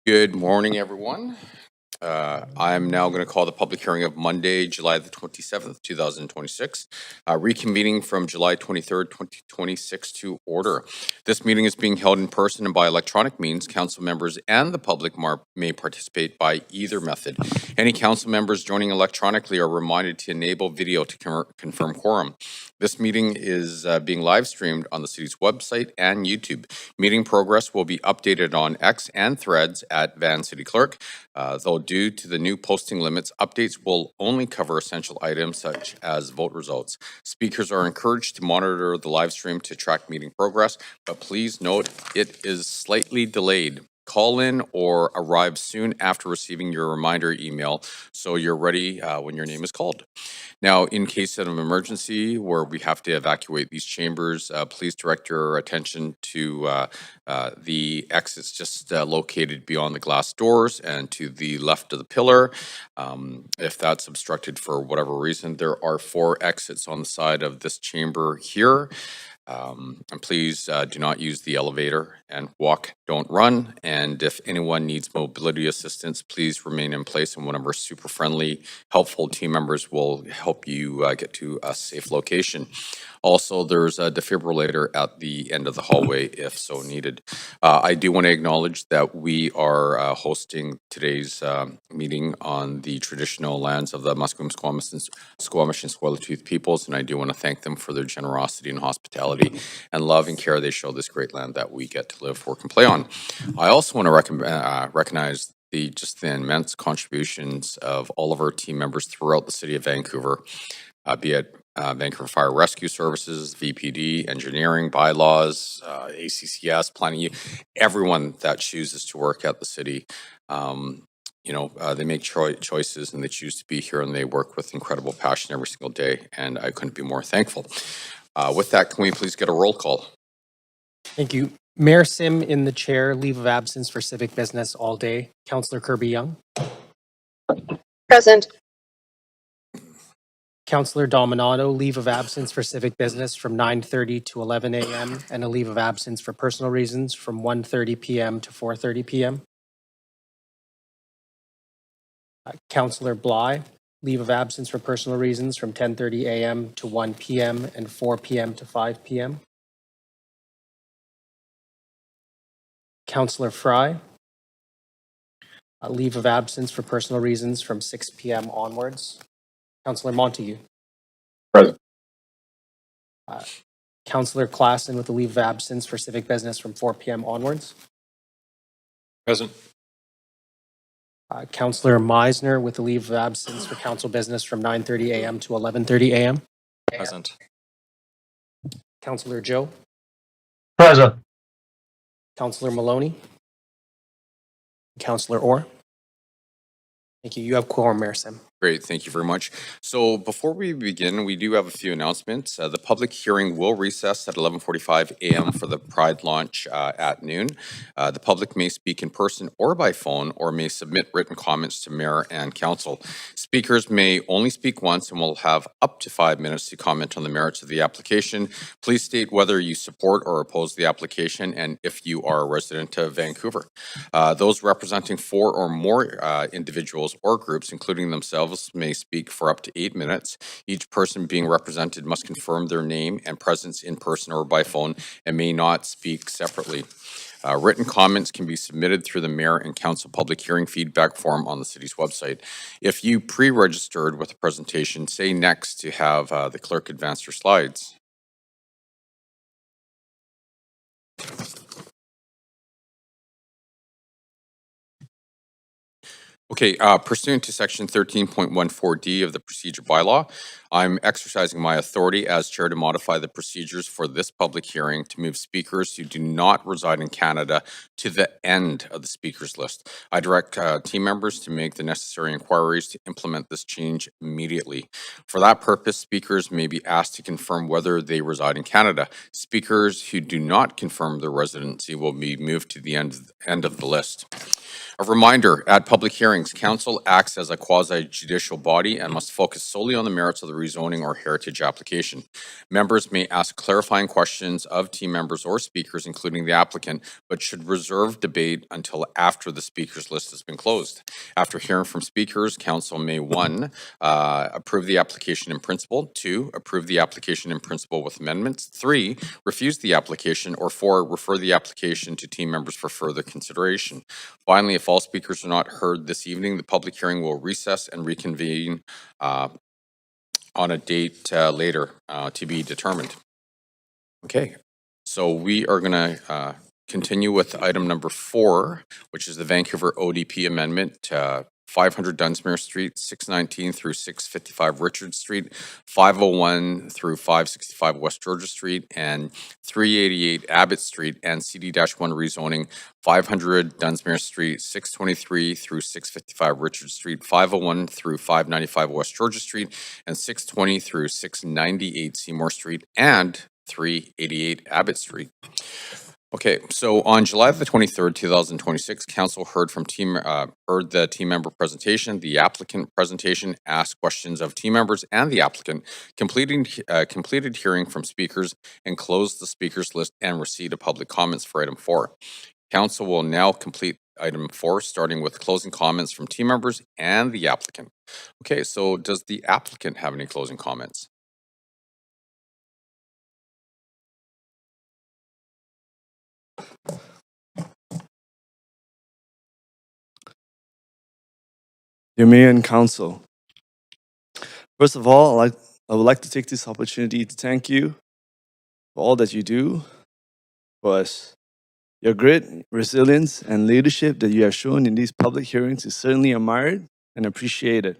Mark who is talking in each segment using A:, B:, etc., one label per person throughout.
A: Good morning, everyone. I'm now going to call the public hearing of Monday, July the 27th, 2026, reconvening from July 23rd, 2026 to order. This meeting is being held in person and by electronic means. Council members and the public may participate by either method. Any council members joining electronically are reminded to enable video to confirm quorum. This meeting is being live streamed on the city's website and YouTube. Meeting progress will be updated on X and Threads at Van City Clerk. Though due to the new posting limits, updates will only cover essential items such as vote results. Speakers are encouraged to monitor the live stream to track meeting progress, but please note it is slightly delayed. Call in or arrive soon after receiving your reminder email so you're ready when your name is called. Now, in case of an emergency where we have to evacuate these chambers, please direct your attention to the exits just located beyond the glass doors and to the left of the pillar. If that's obstructed for whatever reason, there are 4 exits on the side of this chamber here. And please do not use the elevator and walk, don't run. And if anyone needs mobility assistance, please remain in place and one of our super friendly, helpful team members will help you get to a safe location. Also, there's a defibrillator at the end of the hallway if so needed. I do want to acknowledge that we are hosting today's meeting on the traditional lands of the Musqueam, Squamish, and Tsleil-Waututh peoples, and I do want to thank them for their generosity and hospitality and love and care they show this great land that we get to live, work, and play on. I also want to recognize the immense contributions of all of our team members throughout the city of Vancouver, be it Vancouver Fire Rescue Services, VPD, engineering, bylaws, ACCS, planning, everyone that chooses to work at the city. They make choices and they choose to be here and they work with incredible passion every single day. And I couldn't be more thankful. With that, can we please get a roll call?
B: Thank you. Mayor Sim in the chair, leave of absence for civic business all day. Councillor Kirby Young.
C: Present.
B: Councillor Dominato, leave of absence for civic business from 9:30 to 11 a.m. and a leave of absence for personal reasons from 1:30 p.m. to 4:30 p.m. Councillor Bly, leave of absence for personal reasons from 10:30 a.m. to 1 p.m. and 4 p.m. to 5 p.m. Councillor Fry, a leave of absence for personal reasons from 6 p.m. onwards. Councillor Montague.
A: Present.
B: Councillor Klassen with a leave of absence for civic business from 4 p.m. onwards.
A: Present.
B: Councillor Meisner with a leave of absence for council business from 9:30 a.m. to 11:30 a.m.
A: Present.
B: Councillor Joe.
D: Present.
B: Councillor Maloney. Councillor Orr. Thank you. You have quorum, Mayor Sim.
A: Great, thank you very much. So before we begin, we do have a few announcements. The public hearing will recess at 11:45 a.m. for the Pride launch at noon. The public may speak in person or by phone or may submit written comments to Mayor and Council. Speakers may only speak once and will have up to 5 minutes to comment on the merits of the application. Please state whether you support or oppose the application and if you are a resident of Vancouver. Those representing 4 or more individuals or groups, including themselves, may speak for up to 8 minutes. Each person being represented must confirm their name and presence in person or by phone and may not speak separately. Written comments can be submitted through the Mayor and Council public hearing feedback form on the city's website. If you pre-registered with a presentation, say next to have the clerk advance your slides. Okay, pursuant to section 13.14D of the procedure bylaw, I'm exercising my authority as chair to modify the procedures for this public hearing to move speakers who do not reside in Canada to the end of the speakers list. I direct team members to make the necessary inquiries to implement this change immediately. For that purpose, speakers may be asked to confirm whether they reside in Canada. Speakers who do not confirm their residency will be moved to the end of the list. A reminder, at public hearings, council acts as a quasi-judicial body and must focus solely on the merits of the rezoning or heritage application. Members may ask clarifying questions of team members or speakers, including the applicant, but should reserve debate until after the speakers list has been closed. After hearing from speakers, council may, 1, approve the application in principle, 2, approve the application in principle with amendments, 3, refuse the application, or 4, refer the application to team members for further consideration. Finally, if all speakers are not heard this evening, the public hearing will recess and reconvene on a date later to be determined. Okay, so we are going to continue with item number 4, which is the Vancouver ODP amendment, 500 Dunsmuir Street, 619 through 655 Richard Street, 501 through 565 West Georgia Street, and 388 Abbott Street, and CD-1 rezoning, 500 Dunsmuir Street, 623 through 655 Richard Street, 501 through 595 West Georgia Street, and 620 through 698 Seymour Street, and 388 Abbott Street. Okay, so on July the 23rd, 2026, council heard the team member presentation, the applicant presentation, asked questions of team members and the applicant, completed hearing from speakers, and closed the speakers list and receipt of public comments for item 4. Council will now complete item 4, starting with closing comments from team members and the applicant. Okay, so does the applicant have any closing comments?
C: Dear Mayor and Council, first of all, I would like to take this opportunity to thank you for all that you do for us. Your grit, resilience, and leadership that you have shown in these public hearings is certainly admired and appreciated.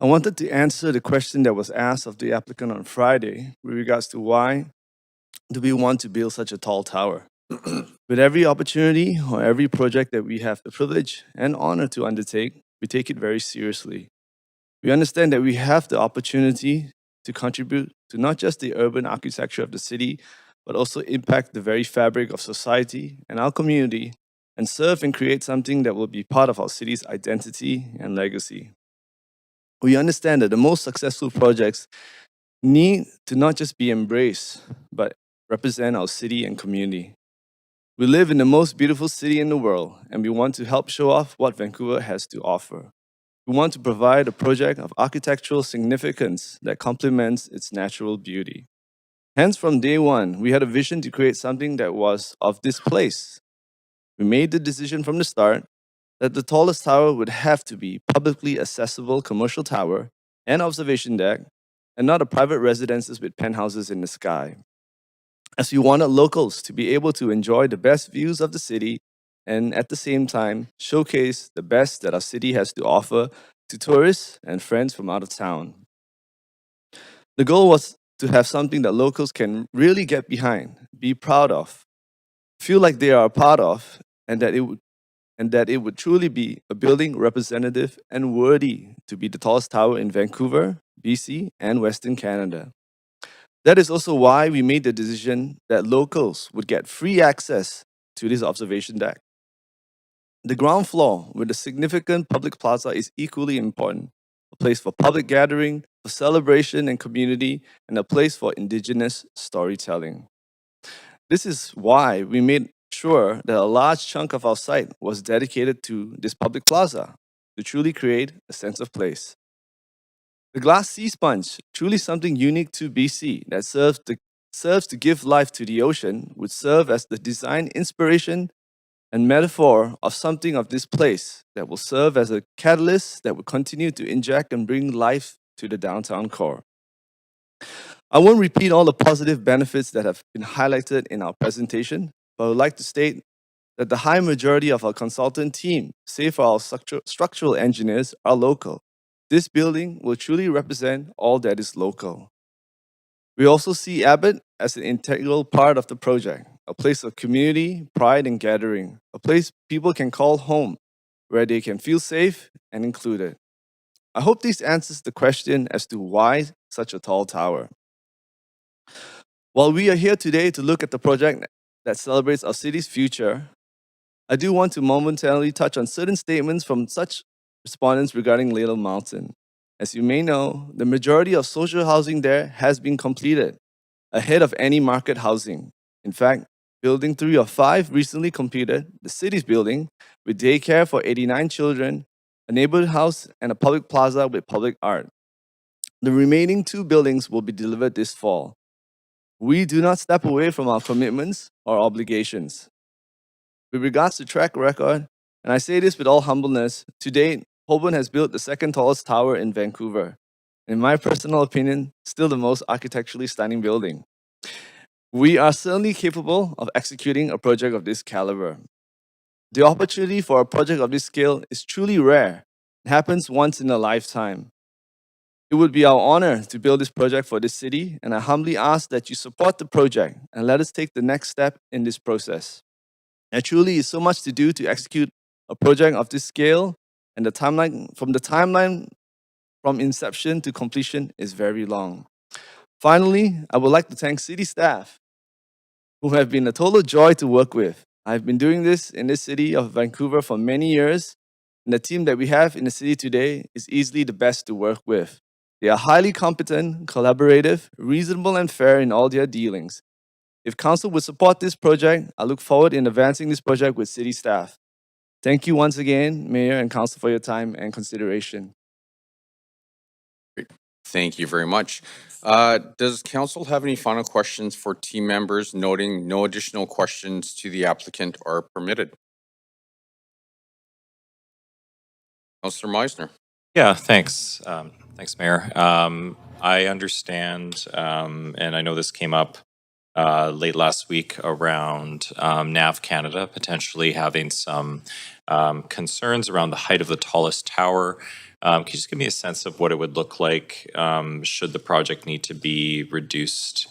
C: I wanted to answer the question that was asked of the applicant on Friday with regards to why do we want to build such a tall tower? With every opportunity or every project that we have the privilege and honor to undertake, we take it very seriously. We understand that we have the opportunity to contribute to not just the urban architecture of the city, but also impact the very fabric of society and our community and serve and create something that will be part of our city's identity and legacy. We understand that the most successful projects need to not just be embraced, but represent our city and community. We live in the most beautiful city in the world, and we want to help show off what Vancouver has to offer. We want to provide a project of architectural significance that complements its natural beauty. Hence, from day one, we had a vision to create something that was of this place. We made the decision from the start that the tallest tower would have to be publicly accessible commercial tower and observation deck, and not a private residences with penthouses in the sky, as we wanted locals to be able to enjoy the best views of the city and at the same time showcase the best that our city has to offer to tourists and friends from out of town. The goal was to have something that locals can really get behind, be proud of, feel like they are a part of, and that it would truly be a building representative and worthy to be the tallest tower in Vancouver, BC, and Western Canada. That is also why we made the decision that locals would get free access to this observation deck. The ground floor with a significant public plaza is equally important, a place for public gathering, for celebration and community, and a place for Indigenous storytelling. This is why we made sure that a large chunk of our site was dedicated to this public plaza to truly create a sense of place. The glass sea sponge, truly something unique to BC that serves to give life to the ocean, would serve as the design inspiration and metaphor of something of this place that will serve as a catalyst that will continue to inject and bring life to the downtown core. I won't repeat all the positive benefits that have been highlighted in our presentation, but I would like to state that the high majority of our consultant team, save for our structural engineers, are local. This building will truly represent all that is local. We also see Abbott as an integral part of the project, a place of community, pride, and gathering, a place people can call home, where they can feel safe and included. I hope this answers the question as to why such a tall tower. While we are here today to look at the project that celebrates our city's future, I do want to momentarily touch on certain statements from such respondents regarding Little Mountain. As you may know, the majority of social housing there has been completed ahead of any market housing. In fact, Building 3 of 5 recently completed, the city's building, with daycare for 89 children, a neighborhood house, and a public plaza with public art. The remaining 2 buildings will be delivered this fall. We do not step away from our commitments or obligations. With regards to track record, and I say this with all humbleness, to date, Holborn has built the second tallest tower in Vancouver. In my personal opinion, still the most architecturally stunning building. We are certainly capable of executing a project of this caliber. The opportunity for a project of this scale is truly rare. It happens once in a lifetime. It would be our honor to build this project for this city, and I humbly ask that you support the project and let us take the next step in this process. There truly is so much to do to execute a project of this scale, and the timeline from inception to completion is very long. Finally, I would like to thank city staff who have been a total joy to work with. I've been doing this in this city of Vancouver for many years, and the team that we have in the city today is easily the best to work with. They are highly competent, collaborative, reasonable, and fair in all their dealings. If council would support this project, I look forward in advancing this project with city staff. Thank you once again, Mayor and Council, for your time and consideration.
A: Thank you very much. Does council have any final questions for team members, noting no additional questions to the applicant are permitted? Councillor Meisner.
E: Yeah, thanks. Thanks, Mayor. I understand, and I know this came up late last week around NAV Canada potentially having some concerns around the height of the tallest tower. Can you just give me a sense of what it would look like should the project need to be reduced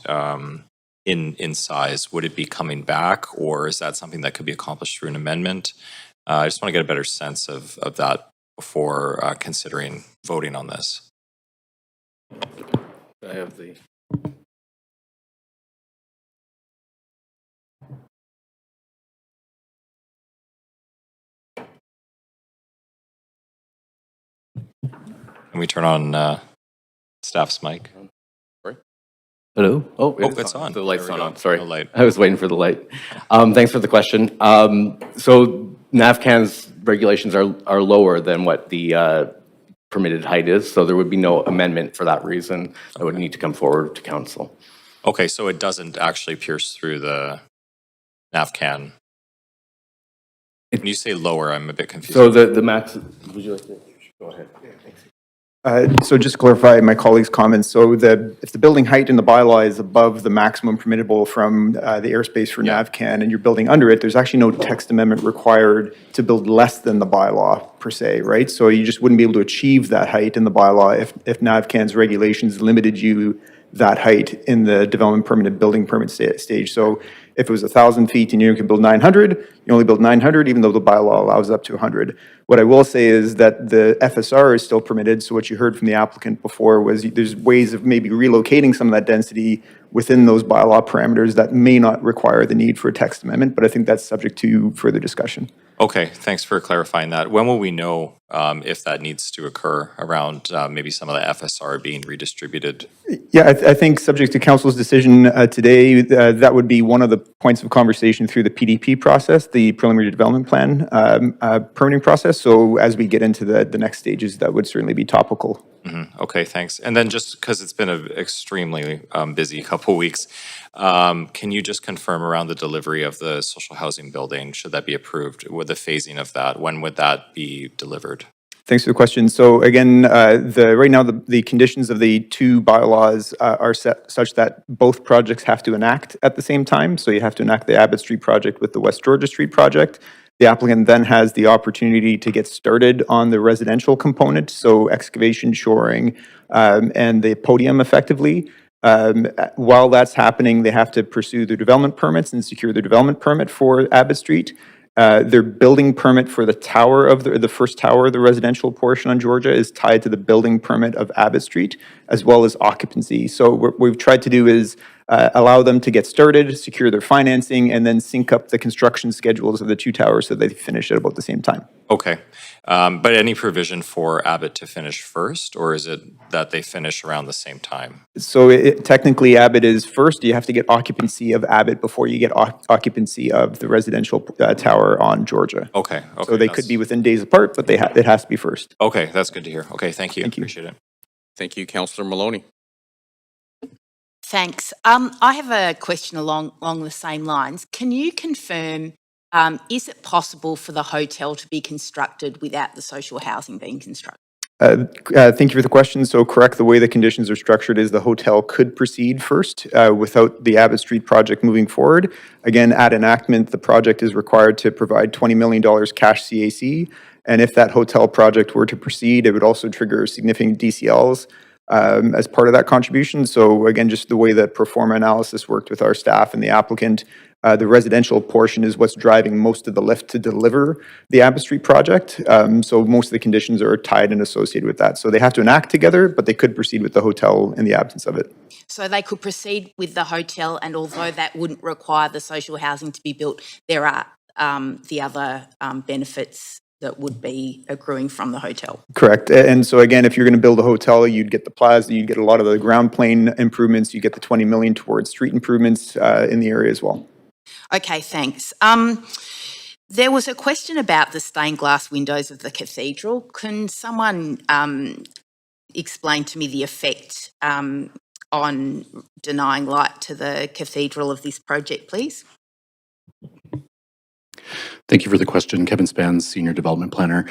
E: in size? Would it be coming back, or is that something that could be accomplished through an amendment? I just want to get a better sense of that before considering voting on this.
F: I have the.
E: Can we turn on staff's mic?
F: Hello? Oh,
E: it's on.
F: The light's
E: There we
F: not
E: go.
F: on. Sorry.
E: No light.
F: I was waiting for the light. Thanks for the question. So NAVCAN's regulations are lower than what the permitted height is, so there would be no amendment for that reason. I would need to come forward to council.
E: Okay, so it doesn't actually pierce through the NAVCAN. When you say lower, I'm a bit confused.
F: So the max, would you like to go ahead?
G: So just to clarify my colleague's comments, so if the building height in the bylaw is above the maximum permittable from the airspace for NAVCAN and you're building under it, there's actually no text amendment required to build less than the bylaw per se, right? So you just wouldn't be able to achieve that height in the bylaw if NAVCAN's regulations limited you that height in the development permit building permit stage. So if it was 1,000 feet and you could build 900, you only build 900, even though the bylaw allows up to 100. What I will say is that the FSR is still permitted. So what you heard from the applicant before was there's ways of maybe relocating some of that density within those bylaw parameters that may not require the need for a text amendment, but I think that's subject to further discussion.
E: Okay, thanks for clarifying that. When will we know if that needs to occur around maybe some of the FSR being redistributed?
G: Yeah, I think subject to council's decision today, that would be one of the points of conversation through the PDP process, the preliminary development plan permitting process. So as we get into the next stages, that would certainly be topical.
E: Mm-hmm. Okay, thanks. And then just because it's been an extremely busy couple weeks, can you just confirm around the delivery of the social housing building, should that be approved, with the phasing of that, when would that be delivered?
G: Thanks for the question. So again, right now the conditions of the two bylaws are set such that both projects have to enact at the same time. So you have to enact the Abbott Street project with the West Georgia Street project. The applicant then has the opportunity to get started on the residential component, so excavation, shoring, and the podium effectively. While that's happening, they have to pursue their development permits and secure their development permit for Abbott Street. Their building permit for the tower of the first tower of the residential portion on Georgia is tied to the building permit of Abbott Street, as well as occupancy. So what we've tried to do is allow them to get started, secure their financing, and then sync up the construction schedules of the two towers so they finish at about the same time.
E: Okay. But any provision for Abbott to finish first, or is it that they finish around the same time?
G: So technically, Abbott is first. You have to get occupancy of Abbott before you get occupancy of the residential tower on Georgia.
E: Okay. Okay.
G: So they could be within days apart, but it has to be first.
E: Okay, that's good to hear. Okay, thank you.
G: Thank you.
E: Appreciate it.
A: Thank you, Councillor Maloney.
H: Thanks. I have a question along the same lines. Can you confirm, is it possible for the hotel to be constructed without the social housing being constructed?
G: Thank you for the question. So correct, the way the conditions are structured is the hotel could proceed first without the Abbott Street project moving forward. Again, at enactment, the project is required to provide $20 million cash CAC. And if that hotel project were to proceed, it would also trigger significant DCLs as part of that contribution. So again, just the way that pro forma analysis worked with our staff and the applicant, the residential portion is what's driving most of the lift to deliver the Abbott Street project. So most of the conditions are tied and associated with that. So they have to enact together, but they could proceed with the hotel in the absence of it.
H: So they could proceed with the hotel, and although that wouldn't require the social housing to be built, there are the other benefits that would be accruing from the hotel.
G: Correct. And so again, if you're going to build a hotel, you'd get the plaza, you'd get a lot of the ground plane improvements, you get the 20 million towards street improvements in the area as well.
H: Okay, thanks. There was a question about the stained glass windows of the cathedral. Can someone explain to me the effect on denying light to the cathedral of this project, please?
I: Thank you for the question. Kevin Spans, Senior Development Planner.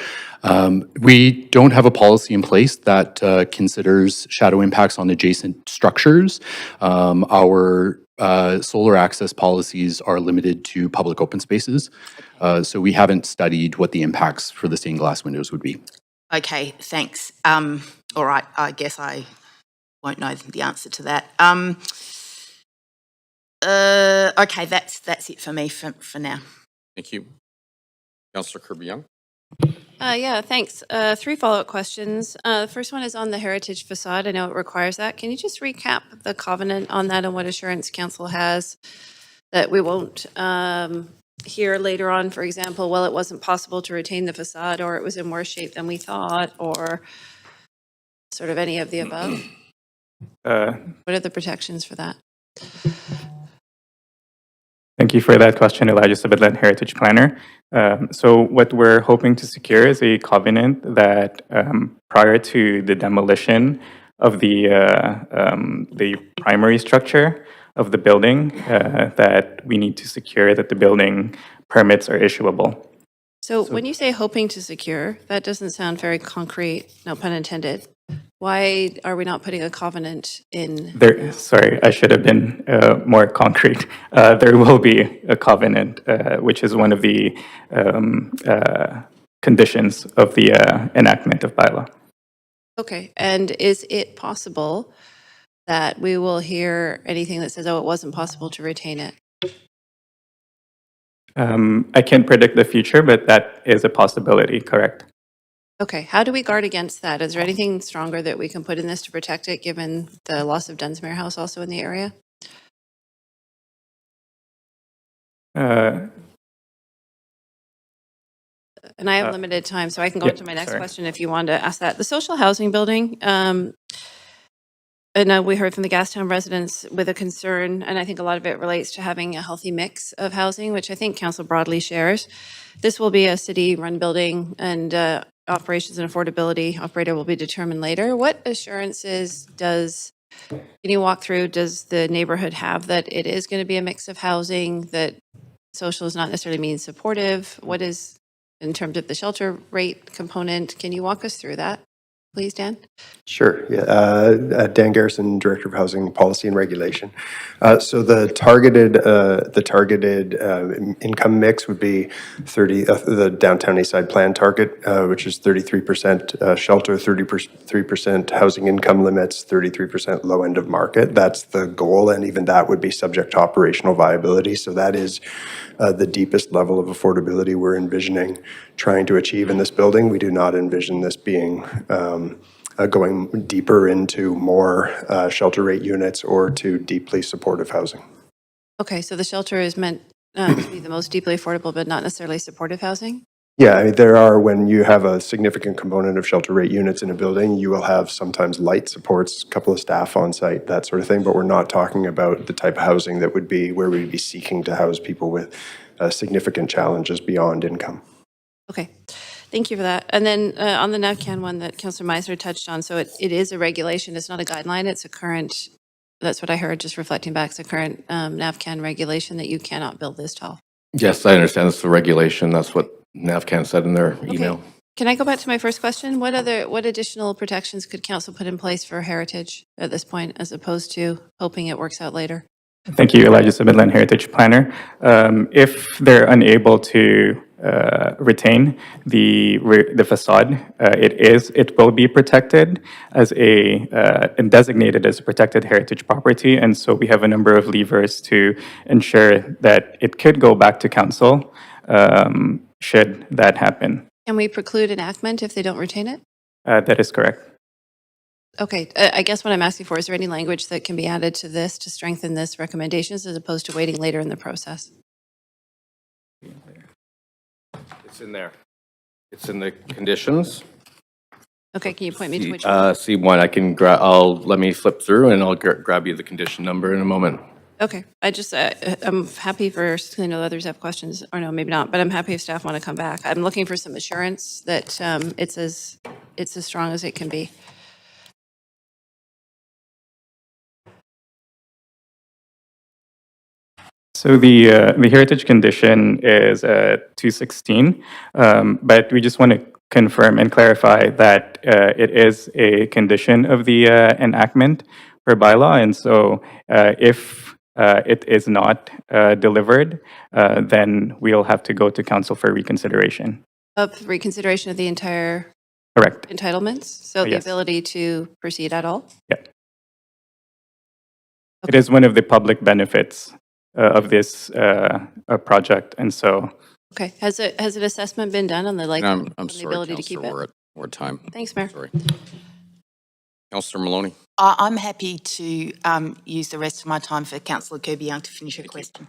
I: We don't have a policy in place that considers shadow impacts on adjacent structures. Our solar access policies are limited to public open spaces. So we haven't studied what the impacts for the stained glass windows would be.
H: Okay, thanks. All right, I guess I won't know the answer to that. Okay, that's it for me for now.
A: Thank you. Councillor Kirby-Young.
J: Yeah, thanks. 3 follow-up questions. The first one is on the heritage facade. I know it requires that. Can you just recap the covenant on that and what assurance council has that we won't hear later on, for example, well, it wasn't possible to retain the facade, or it was in worse shape than we thought, or sort of any of the above? What are the protections for that?
K: Thank you for that question, Elijah Sabitlan, Heritage Planner. So what we're hoping to secure is a covenant that prior to the demolition of the primary structure of the building, that we need to secure that the building permits are issuable.
J: So when you say hoping to secure, that doesn't sound very concrete, no pun intended. Why are we not putting a covenant in?
K: Sorry, I should have been more concrete. There will be a covenant, which is one of the conditions of the enactment of bylaw.
J: Okay, and is it possible that we will hear anything that says, oh, it wasn't possible to retain it?
K: I can't predict the future, but that is a possibility, correct?
J: Okay, how do we guard against that? Is there anything stronger that we can put in this to protect it, given the loss of Dunsmuir House also in the area?
K: Uh,
J: And I have limited time, so I can go
K: yeah,
J: into my next
K: sorry.
J: question if you want to ask that. The social housing building, and we heard from the Gastown residents with a concern, and I think a lot of it relates to having a healthy mix of housing, which I think council broadly shares. This will be a city-run building, and operations and affordability operator will be determined later. What assurances can you walk through, does the neighborhood have that it is going to be a mix of housing, that social does not necessarily mean supportive? What is, in terms of the shelter rate component, can you walk us through that, please, Dan?
L: Sure. Yeah. Dan Garrison, Director of Housing Policy and Regulation. So the targeted income mix would be the downtown east side plan target, which is 33% shelter, 33% housing income limits, 33% low end of market. That's the goal, and even that would be subject to operational viability. So that is the deepest level of affordability we're envisioning trying to achieve in this building. We do not envision this being going deeper into more shelter rate units or to deeply supportive housing.
J: Okay, so the shelter is meant to be the most deeply affordable, but not necessarily supportive housing?
L: Yeah, I mean, there are, when you have a significant component of shelter rate units in a building, you will have sometimes light supports, a couple of staff on site, that sort of thing. But we're not talking about the type of housing that would be where we'd be seeking to house people with significant challenges beyond income.
J: Okay, thank you for that. And then on the NAVCAN one that Councillor Meisner touched on, so it is a regulation, it's not a guideline, it's a current, that's what I heard, just reflecting back, it's a current NAVCAN regulation that you cannot build this tall.
F: Yes, I understand it's the regulation. That's what NAVCAN said in their email.
J: Okay. Can I go back to my first question? What additional protections could council put in place for heritage at this point, as opposed to hoping it works out later?
K: Thank you, Elijah Subidland, Heritage Planner. If they're unable to retain the facade, it will be protected as and designated as a protected heritage property. And so we have a number of levers to ensure that it could go back to council should that happen.
J: Can we preclude enactment if they don't retain it?
K: That is correct.
J: Okay, I guess what I'm asking for, is there any language that can be added to this to strengthen this recommendations as opposed to waiting later in the process?
F: It's in there. It's in the conditions.
J: Okay, can you point me to which one?
F: C1, let me flip through and I'll grab you the condition number in a moment.
J: Okay, I'm happy for, I know others have questions, or no, maybe not, but I'm happy if staff want to come back. I'm looking for some assurance that it's as strong as it can be.
K: So the heritage condition is 216, but we just want to confirm and clarify that it is a condition of the enactment per bylaw, and so if it is not delivered, then we'll have to go to council for reconsideration.
J: Of reconsideration of the entire
K: Correct.
J: entitlements, so the
K: Yes.
J: ability to proceed at all?
K: Yeah. It is one of the public benefits of this project, and so
J: Okay, has an assessment been done on the
A: And I'm
J: on the
A: sorry,
J: ability to keep
A: Councillor,
J: it?
A: we're at time.
J: Thanks, Mayor.
A: Sorry. Councillor Maloney.
H: I'm happy to use the rest of my time for Councillor Kirby-Young to finish her question.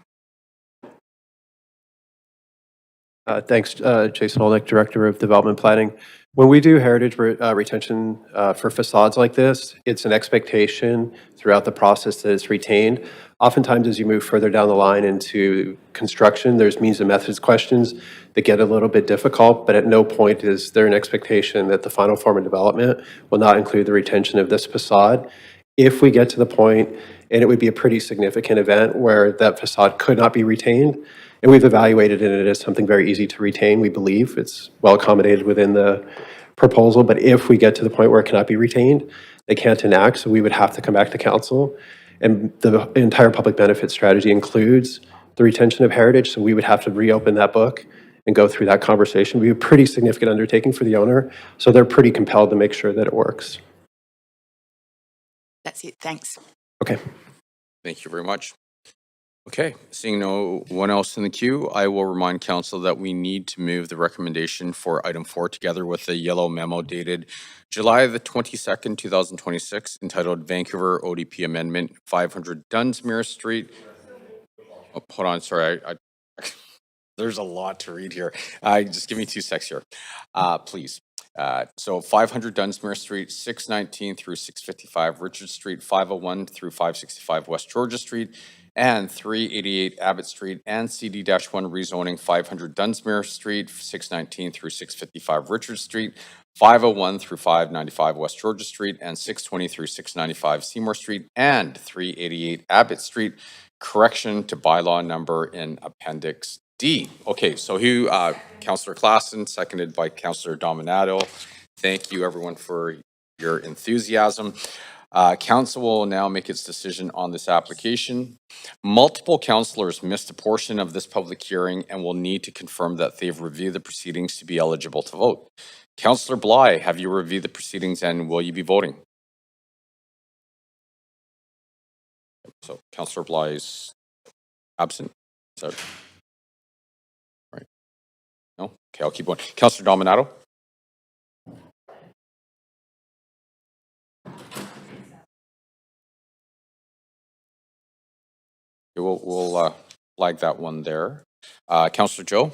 L: Thanks, Jason Olnick, Director of Development Planning. When we do heritage retention for facades like this, it's an expectation throughout the process that it's retained. Oftentimes, as you move further down the line into construction, there's means and methods questions that get a little bit difficult, but at no point is there an expectation that the final form of development will not include the retention of this facade. If we get to the point, and it would be a pretty significant event where that facade could not be retained, and we've evaluated it as something very easy to retain, we believe. It's well accommodated within the proposal, but if we get to the point where it cannot be retained, they can't enact, so we would have to come back to council. And the entire public benefit strategy includes the retention of heritage, so we would have to reopen that book and go through that conversation. It would be a pretty significant undertaking for the owner, so they're pretty compelled to make sure that it works.
H: That's it, thanks.
L: Okay.
A: Thank you very much. Okay, seeing no one else in the queue, I will remind council that we need to move the recommendation for item 4 together with the yellow memo dated July the 22nd, 2026, entitled Vancouver ODP Amendment 500 Dunsmuir Street. Oh, hold on, sorry, I there's a lot to read here. Just give me 2 secs here, please. So 500 Dunsmuir Street, 619 through 655 Richard Street, 501 through 565 West Georgia Street, and 388 Abbott Street, and CD-1 rezoning 500 Dunsmuir Street, 619 through 655 Richard Street, 501 through 595 West Georgia Street, and 620 through 695 Seymour Street, and 388 Abbott Street. Correction to bylaw number in Appendix D. Okay, so Councillor Klassen, seconded by Councillor Dominato. Thank you, everyone, for your enthusiasm. Council will now make its decision on this application. Multiple councillors missed a portion of this public hearing and will need to confirm that they've reviewed the proceedings to be eligible to vote. Councillor Bly, have you reviewed the proceedings and will you be voting? So Councillor Bly is absent. Is that right? No? Okay, I'll keep going. Councillor Dominato? We'll flag that one there. Councillor Joe?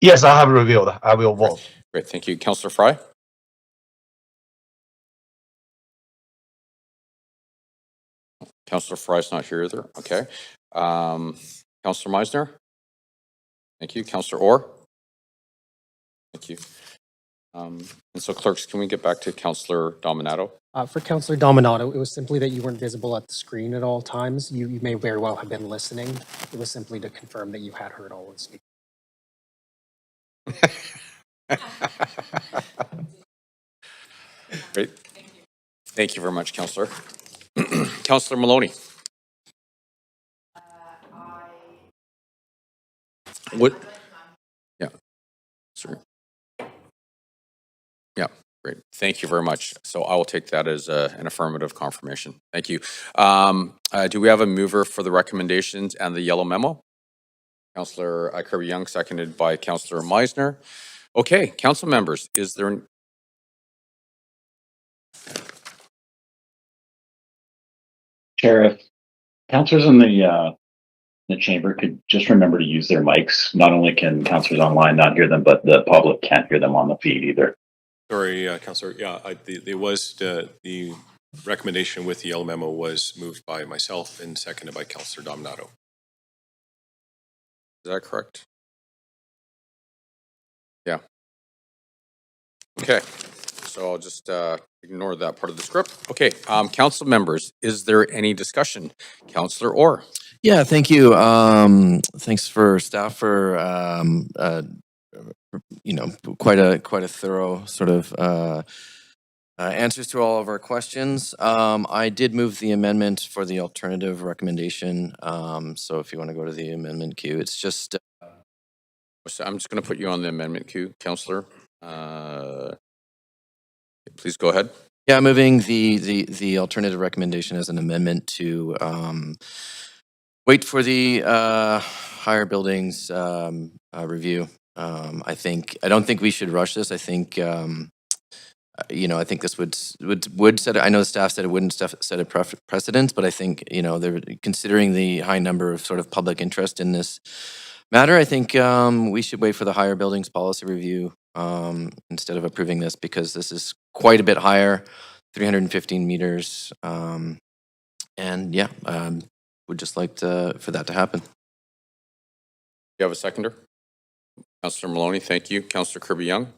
D: Yes, I have reviewed. I will vote.
A: Great, thank you. Councillor Fry? Councillor Fry's not here either. Okay. Councillor Meisner? Thank you. Councillor Orr? Thank you. And so clerks, can we get back to Councillor Dominato?
B: For Councillor Dominato, it was simply that you weren't visible at the screen at all times. You may very well have been listening. It was simply to confirm that you had heard all of the speakers.
A: Great. Thank you very much, Councillor. Councillor Maloney. What? Yeah. Sorry. Yeah, great. Thank you very much. So I will take that as an affirmative confirmation. Thank you. Do we have a mover for the recommendations and the yellow memo? Councillor Kirby-Young, seconded by Councillor Meisner. Okay, council members, is there
M: Chair, if councillors in the chamber could just remember to use their mics. Not only can councillors online not hear them, but the public can't hear them on the feed either.
N: Sorry, Councillor. Yeah, there was the recommendation with the yellow memo was moved by myself and seconded by Councillor Dominato.
A: Is that correct? Yeah. Okay, so I'll just ignore that part of the script. Okay, council members, is there any discussion? Councillor Orr.
O: Yeah, thank you. Thanks for staff for quite a thorough sort of answers to all of our questions. I did move the amendment for the alternative recommendation. So if you want to go to the amendment queue, it's just.
A: So I'm just going to put you on the amendment queue, Councillor. Please go ahead.
O: Yeah, moving the alternative recommendation as an amendment to wait for the higher buildings review. I don't think we should rush this. I think I think this would set. I know the staff said it wouldn't set a precedent, but I think they're considering the high number of sort of public interest in this matter. I think we should wait for the higher buildings policy review instead of approving this, because this is quite a bit higher, 315 meters, and yeah, would just like for that to happen.
A: You have a seconder? Councillor Maloney, thank you. Councillor Kirby-Young?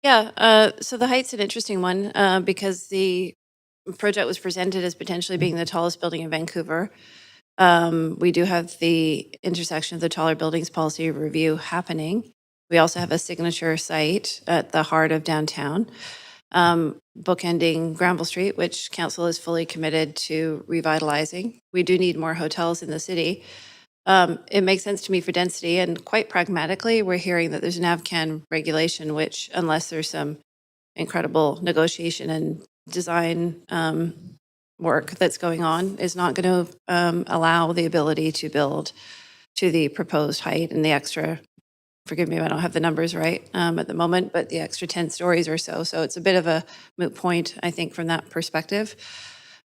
J: Yeah, so the height's an interesting one because the project was presented as potentially being the tallest building in Vancouver. We do have the intersection of the taller buildings policy review happening. We also have a signature site at the heart of downtown, bookending Granville Street, which council is fully committed to revitalizing. We do need more hotels in the city. It makes sense to me for density, and quite pragmatically, we're hearing that there's an AVCAN regulation, which, unless there's some incredible negotiation and design work that's going on, is not going to allow the ability to build to the proposed height and the extra, forgive me if I don't have the numbers right at the moment, but the extra 10 stories or so. So it's a bit of a moot point, I think, from that perspective,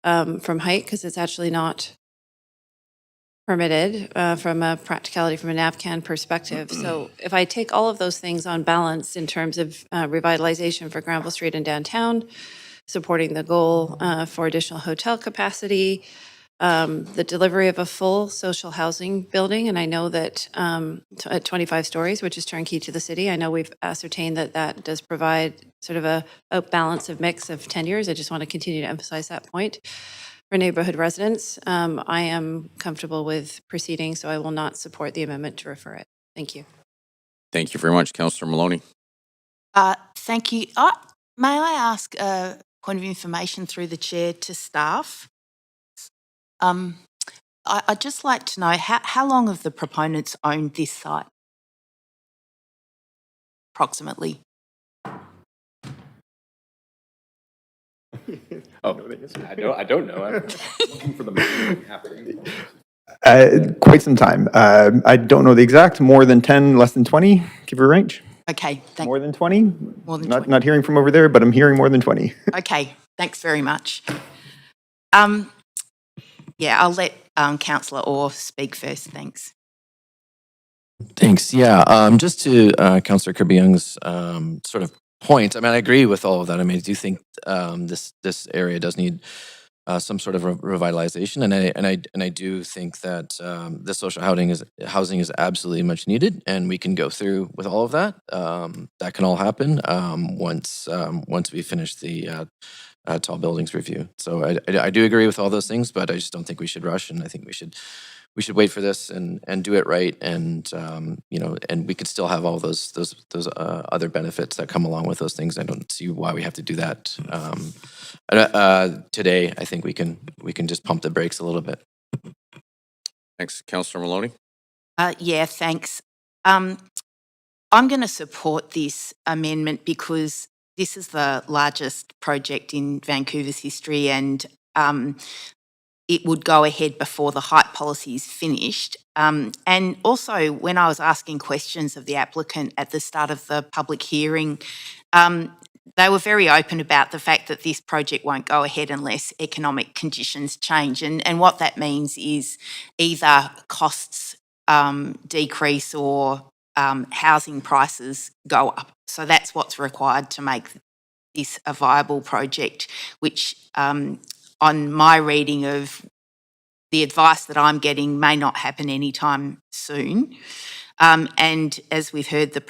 J: from height, because it's actually not permitted from a practicality, from an AVCAN perspective. So if I take all of those things on balance in terms of revitalization for Granville Street and downtown, supporting the goal for additional hotel capacity, the delivery of a full social housing building, and I know that at 25 stories, which is turnkey to the city, I know we've ascertained that that does provide sort of a balance of mix of tenures. I just want to continue to emphasize that point. For neighborhood residents, I am comfortable with proceeding, so I will not support the amendment to refer it. Thank you.
A: Thank you very much, Councillor Maloney.
H: Thank you. May I ask a point of information through the chair to staff? I'd just like to know how long have the proponents owned this site? Approximately.
F: I don't know. I'm looking for the happening.
G: Quite some time. I don't know the exact, more than 10, less than 20, give her a range.
H: Okay,
G: More than 20?
H: More than 20.
G: Not hearing from over there, but I'm hearing more than 20.
H: Okay, thanks very much. Yeah, I'll let Councillor Orr speak first. Thanks.
O: Thanks. Yeah, just to Councillor Kirby-Young's sort of point. I mean, I agree with all of that. I mean, I do think this area does need some sort of revitalization, and I do think that the social housing is absolutely much needed, and we can go through with all of that. That can all happen once we finish the tall buildings review. So I do agree with all those things, but I just don't think we should rush, and I think we should wait for this and do it right, and and we could still have all those other benefits that come along with those things. I don't see why we have to do that today. I think we can just pump the brakes a little bit.
A: Thanks, Councillor Maloney.
H: Yeah, thanks. I'm going to support this amendment because this is the largest project in Vancouver's history, and it would go ahead before the height policy is finished. And also, when I was asking questions of the applicant at the start of the public hearing, they were very open about the fact that this project won't go ahead unless economic conditions change. And what that means is either costs decrease or housing prices go up. So that's what's required to make this a viable project, which on my reading of the advice that I'm getting may not happen anytime soon. And as we've heard, the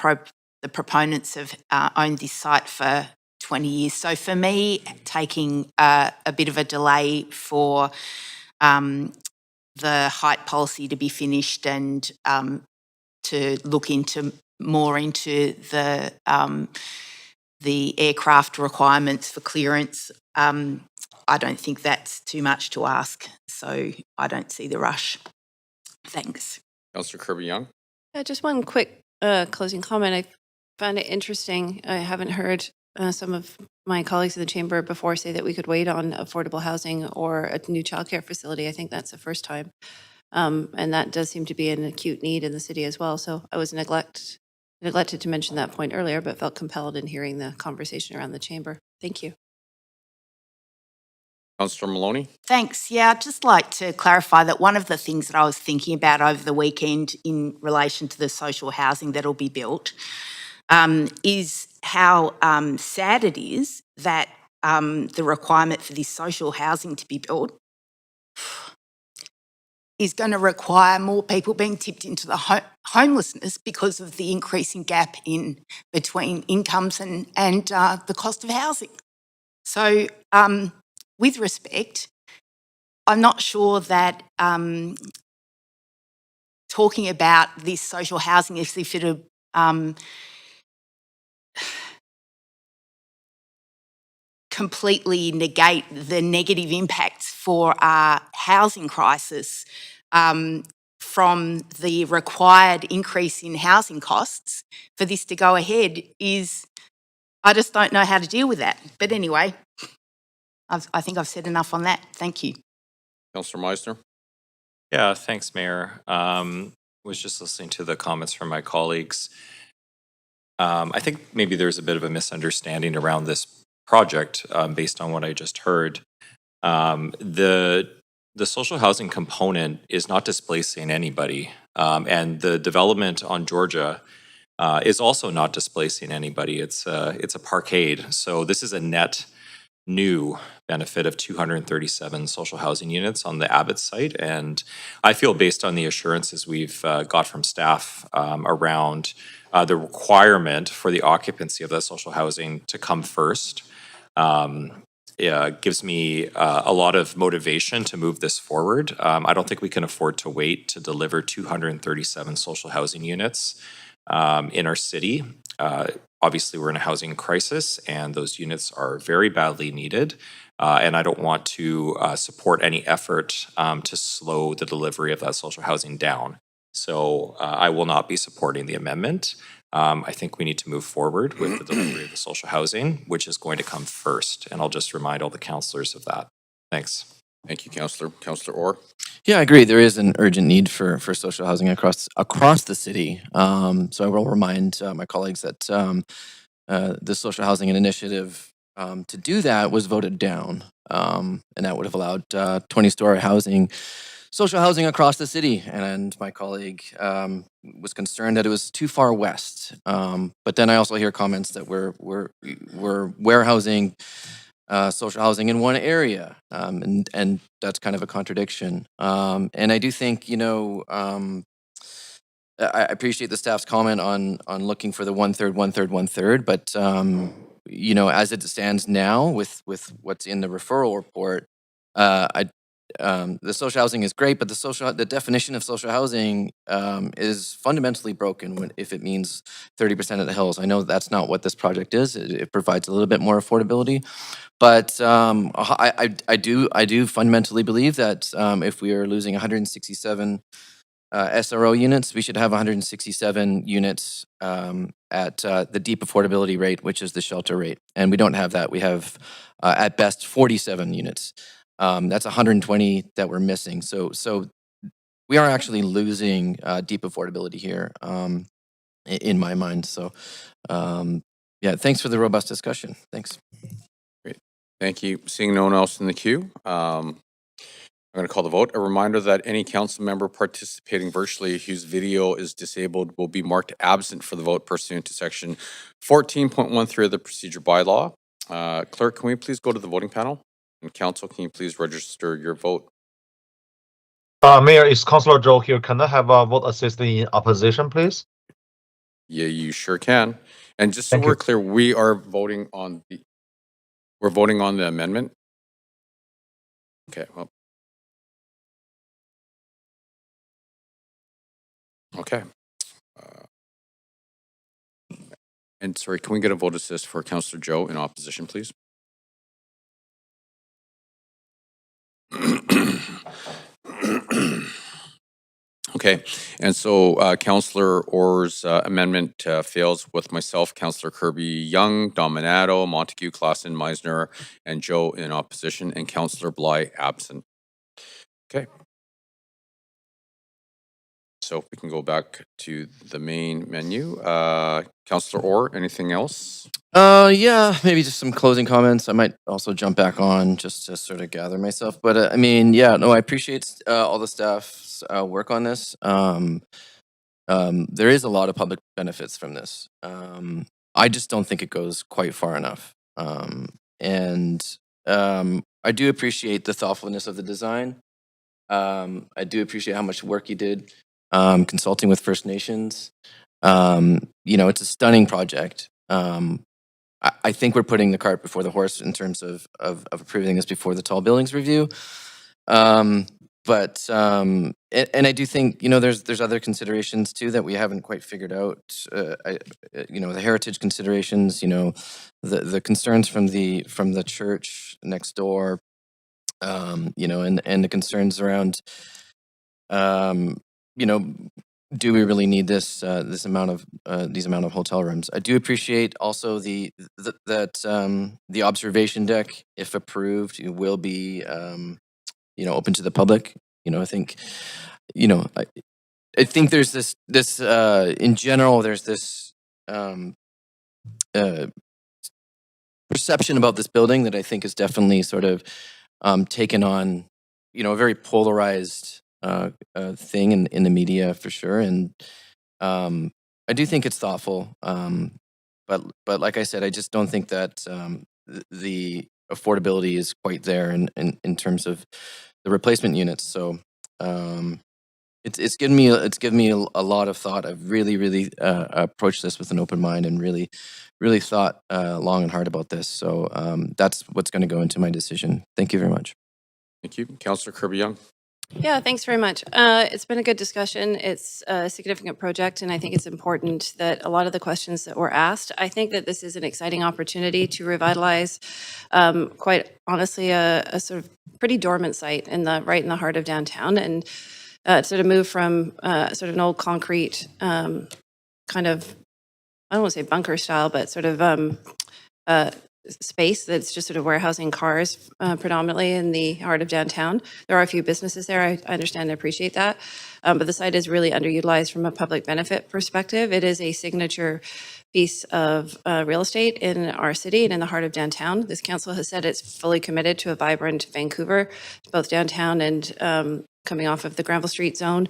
H: proponents have owned this site for 20 years. So for me, taking a bit of a delay for the height policy to be finished and to look more into the aircraft requirements for clearance, I don't think that's too much to ask. So I don't see the rush. Thanks.
A: Councillor Kirby-Young.
J: Just one quick closing comment. I found it interesting. I haven't heard some of my colleagues in the chamber before say that we could wait on affordable housing or a new childcare facility. I think that's the first time. And that does seem to be an acute need in the city as well. So I was neglected to mention that point earlier, but felt compelled in hearing the conversation around the chamber. Thank you.
A: Councillor Maloney.
H: Thanks. Yeah, I'd just like to clarify that one of the things that I was thinking about over the weekend in relation to the social housing that'll be built is how sad it is that the requirement for this social housing to be built is going to require more people being tipped into the homelessness because of the increasing gap in between incomes and the cost of housing. So with respect, I'm not sure that talking about this social housing as if it completely negate the negative impacts for our housing crisis from the required increase in housing costs for this to go ahead is, I just don't know how to deal with that. But anyway, I think I've said enough on that. Thank you.
A: Councillor Meisner.
E: Yeah, thanks, Mayor. Was just listening to the comments from my colleagues. I think maybe there's a bit of a misunderstanding around this project based on what I just heard. The social housing component is not displacing anybody, and the development on Georgia is also not displacing anybody. It's a parkade, so this is a net new benefit of 237 social housing units on the Abbott site, and I feel based on the assurances we've got from staff around the requirement for the occupancy of that social housing to come first. Gives me a lot of motivation to move this forward. I don't think we can afford to wait to deliver 237 social housing units in our city. Obviously, we're in a housing crisis, and those units are very badly needed. And I don't want to support any effort to slow the delivery of that social housing down. So I will not be supporting the amendment. I think we need to move forward with the delivery of the social housing, which is going to come first. And I'll just remind all the councillors of that. Thanks.
A: Thank you, Councillor. Councillor Orr.
O: Yeah, I agree. There is an urgent need for social housing across the city. So I will remind my colleagues that the social housing initiative to do that was voted down And that would have allowed 20-story housing, social housing across the city. And my colleague was concerned that it was too far west. But then I also hear comments that we're warehousing social housing in one area, and that's kind of a contradiction. And I do think, I appreciate the staff's comment on looking for the 1/3, 1/3, 1/3, but as it stands now with what's in the referral report, the social housing is great, but the definition of social housing is fundamentally broken if it means 30% of the hills. I know that's not what this project is. It provides a little bit more affordability, but I do fundamentally believe that if we are losing 167 SRO units, we should have 167 units at the deep affordability rate, which is the shelter rate. And we don't have that. We have at best 47 units. That's 120 that we're missing. So we are actually losing deep affordability here, in my mind. So yeah, thanks for the robust discussion. Thanks.
A: Great. Thank you. Seeing no one else in the queue, I'm going to call the vote. A reminder that any council member participating virtually whose video is disabled will be marked absent for the vote pursuant to section 14.13 of the procedure bylaw. Clerk, can we please go to the voting panel? And council, can you please register your vote?
D: Mayor, is Councillor Joe here? Can I have a vote assistant in opposition, please?
A: Yeah, you sure can. And just so
D: Thank
A: we're
D: you.
A: clear, we are voting on the amendment. Okay, well. Okay. And sorry, can we get a vote assist for Councillor Joe in opposition, please? Okay, and so Councillor Orr's amendment fails with myself, Councillor Kirby-Young, Dominato, Montague, Klassen, Meisner, and Joe in opposition, and Councillor Bly absent. Okay. So if we can go back to the main menu. Councillor Orr, anything else?
O: Yeah, maybe just some closing comments. I might also jump back on just to sort of gather myself. But I mean, yeah, no, I appreciate all the staff's work on this. There is a lot of public benefits from this. I just don't think it goes quite far enough. And I do appreciate the thoughtfulness of the design. I do appreciate how much work you did consulting with First Nations. It's a stunning project. I think we're putting the cart before the horse in terms of approving this before the tall buildings review. And I do think, there's other considerations too that we haven't quite figured out. The heritage considerations, the concerns from the church next door, and the concerns around, do we really need these amount of hotel rooms? I do appreciate also that the observation deck, if approved, will be open to the public. I think I think there's this in general there's this perception about this building that I think is definitely sort of taken on a very polarized thing in the media for sure, and I do think it's thoughtful, but like I said, I just don't think that the affordability is quite there in terms of the replacement units. So it's given me a lot of thought. I've really approached this with an open mind and really thought long and hard about this. So that's what's going to go into my decision. Thank you very much.
A: Thank you. Councillor Kirby-Young.
J: Yeah, thanks very much. It's been a good discussion. It's a significant project, and I think it's important that a lot of the questions that were asked, I think that this is an exciting opportunity to revitalize, quite honestly, a sort of pretty dormant site right in the heart of downtown, and sort of move from sort of an old concrete kind of, I don't want to say bunker style, but sort of space that's just sort of warehousing cars predominantly in the heart of downtown. There are a few businesses there. I understand and appreciate that. But the site is really underutilized from a public benefit perspective. It is a signature piece of real estate in our city and in the heart of downtown. This council has said it's fully committed to a vibrant Vancouver, both downtown and coming off of the Granville Street zone.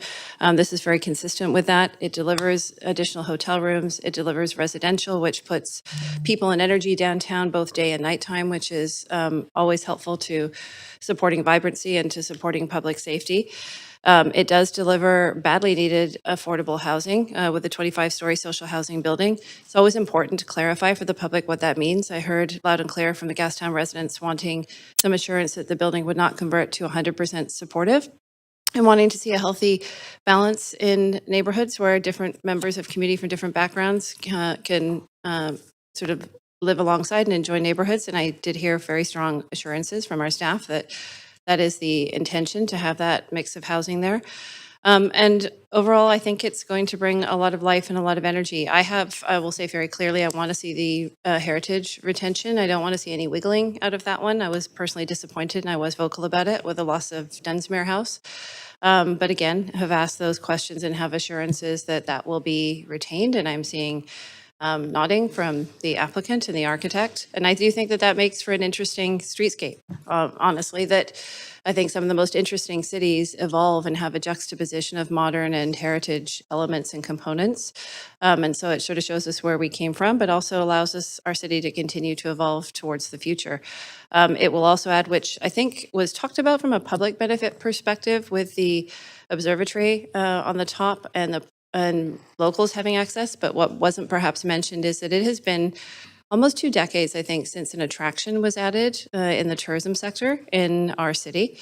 J: This is very consistent with that. It delivers additional hotel rooms. It delivers residential, which puts people and energy downtown both day and nighttime, which is always helpful to supporting vibrancy and to supporting public safety. It does deliver badly needed affordable housing with a 25-story social housing building. It's always important to clarify for the public what that means. I heard loud and clear from the Gastown residents wanting some assurance that the building would not convert to 100% supportive, and wanting to see a healthy balance in neighborhoods where different members of community from different backgrounds can sort of live alongside and enjoy neighborhoods. And I did hear very strong assurances from our staff that that is the intention, to have that mix of housing there. And overall, I think it's going to bring a lot of life and a lot of energy. I will say very clearly, I want to see the heritage retention. I don't want to see any wiggling out of that one. I was personally disappointed, and I was vocal about it with the loss of Dunsmuir House. But again, have asked those questions and have assurances that that will be retained. And I'm seeing nodding from the applicant and the architect. And I do think that that makes for an interesting streetscape, honestly, that I think some of the most interesting cities evolve and have a juxtaposition of modern and heritage elements and components. And so it sort of shows us where we came from, but also allows us, our city, to continue to evolve towards the future. It will also add, which I think was talked about from a public benefit perspective, with the observatory on the top and locals having access. But what wasn't perhaps mentioned is that it has been almost 2 decades, I think, since an attraction was added in the tourism sector in our city.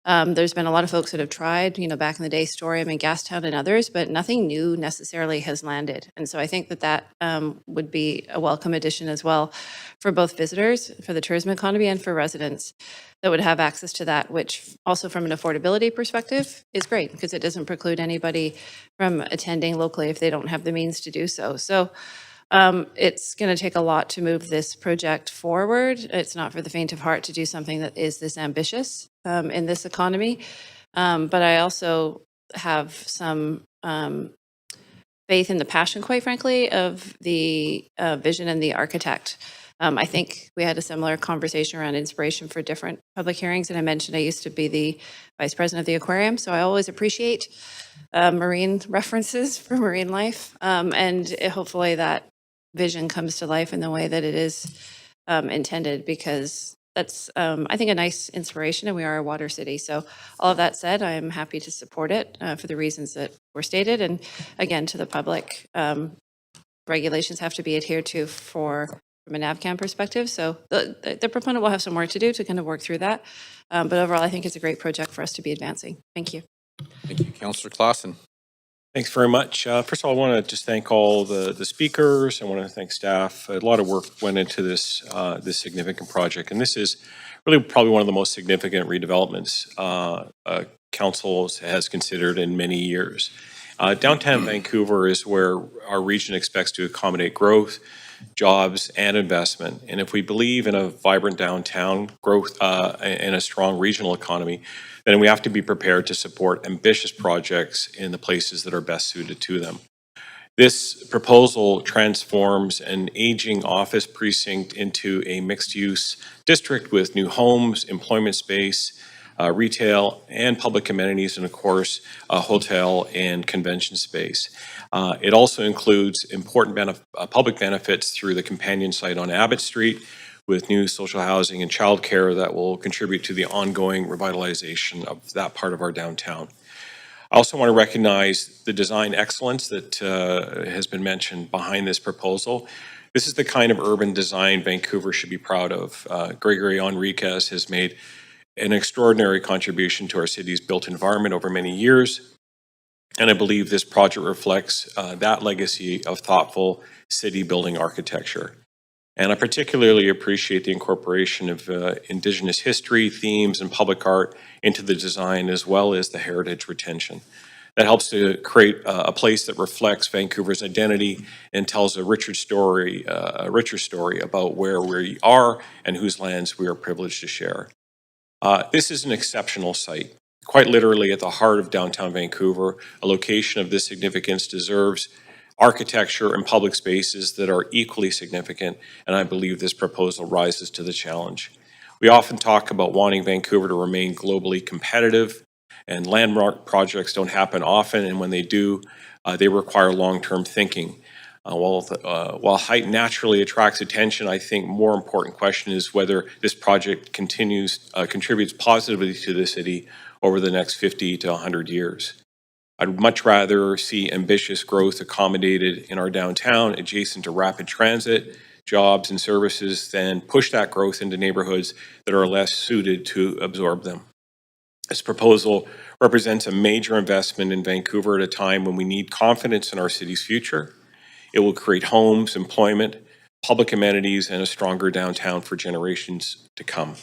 J: There's been a lot of folks that have tried, back in the day, Storium and Gastown and others, but nothing new necessarily has landed. And so I think that that would be a welcome addition as well for both visitors, for the tourism economy, and for residents that would have access to that, which also from an affordability perspective is great, because it doesn't preclude anybody from attending locally if they don't have the means to do so. So it's going to take a lot to move this project forward. It's not for the faint of heart to do something that is this ambitious in this economy. But I also have some faith in the passion, quite frankly, of the vision and the architect. I think we had a similar conversation around inspiration for different public hearings. And I mentioned I used to be the vice president of the aquarium, so I always appreciate marine references for marine life. And hopefully that vision comes to life in the way that it is intended, because that's, I think, a nice inspiration, and we are a water city. So all of that said, I am happy to support it for the reasons that were stated. And again, to the public, regulations have to be adhered to from a NAVCAM perspective. So the proponent will have some work to do to kind of work through that. But overall, I think it's a great project for us to be advancing. Thank you.
A: Thank you, Councillor Clausen.
N: Thanks very much. First of all, I want to just thank all the speakers. I want to thank staff. A lot of work went into this this significant project, and this is really probably one of the most significant redevelopments council has considered in many years. Downtown Vancouver is where our region expects to accommodate growth, jobs, and investment. And if we believe in a vibrant downtown growth and a strong regional economy, then we have to be prepared to support ambitious projects in the places that are best suited to them. This proposal transforms an aging office precinct into a mixed-use district with new homes, employment space, retail and public amenities, and of course, a hotel and convention space. It also includes important public benefits through the companion site on Abbott Street, with new social housing and childcare that will contribute to the ongoing revitalization of that part of our downtown. I also want to recognize the design excellence that has been mentioned behind this proposal. This is the kind of urban design Vancouver should be proud of. Gregory Enriquez has made an extraordinary contribution to our city's built environment over many years, and I believe this project reflects that legacy of thoughtful city building architecture. And I particularly appreciate the incorporation of Indigenous history, themes, and public art into the design, as well as the heritage retention. that helps to create a place that reflects Vancouver's identity and tells a richer story about where we are and whose lands we are privileged to share. This is an exceptional site, quite literally at the heart of downtown Vancouver. A location of this significance deserves architecture and public spaces that are equally significant, and I believe this proposal rises to the challenge. We often talk about wanting Vancouver to remain globally competitive, and landmark projects don't happen often, and when they do, they require long-term thinking. While height naturally attracts attention, I think more important question is whether this project contributes positively to the city over the next 50 to 100 years. I'd much rather see ambitious growth accommodated in our downtown adjacent to rapid transit, jobs and services than push that growth into neighborhoods that are less suited to absorb them. This proposal represents a major investment in Vancouver at a time when we need confidence in our city's future. It will create homes, employment, public amenities, and a stronger downtown for generations to come.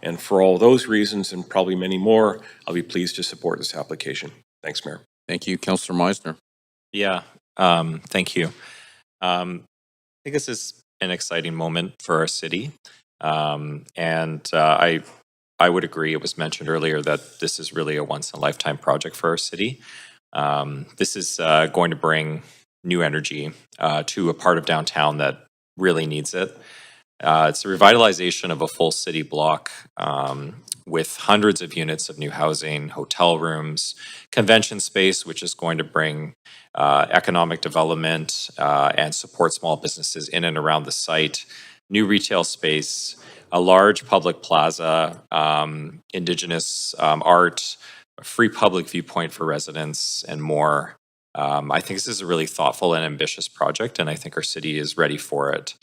N: And for all those reasons, and probably many more, I'll be pleased to support this application. Thanks, Mayor.
A: Thank you, Councillor Meisner.
E: Yeah, thank you. I think this is an exciting moment for our city. I would agree, it was mentioned earlier that this is really a once-in-a-lifetime project for our city. This is going to bring new energy to a part of downtown that really needs it. It's a revitalization of a full city block with hundreds of units of new housing, hotel rooms, convention space, which is going to bring economic development and support small businesses in and around the site, new retail space, a large public plaza, Indigenous art, a free public viewpoint for residents, and more. I think this is a really thoughtful and ambitious project, and I think our city is ready for it.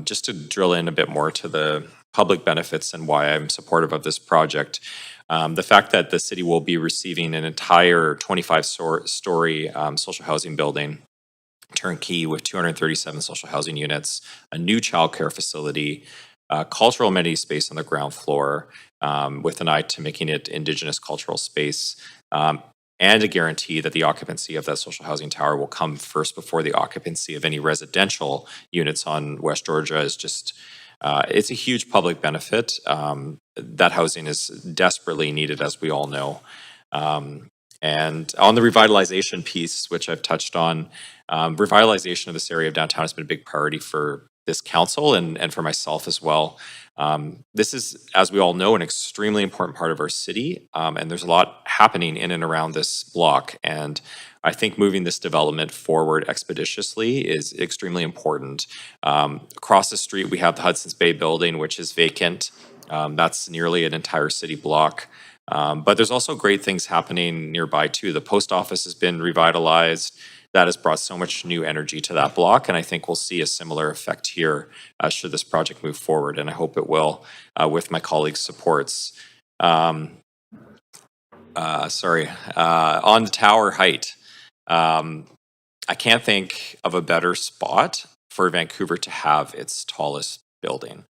E: Just to drill in a bit more to the public benefits and why I'm supportive of this project, the fact that the city will be receiving an entire 25-story social housing building, turnkey with 237 social housing units, a new childcare facility, cultural amenity space on the ground floor, with an eye to making it Indigenous cultural space, and a guarantee that the occupancy of that social housing tower will come first before the occupancy of any residential units on West Georgia is just, it's a huge public benefit. That housing is desperately needed, as we all know. And on the revitalization piece, which I've touched on, revitalization of this area of downtown has been a big priority for this council and for myself as well. This is, as we all know, an extremely important part of our city, and there's a lot happening in and around this block. And I think moving this development forward expeditiously is extremely important. Across the street, we have the Hudson's Bay building, which is vacant. That's nearly an entire city block. But there's also great things happening nearby too. The post office has been revitalized. That has brought so much new energy to that block, and I think we'll see a similar effect here should this project move forward, and I hope it will with my colleagues' supports. On the tower height, I can't think of a better spot for Vancouver to have its tallest building.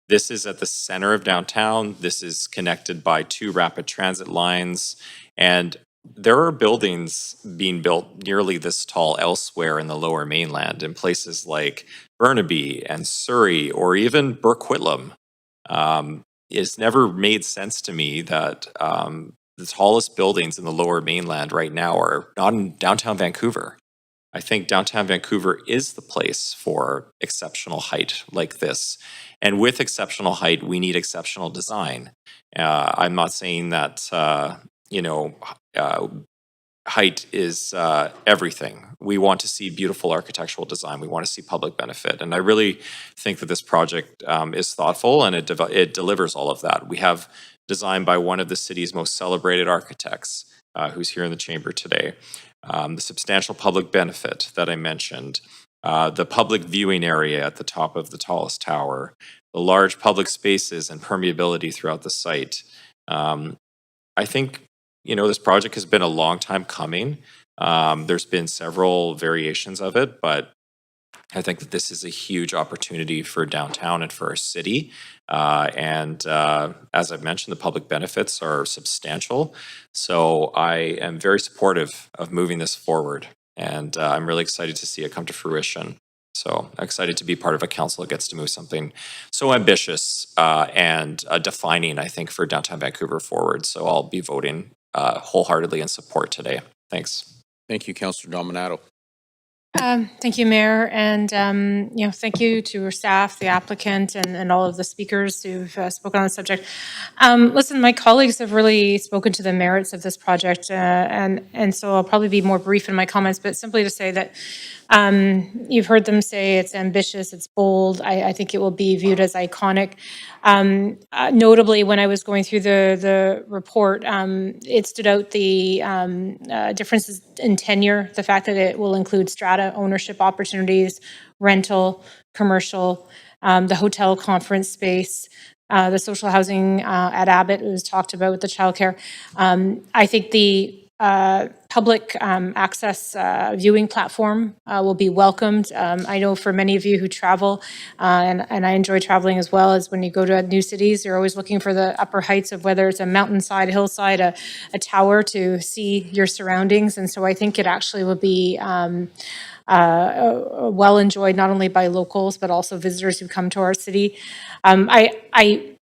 E: This is at the center of downtown. This is connected by 2 rapid transit lines, and there are buildings being built nearly this tall elsewhere in the Lower Mainland, in places like Burnaby and Surrey, or even Burquitlam. It's never made sense to me that the tallest buildings in the Lower Mainland right now are not in downtown Vancouver. I think downtown Vancouver is the place for exceptional height like this. And with exceptional height, we need exceptional design. I'm not saying that, height is everything. We want to see beautiful architectural design. We want to see public benefit. And I really think that this project is thoughtful, and it delivers all of that. We have design by one of the city's most celebrated architects, who's here in the chamber today. The substantial public benefit that I mentioned, the public viewing area at the top of the tallest tower, the large public spaces and permeability throughout the site. I think, this project has been a long time coming. There's been several variations of it, but I think that this is a huge opportunity for downtown and for our city. As I've mentioned, the public benefits are substantial. So I am very supportive of moving this forward. And I'm really excited to see it come to fruition. So excited to be part of a council that gets to move something so ambitious and defining, I think, for downtown Vancouver forward. So I'll be voting wholeheartedly in support today. Thanks.
A: Thank you, Councillor Dominato.
P: Thank you, Mayor, and thank you to our staff, the applicant, and all of the speakers who've spoken on the subject. Listen, my colleagues have really spoken to the merits of this project, and so I'll probably be more brief in my comments, but simply to say that you've heard them say it's ambitious, it's bold. I think it will be viewed as iconic. Notably, when I was going through the report, it stood out the differences in tenure, the fact that it will include strata ownership opportunities, rental, commercial, the hotel conference space, the social housing at Abbott was talked about with the childcare. I think the public access viewing platform will be welcomed. I know for many of you who travel, and I enjoy traveling as well, as when you go to new cities, you're always looking for the upper heights of whether it's a mountainside, hillside, a tower to see your surroundings. And so I think it actually will be well enjoyed not only by locals, but also visitors who come to our city.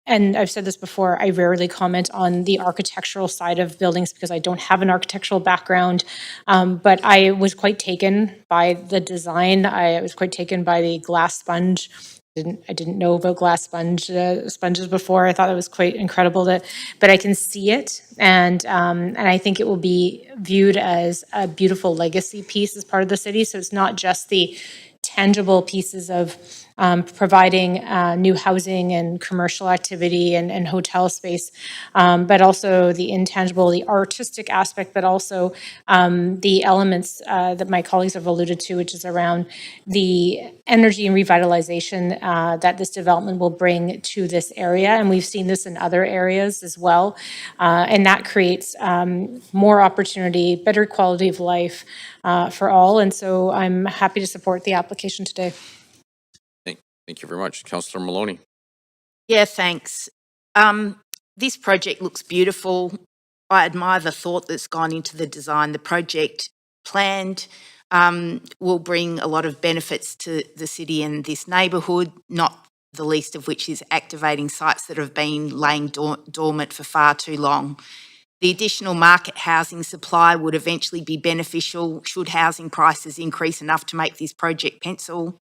P: And I've said this before, I rarely comment on the architectural side of buildings because I don't have an architectural background, but I was quite taken by the design. I was quite taken by the glass sponge. I didn't know about glass sponges before. I thought it was quite incredible but I can see it, and I think it will be viewed as a beautiful legacy piece as part of the city. So it's not just the tangible pieces of providing new housing and commercial activity and hotel space, but also the intangible, the artistic aspect, but also the elements that my colleagues have alluded to, which is around the energy and revitalization that this development will bring to this area. And we've seen this in other areas as well. And that creates more opportunity, better quality of life for all. And so I'm happy to support the application today.
A: Thank you very much. Councillor Maloney.
H: Yeah, thanks. This project looks beautiful. I admire the thought that's gone into the design. The project planned will bring a lot of benefits to the city and this neighbourhood, not the least of which is activating sites that have been laying dormant for far too long. The additional market housing supply would eventually be beneficial should housing prices increase enough to make this project pencil,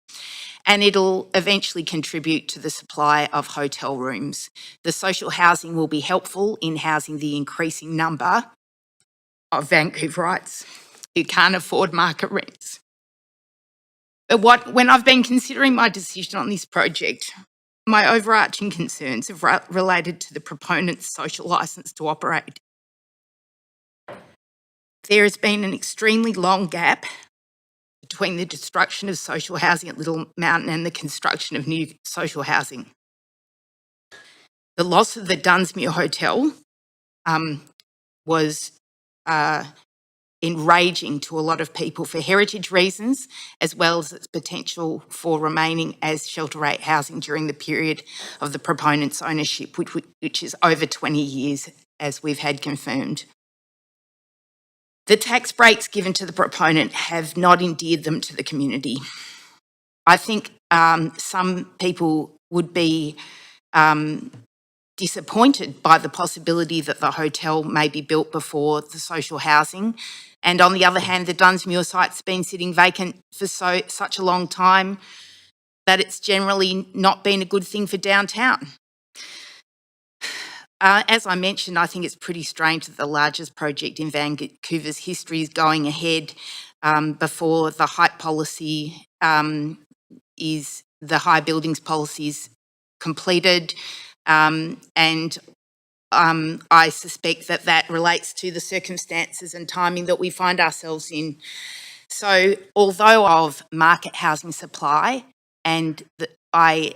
H: and it'll eventually contribute to the supply of hotel rooms. The social housing will be helpful in housing the increasing number of Vancouverites who can't afford market rents. But when I've been considering my decision on this project, my overarching concerns have related to the proponent's social licence to operate. There has been an extremely long gap between the destruction of social housing at Little Mountain and the construction of new social housing. The loss of the Dunsmuir Hotel was enraging to a lot of people for heritage reasons, as well as its potential for remaining as shelter rate housing during the period of the proponent's ownership, which is over 20 years, as we've had confirmed. The tax breaks given to the proponent have not endeared them to the community. I think some people would be disappointed by the possibility that the hotel may be built before the social housing. And on the other hand, the Dunsmuir site's been sitting vacant for such a long time that it's generally not been a good thing for downtown. As I mentioned, I think it's pretty strange that the largest project in Vancouver's history is going ahead before the height policy the high buildings policy is completed. And I suspect that relates to the circumstances and timing that we find ourselves in. So although of market housing supply, and I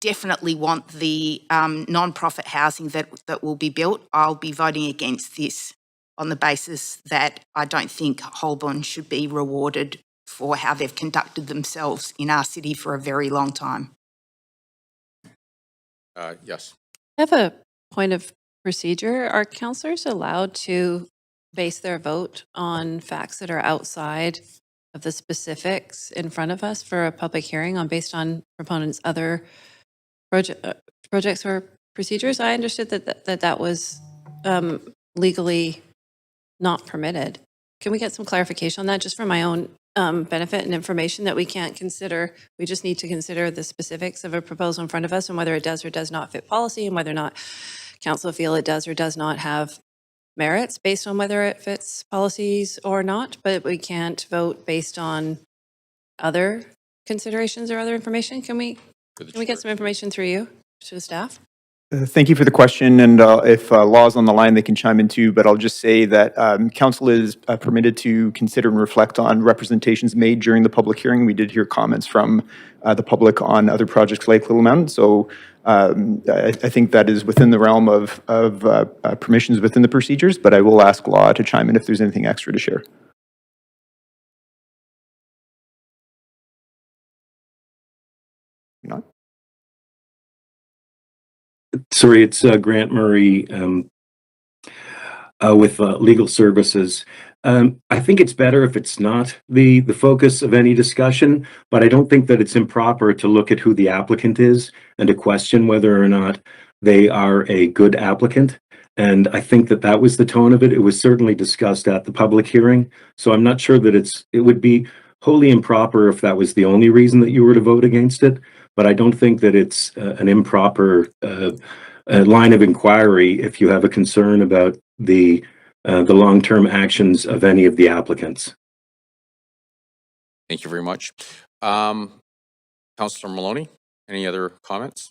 H: definitely want the non-profit housing that will be built, I'll be voting against this on the basis that I don't think Holborn should be rewarded for how they've conducted themselves in our city for a very long time.
A: Yes.
J: I have a point of procedure. Are councillors allowed to base their vote on facts that are outside of the specifics in front of us for a public hearing based on proponents' other projects or procedures? I understood that was legally not permitted. Can we get some clarification on that, just for my own benefit and information, that we can't consider, we just need to consider the specifics of a proposal in front of us and whether it does or does not fit policy, and whether or not council feel it does or does not have merits based on whether it fits policies or not, but we can't vote based on other considerations or other information? Can we get some information through you to the staff?
G: Thank you for the question, and if law's on the line, they can chime in too, but I'll just say that council is permitted to consider and reflect on representations made during the public hearing. We did hear comments from the public on other projects like Little Mountain, so I think that is within the realm of permissions within the procedures, but I will ask law to chime in if there's anything extra to share. Not?
Q: Sorry, it's Grant Murray with Legal Services. I think it's better if it's not the focus of any discussion, but I don't think that it's improper to look at who the applicant is and to question whether or not they are a good applicant. And I think that was the tone of it. It was certainly discussed at the public hearing. So I'm not sure that it would be wholly improper if that was the only reason that you were to vote against it. But I don't think that it's an improper line of inquiry if you have a concern about the long-term actions of any of the applicants.
A: Thank you very much. Councillor Maloney, any other comments?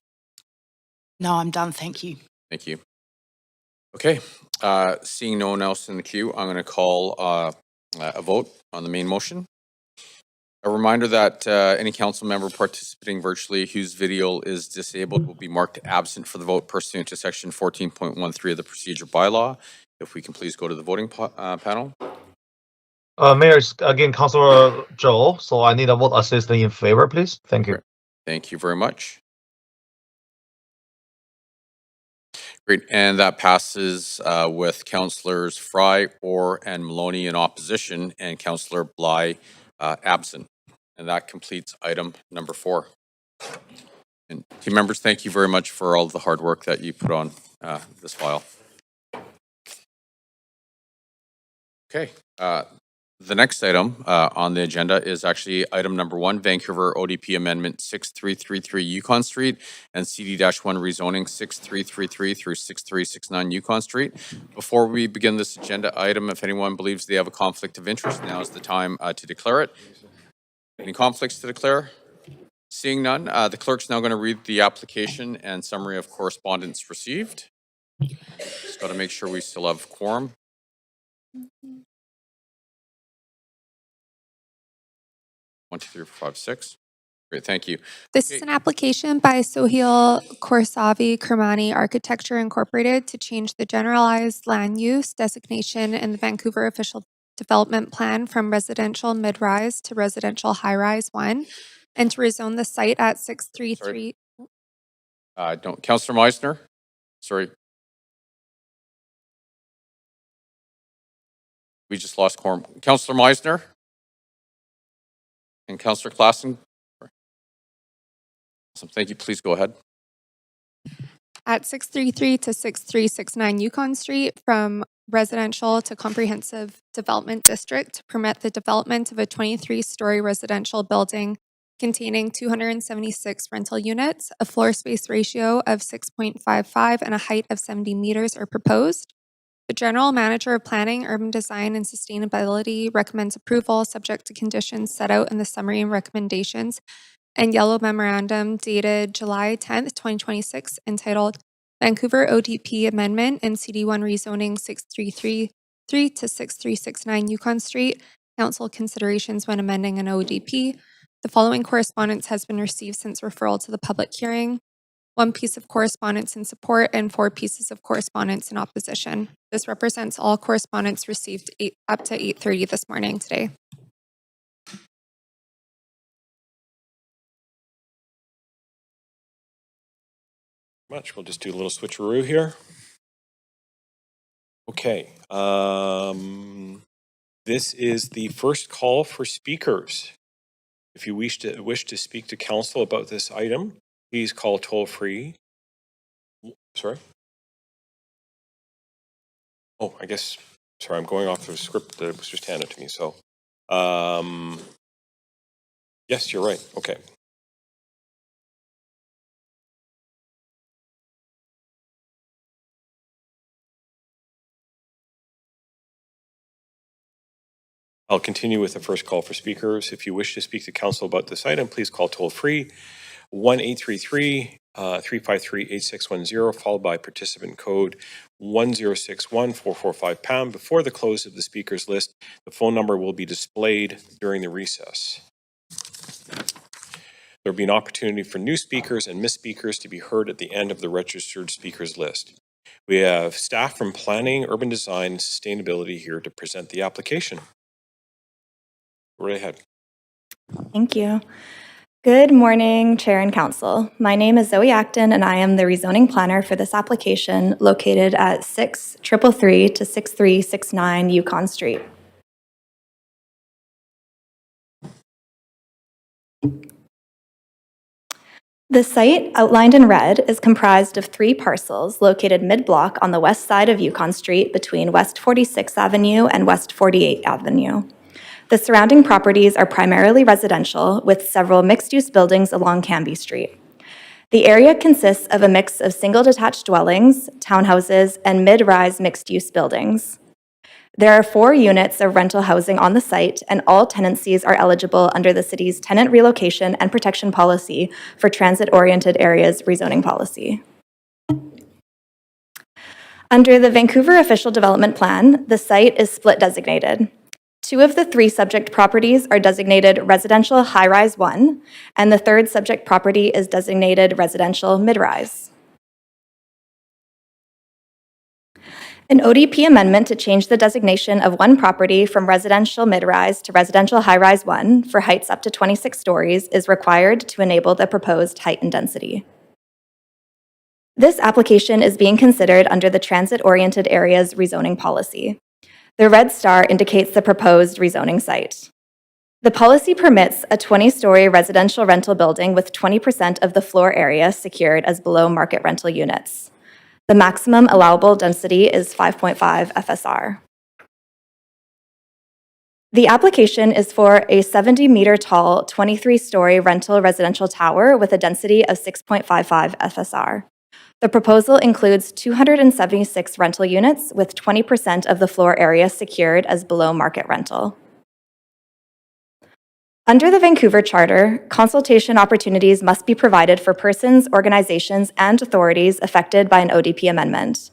H: No, I'm done. Thank you.
A: Thank you. Okay, seeing no one else in the queue, I'm going to call a vote on the main motion. A reminder that any council member participating virtually whose video is disabled will be marked absent for the vote pursuant to section 14.13 of the procedure bylaw. If we can please go to the voting panel.
D: Mayor, it's again Councillor Joe, so I need a vote assistant in favor, please. Thank you.
A: Thank you very much. Great, and that passes with Councillors Fry, Orr, and Maloney in opposition, and Councillor Bly absent. And that completes item number 4. And team members, thank you very much for all the hard work that you put on this file. Okay, the next item on the agenda is actually item number 1, Vancouver ODP Amendment 6333 Yukon Street and CD-1 rezoning 6333 through 6369 Yukon Street. Before we begin this agenda item, if anyone believes they have a conflict of interest, now is the time to declare it. Any conflicts to declare? Seeing none, the clerk's now going to read the application and summary of correspondence received. Just got to make sure we still have quorum. 1, 2, 3, 4, 5, 6. Great, thank you.
R: This is an application by Sohail Korsavi Kermani Architecture Incorporated to change the generalized land use designation in the Vancouver Official Development Plan from residential mid-rise to residential high-rise 1, and to rezone the site at 633.
A: Don't, Councillor Meisner? Sorry. We just lost quorum. Councillor Meisner? And Councillor Klassen? Awesome, thank you. Please go ahead.
R: At 633 to 6369 Yukon Street from residential to comprehensive development district to permit the development of a 23-story residential building containing 276 rental units. A floor space ratio of 6.55 and a height of 70 meters are proposed. The General Manager of Planning, Urban Design, and Sustainability recommends approval subject to conditions set out in the summary and recommendations and yellow memorandum dated July 10th, 2026, entitled Vancouver ODP Amendment and CD1 Rezoning 6333 to 6369 Yukon Street, Council considerations when amending an ODP. The following correspondence has been received since referral to the public hearing. 1 piece of correspondence in support and 4 pieces of correspondence in opposition. This represents all correspondence received up to 8:30 this morning today.
N: Much. We'll just do a little switcheroo here. Okay. This is the first call for speakers. If you wish to speak to council about this item, please call toll free. Sorry. Oh, I guess. Sorry, I'm going off the script that was just handed to me. So, yes, you're right. Okay. I'll continue with the first call for speakers. If you wish to speak to council about this item, please call toll free 1-833-353-8610, followed by participant code 1061445#. Before the close of the speakers list, the phone number will be displayed during the recess. There will be an opportunity for new speakers and missed speakers to be heard at the end of the registered speakers list. We have staff from Planning, Urban Design, and Sustainability here to present the application. Go right ahead.
S: Thank you. Good morning, Chair and Council. My name is Zoe Acton, and I am the rezoning planner for this application located at 6333 to 6369 Yukon Street. The site, outlined in red, is comprised of 3 parcels located mid-block on the west side of Yukon Street between West 46th Avenue and West 48th Avenue. The surrounding properties are primarily residential, with several mixed-use buildings along Canby Street. The area consists of a mix of single-detached dwellings, townhouses, and mid-rise mixed-use buildings. There are 4 units of rental housing on the site, and all tenancies are eligible under the city's tenant relocation and protection policy for transit-oriented areas rezoning policy. Under the Vancouver Official Development Plan, the site is split designated. 2 of the 3 subject properties are designated Residential High-Rise 1, and the 3rd subject property is designated Residential Mid-Rise. An ODP amendment to change the designation of one property from Residential Mid-Rise to Residential High-Rise 1 for heights up to 26 stories is required to enable the proposed height and density. This application is being considered under the Transit-Oriented Areas Rezoning Policy. The red star indicates the proposed rezoning site. The policy permits a 20-story residential rental building with 20% of the floor area secured as below market rental units. The maximum allowable density is 5.5 FSR. The application is for a 70-meter-tall, 23-story rental residential tower with a density of 6.55 FSR. The proposal includes 276 rental units with 20% of the floor area secured as below market rental. Under the Vancouver Charter, consultation opportunities must be provided for persons, organizations, and authorities affected by an ODP amendment.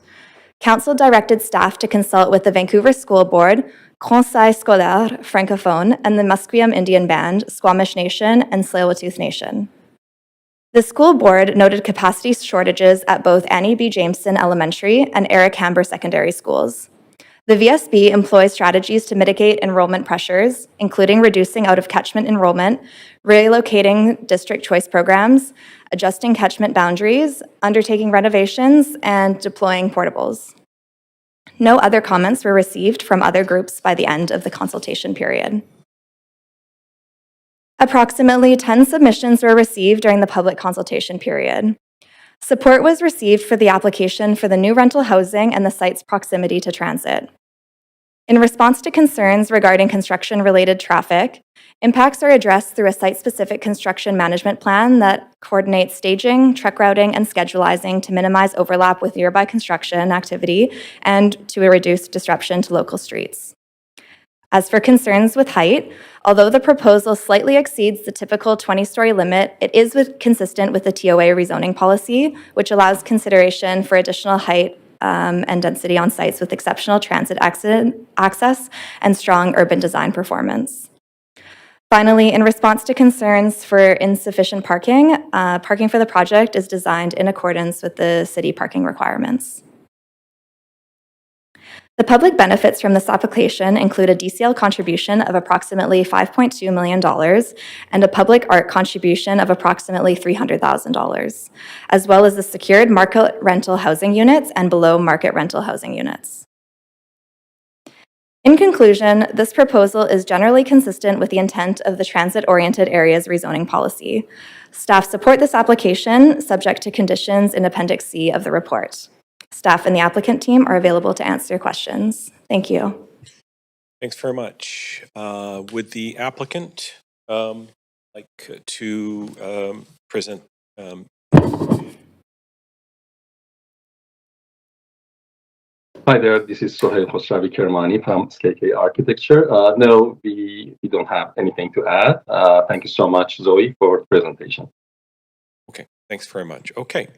S: Council directed staff to consult with the Vancouver School Board, Conseil Scolaire Francophone, and the Musqueam Indian Band, Squamish Nation, and Tsleil-Waututh Nation. The school board noted capacity shortages at both Annie B. Jameson Elementary and Eric Hamber Secondary Schools. The VSB employs strategies to mitigate enrollment pressures, including reducing out-of-catchment enrollment, relocating district choice programs, adjusting catchment boundaries, undertaking renovations, and deploying portables. No other comments were received from other groups by the end of the consultation period. Approximately 10 submissions were received during the public consultation period. Support was received for the application for the new rental housing and the site's proximity to transit. In response to concerns regarding construction-related traffic, impacts are addressed through a site-specific construction management plan that coordinates staging, truck routing, and schedulizing to minimize overlap with nearby construction activity and to reduce disruption to local streets. As for concerns with height, although the proposal slightly exceeds the typical 20-story limit, it is consistent with the TOA rezoning policy, which allows consideration for additional height and density on sites with exceptional transit access and strong urban design performance. Finally, in response to concerns for insufficient parking, parking for the project is designed in accordance with the city parking requirements. The public benefits from this application include a DCL contribution of approximately $5.2 million and a public art contribution of approximately $300,000, as well as the secured market rental housing units and below market rental housing units. In conclusion, this proposal is generally consistent with the intent of the Transit-Oriented Areas Rezoning Policy. Staff support this application, subject to conditions in Appendix C of the report. Staff and the applicant team are available to answer questions. Thank you.
N: Thanks very much. Would the applicant like to present?
T: Hi there, this is Sohail Khosravi Kermani from SKK Architecture. No, we don't have anything to add. Thank you so much, Zoe, for the presentation.
N: Okay, thanks very much. Okay.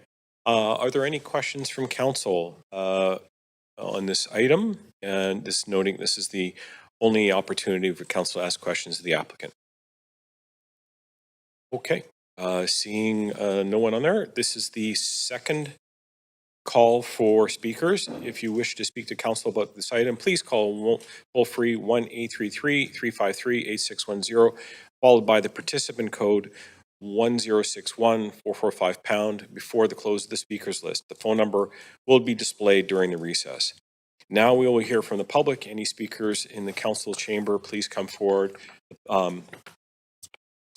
N: Are there any questions from council on this item? And this noting this is the only opportunity for council to ask questions of the applicant. Okay, seeing no one on there, this is the second call for speakers. If you wish to speak to council about this item, please call toll-free 1-833-353-8610, followed by the participant code 1061-445# before the close of the speakers list. The phone number will be displayed during the recess. Now we will hear from the public. Any speakers in the council chamber, please come forward to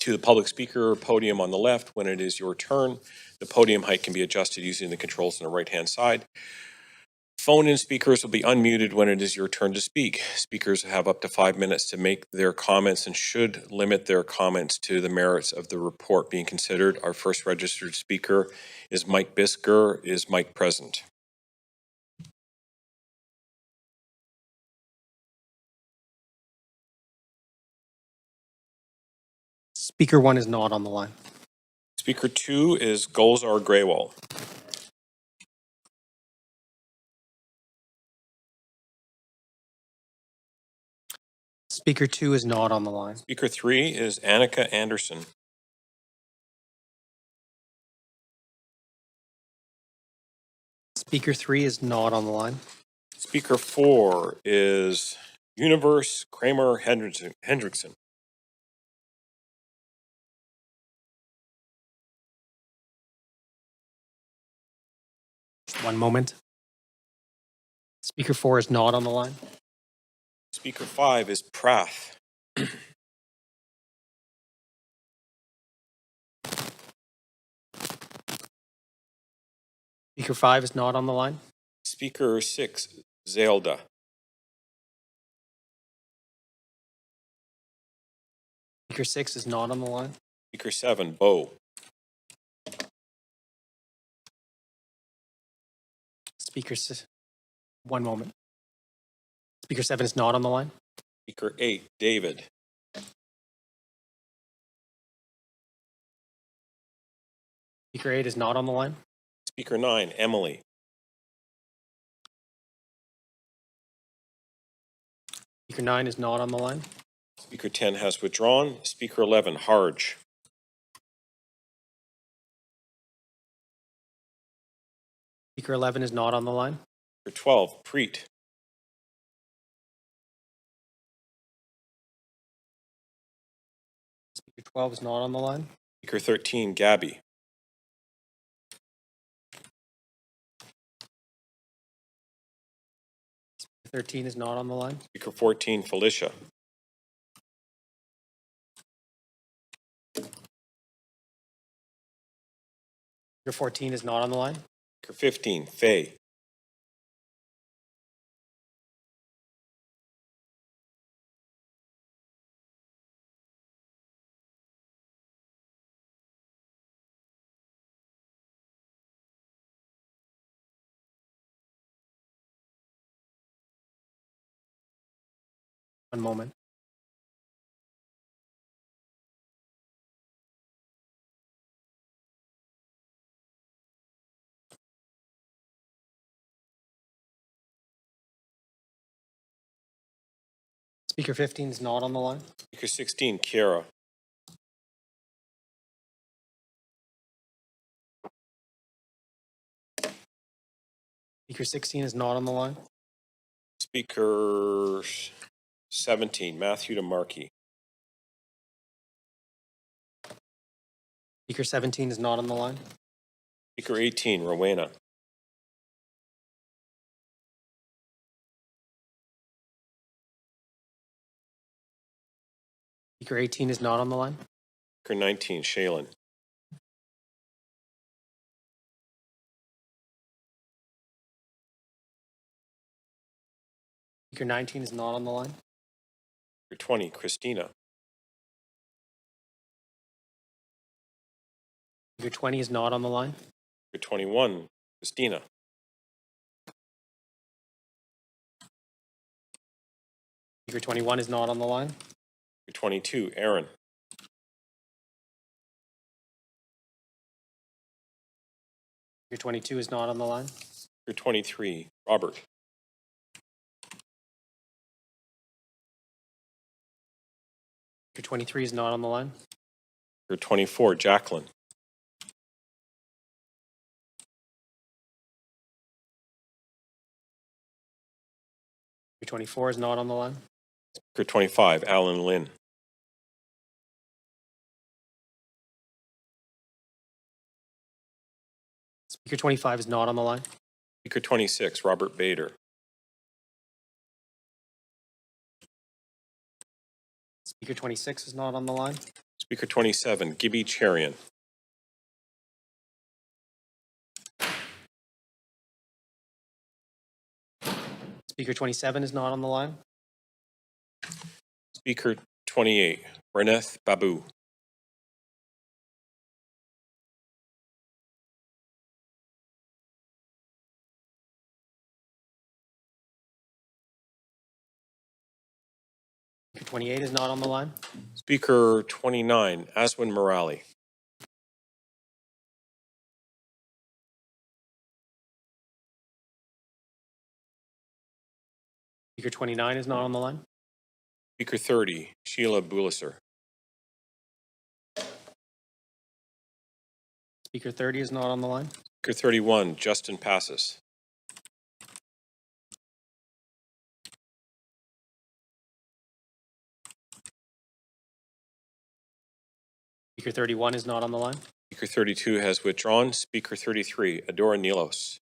N: the public speaker podium on the left when it is your turn. The podium height can be adjusted using the controls on the right-hand side. Phone-in speakers will be unmuted when it is your turn to speak. Speakers have up to 5 minutes to make their comments and should limit their comments to the merits of the report being considered. Our first registered speaker is Mike Bisker. Is Mike present?
B: Speaker 1 is not on the line.
N: Speaker 2 is Gulzar Graywall.
B: Speaker 2 is not on the line.
N: Speaker 3 is Annika Anderson.
B: Speaker 3 is not on the line.
N: Speaker 4 is Universe Kramer Hendrickson.
B: One moment. Speaker 4 is not on the line.
N: Speaker 5 is Prath.
B: Speaker 5 is not on the line.
N: Speaker 6, Zelda.
B: Speaker 6 is not on the line.
N: Speaker 7, Bo.
B: Speaker 6, one moment. Speaker 7 is not on the line.
N: Speaker 8, David.
B: Speaker 8 is not on the line.
N: Speaker 9, Emily.
B: Speaker 9 is not on the line.
N: Speaker 10 has withdrawn. Speaker 11, Harge.
B: Speaker 11 is not on the line.
N: Speaker 12, Preet.
B: Speaker 12 is not on the line.
N: Speaker 13, Gabby.
B: Speaker 13 is not on the line.
N: Speaker 14, Felicia.
B: Speaker 14 is not on the line.
N: Speaker 15, Faye.
B: One moment. Speaker 15 is not on the line.
N: Speaker 16, Kiara.
B: Speaker 16 is not on the line.
N: Speaker 17, Matthew DeMarkey.
B: Speaker 17 is not on the line.
N: Speaker 18, Rowena.
B: Speaker 18 is not on the line.
N: Speaker 19, Shaylin.
B: Speaker 19 is not on the line.
N: Speaker 20, Christina.
B: Speaker 20 is not on the line.
N: Speaker 21, Christina.
B: Speaker 21 is not on the line.
N: Speaker 22, Aaron.
B: Speaker 22 is not on the line.
N: Speaker 23, Robert.
B: Speaker 23 is not on the line.
N: Speaker 24, Jacqueline.
B: Speaker 24 is not on the line.
N: Speaker 25, Alan Lynn.
B: Speaker 25 is not on the line.
N: Speaker 26, Robert Bader.
B: Speaker 26 is not on the line.
N: Speaker 27, Gibby Cherian.
B: Speaker 27 is not on the line.
N: Speaker 28, Reneth Babu.
B: Speaker 28 is not on the line.
N: Speaker 29, Aswin Morali.
B: Speaker 29 is not on the line.
N: Speaker 30, Sheila Bulisser.
B: Speaker 30 is not on the line.
N: Speaker 31, Justin Passes.
B: Speaker 31 is not on the line.
N: Speaker 32 has withdrawn. Speaker 33, Adora Nilos.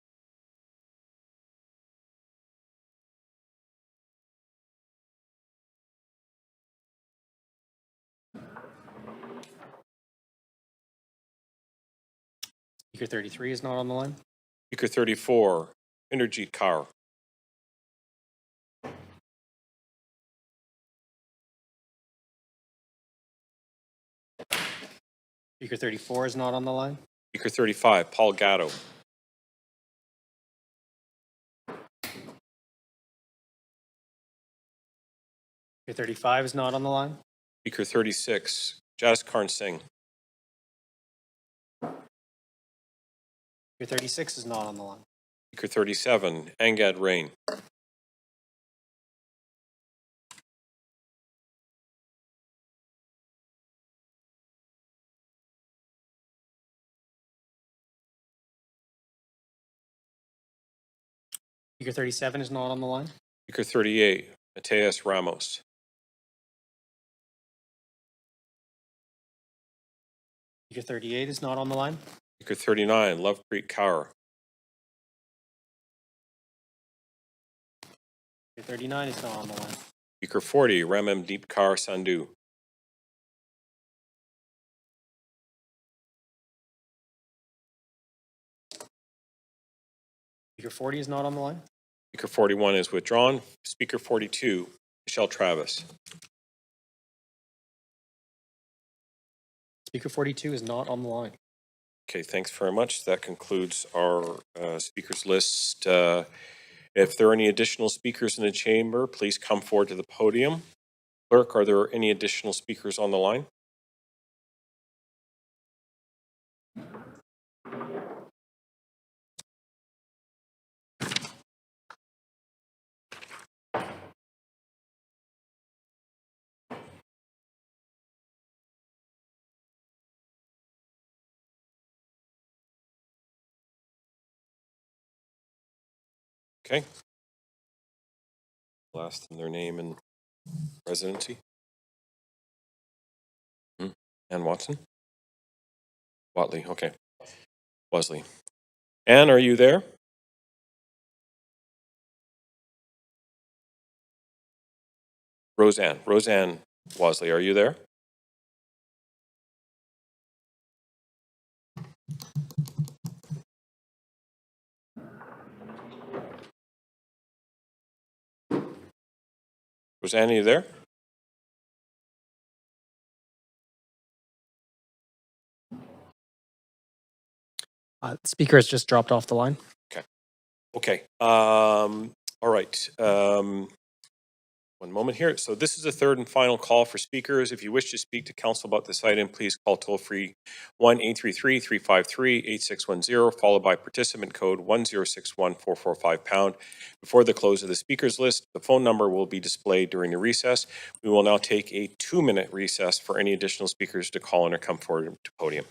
B: Speaker 33 is not on the line.
N: Speaker 34, Inderjeet Kaur.
B: Speaker 34 is not on the line.
N: Speaker 35, Paul Gatto.
B: Speaker 35 is not on the line.
N: Speaker 36, Jaskarn Singh.
B: Speaker 36 is not on the line.
N: Speaker 37, Angad Rain.
B: Speaker 37 is not on the line.
N: Speaker 38, Mateus Ramos.
B: Speaker 38 is not on the line.
N: Speaker 39, Lovepreet Kaur.
B: Speaker 39 is not on the line.
N: Speaker 40, Ramamdeep Kaur Sandhu.
B: Speaker 40 is not on the line.
N: Speaker 41 is withdrawn. Speaker 42, Michelle Travis.
B: Speaker 42 is not on the line.
N: Okay, thanks very much. That concludes our speakers list. If there are any additional speakers in the chamber, please come forward to the podium. Clerk, are there any additional speakers on the line? Okay. I'll ask them their name and residency. Ann Watson? Watley, okay. Wesley. Ann, are you there? Roseanne Wasley, are you there? Roseanne, are you there?
B: Speaker has just dropped off the line.
N: Okay. All right. One moment here. So this is the third and final call for speakers. If you wish to speak to council about this item, please call toll-free 1-833-353-8610, followed by participant code 1061445#. Before the close of the speakers list, the phone number will be displayed during the recess. We will now take a 2-minute recess for any additional speakers to call in or come forward to podium.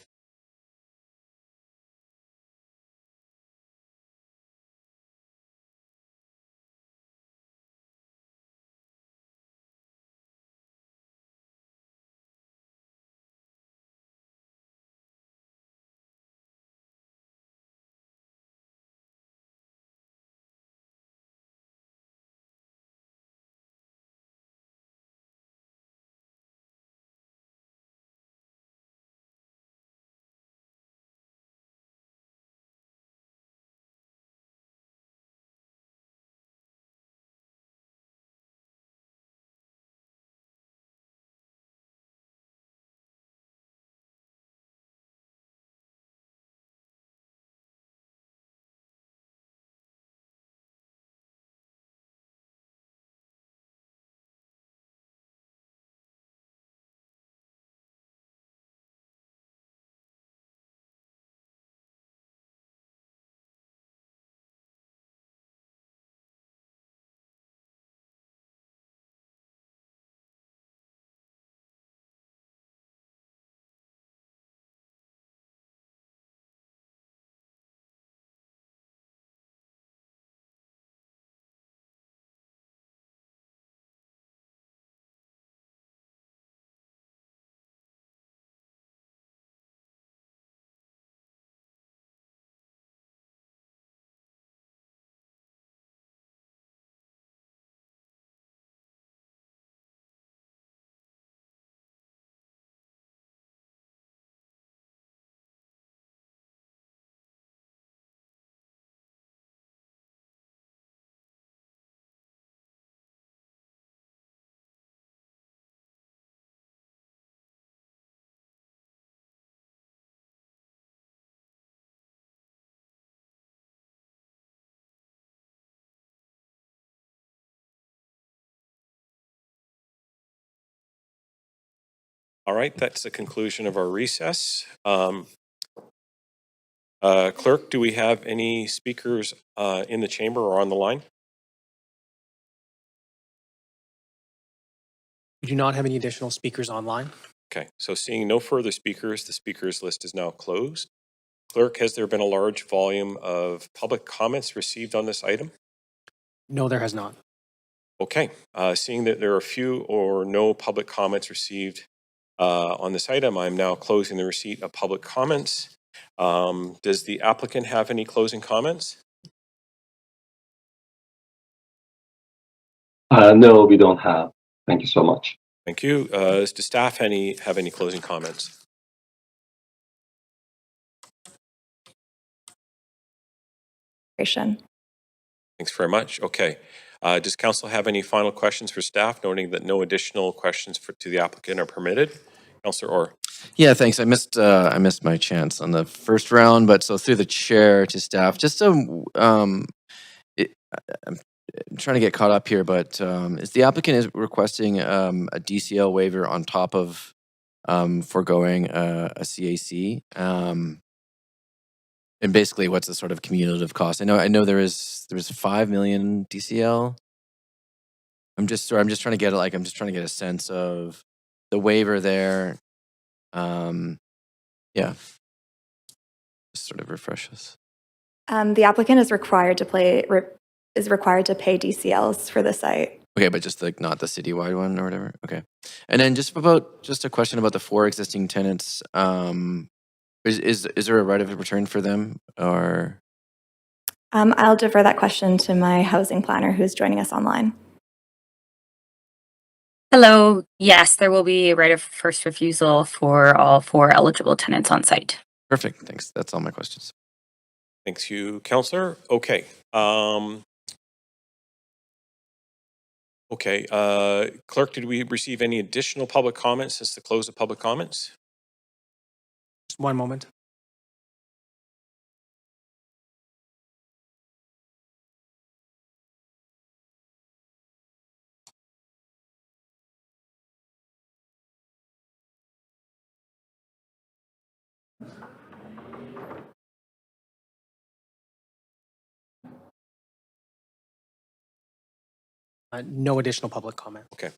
N: All right, that's the conclusion of our recess. Clerk, do we have any speakers in the chamber or on the line?
B: We do not have any additional speakers online.
N: Okay, so seeing no further speakers, the speakers list is now closed. Clerk, has there been a large volume of public comments received on this item?
B: No, there has not.
N: Okay, seeing that there are few or no public comments received on this item, I'm now closing the receipt of public comments. Does the applicant have any closing comments?
T: No, we don't have. Thank you so much.
N: Thank you. Does the staff have any closing comments? Thanks very much. Okay. Does council have any final questions for staff, noting that no additional questions to the applicant are permitted? Councillor Orr.
O: Yeah, thanks. I missed my chance on the first round, but so through the chair to staff, just I'm trying to get caught up here, but is the applicant is requesting a DCL waiver on top of foregoing a CAC? And basically, what's the sort of cumulative cost? I know there's 5 million DCL. I'm just trying to get a sense of the waiver there. Yeah, just sort of refresh us.
S: The applicant is required to pay DCLs for the site.
O: Okay, but just like not the citywide one or whatever? Okay. And then just a question about the 4 existing tenants. Is there a right of return for them or?
S: I'll defer that question to my housing planner who's joining us online.
U: Hello. Yes, there will be a right of first refusal for all 4 eligible tenants on site.
O: Perfect, thanks. That's all my questions.
N: Thanks you, Councillor. Okay. Okay, Clerk, did we receive any additional public comments since the close of public comments?
B: Just one moment. No additional public comment.
N: Okay.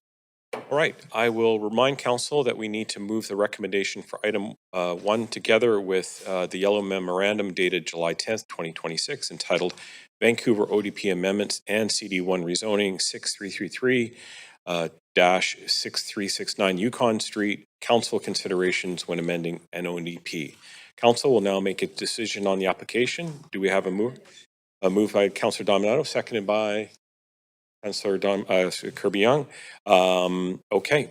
N: All right, I will remind council that we need to move the recommendation for item 1 together with the yellow memorandum dated July 10th, 2026, entitled Vancouver ODP Amendments and CD1 Rezoning 6333-6369 Yukon Street, council considerations when amending an ODP. Council will now make a decision on the application. Do we have a move? A move by Councillor Dominato, seconded by Councillor Kirby Young. Okay,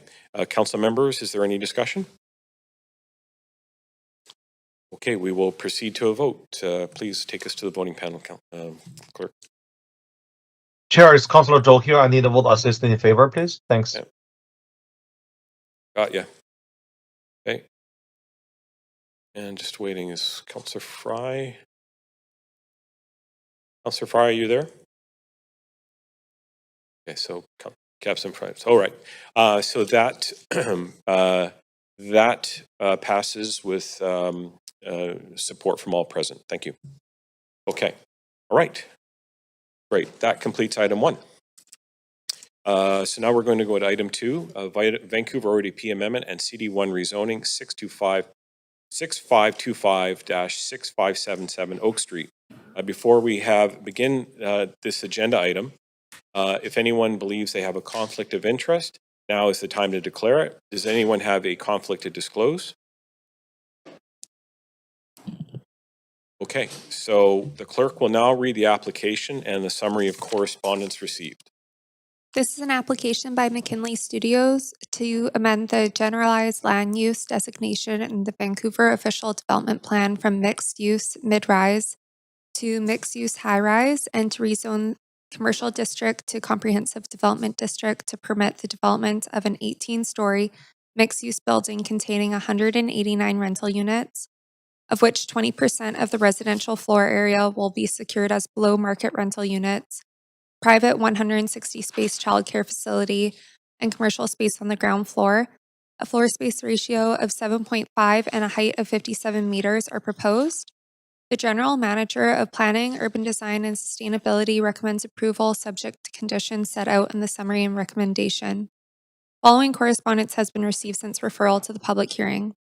N: council members, is there any discussion? Okay, we will proceed to a vote. Please take us to the voting panel, Clerk.
D: Chair, is Councillor Zhou here? I need a vote assistant in favor, please. Thanks.
N: Yeah. Got ya. Okay. And just waiting is Councillor Fry. Councillor Fry, are you there? Okay, so Captain Fry. All right. So that that passes with support from all present. Thank you. Okay. All right. Great. That completes item 1. So now we're going to go to item 2, Vancouver ODP Amendment and CD1 Rezoning 6525-6577 Oak Street. Before we begin this agenda item, if anyone believes they have a conflict of interest, now is the time to declare it. Does anyone have a conflict to disclose? Okay, so the clerk will now read the application and the summary of correspondence received.
R: This is an application by McKinley Studios to amend the generalized land use designation in the Vancouver Official Development Plan from mixed use mid-rise to mixed use high-rise and to rezone commercial district to comprehensive development district to permit the development of an 18-story mixed-use building containing 189 rental units, of which 20% of the residential floor area will be secured as below-market rental units, private 160-space childcare facility, and commercial space on the ground floor. A floor space ratio of 7.5 and a height of 57 meters are proposed. The General Manager of Planning, Urban Design, and Sustainability recommends approval subject to conditions set out in the summary and recommendation. Following correspondence has been received since referral to the public hearing.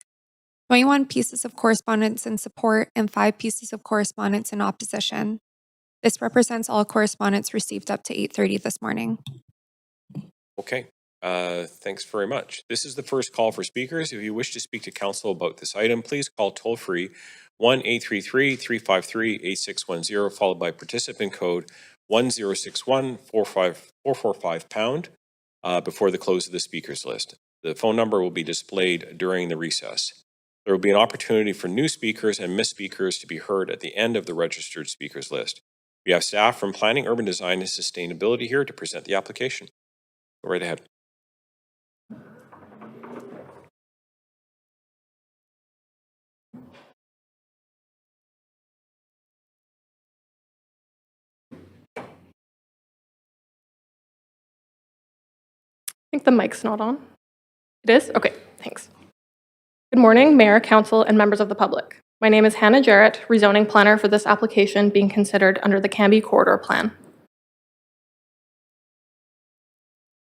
R: 21 pieces of correspondence in support and 5 pieces of correspondence in opposition. This represents all correspondence received up to 8:30 this morning.
N: Okay, thanks very much. This is the first call for speakers. If you wish to speak to council about this item, please call toll-free 1-833-353-8610, followed by participant code 1061-445-pound before the close of the speakers list. The phone number will be displayed during the recess. There will be an opportunity for new speakers and missed speakers to be heard at the end of the registered speakers list. We have staff from Planning, Urban Design, and Sustainability here to present the application. Go right ahead.
V: I think the mic's not on. It is? Okay, thanks. Good morning, Mayor, Council, and members of the public. My name is Hannah Jarrett, rezoning planner for this application being considered under the Cambie Corridor Plan.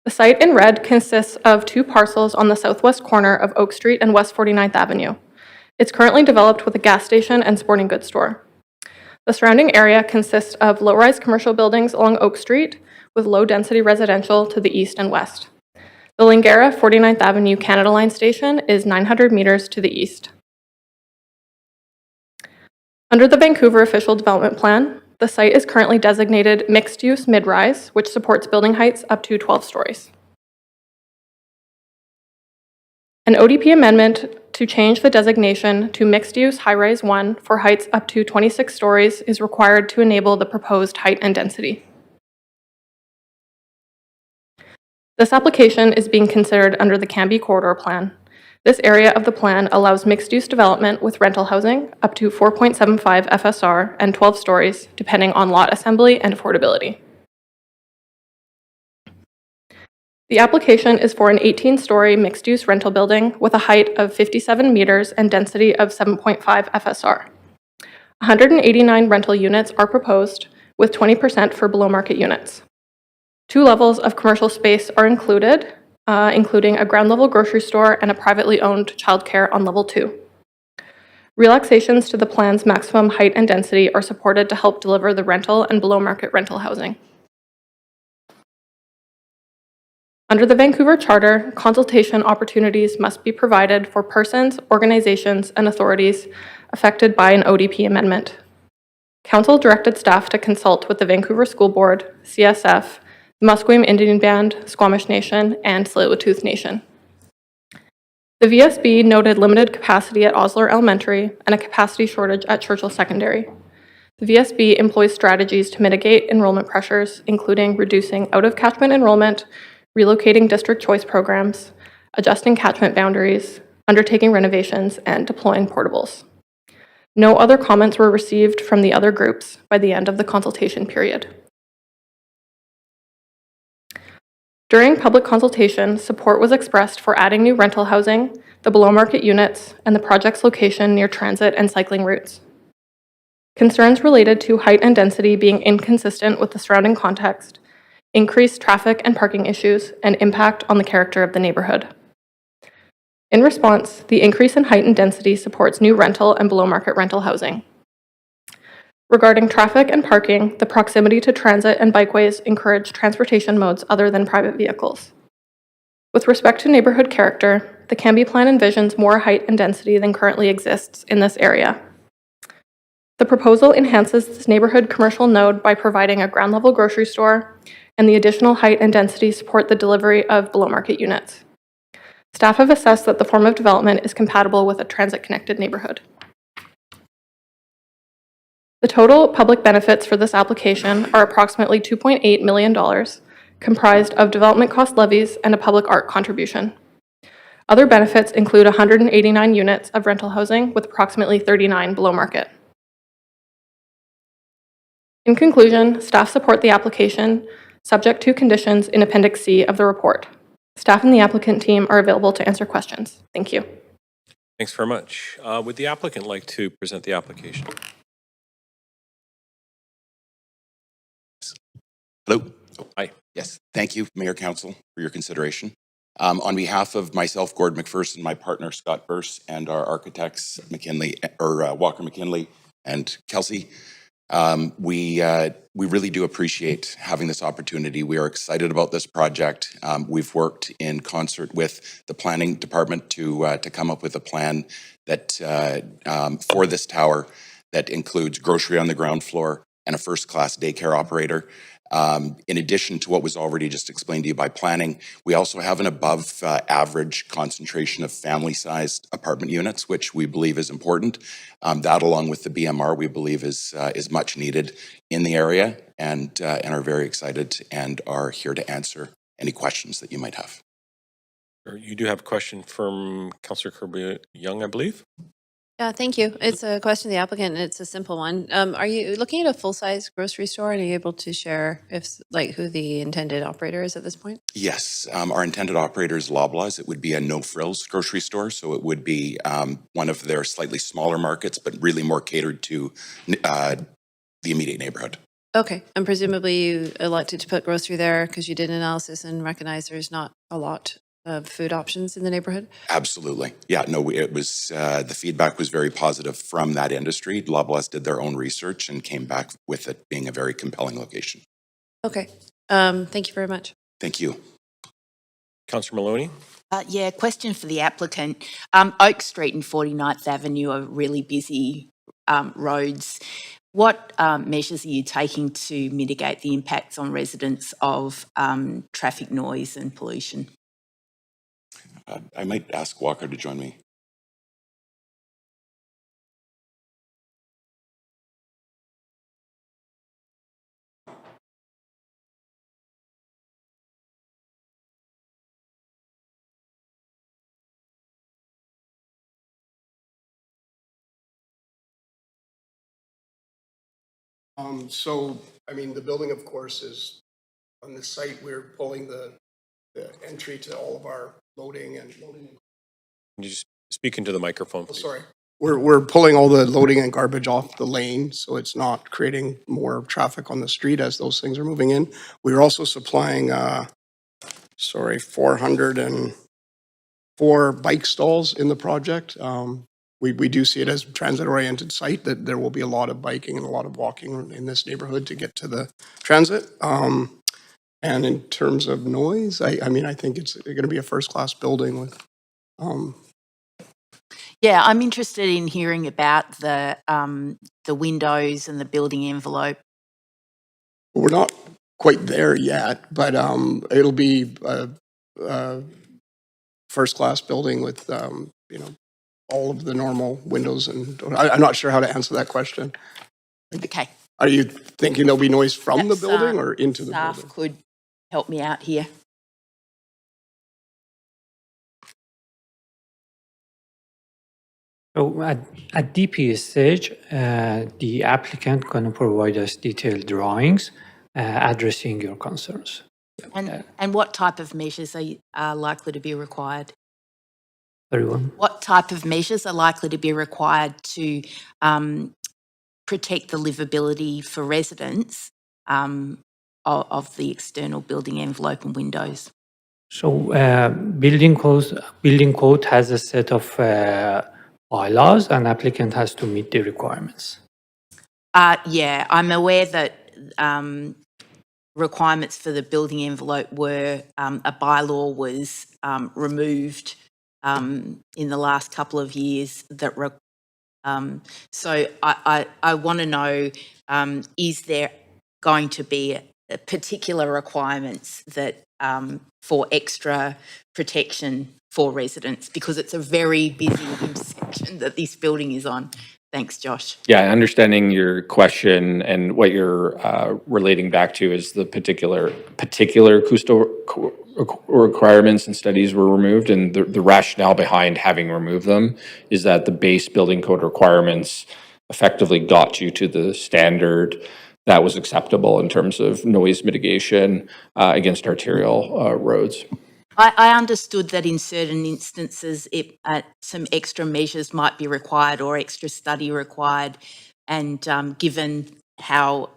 V: The site in red consists of 2 parcels on the southwest corner of Oak Street and West 49th Avenue. It's currently developed with a gas station and sporting goods store. The surrounding area consists of low-rise commercial buildings along Oak Street, with low-density residential to the east and west. The Lingara 49th Avenue Canada Line station is 900 meters to the east. Under the Vancouver Official Development Plan, the site is currently designated mixed-use mid-rise, which supports building heights up to 12 stories. An ODP amendment to change the designation to mixed-use high-rise 1 for heights up to 26 stories is required to enable the proposed height and density. This application is being considered under the Cambie Corridor Plan. This area of the plan allows mixed-use development with rental housing up to 4.75 FSR and 12 stories, depending on lot assembly and affordability. The application is for an 18-story mixed-use rental building with a height of 57 meters and density of 7.5 FSR. 189 rental units are proposed, with 20% for below-market units. 2 levels of commercial space are included, including a ground-level grocery store and a privately owned childcare on level 2. Relaxations to the plan's maximum height and density are supported to help deliver the rental and below-market rental housing. Under the Vancouver Charter, consultation opportunities must be provided for persons, organizations, and authorities affected by an ODP amendment. Council directed staff to consult with the Vancouver School Board, CSF, the Musqueam Indian Band, Squamish Nation, and Tsleil-Waututh Nation. The VSB noted limited capacity at Osler Elementary and a capacity shortage at Churchill Secondary. The VSB employs strategies to mitigate enrollment pressures, including reducing out-of-catchment enrollment, relocating district choice programs, adjusting catchment boundaries, undertaking renovations, and deploying portables. No other comments were received from the other groups by the end of the consultation period. During public consultation, support was expressed for adding new rental housing, the below-market units, and the project's location near transit and cycling routes. Concerns related to height and density being inconsistent with the surrounding context, increased traffic and parking issues, and impact on the character of the neighborhood. In response, the increase in height and density supports new rental and below-market rental housing. Regarding traffic and parking, the proximity to transit and bikeways encourage transportation modes other than private vehicles. With respect to neighborhood character, the Cambie Plan envisions more height and density than currently exists in this area. The proposal enhances this neighborhood commercial node by providing a ground-level grocery store, and the additional height and density support the delivery of below-market units. Staff have assessed that the form of development is compatible with a transit-connected neighborhood. The total public benefits for this application are approximately $2.8 million, comprised of development cost levies and a public art contribution. Other benefits include 189 units of rental housing with approximately 39 below market. In conclusion, staff support the application, subject to conditions in Appendix C of the report. Staff and the applicant team are available to answer questions. Thank you.
N: Thanks very much. Would the applicant like to present the application?
C: Hello.
N: Hi.
C: Yes, thank you, Mayor Council, for your consideration. On behalf of myself, Gord McPherson, my partner Scott Burse, and our architects Walker McKinley and Kelsey, we really do appreciate having this opportunity. We are excited about this project. We've worked in concert with the planning department to come up with a plan that for this tower that includes grocery on the ground floor and a first-class daycare operator. In addition to what was already just explained to you by planning, we also have an above average concentration of family-sized apartment units, which we believe is important. That, along with the BMR, we believe is much needed in the area, and are very excited and are here to answer any questions that you might have.
N: You do have a question from Councillor Kirby-Young, I believe.
J: Yeah, thank you. It's a question to the applicant, and it's a simple one. Are you looking at a full-size grocery store, and are you able to share who the intended operator is at this point?
C: Yes, our intended operator is Loblaws. It would be a no-frills grocery store, so it would be one of their slightly smaller markets, but really more catered to the immediate neighborhood.
J: Okay, and presumably you elected to put grocery there because you did an analysis and recognized there's not a lot of food options in the neighborhood?
C: Absolutely. Yeah, no, it was, the feedback was very positive from that industry. Loblaws did their own research and came back with it being a very compelling location.
J: Okay. Thank you very much.
C: Thank you.
N: Councillor Maloney?
H: Yeah, question for the applicant. Oak Street and 49th Avenue are really busy roads. What measures are you taking to mitigate the impacts on residents of traffic noise and pollution?
C: I might ask Walker to join me.
I: So, I mean, the building, of course, is on the site. We're pulling the entry to all of our loading and loading.
N: Can you just speak into the microphone, please?
I: Sorry. We're pulling all the loading and garbage off the lane, so it's not creating more traffic on the street as those things are moving in. We're also supplying, 404 bike stalls in the project. We do see it as a transit-oriented site, that there will be a lot of biking and a lot of walking in this neighborhood to get to the transit. And in terms of noise, I mean, I think it's going to be a first-class building with,
H: Yeah, I'm interested in hearing about the windows and the building envelope.
I: we're not quite there yet, but it'll be a first-class building with, all of the normal windows, and I'm not sure how to answer that question.
H: Okay.
I: Are you thinking there'll be noise from the
H: Perhaps,
I: building or into the
H: staff
I: building?
H: could help me out here.
K: So at DP stage, the applicant going to provide us detailed drawings addressing your concerns.
H: And what type of measures are likely to be required?
K: Everyone.
H: What type of measures are likely to be required to protect the livability for residents of the external building envelope and windows?
K: So building code has a set of bylaws, and applicant has to meet the requirements.
H: Yeah, I'm aware that requirements for the building envelope were a bylaw was removed in the last couple of years. So I want to know, is there going to be a particular requirements that for extra protection for residents, because it's a very busy intersection that this building is on. Thanks, Josh.
W: Yeah, understanding your question and what you're relating back to is the particular acoustical requirements and studies were removed, and the rationale behind having removed them is that the base building code requirements effectively got you to the standard that was acceptable in terms of noise mitigation against arterial roads.
H: I understood that in certain instances, some extra measures might be required or extra study required. And given how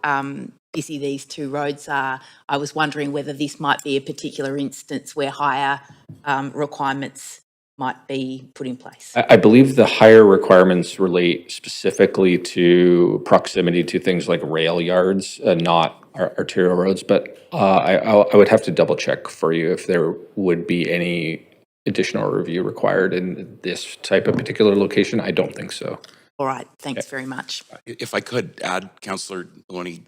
H: busy these two roads are, I was wondering whether this might be a particular instance where higher requirements might be put in place.
W: I believe the higher requirements relate specifically to proximity to things like rail yards, not arterial roads, but I would have to double check for you if there would be any additional review required in this type of particular location. I don't think so.
H: All right, thanks very much.
C: If I could add, Councillor Maloney,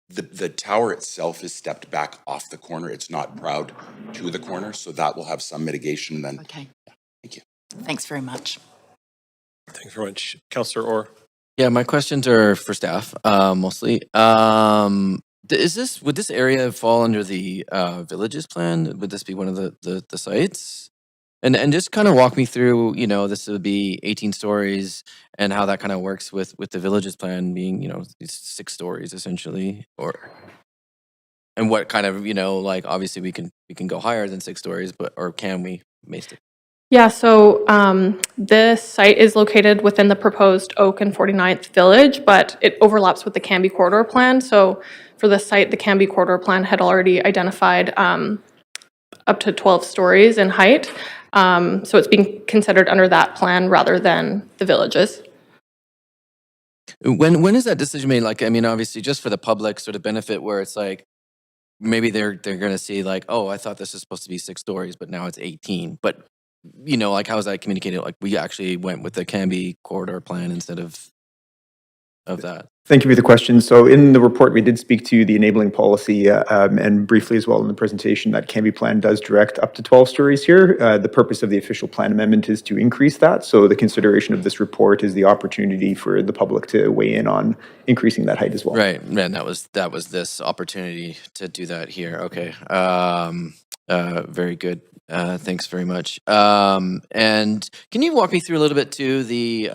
C: the tower itself is stepped back off the corner. It's not proud to the corner, so that will have some mitigation then.
H: Okay.
C: Yeah, thank you.
H: Thanks very much.
N: Thanks very much. Councillor Orr?
O: Yeah, my questions are for staff, mostly. Would this area fall under the villages plan? Would this be one of the sites? And just kind of walk me through, this would be 18 stories and how that kind of works with the villages plan being, these 6 stories essentially, and what kind of, obviously we can go higher than 6 stories, or can we, basically?
V: Yeah, so this site is located within the proposed Oak and 49th Village, but it overlaps with the Canby Corridor Plan. So for this site, the Canby Corridor Plan had already identified up to 12 stories in height. So it's being considered under that plan rather than the villages.
O: When is that decision made? Like, I mean, obviously, just for the public sort of benefit, where it's like maybe they're going to see like, oh, I thought this was supposed to be 6 stories, but now it's 18. But like how is that communicated? Like we actually went with the Canby corridor plan instead of that.
G: Thank you for the question. So in the report, we did speak to the enabling policy and briefly as well in the presentation that Canby plan does direct up to 12 stories here. The purpose of the official plan amendment is to increase that. So the consideration of this report is the opportunity for the public to weigh in on increasing that height as well.
O: Right. And that was this opportunity to do that here. Okay. Very good. Thanks very much. And can you walk me through a little bit to the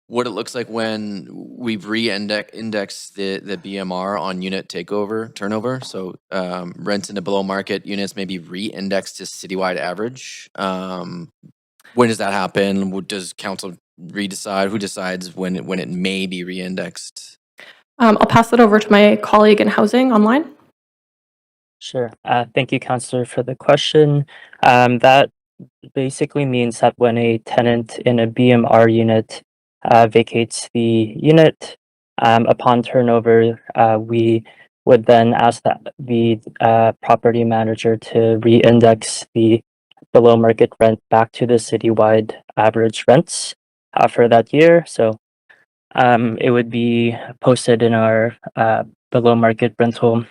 O: what it looks like when we've re-indexed the BMR on unit turnover? So rents into below market units may be re-indexed to citywide average. When does that happen? Does council redecide? Who decides when it may be re-indexed?
V: I'll pass it over to my colleague in housing online.
F: Sure. Thank you, Councillor, for the question. That basically means that when a tenant in a BMR unit vacates the unit, upon turnover, we would then ask the property manager to re-index the below market rent back to the citywide average rents for that year. So it would be posted in our below market rental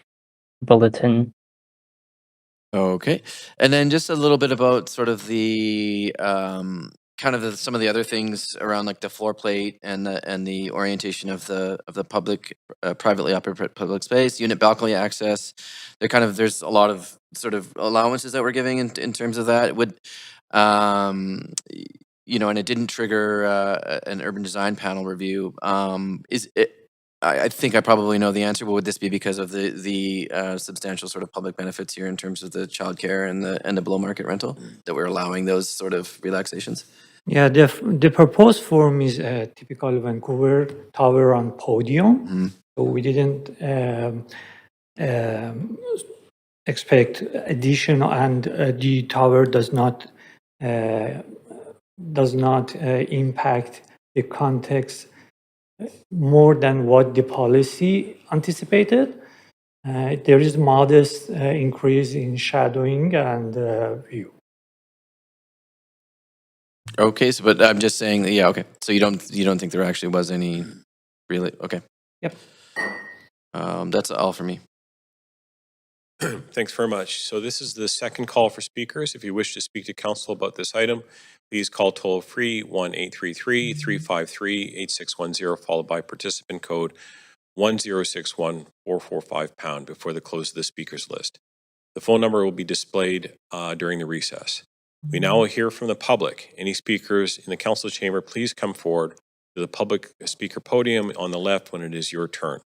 F: bulletin.
O: Okay. And then just a little bit about sort of the some of the other things around like the floor plate and the orientation of the public privately operated public space, unit balcony access. There's a lot of sort of allowances that we're giving in terms of that. It would and it didn't trigger an urban design panel review. I think I probably know the answer, but would this be because of the substantial sort of public benefits here in terms of the childcare and the below market rental that we're allowing those sort of relaxations?
K: Yeah, the proposed form is a typical Vancouver tower on podium. So we didn't expect additional, and the tower does not impact the context more than what the policy anticipated. There is modest increase in shadowing and view.
O: Okay, so but I'm just saying, yeah, okay. So you don't think there actually was any really? Okay.
K: Yep.
O: That's all for me.
N: Thanks very much. So this is the second call for speakers. If you wish to speak to council about this item, please call toll-free 1-833-353-8610, followed by participant code 1061445# before the close of the speakers list. The phone number will be displayed during the recess. We now will hear from the public. Any speakers in the council chamber, please come forward to the public speaker podium on the left when it is your turn.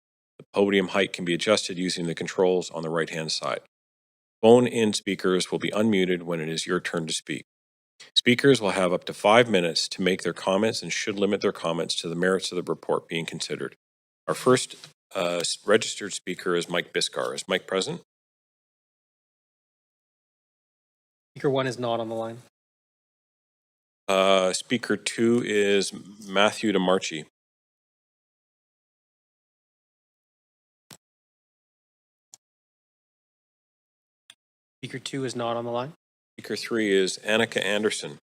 N: The podium height can be adjusted using the controls on the right-hand side. Phone-in speakers will be unmuted when it is your turn to speak. Speakers will have up to 5 minutes to make their comments and should limit their comments to the merits of the report being considered. Our first registered speaker is Mike Biscar. Is Mike present?
B: Speaker 1 is not on the line.
N: Speaker 2 is Matthew DeMarchi.
B: Speaker 2 is not on the line.
N: Speaker 3 is Annika Anderson.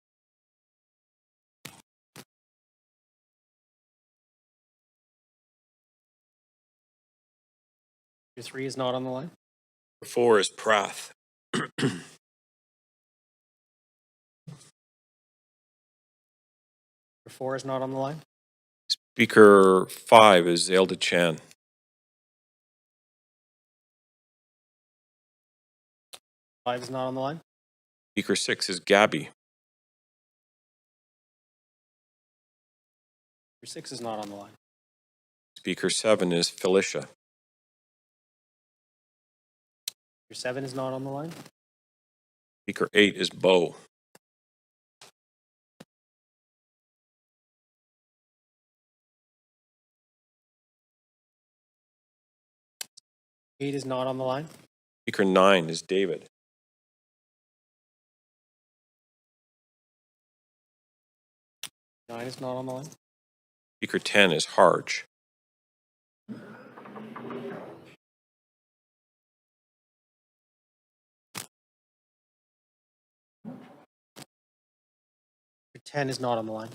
B: Speaker 3 is not on the line.
N: Speaker 4 is Prath.
B: Speaker 4 is not on the line.
N: Speaker 5 is Zelda Chan.
B: Five is not on the line.
N: Speaker 6 is Gabby.
B: Speaker 6 is not on the line.
N: Speaker 7 is Felicia.
B: Speaker 7 is not on the line.
N: Speaker 8 is Bo.
B: Eight is not on the line.
N: Speaker 9 is David.
B: Nine is not on the line.
N: Speaker 10 is Harge.
B: Speaker 10 is not on the line.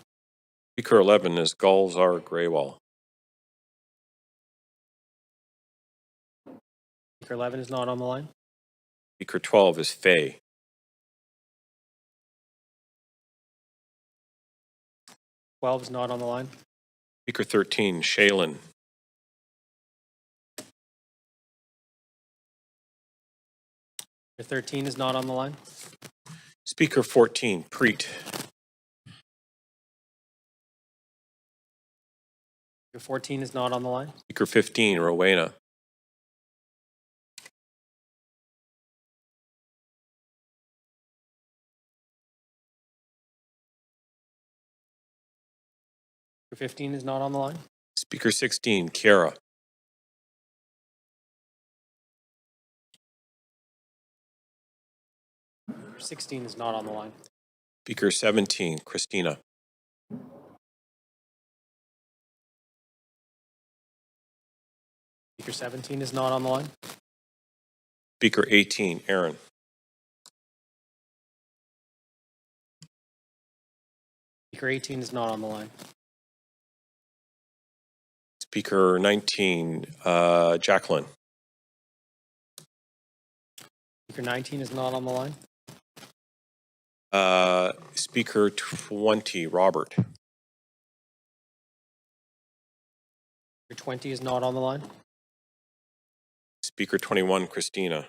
N: Speaker 11 is Gulzar Greywall.
B: Speaker 11 is not on the line.
N: Speaker 12 is Fay.
B: Speaker 12 is not on the line.
N: Speaker 13, Shaylin.
B: Speaker 13 is not on the line.
N: Speaker 14, Preet.
B: Speaker 14 is not on the line.
N: Speaker 15, Rowena.
B: Speaker 15 is not on the line.
N: Speaker 16, Kiara.
B: Speaker 16 is not on the line.
N: Speaker 17, Christina.
B: Speaker 17 is not on the line.
N: Speaker 18, Aaron.
B: Speaker 18 is not on the line.
N: Speaker 19, Jacqueline.
B: Speaker 19 is not on the line.
N: Speaker 20, Robert.
B: Speaker 20 is not on the line.
N: Speaker 21, Christina.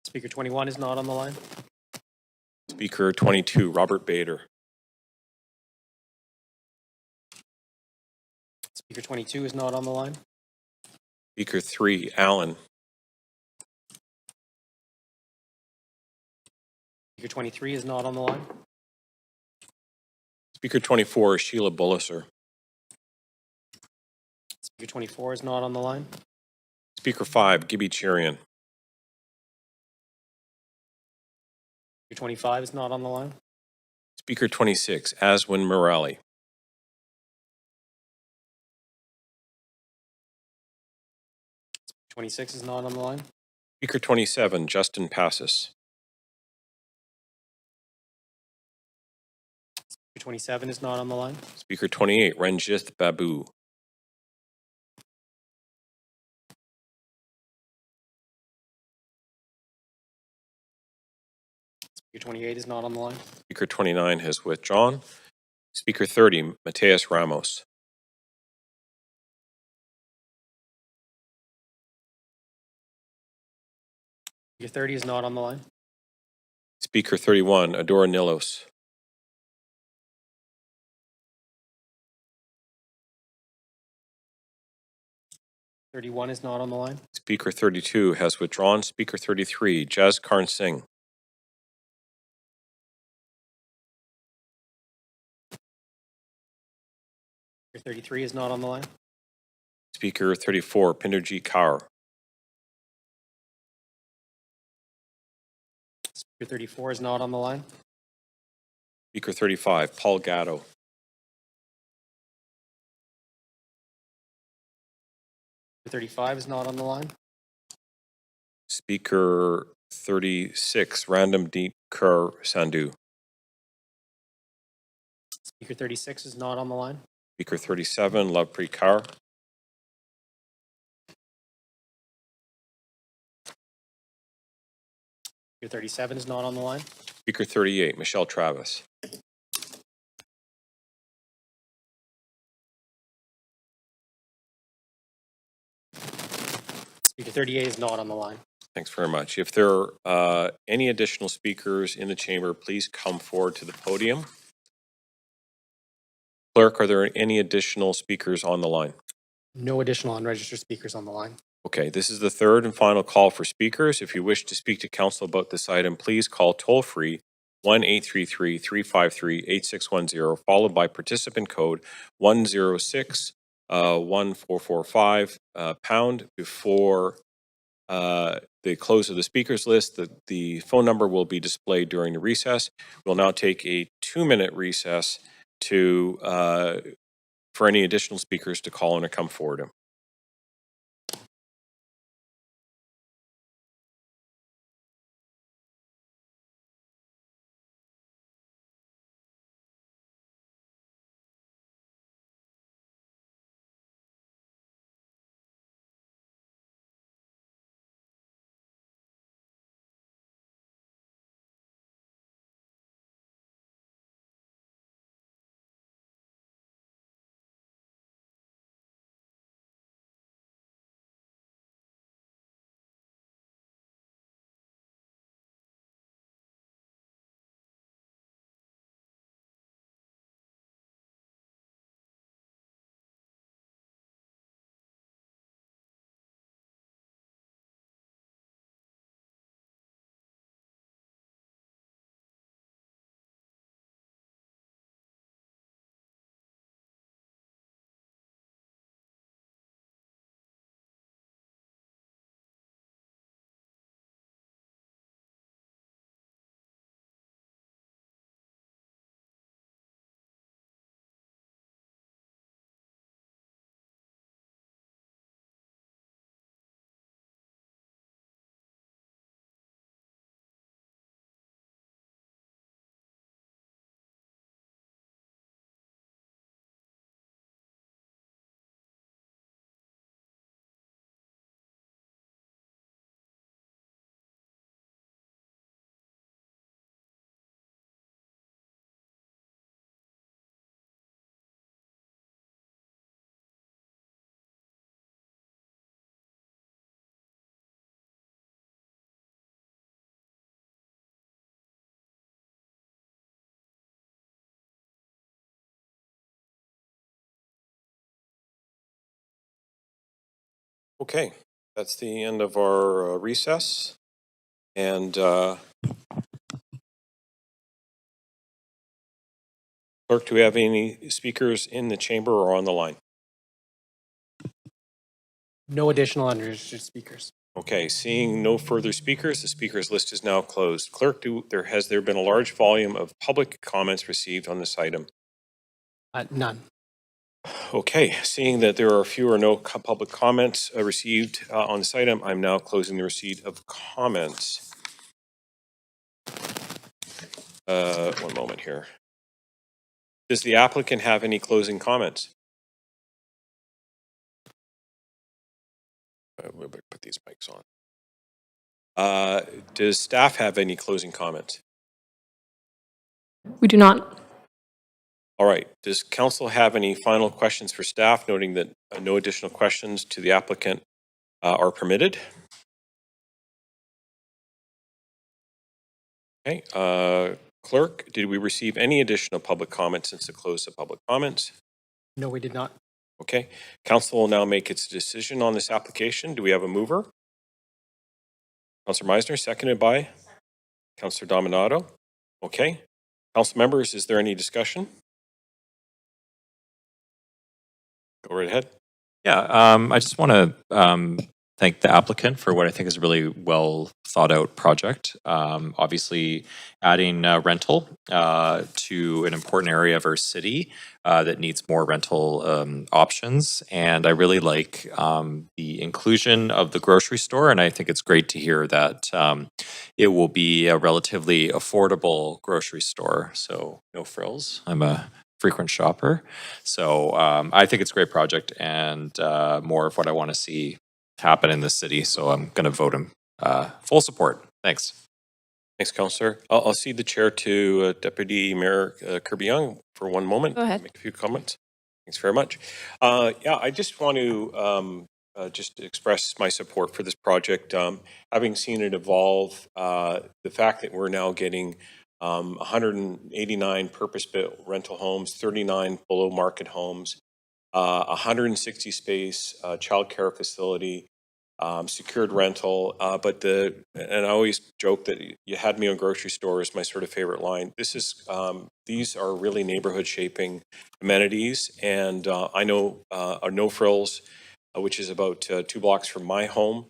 B: Speaker 21 is not on the line.
N: Speaker 22, Robert Bader.
B: Speaker 22 is not on the line.
N: Speaker 3, Alan.
B: Speaker 23 is not on the line.
N: Speaker 24, Sheila Bulliser.
B: Speaker 24 is not on the line.
N: Speaker 5, Gibby Cherian.
B: Speaker 25 is not on the line.
N: Speaker 26, Aswin Morali.
B: Speaker 26 is not on the line.
N: Speaker 27, Justin Passis.
B: Speaker 27 is not on the line.
N: Speaker 28, Ranjith Babu.
B: Speaker 28 is not on the line.
N: Speaker 29 has withdrawn. Speaker 30, Mateus Ramos.
B: Speaker 30 is not on the line.
N: Speaker 31, Adora Nilos.
B: Speaker 31 is not on the line.
N: Speaker 32 has withdrawn. Speaker 33, Jaz Karn Singh.
B: Speaker 33 is not on the line.
N: Speaker 34, Pinderjeet Kaur.
B: Speaker 34 is not on the line.
N: Speaker 35, Paul Gatto.
B: Speaker 35 is not on the line.
N: Speaker 36, Random Deep Kaur Sandhu.
B: Speaker 36 is not on the line.
N: Speaker 37, Lovepreet Kaur.
B: Speaker 37 is not on the line.
N: Speaker 38, Michelle Travis.
B: Speaker 38 is not on the line.
N: Thanks very much. If there are any additional speakers in the chamber, please come forward to the podium. Clerk, are there any additional speakers on the line?
B: No additional unregistered speakers on the line.
N: Okay, this is the third and final call for speakers. If you wish to speak to council about this item, please call toll-free 1-833-353-8610, followed by participant code 106-1445, pound before the close of the speakers list. The phone number will be displayed during the recess. We'll now take a 2-minute recess to for any additional speakers to call in or come forward. Okay, that's the end of our recess. And Clerk, do we have any speakers in the chamber or on the line?
B: No additional unregistered speakers.
N: Okay, seeing no further speakers, the speakers list is now closed. Clerk, has there been a large volume of public comments received on this item?
B: None.
N: Okay, seeing that there are few or no public comments received on this item, I'm now closing the receipt of comments. One moment here. Does the applicant have any closing comments? We'll put these mics on. Does staff have any closing comments?
V: We do not.
N: All right. Does council have any final questions for staff, noting that no additional questions to the applicant are permitted? Okay. Clerk, did we receive any additional public comments since the close of public comments?
B: No, we did not.
N: Okay. Council will now make its decision on this application. Do we have a mover? Councillor Meisner, seconded by Councillor Dominato. Okay. Council members, is there any discussion? Go right ahead.
E: Yeah, I just want to thank the applicant for what I think is a really well thought out project. Obviously, adding rental to an important area of our city that needs more rental options. And I really like the inclusion of the grocery store. And I think it's great to hear that it will be a relatively affordable grocery store. So no frills. I'm a frequent shopper. So I think it's a great project and more of what I want to see happen in this city. So I'm going to vote him full support. Thanks.
N: Thanks, Councillor. I'll cede the chair to Deputy Mayor Kirby-Yung for one moment.
J: Go ahead.
N: Make a few comments. Thanks very much. Yeah, I just want to just express my support for this project. Having seen it evolve, the fact that we're now getting 189 purpose-built rental homes, 39 below-market homes, 160 space childcare facility, secured rental. And I always joke that you had me on grocery store is my sort of favorite line. These are really neighborhood shaping amenities, and I know No Frills, which is about 2 blocks from my home,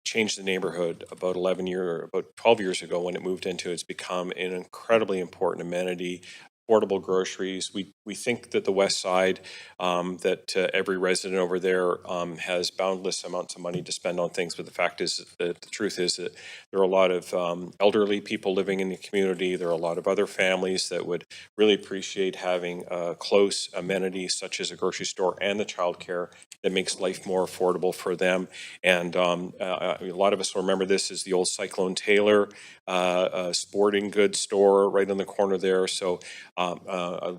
N: changed the neighborhood about 12 years ago when it moved into, it's become an incredibly important amenity. Affordable groceries. We think that the west side, that every resident over there has boundless amounts of money to spend on things, but the fact is that the truth is that there are a lot of elderly people living in the community. There are a lot of other families that would really appreciate having close amenities such as a grocery store and the childcare that makes life more affordable for them. And a lot of us will remember this as the old Cyclone Taylor sporting goods store right on the corner there. So I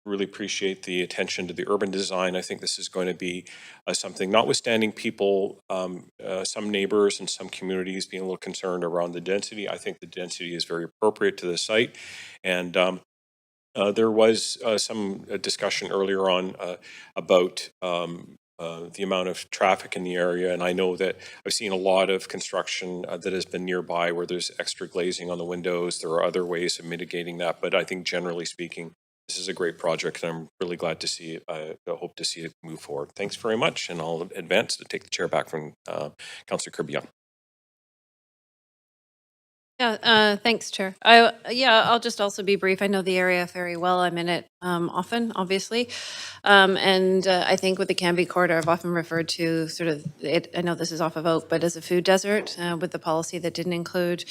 N: really appreciate the attention to the urban design. I think this is going to be something, notwithstanding people, some neighbors and some communities being a little concerned around the density. I think the density is very appropriate to the site. And there was some discussion earlier on about the amount of traffic in the area. And I know that I've seen a lot of construction that has been nearby where there's extra glazing on the windows. There are other ways of mitigating that. But I think generally speaking, this is a great project and I'm really glad to see it. I hope to see it move forward. Thanks very much. And I'll advance to take the chair back from Councillor Kirby-Young.
J: Yeah, thanks, Chair. I'll just also be brief. I know the area very well. I'm in it often, obviously. And I think with the Canby corridor, I've often referred to sort of it. I know this is off of Oak, but as a food desert with the policy that didn't include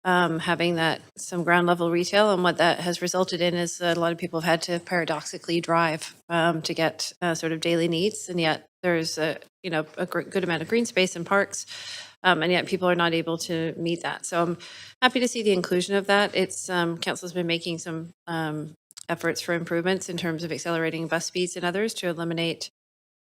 J: having that some ground level retail. And what that has resulted in is that a lot of people have had to paradoxically drive to get sort of daily needs. And yet there's a good amount of green space and parks. And yet people are not able to meet that. So I'm happy to see the inclusion of that. It's council's been making some efforts for improvements in terms of accelerating bus speeds and others to eliminate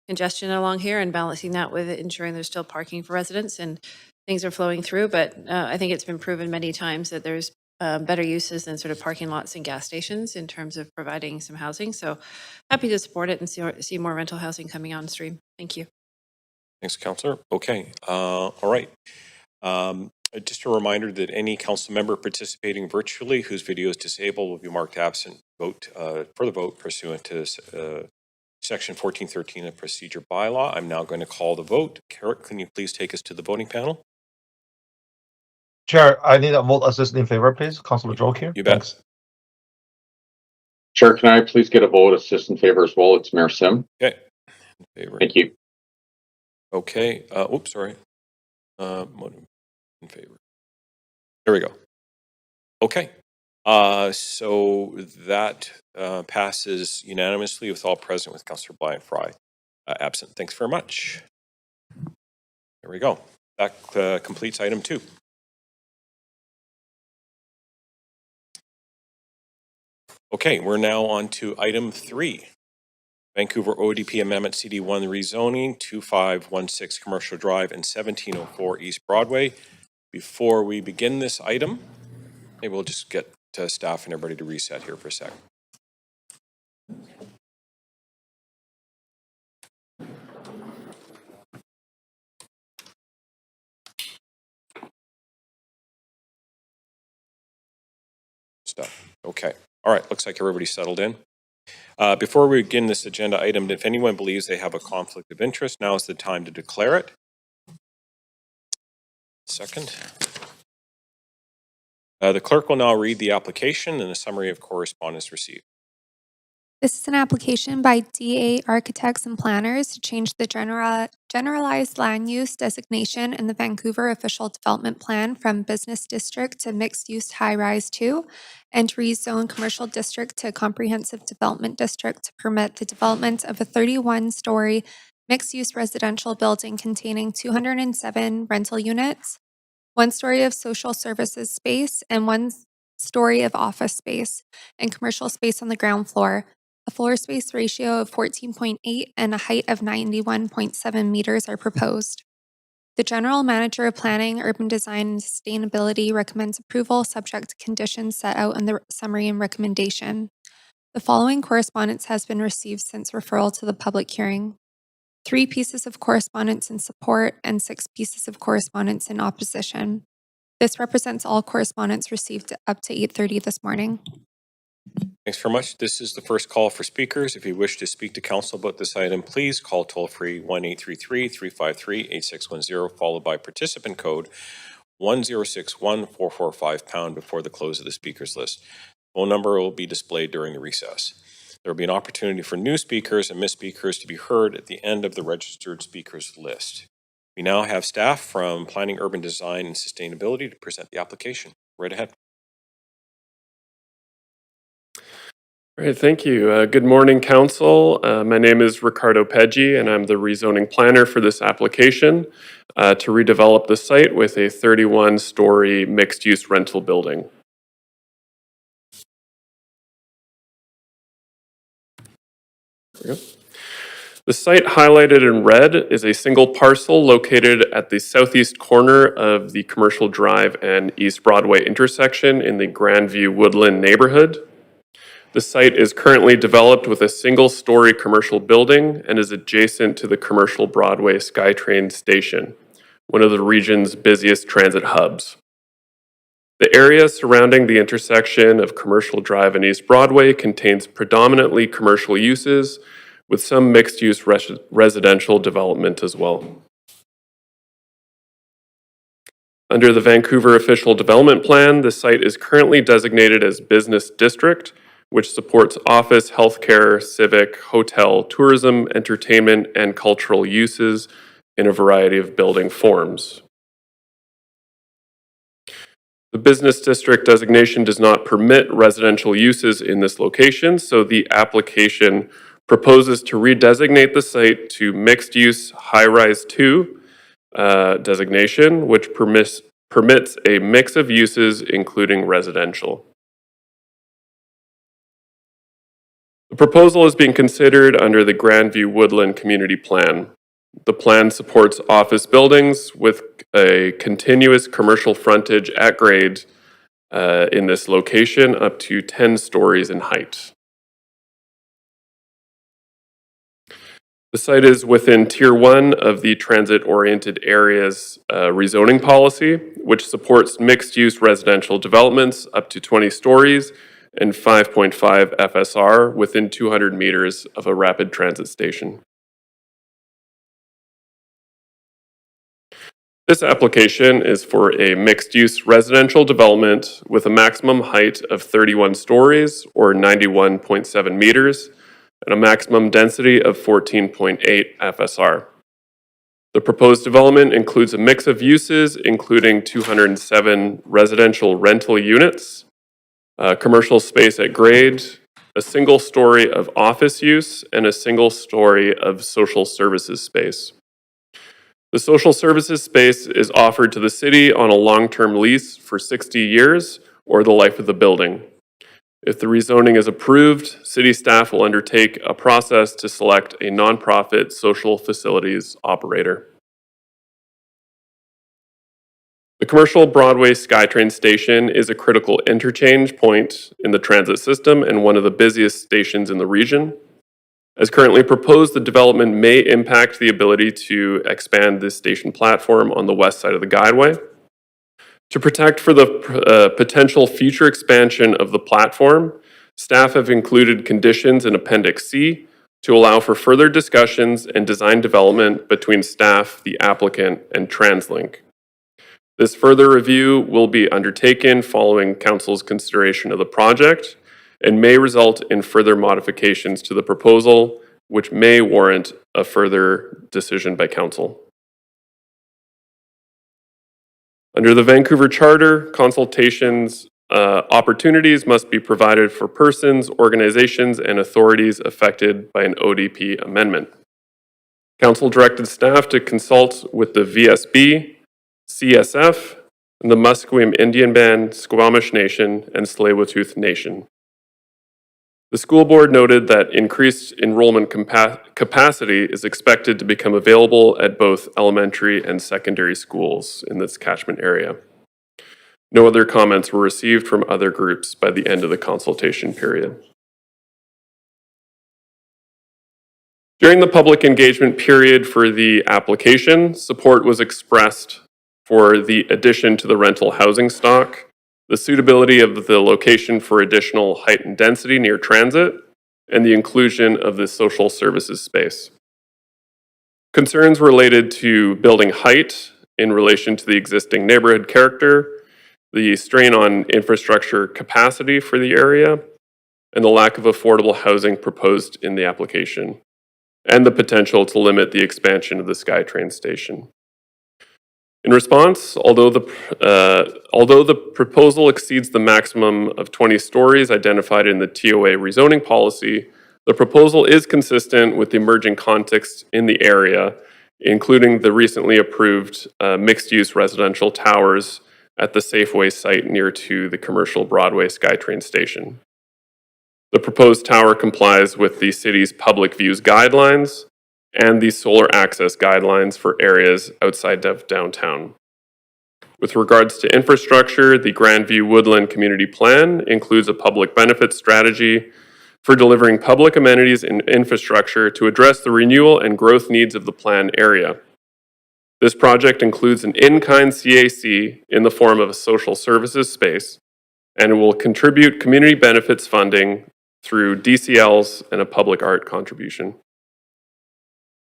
J: congestion along here and balancing that with ensuring there's still parking for residents and things are flowing through. But I think it's been proven many times that there's better uses than sort of parking lots and gas stations in terms of providing some housing. So happy to support it and see more rental housing coming on stream. Thank you.
N: Thanks, Councillor. Okay, all right. Just a reminder that any council member participating virtually whose video is disabled will be marked absent for the vote pursuant to Section 1413 of Procedure Bylaw. I'm now going to call the vote. Clerk, can you please take us to the voting panel?
D: Chair, I need a vote assist in favor, please. Councillor Joe here.
N: You bet.
D: Thanks.
L: Chair, can I please get a vote assist in favor as well? It's Mayor Sim.
N: Okay. In favor.
L: Thank you.
N: Okay. Oops, sorry. In favor. There we go. Okay. So that passes unanimously with all present with Councillor Bryant-Fry absent. Thanks very much. There we go. That completes item 2. Okay, we're now on to item 3. Vancouver ODP Amendment CD1 rezoning 2516 Commercial Drive and 1704 East Broadway. Before we begin this item, maybe we'll just get staff and everybody to reset here for a sec. Stuff. Okay. All right. Looks like everybody's settled in. Before we begin this agenda item, if anyone believes they have a conflict of interest, now is the time to declare it. Second. The clerk will now read the application and a summary of correspondence received.
R: This is an application by DA Architects and Planners to change the generalized land use designation in the Vancouver Official Development Plan from Business District to Mixed Use High Rise 2 and to rezone Commercial District to Comprehensive Development District to permit the development of a 31-story mixed-use residential building containing 207 rental units, 1 story of social services space, and 1 story of office space, and commercial space on the ground floor. A floor space ratio of 14.8 and a height of 91.7 meters are proposed. The General Manager of Planning, Urban Design, and Sustainability recommends approval subject to conditions set out in the summary and recommendation. The following correspondence has been received since referral to the public hearing: 3 pieces of correspondence in support and 6 pieces of correspondence in opposition. This represents all correspondence received up to 8:30 this morning.
N: Thanks very much. This is the first call for speakers. If you wish to speak to council about this item, please call toll-free 1-833-353-8610, followed by participant code 1061445# before the close of the speakers list. Phone number will be displayed during the recess. There will be an opportunity for new speakers and missed speakers to be heard at the end of the registered speakers list. We now have staff from Planning, Urban Design, and Sustainability to present the application. Right ahead.
M: All right, thank you. Good morning, Council. My name is Ricardo Peggi, and I'm the rezoning planner for this application to redevelop the site with a 31-story mixed-use rental building. There we go. The site highlighted in red is a single parcel located at the southeast corner of the Commercial Drive and East Broadway intersection in the Grandview Woodland neighborhood. The site is currently developed with a single-story commercial building and is adjacent to the Commercial Broadway SkyTrain station, one of the region's busiest transit hubs. The area surrounding the intersection of Commercial Drive and East Broadway contains predominantly commercial uses, with some mixed-use residential development as well. Under the Vancouver Official Development Plan, the site is currently designated as Business District, which supports office, healthcare, civic, hotel, tourism, entertainment, and cultural uses in a variety of building forms. The business district designation does not permit residential uses in this location, so the application proposes to redesignate the site to mixed-use high-rise 2 designation, which permits a mix of uses, including residential. The proposal is being considered under the Grandview Woodland Community Plan. The plan supports office buildings with a continuous commercial frontage at grade in this location up to 10 stories in height. The site is within Tier 1 of the Transit-Oriented Areas rezoning policy, which supports mixed-use residential developments up to 20 stories and 5.5 FSR within 200 meters of a rapid transit station. This application is for a mixed-use residential development with a maximum height of 31 stories or 91.7 meters and a maximum density of 14.8 FSR. The proposed development includes a mix of uses, including 207 residential rental units, commercial space at grade, a single story of office use, and a single story of social services space. The social services space is offered to the city on a long-term lease for 60 years or the life of the building. If the rezoning is approved, city staff will undertake a process to select a nonprofit social facilities operator. The Commercial Broadway SkyTrain station is a critical interchange point in the transit system and one of the busiest stations in the region. As currently proposed, the development may impact the ability to expand this station platform on the west side of the guideway. To protect for the potential future expansion of the platform, staff have included conditions in Appendix C to allow for further discussions and design development between staff, the applicant, and TransLink. This further review will be undertaken following Council's consideration of the project and may result in further modifications to the proposal, which may warrant a further decision by Council. Under the Vancouver Charter, consultations opportunities must be provided for persons, organizations, and authorities affected by an ODP amendment. Council directed staff to consult with the VSB, CSF, and the Musqueam Indian Band, Squamish Nation, and Tsleil-Waututh Nation. The school board noted that increased enrollment capacity is expected to become available at both elementary and secondary schools in this catchment area. No other comments were received from other groups by the end of the consultation period. During the public engagement period for the application, support was expressed for the addition to the rental housing stock. the suitability of the location for additional height and density near transit, and the inclusion of the social services space. Concerns related to building height in relation to the existing neighborhood character, the strain on infrastructure capacity for the area, and the lack of affordable housing proposed in the application, and the potential to limit the expansion of the SkyTrain station. In response, although the proposal exceeds the maximum of 20 stories identified in the TOA rezoning policy, the proposal is consistent with the emerging context in the area, including the recently approved mixed-use residential towers at the Safeway site near to the commercial Broadway SkyTrain station. The proposed tower complies with the city's public views guidelines and the solar access guidelines for areas outside of downtown. With regards to infrastructure, the Grandview Woodland Community Plan includes a public benefit strategy for delivering public amenities and infrastructure to address the renewal and growth needs of the planned area. This project includes an in-kind CAC in the form of a social services space, and it will contribute community benefits funding through DCLs and a public art contribution.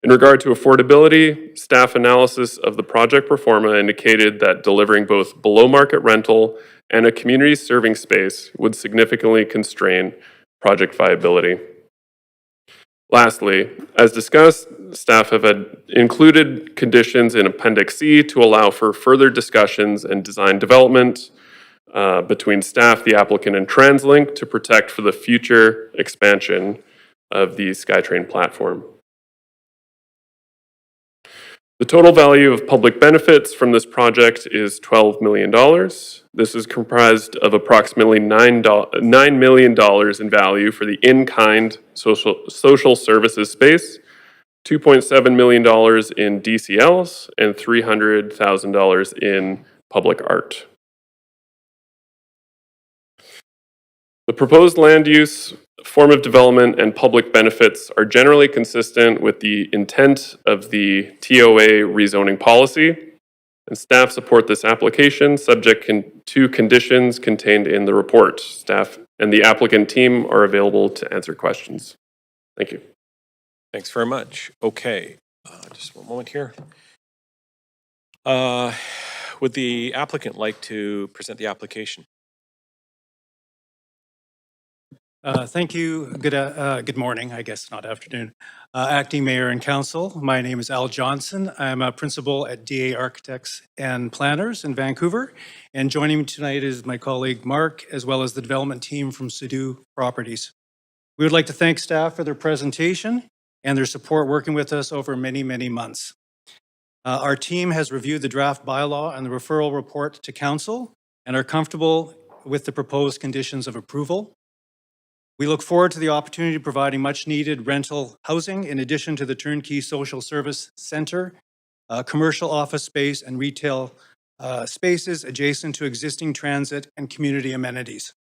M: In regard to affordability, staff analysis of the project pro forma indicated that delivering both below-market rental and a community-serving space would significantly constrain project viability. Lastly, as discussed, staff have included conditions in Appendix C to allow for further discussions and design development between staff, the applicant, and TransLink to protect for the future expansion of the SkyTrain platform. The total value of public benefits from this project is $12 million. This is comprised of approximately $9 million in value for the in-kind social services space, $2.7 million in DCLs, and $300,000 in public art. The proposed land use, form of development, and public benefits are generally consistent with the intent of the TOA rezoning policy, and staff support this application subject to conditions contained in the report. Staff and the applicant team are available to answer questions. Thank you.
N: Thanks very much. Okay, just one moment here. Would the applicant like to present the application?
A: Thank you. Good morning, I guess, not afternoon. Acting Mayor and Council, my name is Al Johnson. I'm a principal at DA Architects and Planners in Vancouver. And joining me tonight is my colleague Mark, as well as the development team from Sudu Properties. We would like to thank staff for their presentation and their support working with us over many, many months. Our team has reviewed the draft bylaw and the referral report to Council and are comfortable with the proposed conditions of approval. We look forward to the opportunity of providing much needed rental housing in addition to the turnkey social service center, commercial office space, and retail spaces adjacent to existing transit and community amenities.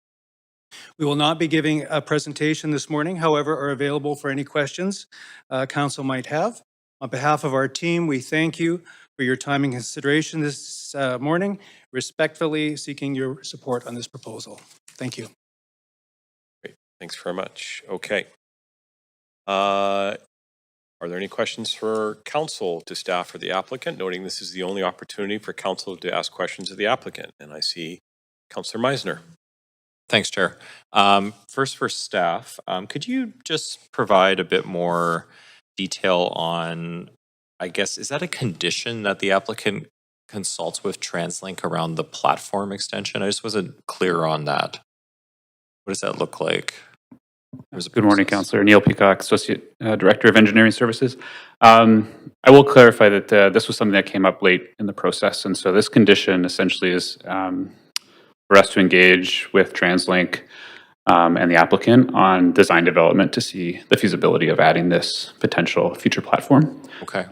A: We will not be giving a presentation this morning, however, are available for any questions Council might have. On behalf of our team, we thank you for your time and consideration this morning, respectfully seeking your support on this proposal. Thank you.
N: Thanks very much. Okay. Are there any questions for council to staff or the applicant? Noting this is the only opportunity for council to ask questions of the applicant. And I see Councillor Meisner.
E: Thanks, Chair. First for staff, could you just provide a bit more detail on, I guess, is that a condition that the applicant consults with TransLink around the platform extension? I just wasn't clear on that. What does that look like?
P: Good morning, Councillor. Neil Peacock, Associate Director of Engineering Services. I will clarify that this was something that came up late in the process, and so this condition essentially is for us to engage with TransLink and the applicant on design development to see the feasibility of adding this potential future platform.
E: Okay.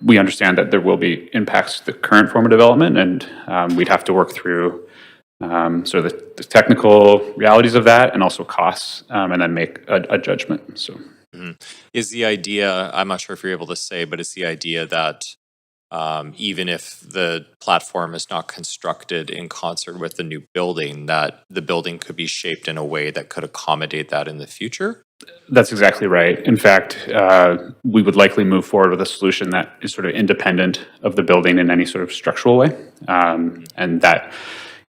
P: We understand that there will be impacts to the current form of development, and we'd have to work through sort of the technical realities of that and also costs, and then make a judgment. So,
E: Is the idea, I'm not sure if you're able to say, but is the idea that even if the platform is not constructed in concert with the new building, that the building could be shaped in a way that could accommodate that in the future?
P: That's exactly right. In fact, we would likely move forward with a solution that is sort of independent of the building in any sort of structural way. And that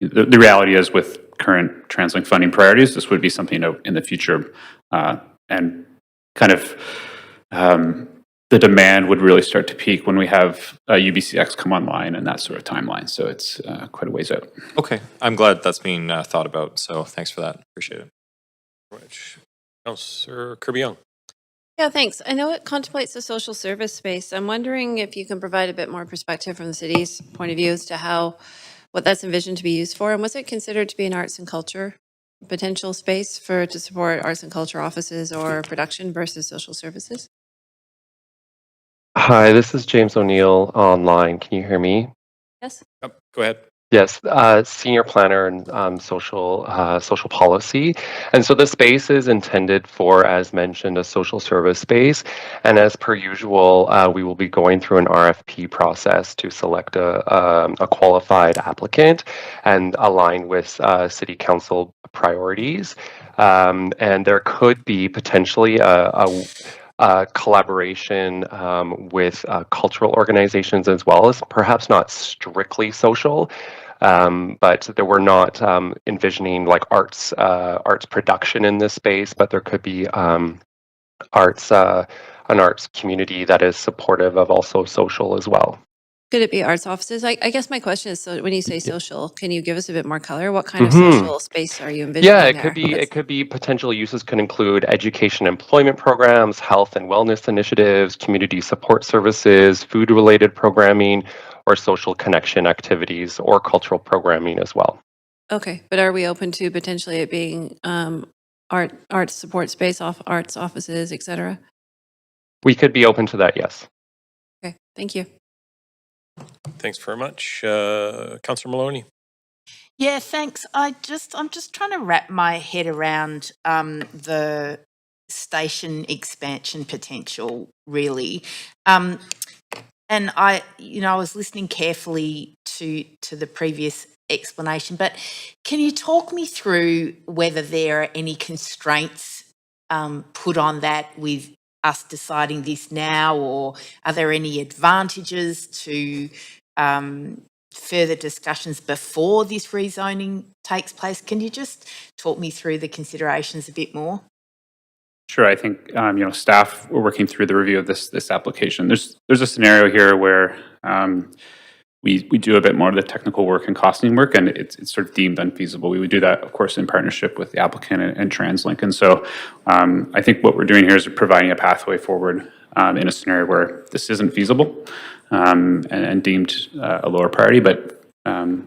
P: the reality is, with current TransLink funding priorities, this would be something in the future, and kind of the demand would really start to peak when we have UBCX come online and that sort of timeline. So it's quite a ways out.
E: Okay, I'm glad that's being thought about. So thanks for that. Appreciate it.
N: Councillor Kirby-Young.
J: Yeah, thanks. I know it contemplates a social service space. I'm wondering if you can provide a bit more perspective from the city's point of view as to what that's envisioned to be used for, and was it considered to be an arts and culture potential space to support arts and culture offices or production versus social services?
Q: Hi, this is James O'Neill online. Can you hear me?
J: Yes.
N: Yep, go ahead.
Q: Yes, senior planner and social policy. And so the space is intended for, as mentioned, a social service space. And as per usual, we will be going through an RFP process to select a qualified applicant and align with city council priorities. And there could be potentially a collaboration with cultural organizations as well, as perhaps not strictly social, but there we're not envisioning like arts production in this space, but there could be an arts community that is supportive of also social as well.
J: Could it be arts offices? I guess my question is, so when you say social, can you give us a bit more color? What kind of social space are you envisioning
Q: Yeah,
J: there?
Q: it could be potential uses could include education employment programs, health and wellness initiatives, community support services, food related programming, or social connection activities or cultural programming as well.
J: Okay, but are we open to potentially it being arts support space, arts offices, etc.?
Q: We could be open to that, yes.
J: Okay, thank you.
N: Thanks very much. Councillor Maloney.
H: Yeah, thanks. I'm just trying to wrap my head around the station expansion potential, really. And I was listening carefully to the previous explanation, but can you talk me through whether there are any constraints put on that with us deciding this now, or are there any advantages to further discussions before this rezoning takes place? Can you just talk me through the considerations a bit more?
P: Sure. I think staff were working through the review of this application. There's a scenario here where we do a bit more of the technical work and costing work, and it's sort of deemed unfeasible. We would do that, of course, in partnership with the applicant and TransLink. And so I think what we're doing here is providing a pathway forward in a scenario where this isn't feasible and deemed a lower priority. But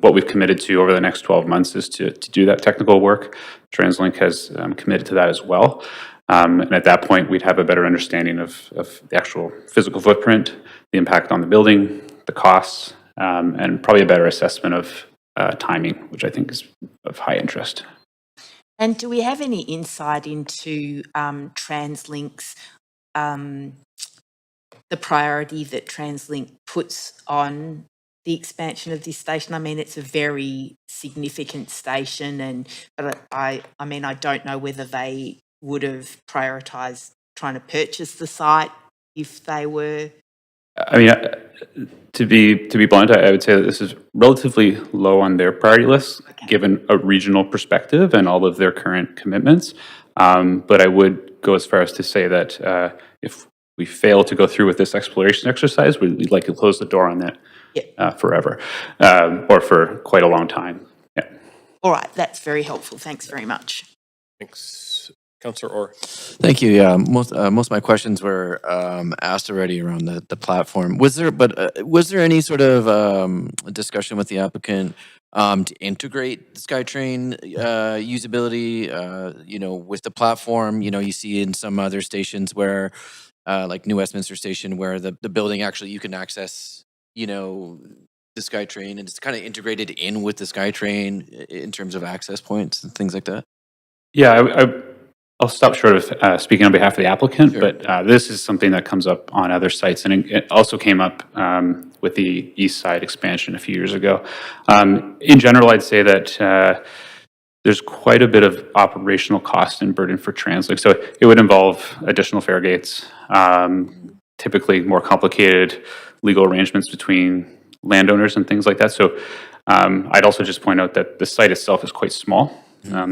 P: what we've committed to over the next 12 months is to do that technical work. TransLink has committed to that as well. And at that point, we'd have a better understanding of the actual physical footprint, the impact on the building, the costs, and probably a better assessment of timing, which I think is of high interest.
H: And do we have any insight into TransLink's, the priority that TransLink puts on the expansion of this station? I mean, it's a very significant station, but I don't know whether they would have prioritised trying to purchase the site if they were.
P: I mean, to be blunt, I would say that this is relatively low on their priority list, given a regional perspective and all of their current commitments. But I would go as far as to say that if we fail to go through with this exploration exercise, we'd likely close the door on that forever, or for quite a long time. Yeah.
H: All right, that's very helpful. Thanks very much.
N: Thanks. Councillor Orr.
O: Thank you. Yeah, most of my questions were asked already around the platform. Was there any sort of discussion with the applicant to integrate the SkyTrain usability, with the platform? You see in some other stations where, like New Westminster Station, where the building actually you can access, the SkyTrain, and it's kind of integrated in with the SkyTrain in terms of access points and things like that.
P: Yeah, I'll stop short of speaking on behalf of the applicant, but this is something that comes up on other sites, and it also came up with the East Side expansion a few years ago. In general, I'd say that there's quite a bit of operational cost and burden for TransLink. So it would involve additional fare gates, typically more complicated legal arrangements between landowners and things like that. So I'd also just point out that the site itself is quite small.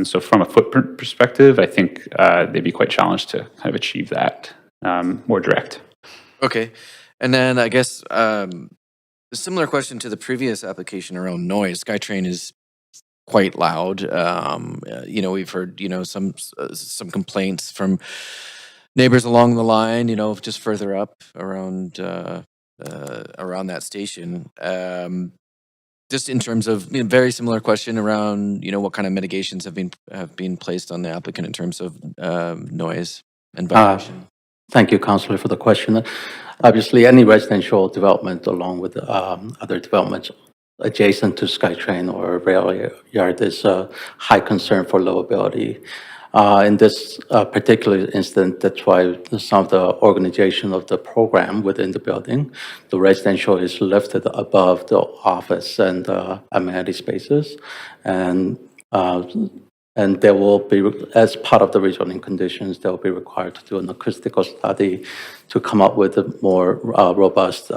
P: So from a footprint perspective, I think they'd be quite challenged to kind of achieve that more direct.
O: Okay. And then I guess a similar question to the previous application around noise. SkyTrain is quite loud. We've heard, some complaints from neighbors along the line, just further up around that station. Just in terms of very similar question around, what kind of mitigations have been placed on the applicant in terms of noise and vibration.
S: Thank you, Councillor, for the question. Obviously, any residential development along with other developments adjacent to SkyTrain or rail yard is a high concern for livability. In this particular instance, that's why some of the organization of the program within the building, the residential is lifted above the office and amenity spaces. And there will be, as part of the rezoning conditions, they will be required to do an acoustical study to come up with a more robust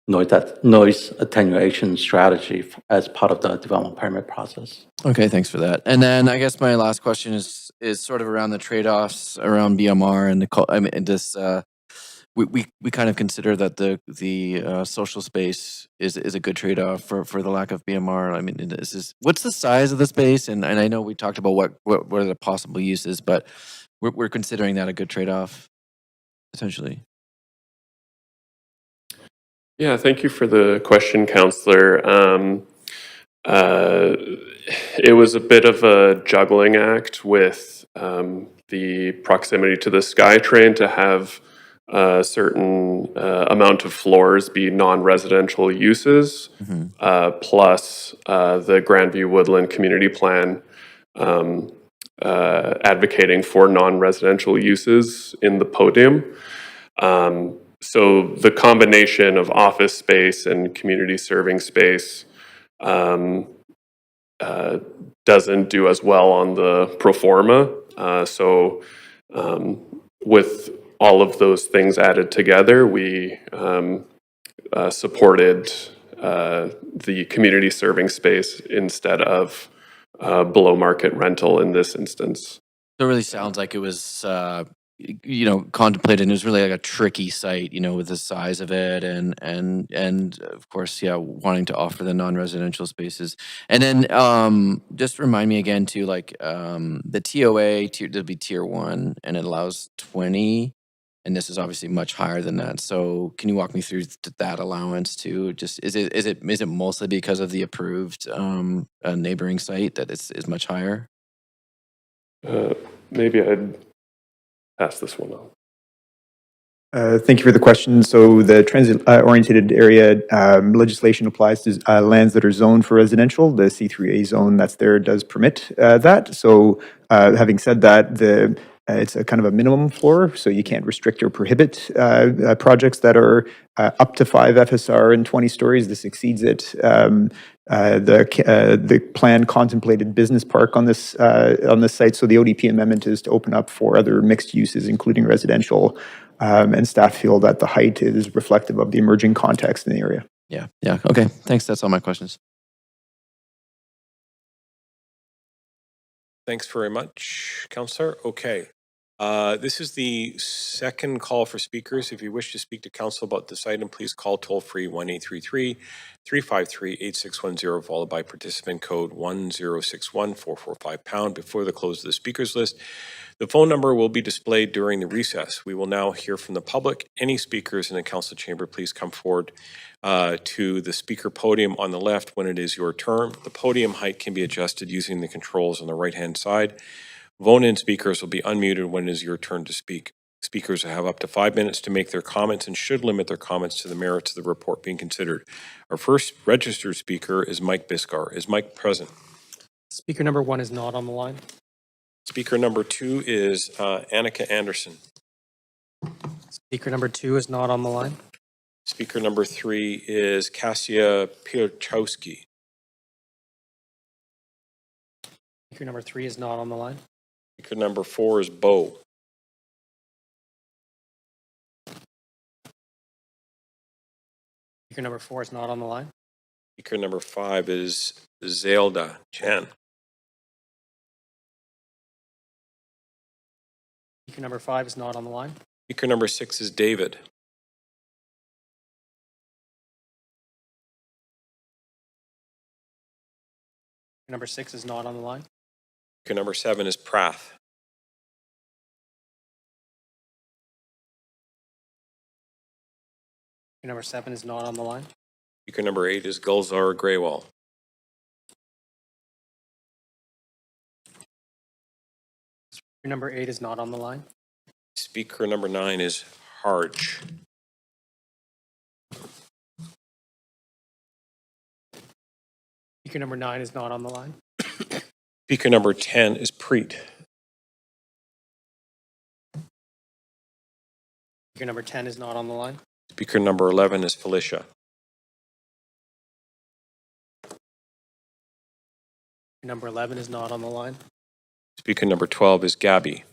S: noise attenuation strategy as part of the development permit process.
O: Okay, thanks for that. And then I guess my last question is sort of around the trade-offs around BMR and we kind of consider that the social space is a good trade-off for the lack of BMR. I mean, what's the size of the space? And I know we talked about what are the possible uses, but we're considering that a good trade-off potentially.
M: Yeah, thank you for the question, Councillor. It was a bit of a juggling act with the proximity to the SkyTrain to have a certain amount of floors be non-residential uses, plus the Grandview Woodland Community Plan advocating for non-residential uses in the podium. So the combination of office space and community serving space doesn't do as well on the pro forma. So with all of those things added together, we supported the community serving space instead of below market rental in this instance.
O: So it really sounds like it was contemplated, and it was really like a tricky site, with the size of it and of course, wanting to offer the non-residential spaces. And then just remind me again too, like the TOA, there'll be tier 1 and it allows 20, and this is obviously much higher than that. So can you walk me through that allowance too? Just is it mostly because of the approved neighboring site that is much higher?
M: Maybe I'd pass this one on.
G: Thank you for the question. So the transit-oriented area legislation applies to lands that are zoned for residential. The C3A zone that's there does permit that. So having said that, it's a kind of a minimum floor, so you can't restrict or prohibit projects that are up to 5 FSR and 20 stories. This exceeds it. The plan contemplated business park on this site, so the ODP amendment is to open up for other mixed uses, including residential, and staff feel that the height is reflective of the emerging context in the area.
O: Yeah. Okay, thanks. That's all my questions.
N: Thanks very much, Councillor. Okay. This is the second call for speakers. If you wish to speak to council about this item, please call toll-free 1-833-353-8610, followed by participant code 1061445# before the close of the speakers list. The phone number will be displayed during the recess. We will now hear from the public. Any speakers in the council chamber, please come forward to the speaker podium on the left when it is your turn. The podium height can be adjusted using the controls on the right-hand side. Phone-in speakers will be unmuted when it is your turn to speak. Speakers will have up to 5 minutes to make their comments and should limit their comments to the merits of the report being considered. Our first registered speaker is Mike Biscar. Is Mike present?
B: Speaker number 1 is not on the line.
N: Speaker number 2 is Annika Anderson.
B: Speaker number 2 is not on the line.
N: Speaker number 3 is Kasia Piotrowski.
B: Speaker number 3 is not on the line.
N: Speaker number 4 is Bo.
B: Speaker number 4 is not on the line.
N: Speaker number 5 is Zelda Chan.
B: Speaker number 5 is not on the line.
N: Speaker number 6 is David.
B: Speaker number 6 is not on the line.
N: Speaker number 7 is Prath.
B: Speaker number 7 is not on the line.
N: Speaker number 8 is Gulzar Graywall.
B: Speaker number 8 is not on the line.
N: Speaker number 9 is Harj.
B: Speaker number 9 is not on the line.
N: Speaker number 10 is Preet.
B: Speaker number 10 is not on the line.
N: Speaker number 11 is Felicia.
B: Speaker number 11 is not on the line.
N: Speaker number 12 is Gabby.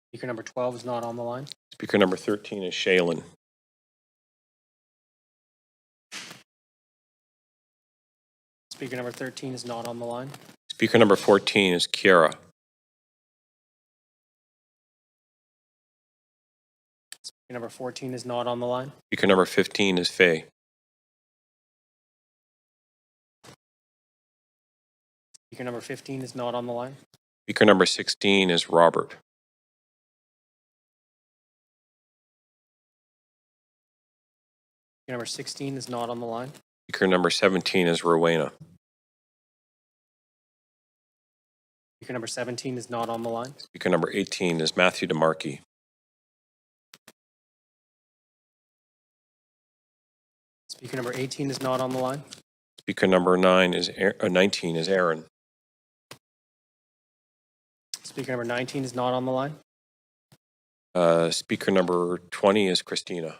B: Speaker number 12 is not on the line.
N: Speaker number 13 is Shaylin.
B: Speaker number 13 is not on the line.
N: Speaker number 14 is Kiara.
B: Speaker number 14 is not on the line.
N: Speaker number 15 is Faye.
B: Speaker number 15 is not on the line.
N: Speaker number 16 is Robert.
B: Speaker number 16 is not on the line.
N: Speaker number 17 is Rowena.
B: Speaker number 17 is not on the line.
N: Speaker number 18 is Matthew DeMarkey.
B: Speaker number 18 is not on the line.
N: Speaker number 19 is Aaron.
B: Speaker number 19 is not on the line.
N: Speaker number 20 is Christina.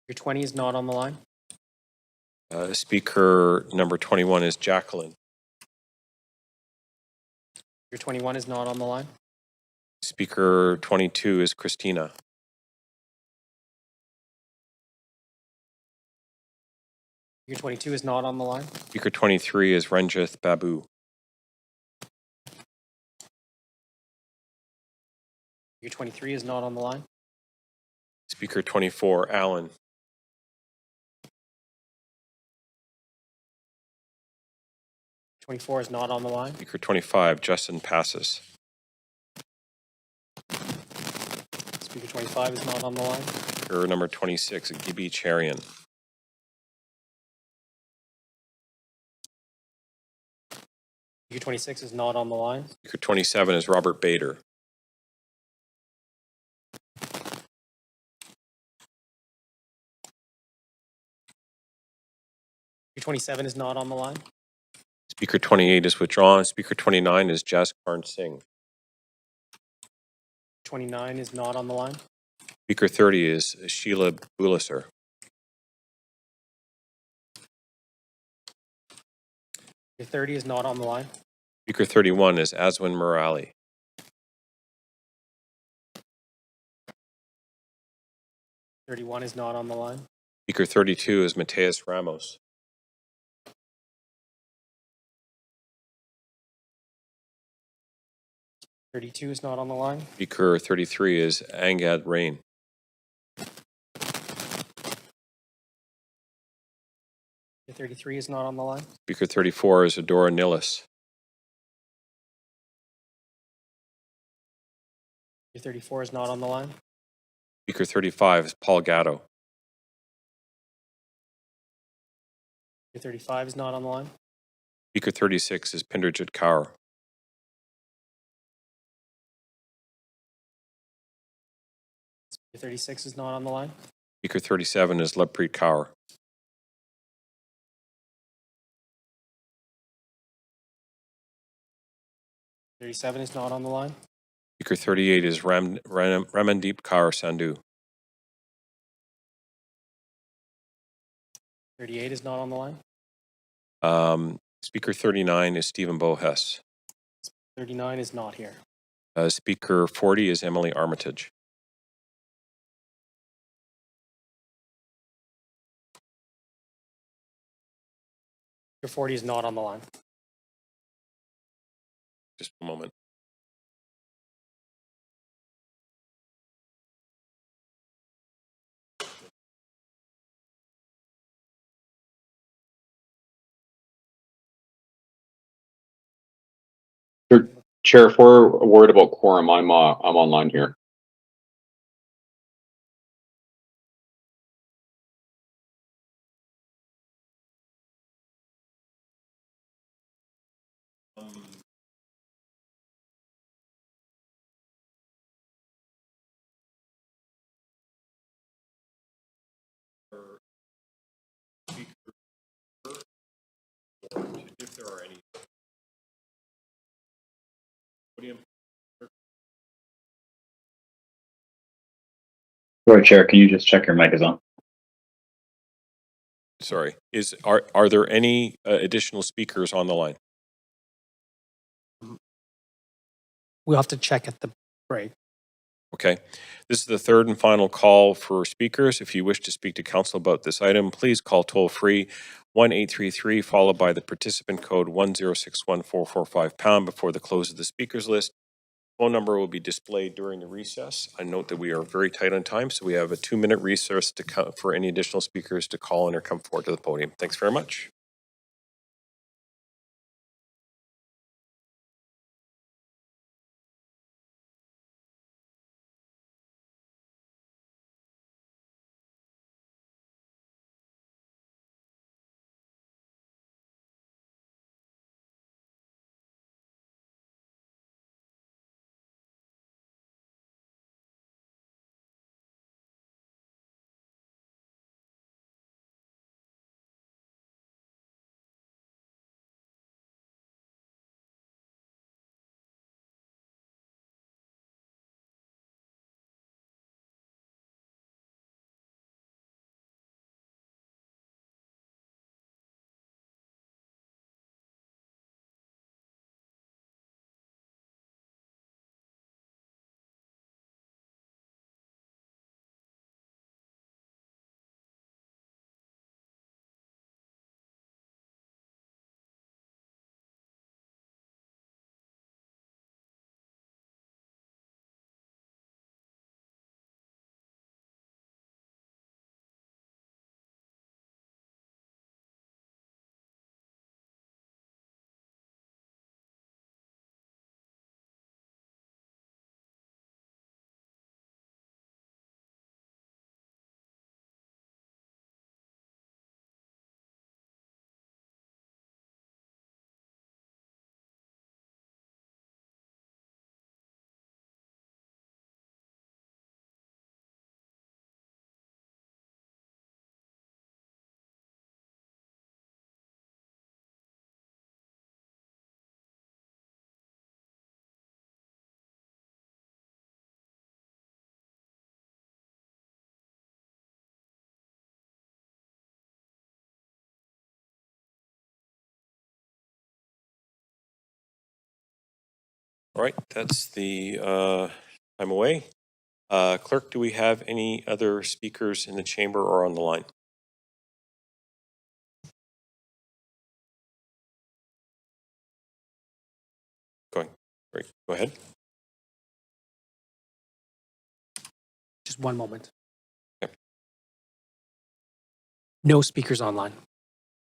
B: Speaker 20 is not on the line.
N: Speaker number 21 is Jacqueline.
B: Speaker 21 is not on the line.
N: Speaker 22 is Christina.
B: Speaker 22 is not on the line.
N: Speaker 23 is Ranjith Babu.
B: Speaker 23 is not on the line.
N: Speaker 24, Alan.
B: Speaker 24 is not on the line.
N: Speaker 25, Justin Passes.
B: Speaker 25 is not on the line.
N: Speaker number 26, Gibby Cherian.
B: Speaker 26 is not on the line.
N: Speaker 27 is Robert Bader.
B: Speaker 27 is not on the line.
N: Speaker 28 is withdrawn. Speaker 29 is Jaskarn Singh.
B: 29 is not on the line.
N: Speaker 30 is Sheila Bulisser.
B: Speaker 30 is not on the line.
N: Speaker 31 is Aswin Murali.
B: Speaker 31 is not on the line.
N: Speaker 32 is Mateus Ramos.
B: Speaker 32 is not on the line.
N: Speaker 33 is Angad Rain.
B: Speaker 33 is not on the line.
N: Speaker 34 is Adora Nillis.
B: Speaker 34 is not on the line.
N: Speaker 35 is Paul Gatto.
B: Speaker 35 is not on the line.
N: Speaker 36 is Pinderjit Kaur.
B: Speaker 36 is not on the line.
N: Speaker 37 is Lovepreet Kaur.
B: 37 is not on the line.
N: Speaker 38 is Ramandeep Kaur Sandhu.
B: 38 is not on the line.
N: Speaker 39 is Stephen Bohess.
B: 39 is not here.
N: Speaker 40 is Emily Armitage.
B: Speaker 40 is not on the line.
N: Just a moment.
L: Chair, if we're worried about quorum, I'm online here.
N: If there are any. Podium.
I: Sorry, Chair, can you just check your mic is on?
N: Sorry, are there any additional speakers on the line?
B: We'll have to check at the break.
N: Okay, this is the third and final call for speakers. If you wish to speak to council about this item, please call toll-free 1-833 followed by the participant code 1061445# before the close of the speakers list. Phone number will be displayed during the recess. I note that we are very tight on time, so we have a 2-minute recess for any additional speakers to call in or come forward to the podium. Thanks very much. All right, that's the time away. Clerk, do we have any other speakers in the chamber or on the line? Going. Great. Go ahead.
B: Just one moment.
N: Okay.
B: No speakers online.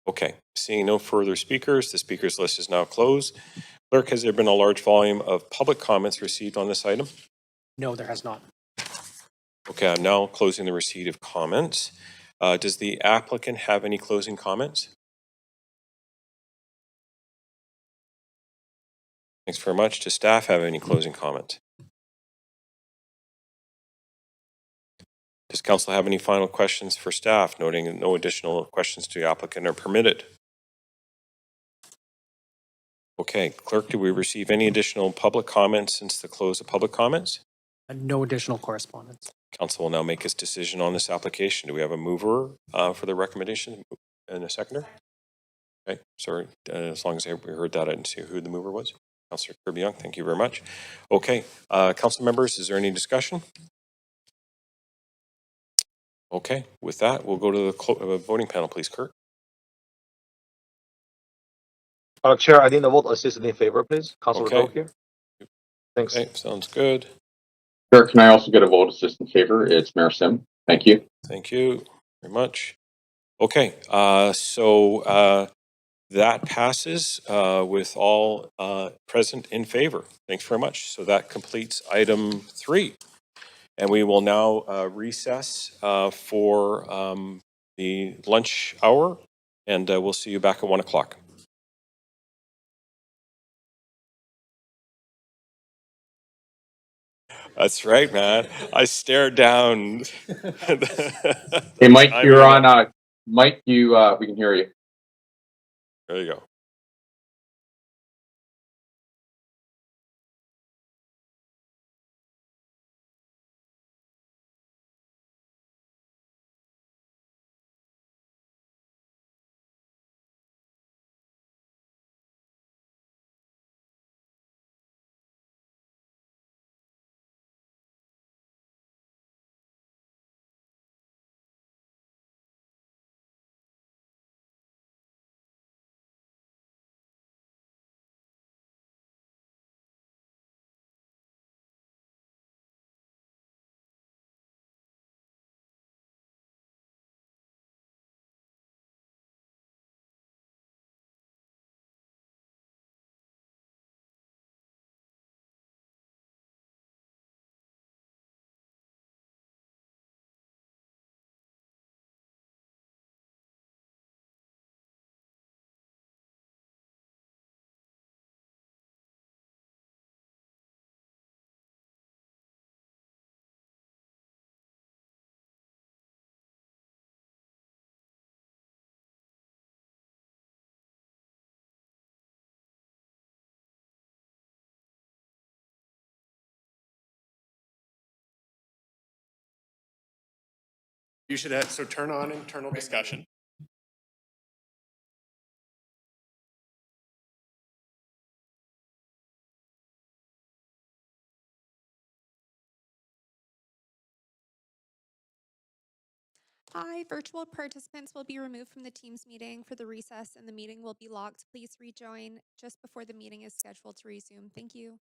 N: Okay. Seeing no further speakers, the speakers list is now closed. Clerk, has there been a large volume of public comments received on this item?
B: No, there has not.
N: Okay, I'm now closing the receipt of comments. Does the applicant have any closing comments? Thanks very much. Does staff have any closing comments? Does council have any final questions for staff, noting that no additional questions to the applicant are permitted? Okay, Clerk, do we receive any additional public comments since the close of public comments?
B: No additional correspondence.
N: Council will now make its decision on this application. Do we have a mover for the recommendation and a seconder? Okay, sorry, as long as I heard that, I didn't see who the mover was. Councillor Kirby-Young, thank you very much. Okay, council members, is there any discussion? Okay, with that, we'll go to the voting panel, please, Kurt.
D: Chair, I need a vote assisted in favor, please. Councilor
N: Okay.
D: Rowe here. Thanks.
N: Okay, sounds good.
L: Chair, can I also get a vote assist in favor? It's Mayor Sim. Thank you.
N: Thank you very much. Okay, that passes with all present in favor. Thanks very much. So that completes item 3. And we will now recess for the lunch hour, and we'll see you back at 1 o'clock. That's right, man. I stared down.
L: Hey, Mike, you're on. Mike, we can hear you.
N: There you go.
T: You should have, so turn on internal discussion.
R: Hi, virtual participants will be removed from the Teams meeting for the recess and the meeting will be locked. Please rejoin just before the meeting is scheduled to resume. Thank you.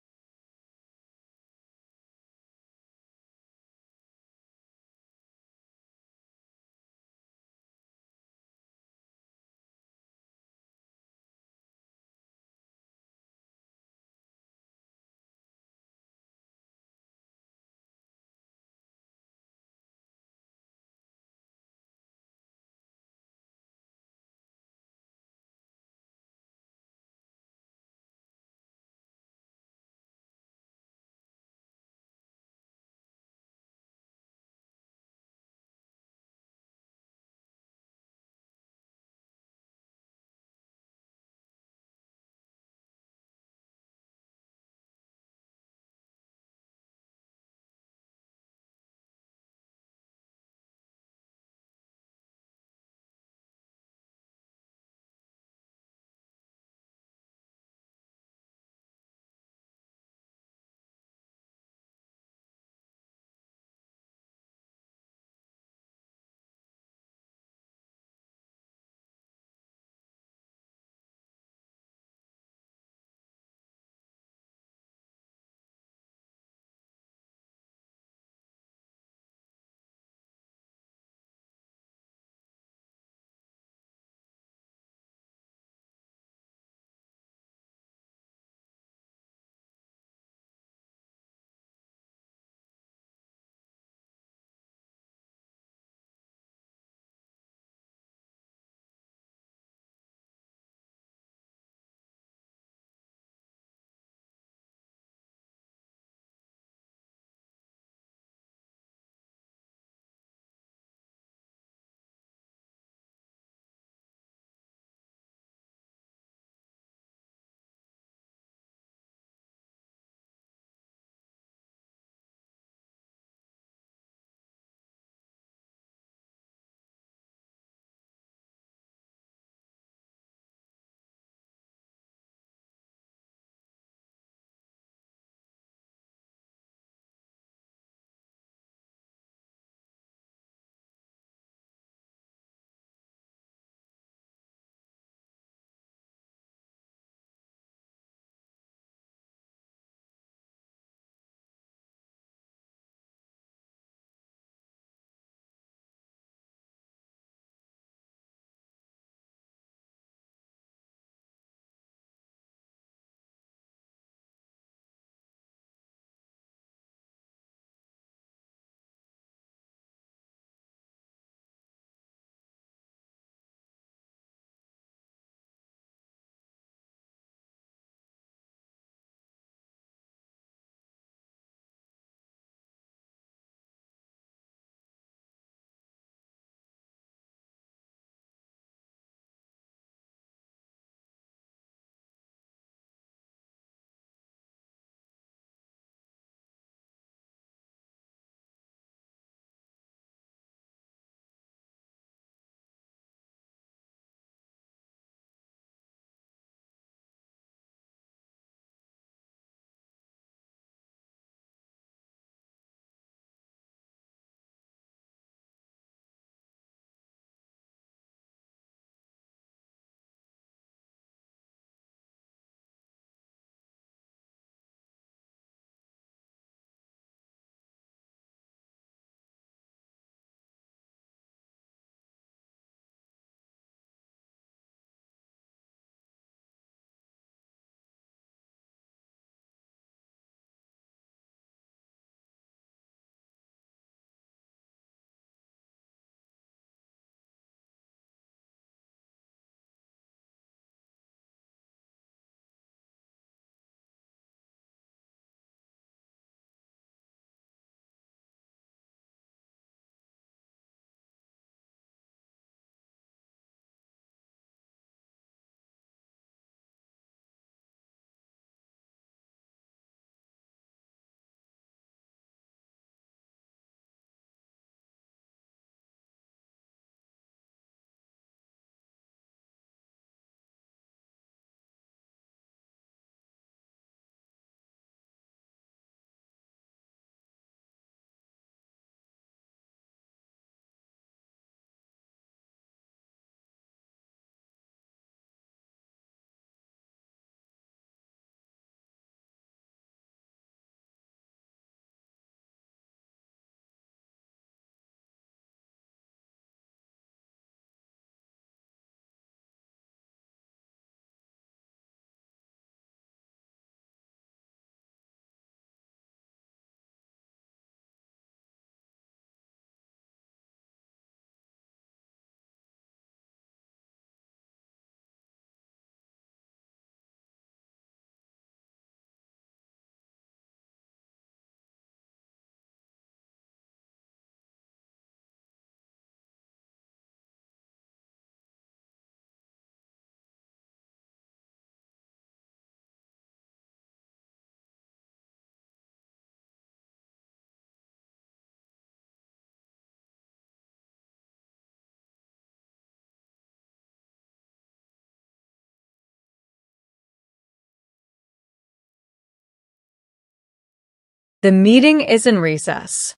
C: The meeting is in recess.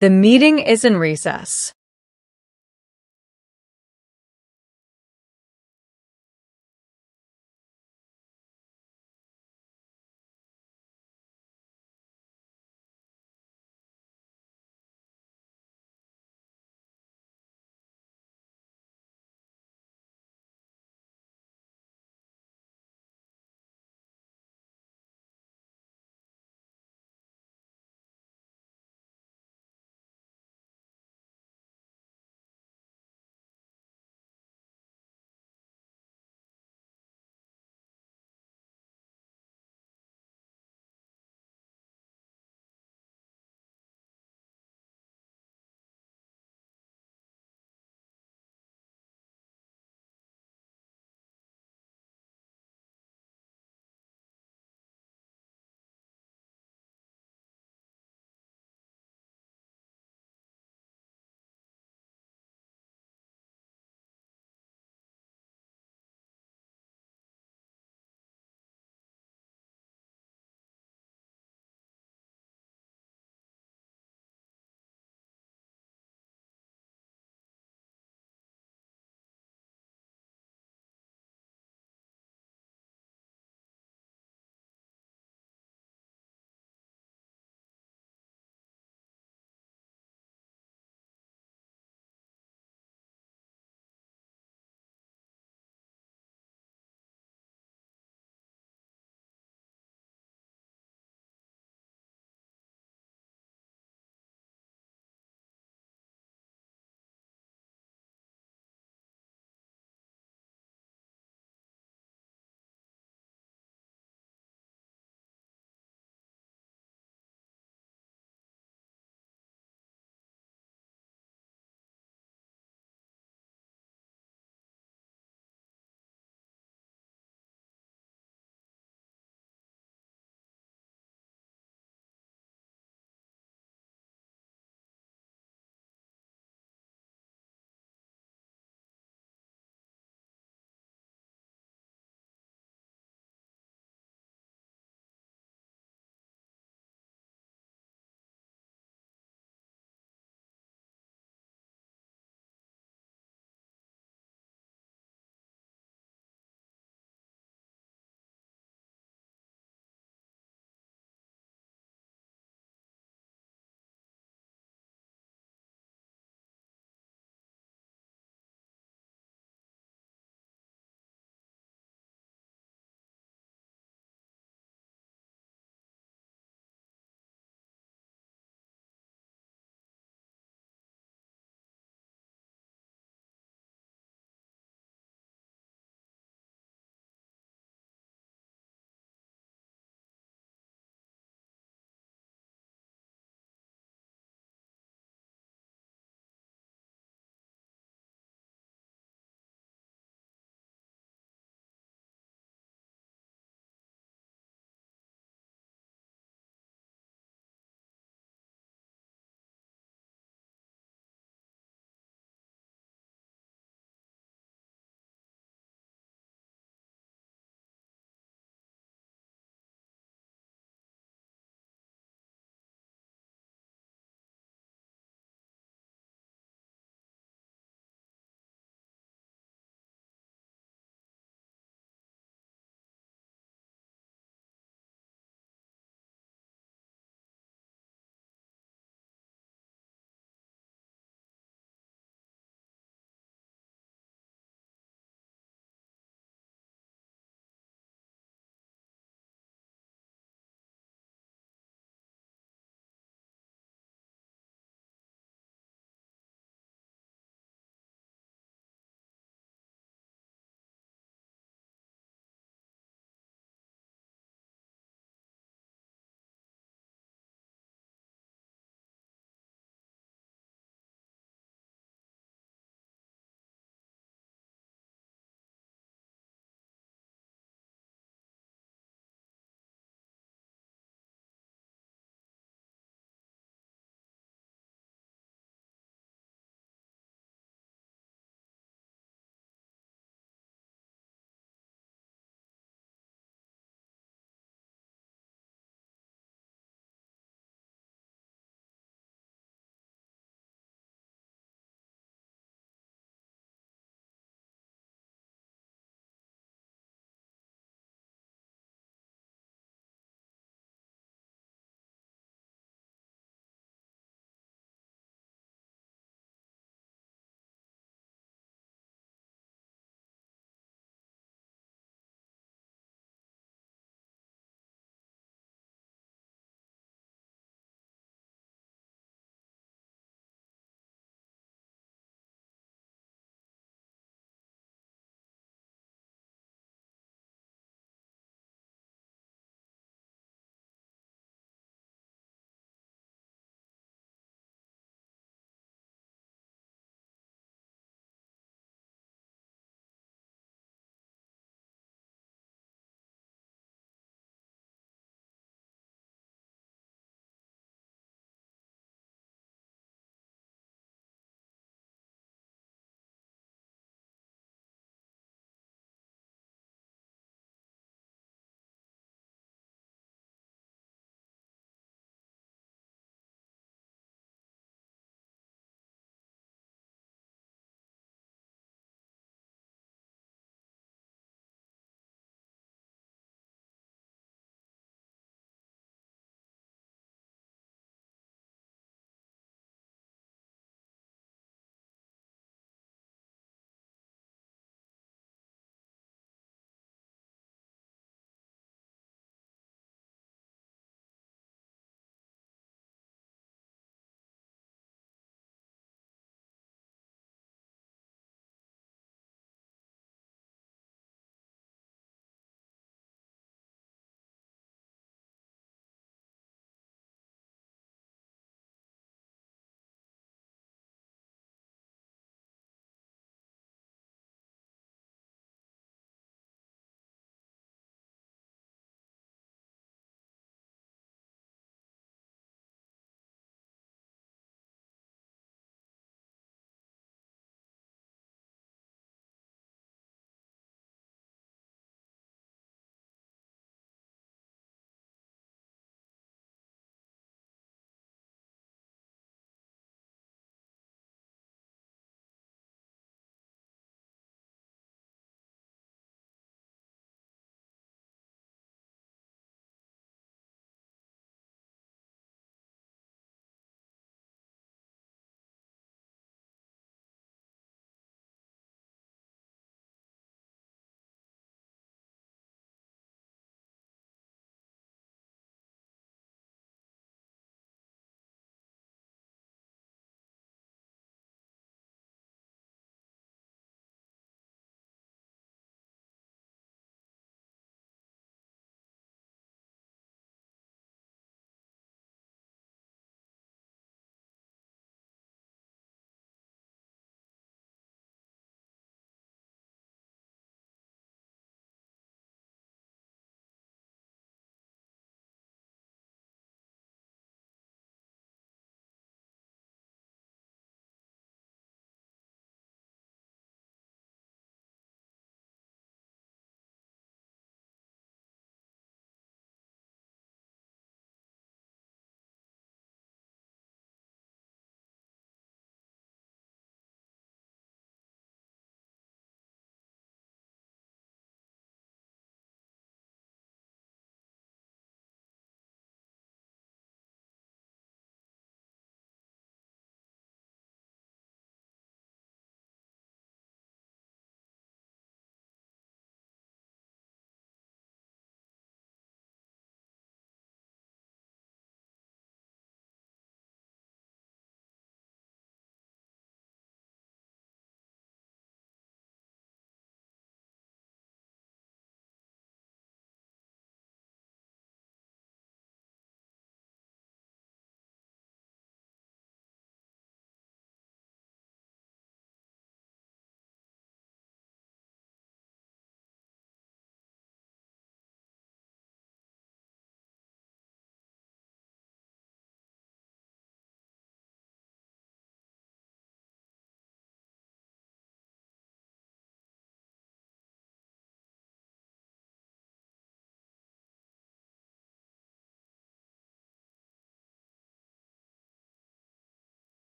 C: The meeting is in recess.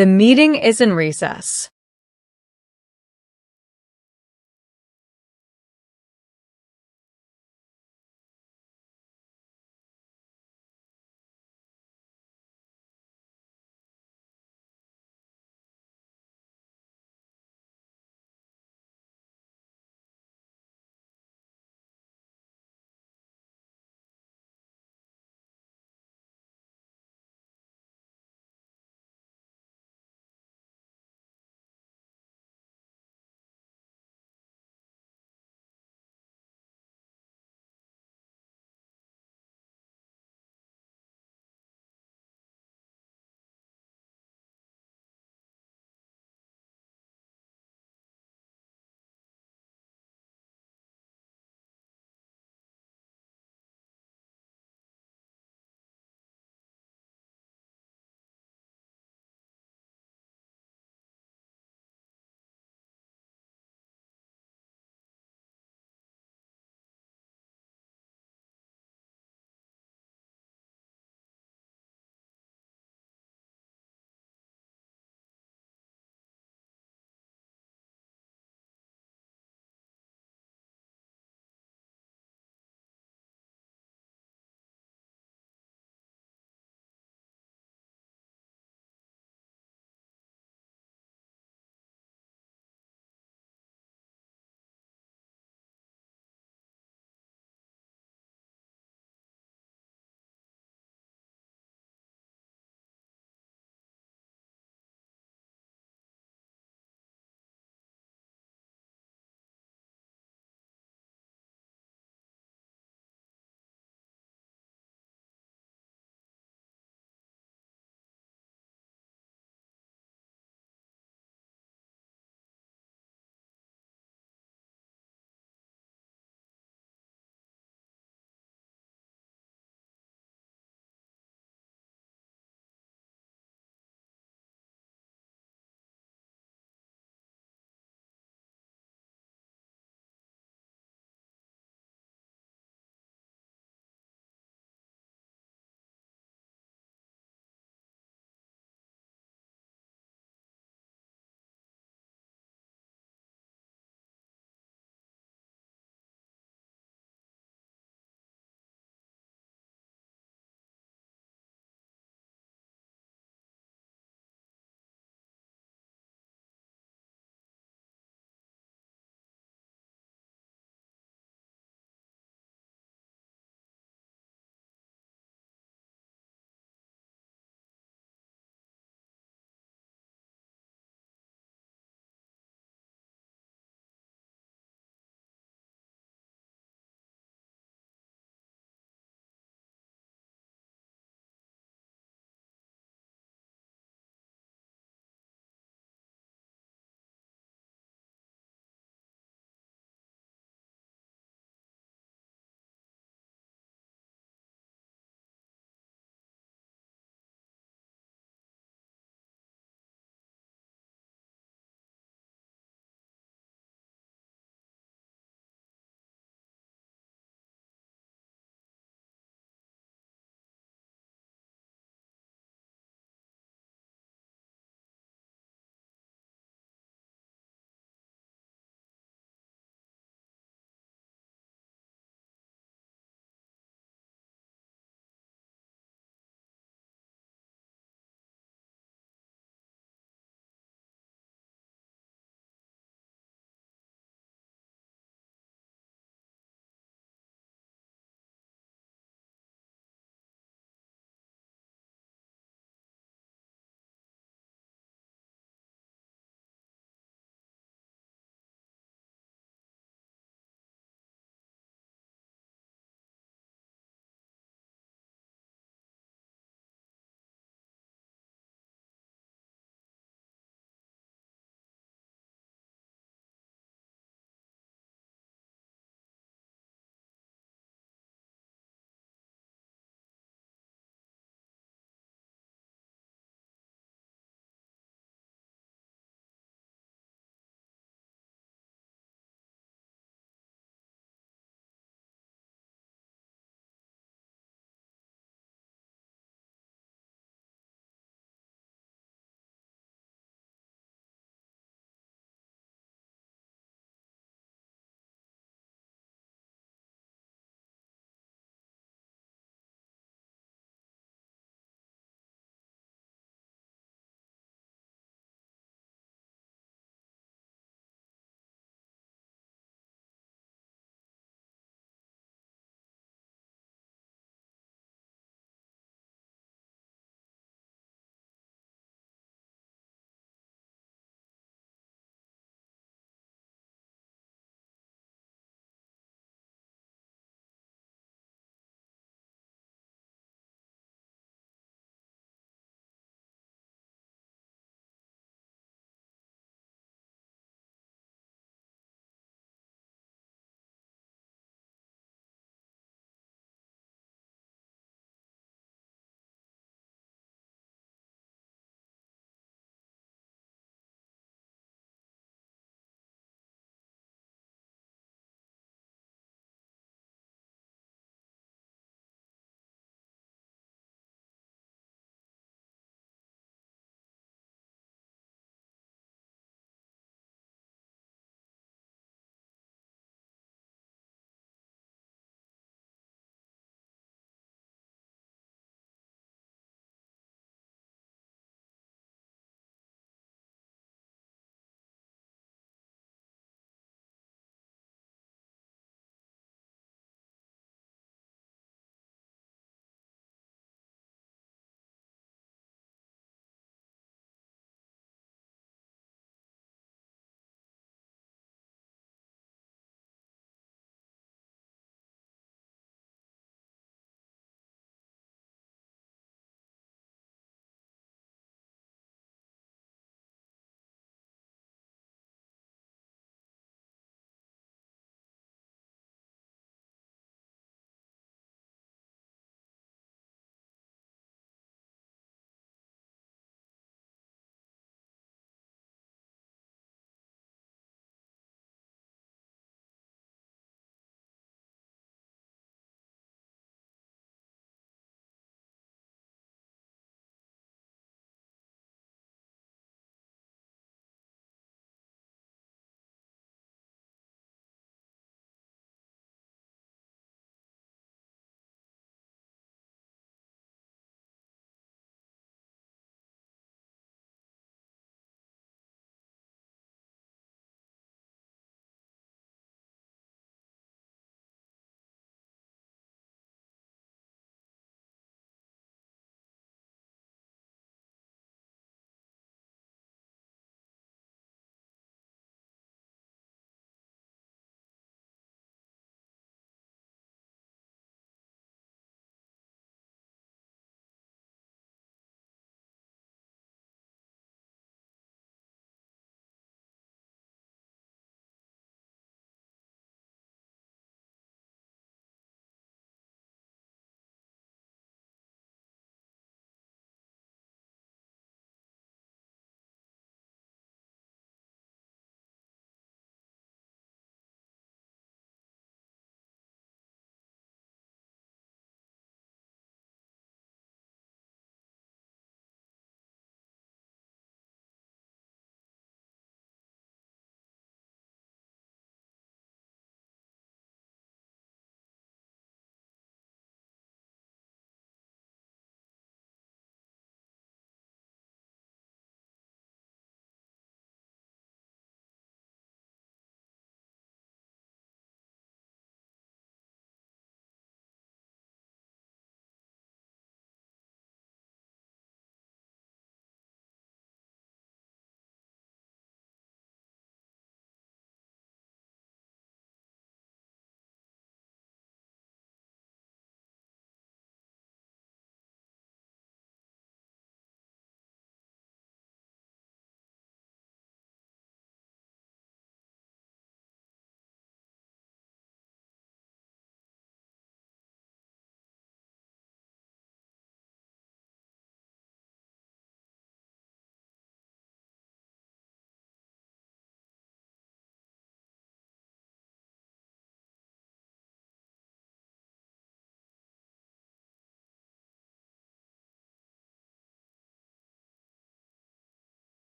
C: The meeting is in recess.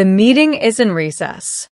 C: The meeting is in recess.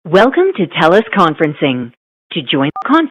F: Welcome to TELUS Conferencing. To join the conference,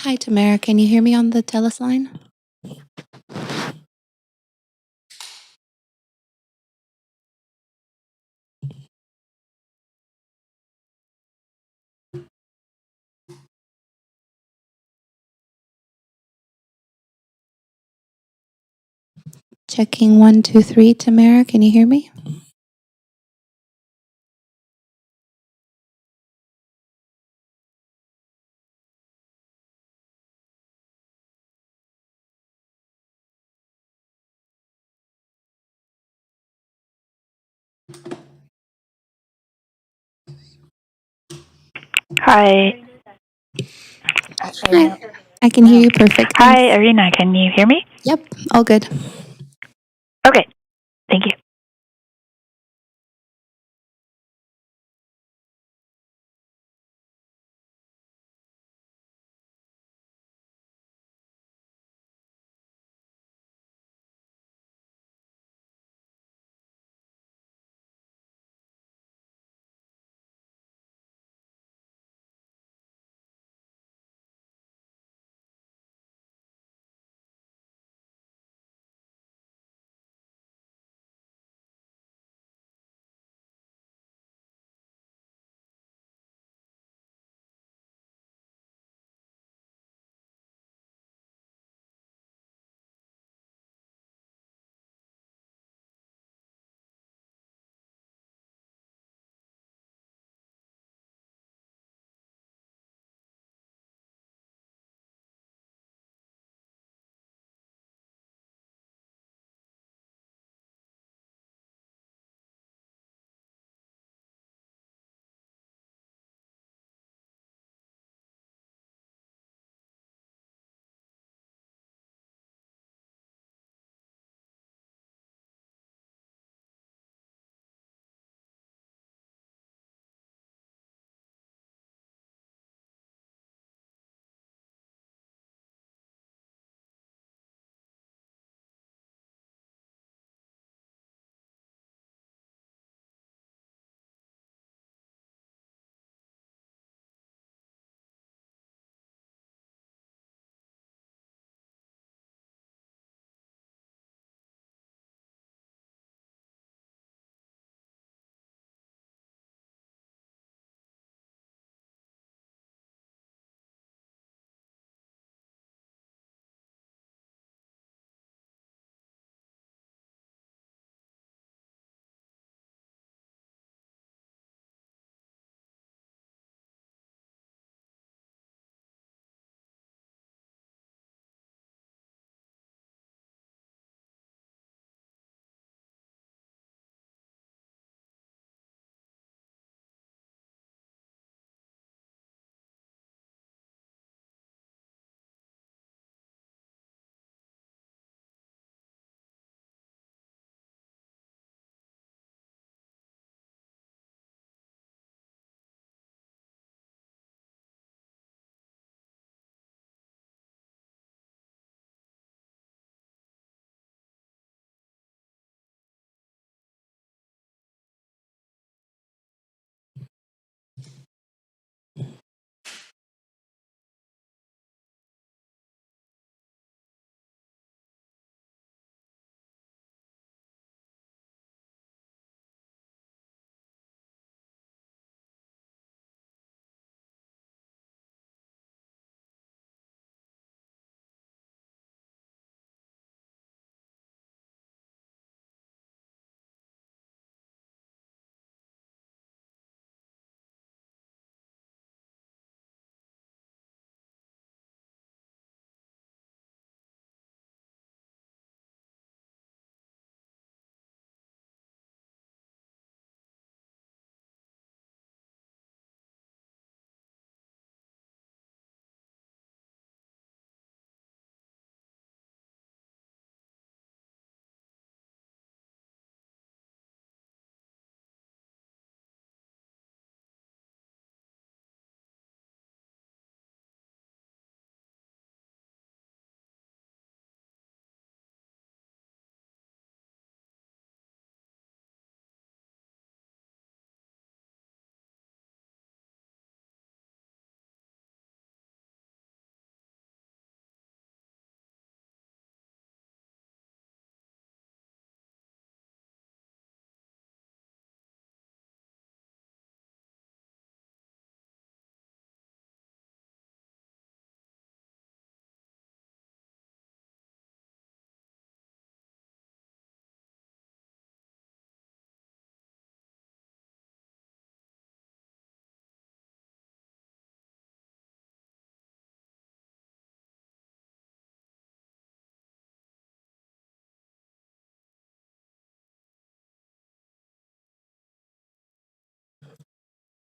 K: Hi, Tamara. Can you hear me on the teleline? Checking 1, 2, 3. Tamara, can you hear me?
U: Hi.
K: Hi. I can hear you perfect.
U: Hi,
K: Thanks.
U: Arena. Can you hear me?
K: Yep, all good.
U: Okay. Thank you.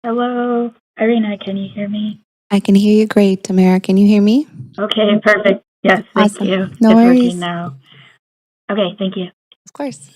U: Hello, Irina, can you hear me?
K: I can hear you great. Tamara, can you hear me?
U: Okay, perfect. Yes, thank
K: Awesome.
U: you.
K: No
U: It's
K: worries.
U: working now. Okay, thank you.
K: Of course.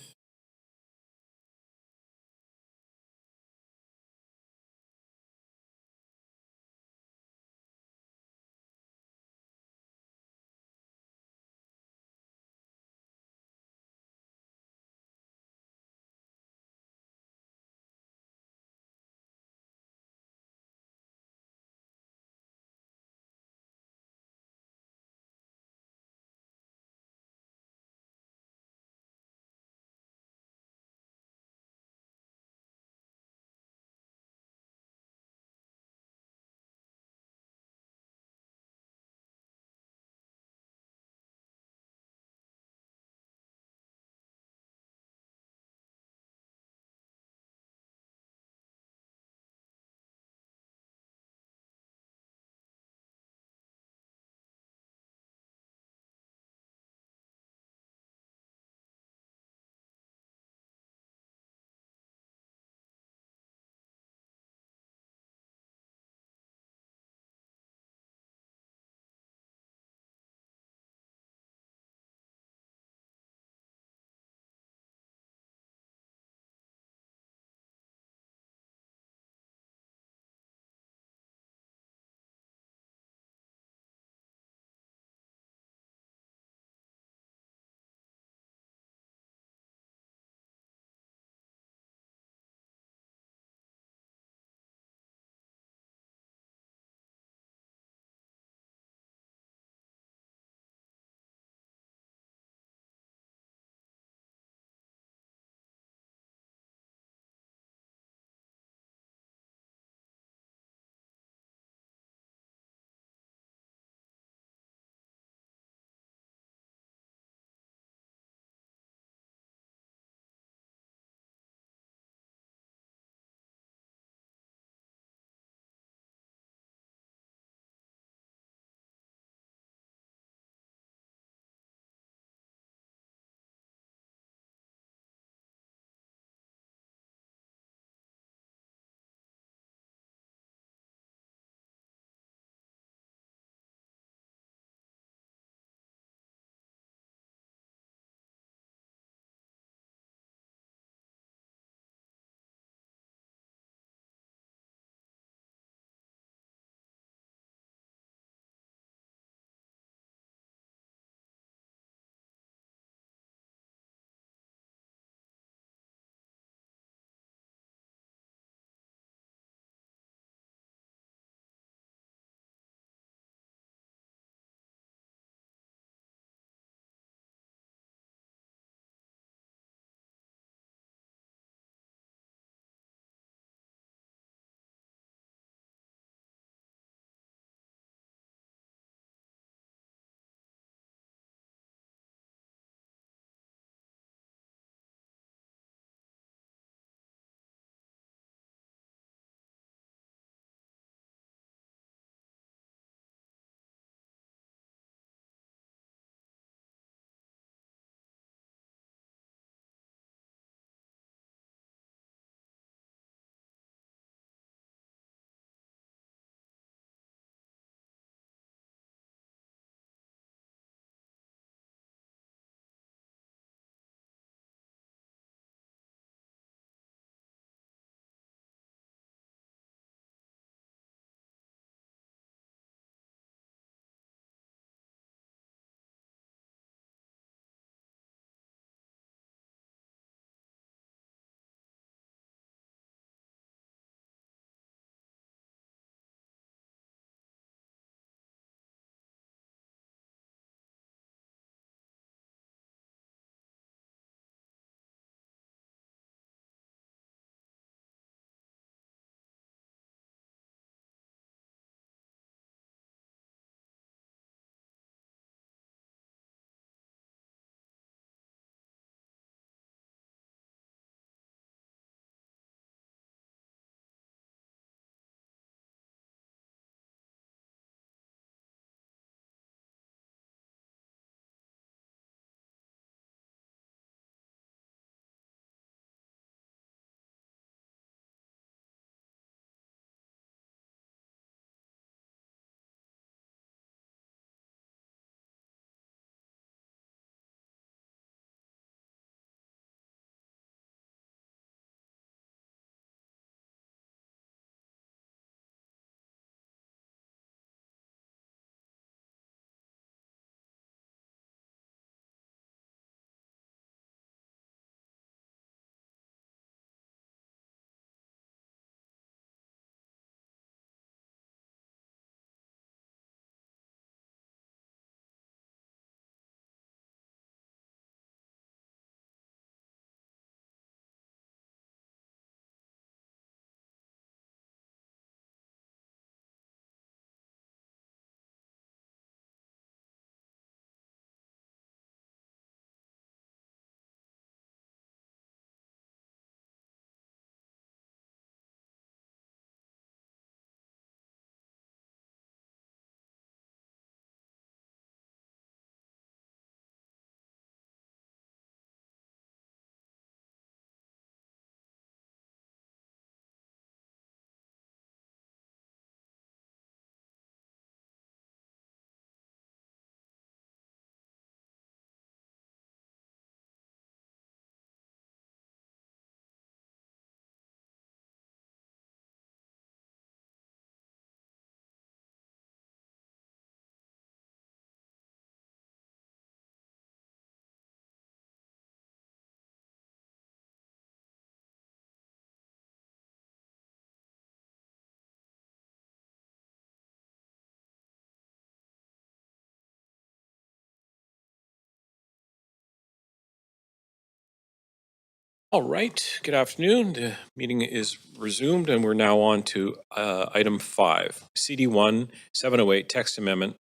N: All right, good afternoon. The meeting is resumed and we're now on to item 5, CD1 708 text amendment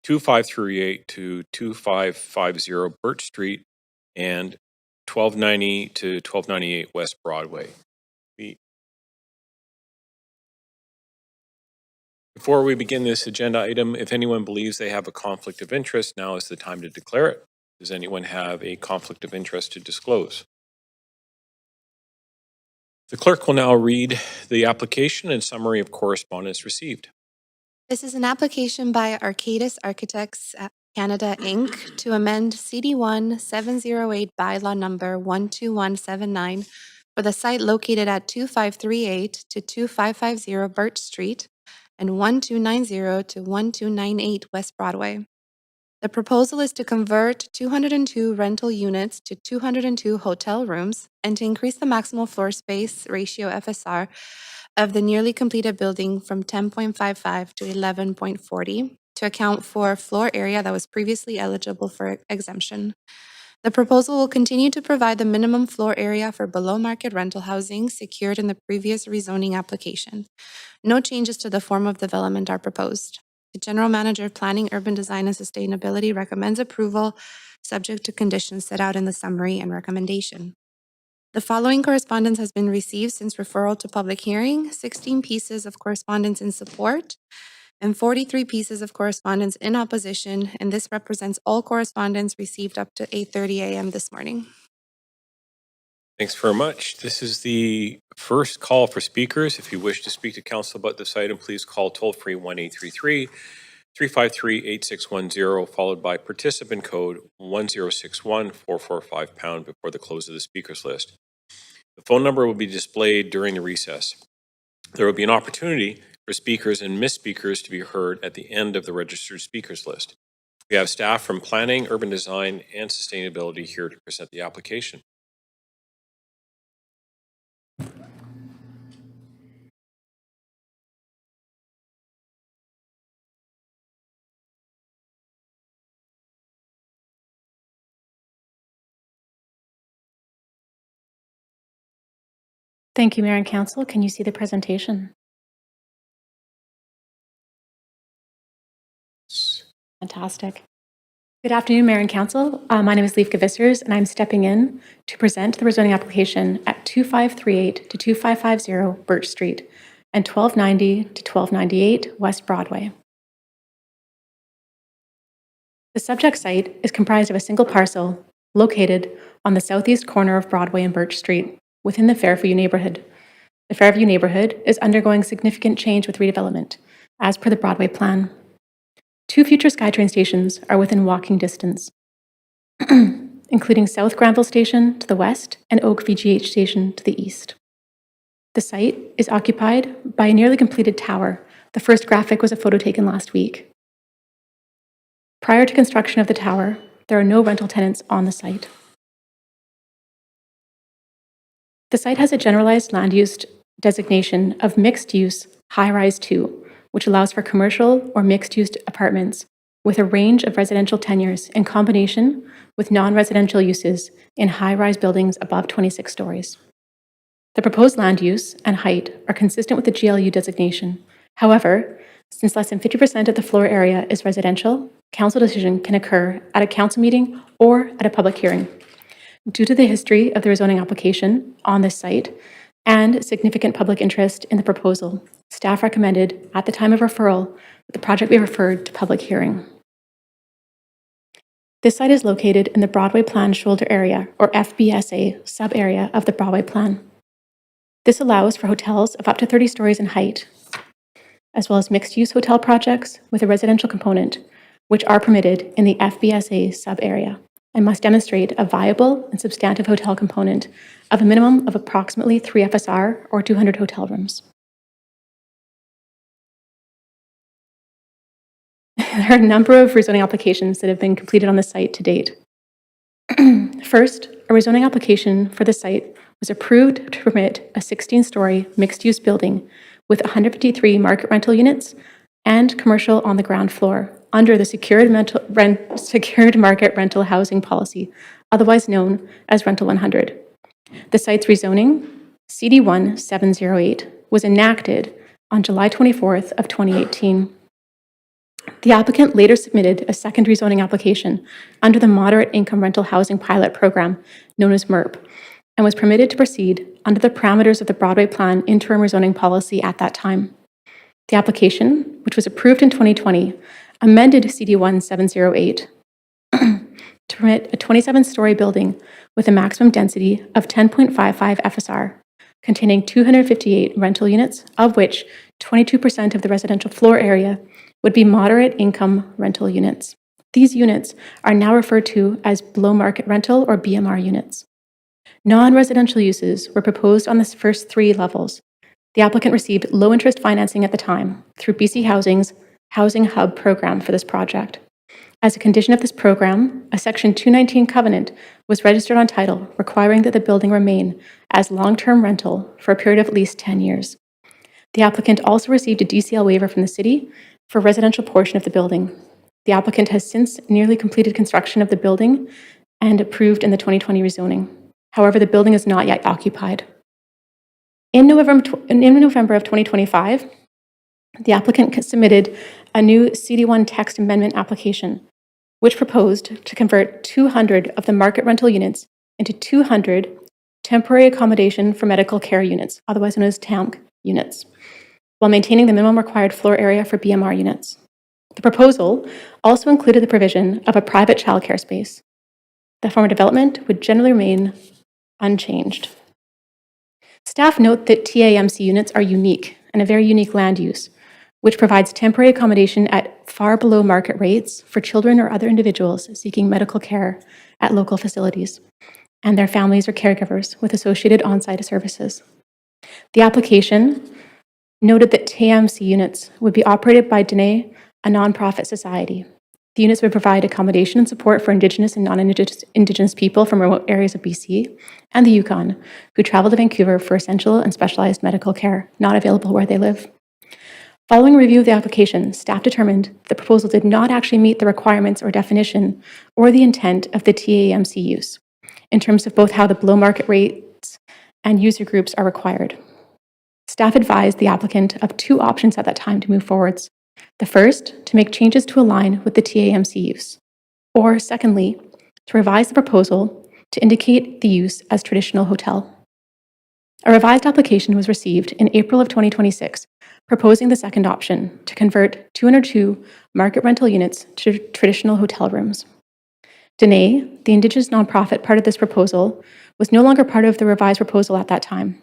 N: 2538 to 2550 Birch Street and 1290 to 1298 West Broadway. Before we begin this agenda item, if anyone believes they have a conflict of interest, now is the time to declare it. Does anyone have a conflict of interest to disclose? The clerk will now read the application and summary of correspondence received.
K: This is an application by Arcadis Architects Canada Inc. to amend CD1 708 bylaw number 12179 for the site located at 2538 to 2550 Birch Street and 1290 to 1298 West Broadway. The proposal is to convert 202 rental units to 202 hotel rooms and to increase the maximum floor space ratio FSR of the nearly completed building from 10.55 to 11.40 to account for floor area that was previously eligible for exemption. The proposal will continue to provide the minimum floor area for below-market rental housing secured in the previous rezoning application. No changes to the form of development are proposed. The General Manager of Planning, Urban Design, and Sustainability recommends approval subject to conditions set out in the summary and recommendation. The following correspondence has been received since referral to public hearing: 16 pieces of correspondence in support and 43 pieces of correspondence in opposition, and this represents all correspondence received up to 8:30 a.m. this morning.
N: Thanks very much. This is the first call for speakers. If you wish to speak to council about this item, please call toll-free 1-833-353-8610, followed by participant code 1061445# before the close of the speakers list. The phone number will be displayed during the recess. There will be an opportunity for speakers and missed speakers to be heard at the end of the registered speakers list. We have staff from Planning, Urban Design, and Sustainability here to present the application.
A: Thank you, Mayor and Council. Can you see the presentation? Fantastic. Good afternoon, Mayor and Council. My name is Liefke Vissers, and I'm stepping in to present the rezoning application at 2538 to 2550 Birch Street and 1290 to 1298 West Broadway. The subject site is comprised of a single parcel located on the southeast corner of Broadway and Birch Street within the Fairview neighborhood. The Fairview neighborhood is undergoing significant change with redevelopment, as per the Broadway plan. 2 future SkyTrain stations are within walking distance, including South Granville Station to the west and Oak VGH Station to the east. The site is occupied by a nearly completed tower. The first graphic was a photo taken last week. Prior to construction of the tower, there are no rental tenants on the site. The site has a generalized land use designation of mixed use high-rise 2, which allows for commercial or mixed-use apartments with a range of residential tenures in combination with non-residential uses in high-rise buildings above 26 stories. The proposed land use and height are consistent with the GLU designation. However, since less than 50% of the floor area is residential, council decision can occur at a council meeting or at a public hearing. Due to the history of the rezoning application on this site and significant public interest in the proposal, staff recommended at the time of referral that the project be referred to public hearing. This site is located in the Broadway Plan Shoulder Area, or FBSA, sub-area of the Broadway Plan. This allows for hotels of up to 30 stories in height, as well as mixed-use hotel projects with a residential component, which are permitted in the FBSA sub-area and must demonstrate a viable and substantive hotel component of a minimum of approximately 3 FSR or 200 hotel rooms. There are a number of rezoning applications that have been completed on the site to date. First, a rezoning application for the site was approved to permit a 16-story mixed-use building with 153 market rental units and commercial on the ground floor under the secured market rental housing policy, otherwise known as Rental 100. The site's rezoning, CD1 708, was enacted on July 24th of 2018. The applicant later submitted a second rezoning application under the Moderate Income Rental Housing Pilot Program, known as MERP, and was permitted to proceed under the parameters of the Broadway Plan interim rezoning policy at that time. The application, which was approved in 2020, amended CD1 708 to permit a 27-story building with a maximum density of 10.55 FSR, containing 258 rental units, of which 22% of the residential floor area would be moderate income rental units. These units are now referred to as below market rental or BMR units. Non-residential uses were proposed on the first 3 levels. The applicant received low interest financing at the time through BC Housing's Housing Hub program for this project. As a condition of this program, a Section 219 covenant was registered on title requiring that the building remain as long-term rental for a period of at least 10 years. The applicant also received a DCL waiver from the city for a residential portion of the building. The applicant has since nearly completed construction of the building and approved in the 2020 rezoning. However, the building is not yet occupied. In November of 2025, the applicant submitted a new CD1 text amendment application, which proposed to convert 200 of the market rental units into 200 temporary accommodation for medical care units, otherwise known as TAMC units, while maintaining the minimum required floor area for BMR units. The proposal also included the provision of a private childcare space. The former development would generally remain unchanged. Staff note that TAMC units are unique and a very unique land use, which provides temporary accommodation at far below market rates for children or other individuals seeking medical care at local facilities, and their families or caregivers with associated on-site services. The application noted that TAMC units would be operated by Dene, a nonprofit society. The units would provide accommodation and support for Indigenous and non-Indigenous people from remote areas of BC and the Yukon who travel to Vancouver for essential and specialized medical care not available where they live. Following review of the application, staff determined the proposal did not actually meet the requirements or definition or the intent of the TAMC use in terms of both how the below market rates and user groups are required. Staff advised the applicant of 2 options at that time to move forwards. The first, to make changes to align with the TAMC use, or secondly, to revise the proposal to indicate the use as traditional hotel. A revised application was received in April of 2026, proposing the second option to convert 202 market rental units to traditional hotel rooms. Dene, the Indigenous nonprofit part of this proposal, was no longer part of the revised proposal at that time.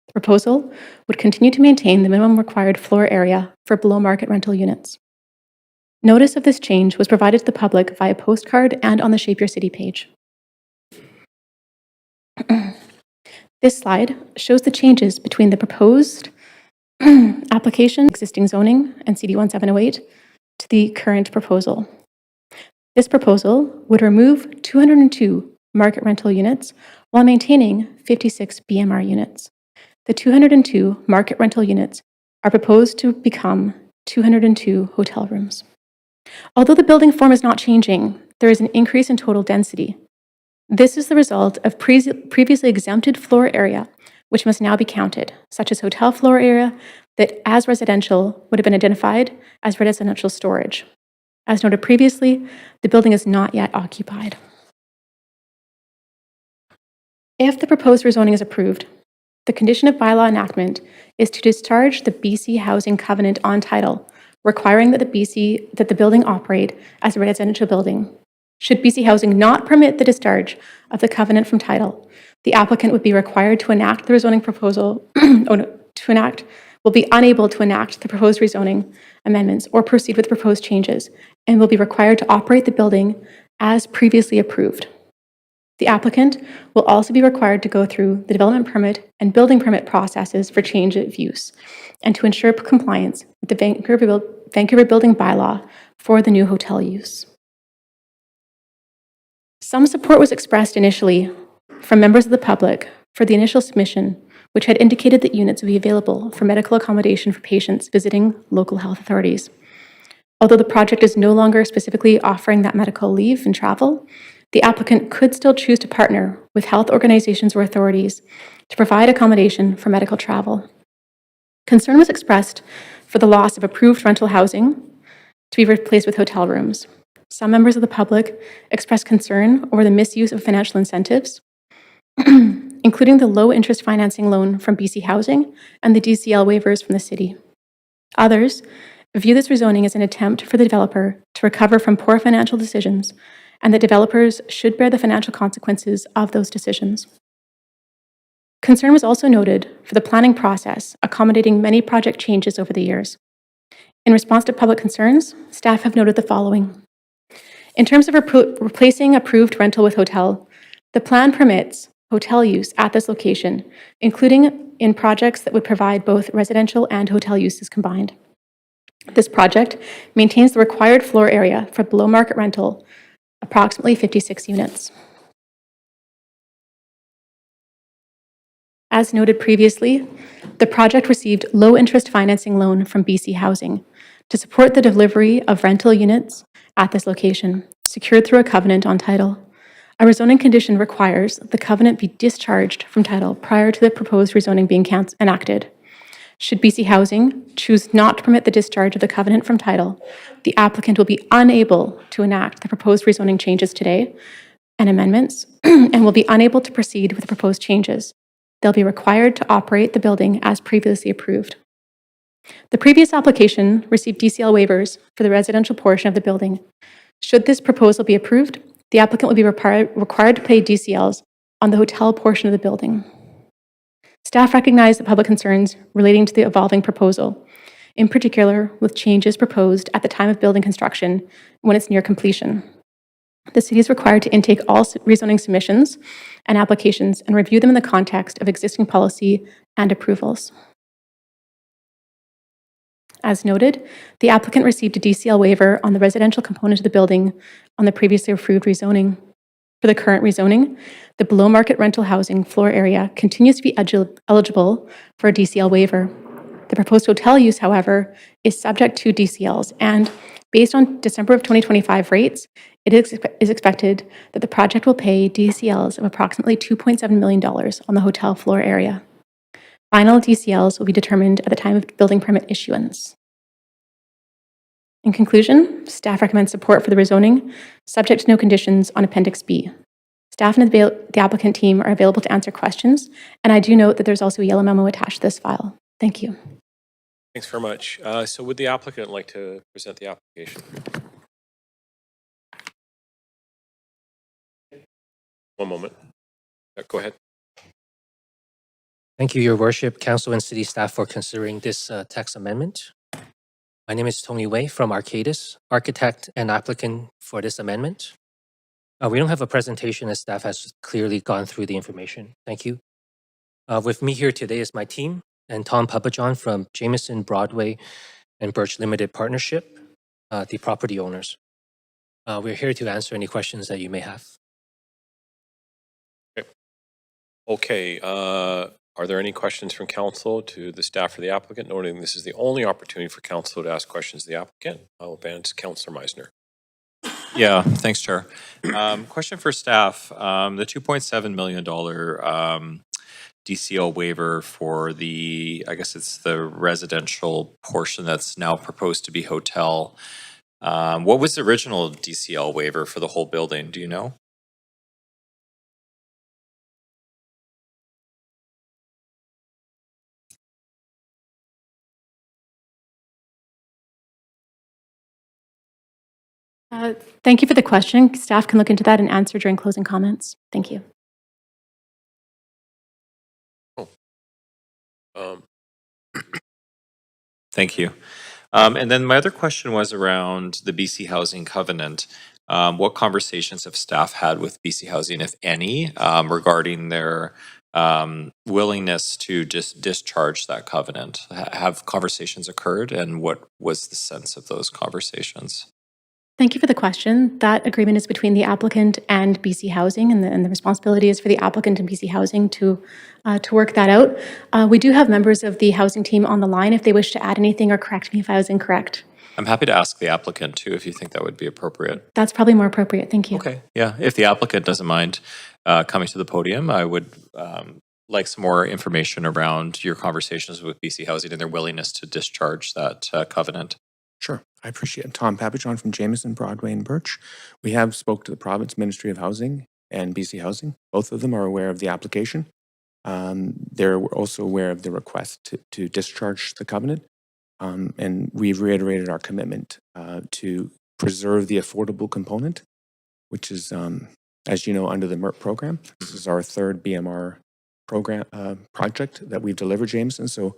A: The proposal would continue to maintain the minimum required floor area for below market rental units. Notice of this change was provided to the public via postcard and on the Shape Your City page. This slide shows the changes between the proposed application, existing zoning, and CD1 708 to the current proposal. This proposal would remove 202 market rental units while maintaining 56 BMR units. The 202 market rental units are proposed to become 202 hotel rooms. Although the building form is not changing, there is an increase in total density. This is the result of previously exempted floor area, which must now be counted, such as hotel floor area that as residential would have been identified as residential storage. As noted previously, the building is not yet occupied. If the proposed rezoning is approved, the condition of bylaw enactment is to discharge the BC Housing Covenant on title, requiring that the building operate as a residential building. Should BC Housing not permit the discharge of the covenant from title, the applicant would be required to enact the rezoning proposal, will be unable to enact the proposed rezoning amendments or proceed with proposed changes, and will be required to operate the building as previously approved. The applicant will also be required to go through the development permit and building permit processes for change of use and to ensure compliance with the Vancouver Building Bylaw for the new hotel use. Some support was expressed initially from members of the public for the initial submission, which had indicated that units would be available for medical accommodation for patients visiting local health authorities. Although the project is no longer specifically offering that medical leave and travel, the applicant could still choose to partner with health organizations or authorities to provide accommodation for medical travel. Concern was expressed for the loss of approved rental housing to be replaced with hotel rooms. Some members of the public expressed concern over the misuse of financial incentives, including the low-interest financing loan from BC Housing and the DCL waivers from the city. Others view this rezoning as an attempt for the developer to recover from poor financial decisions, and that developers should bear the financial consequences of those decisions. Concern was also noted for the planning process, accommodating many project changes over the years. In response to public concerns, staff have noted the following. In terms of replacing approved rental with hotel, the plan permits hotel use at this location, including in projects that would provide both residential and hotel uses combined. This project maintains the required floor area for below market rental, approximately 56 units. As noted previously, the project received low-interest financing loan from BC Housing to support the delivery of rental units at this location, secured through a covenant on title. A rezoning condition requires the covenant be discharged from title prior to the proposed rezoning being enacted. Should BC Housing choose not to permit the discharge of the covenant from title, the applicant will be unable to enact the proposed rezoning changes today and amendments and will be unable to proceed with the proposed changes. They'll be required to operate the building as previously approved. The previous application received DCL waivers for the residential portion of the building. Should this proposal be approved, the applicant will be required to pay DCLs on the hotel portion of the building. Staff recognize the public concerns relating to the evolving proposal, in particular with changes proposed at the time of building construction when it's near completion. The city is required to intake all rezoning submissions and applications and review them in the context of existing policy and approvals. As noted, the applicant received a DCL waiver on the residential component of the building on the previously approved rezoning. For the current rezoning, the below market rental housing floor area continues to be eligible for a DCL waiver. The proposed hotel use, however, is subject to DCLs, and based on December of 2025 rates, it is expected that the project will pay DCLs of approximately $2.7 million on the hotel floor area. Final DCLs will be determined at the time of building permit issuance. In conclusion, staff recommends support for the rezoning, subject to no conditions on Appendix B. Staff and the applicant team are available to answer questions, and I do note that there's also a yellow memo attached to this file. Thank you.
N: Thanks very much. So would the applicant like to present the application? One moment. Go ahead.
E: Thank you, Your Worship, Council and City staff for considering this text amendment. My name is Tony Wei from Arcadis, architect and applicant for this amendment. We don't have a presentation as staff has clearly gone through the information. Thank you. With me here today is my team and Tom Papajohn from Jameson, Broadway, and Birch Limited Partnership, the property owners. We're here to answer any questions that you may have.
N: Okay. Are there any questions from council to the staff or the applicant? Noting this is the only opportunity for council to ask questions to the applicant. I will advance Councillor Meisner.
V: Yeah, thanks, Chair. Question for staff. The $2.7 million DCL waiver for the, I guess it's the residential portion that's now proposed to be hotel. What was the original DCL waiver for the whole building? Do you know?
A: Thank you for the question. Staff can look into that and answer during closing comments. Thank you.
V: Thank you. And then my other question was around the BC Housing Covenant. What conversations have staff had with BC Housing, if any, regarding their willingness to just discharge that covenant? Have conversations occurred, and what was the sense of those conversations?
A: Thank you for the question. That agreement is between the applicant and BC Housing, and the responsibility is for the applicant and BC Housing to work that out. We do have members of the housing team on the line if they wish to add anything or correct me if I was incorrect.
V: I'm happy to ask the applicant too, if you think that would be appropriate.
A: That's probably more appropriate. Thank you.
V: Okay, yeah, if the applicant doesn't mind coming to the podium, I would like some more information around your conversations with BC Housing and their willingness to discharge that covenant.
J: Sure, I appreciate it. Tom Papichon from Jameson, Broadway, and Birch. We have spoke to the province Ministry of Housing and BC Housing. Both of them are aware of the application. They're also aware of the request to discharge the covenant. And we've reiterated our commitment to preserve the affordable component, which is, as you know, under the MERP program. This is our third BMR program project that we've delivered, Jameson. So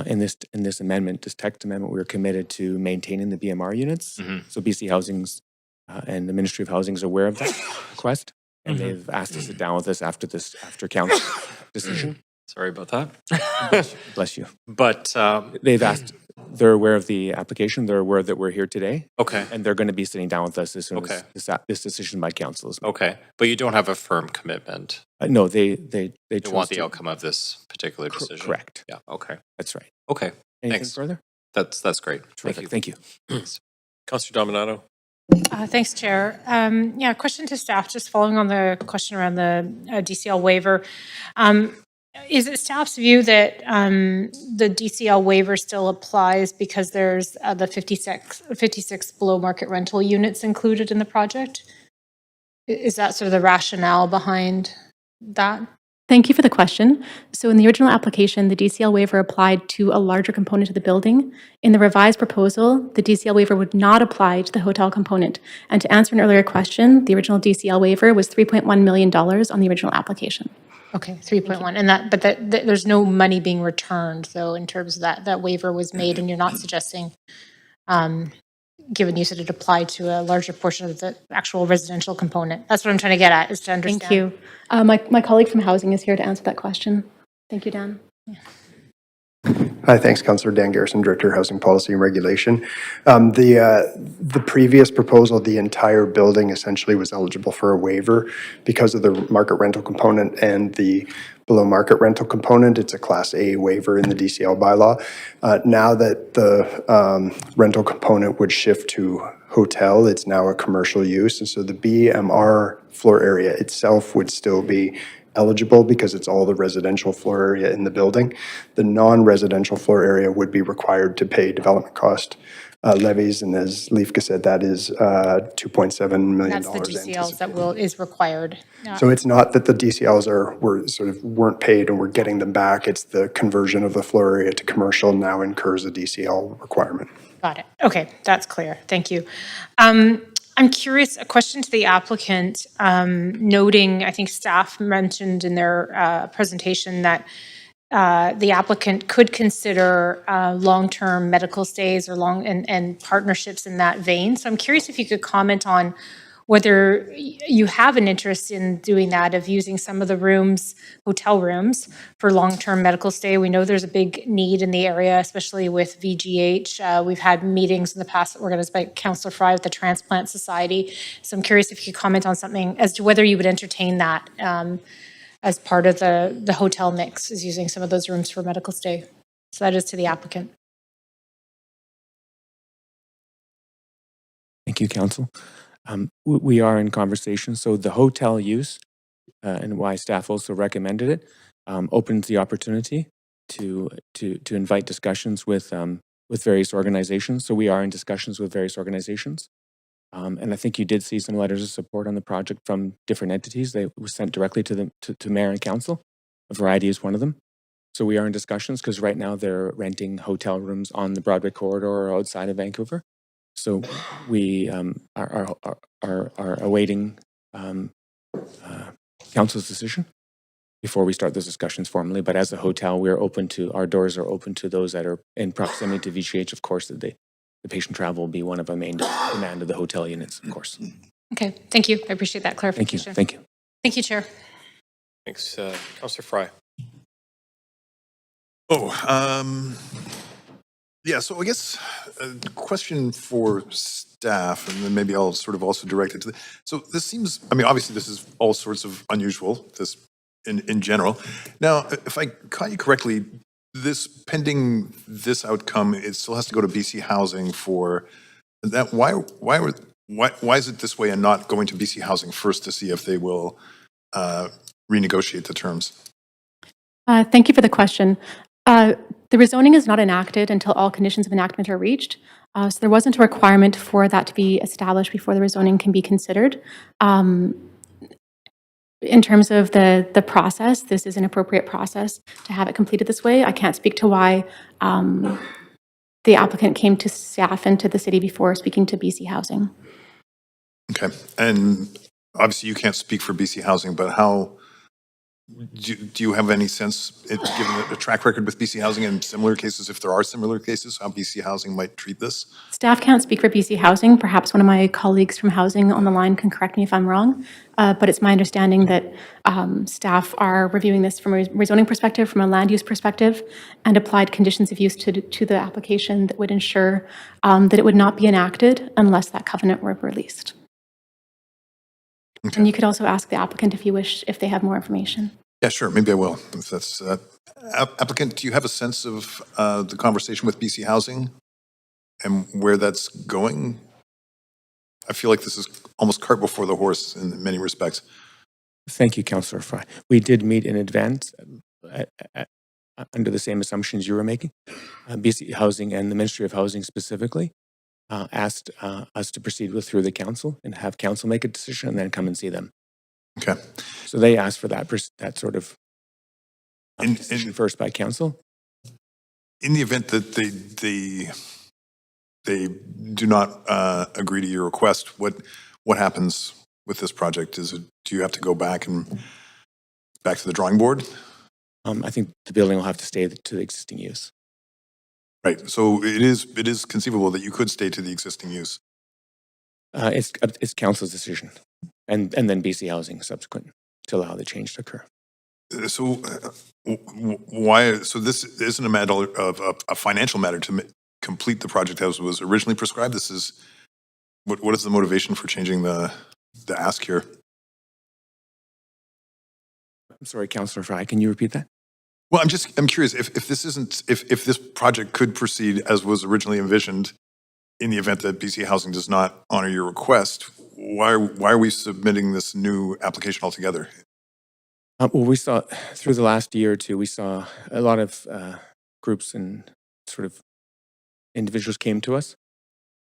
J: in this amendment, this text amendment, we're committed to maintaining the BMR units. So BC Housing's and the Ministry of Housing is aware of that request, and they've asked to sit down with us after council decision.
V: Sorry about that.
J: Bless you.
V: But
J: they've asked. They're aware of the application. They're aware that we're here today.
V: Okay.
J: And they're going to be sitting down with us as soon as this decision by council is made.
V: Okay, but you don't have a firm commitment.
J: No, they
V: You want the outcome of this particular decision.
J: Correct.
V: Yeah. Okay.
J: That's right.
V: Okay.
J: Anything
V: Thanks.
J: further?
V: That's great.
J: Terrific. Thank you.
N: Councillor Dominato.
Q: Thanks, Chair. Yeah, question to staff, just following on the question around the DCL waiver. Is it staff's view that the DCL waiver still applies because there's the 56 below market rental units included in the project? Is that sort of the rationale behind that?
A: Thank you for the question. So in the original application, the DCL waiver applied to a larger component of the building. In the revised proposal, the DCL waiver would not apply to the hotel component. And to answer an earlier question, the original DCL waiver was $3.1 million on the original application.
Q: Okay, 3.1, and but there's no money being returned, though, in terms of that waiver was made, and you're not suggesting, given you said it applied to a larger portion of the actual residential component. That's what I'm trying to get at, is to understand.
A: Thank you. My colleague from Housing is here to answer that question. Thank you, Dan.
W: Hi, thanks, Councillor Dan Garrison, Director of Housing Policy and Regulation. The previous proposal, the entire building essentially was eligible for a waiver because of the market rental component and the below market rental component. It's a Class A waiver in the DCL bylaw. Now that the rental component would shift to hotel, it's now a commercial use. And so the BMR floor area itself would still be eligible because it's all the residential floor area in the building. The non-residential floor area would be required to pay development cost levies, and as Leifka said, that is $2.7 million.
Q: That's the DCLs that is required.
W: So it's not that the DCLs weren't paid and we're getting them back. It's the conversion of the floor area to commercial now incurs a DCL requirement.
Q: Got it. Okay, that's clear. Thank you. I'm curious, a question to the applicant, noting, I think staff mentioned in their presentation that the applicant could consider long-term medical stays or and partnerships in that vein. So I'm curious if you could comment on whether you have an interest in doing that, of using some of the rooms, hotel rooms, for long-term medical stay. We know there's a big need in the area, especially with VGH. We've had meetings in the past organized by Councillor Fry with the Transplant Society. So I'm curious if you could comment on something as to whether you would entertain that as part of the hotel mix, is using some of those rooms for medical stay. So that is to the applicant.
J: Thank you, Council. We are in conversation. So the hotel use, and why staff also recommended it, opens the opportunity to invite discussions with various organizations. So we are in discussions with various organizations. And I think you did see some letters of support on the project from different entities. They were sent directly to Mayor and Council. A variety is one of them. So we are in discussions because right now they're renting hotel rooms on the Broadway corridor or outside of Vancouver. So we are awaiting Council's decision before we start those discussions formally. But as a hotel, our doors are open to those that are in proximity to VGH. Of course, that the patient travel will be one of our main demand of the hotel units, of course.
Q: Okay, thank you. I appreciate that clarification.
J: Thank you.
Q: Thank you, Chair.
N: Thanks, Councillor Fry.
X: Yeah, so I guess a question for staff, and then maybe I'll sort of also direct it to so this seems, I mean, obviously this is all sorts of unusual, this in general. Now, if I caught you correctly, this pending this outcome, it still has to go to BC Housing for that. Why is it this way and not going to BC Housing first to see if they will renegotiate the terms?
A: Thank you for the question. The rezoning is not enacted until all conditions of enactment are reached. So there wasn't a requirement for that to be established before the rezoning can be considered. In terms of the process, this is an appropriate process to have it completed this way. I can't speak to why the applicant came to staff and to the city before speaking to BC Housing.
X: Okay, and obviously you can't speak for BC Housing, but how do you have any sense, given a track record with BC Housing in similar cases, if there are similar cases, how BC Housing might treat this?
A: Staff can't speak for BC Housing. Perhaps one of my colleagues from Housing on the line can correct me if I'm wrong. But it's my understanding that staff are reviewing this from a rezoning perspective, from a land use perspective, and applied conditions of use to the application that would ensure that it would not be enacted unless that covenant were released.
X: Okay.
A: And you could also ask the applicant if you wish, if they have more information.
X: Yeah, sure, maybe I will. If that's applicant, do you have a sense of the conversation with BC Housing and where that's going? I feel like this is almost cart before the horse in many respects.
J: Thank you, Councillor Fry. We did meet in advance under the same assumptions you were making. BC Housing and the Ministry of Housing specifically asked us to proceed with through the council and have council make a decision and then come and see them.
X: Okay.
J: So they asked for that sort of decision first by council.
X: In the event that they do not agree to your request, what happens with this project? Do you have to go back to the drawing board?
J: I think the building will have to stay to the existing use.
X: Right. So it is conceivable that you could stay to the existing use.
J: It's council's decision, and then BC Housing subsequent to allow the change to occur.
X: So why? So this isn't a matter of a financial matter to complete the project as was originally prescribed. This is what is the motivation for changing the ask here?
J: I'm sorry, Councillor Fry. Can you repeat that?
X: Well, I'm curious if this project could proceed as was originally envisioned in the event that BC Housing does not honor your request. Why are we submitting this new application altogether?
J: Well, we saw through the last year or two, we saw a lot of groups and sort of individuals came to us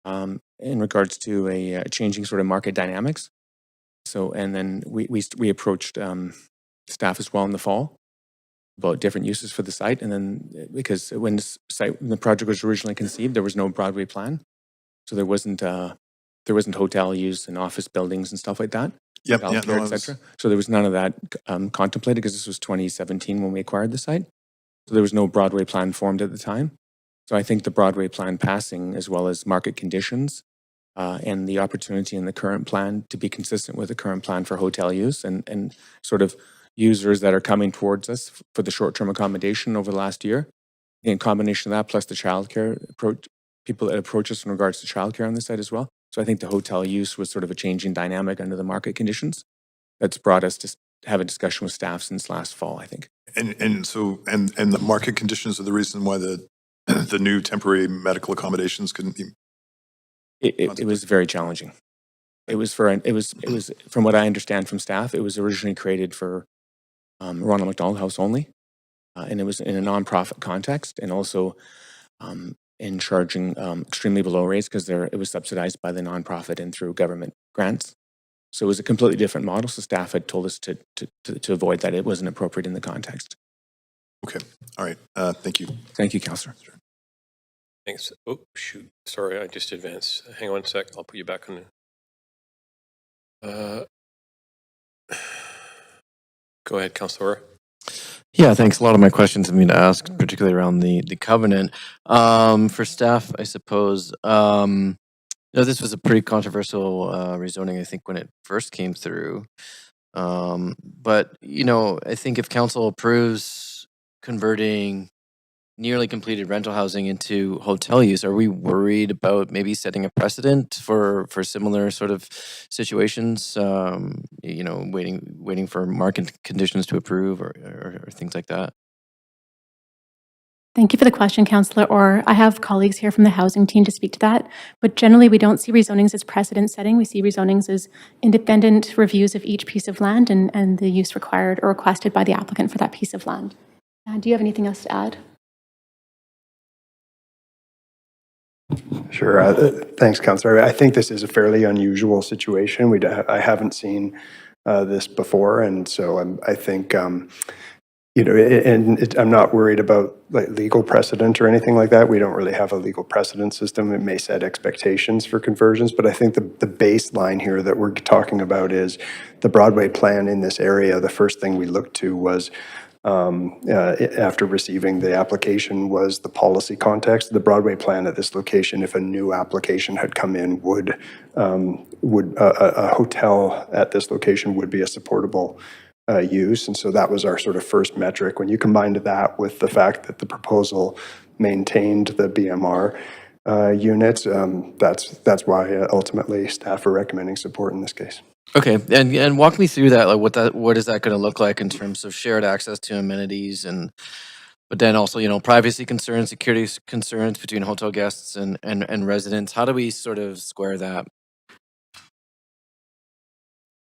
J: in regards to a changing sort of market dynamics. So, and then we approached staff as well in the fall about different uses for the site. And then because when the project was originally conceived, there was no Broadway plan. So there wasn't hotel use and office buildings and stuff like that.
X: Yep,
J: et cetera. So there was none of that contemplated because this was 2017 when we acquired the site. So there was no Broadway plan formed at the time. So I think the Broadway plan passing, as well as market conditions and the opportunity in the current plan to be consistent with the current plan for hotel use and sort of users that are coming towards us for the short-term accommodation over the last year, in combination of that plus the childcare approach, people that approach us in regards to childcare on the site as well. So I think the hotel use was sort of a changing dynamic under the market conditions that's brought us to have a discussion with staff since last fall, I think.
X: And so the market conditions are the reason why the new temporary medical accommodations couldn't be.
J: It was very challenging. It was from what I understand from staff, it was originally created for Ronald McDonald House only, and it was in a nonprofit context, and also in charging extremely below rates because it was subsidized by the nonprofit and through government grants. So it was a completely different model. So staff had told us to avoid that. It wasn't appropriate in the context.
X: Okay. All right. Thank you.
J: Thank you, Councillor.
N: Thanks. Oh, shoot. Sorry, I just advanced. Hang on a sec. I'll put you back on. Go ahead, Councillor.
O: Yeah, thanks. A lot of my questions have been asked, particularly around the covenant. For staff, I suppose, this was a pretty controversial rezoning, I think, when it first came through. But, I think if council approves converting nearly completed rental housing into hotel use, are we worried about maybe setting a precedent for similar sort of situations? Waiting for market conditions to approve or things like that.
A: Thank you for the question, Councillor Orr. I have colleagues here from the housing team to speak to that, but generally we don't see rezonings as precedent setting. We see rezonings as independent reviews of each piece of land and the use required or requested by the applicant for that piece of land. Do you have anything else to add?
W: Sure. Thanks, Councillor. I think this is a fairly unusual situation. I haven't seen this before, and so I think I'm not worried about like legal precedent or anything like that. We don't really have a legal precedent system. It may set expectations for conversions, but I think the baseline here that we're talking about is the Broadway plan in this area. The first thing we looked to was after receiving the application was the policy context. The Broadway plan at this location, if a new application had come in, would a hotel at this location would be a supportable use. And so that was our sort of first metric. When you combined that with the fact that the proposal maintained the BMR units, that's why ultimately staff are recommending support in this case.
O: Okay, and walk me through that. Like, what is that going to look like in terms of shared access to amenities, but then also privacy concerns, security concerns between hotel guests and residents. How do we sort of square that?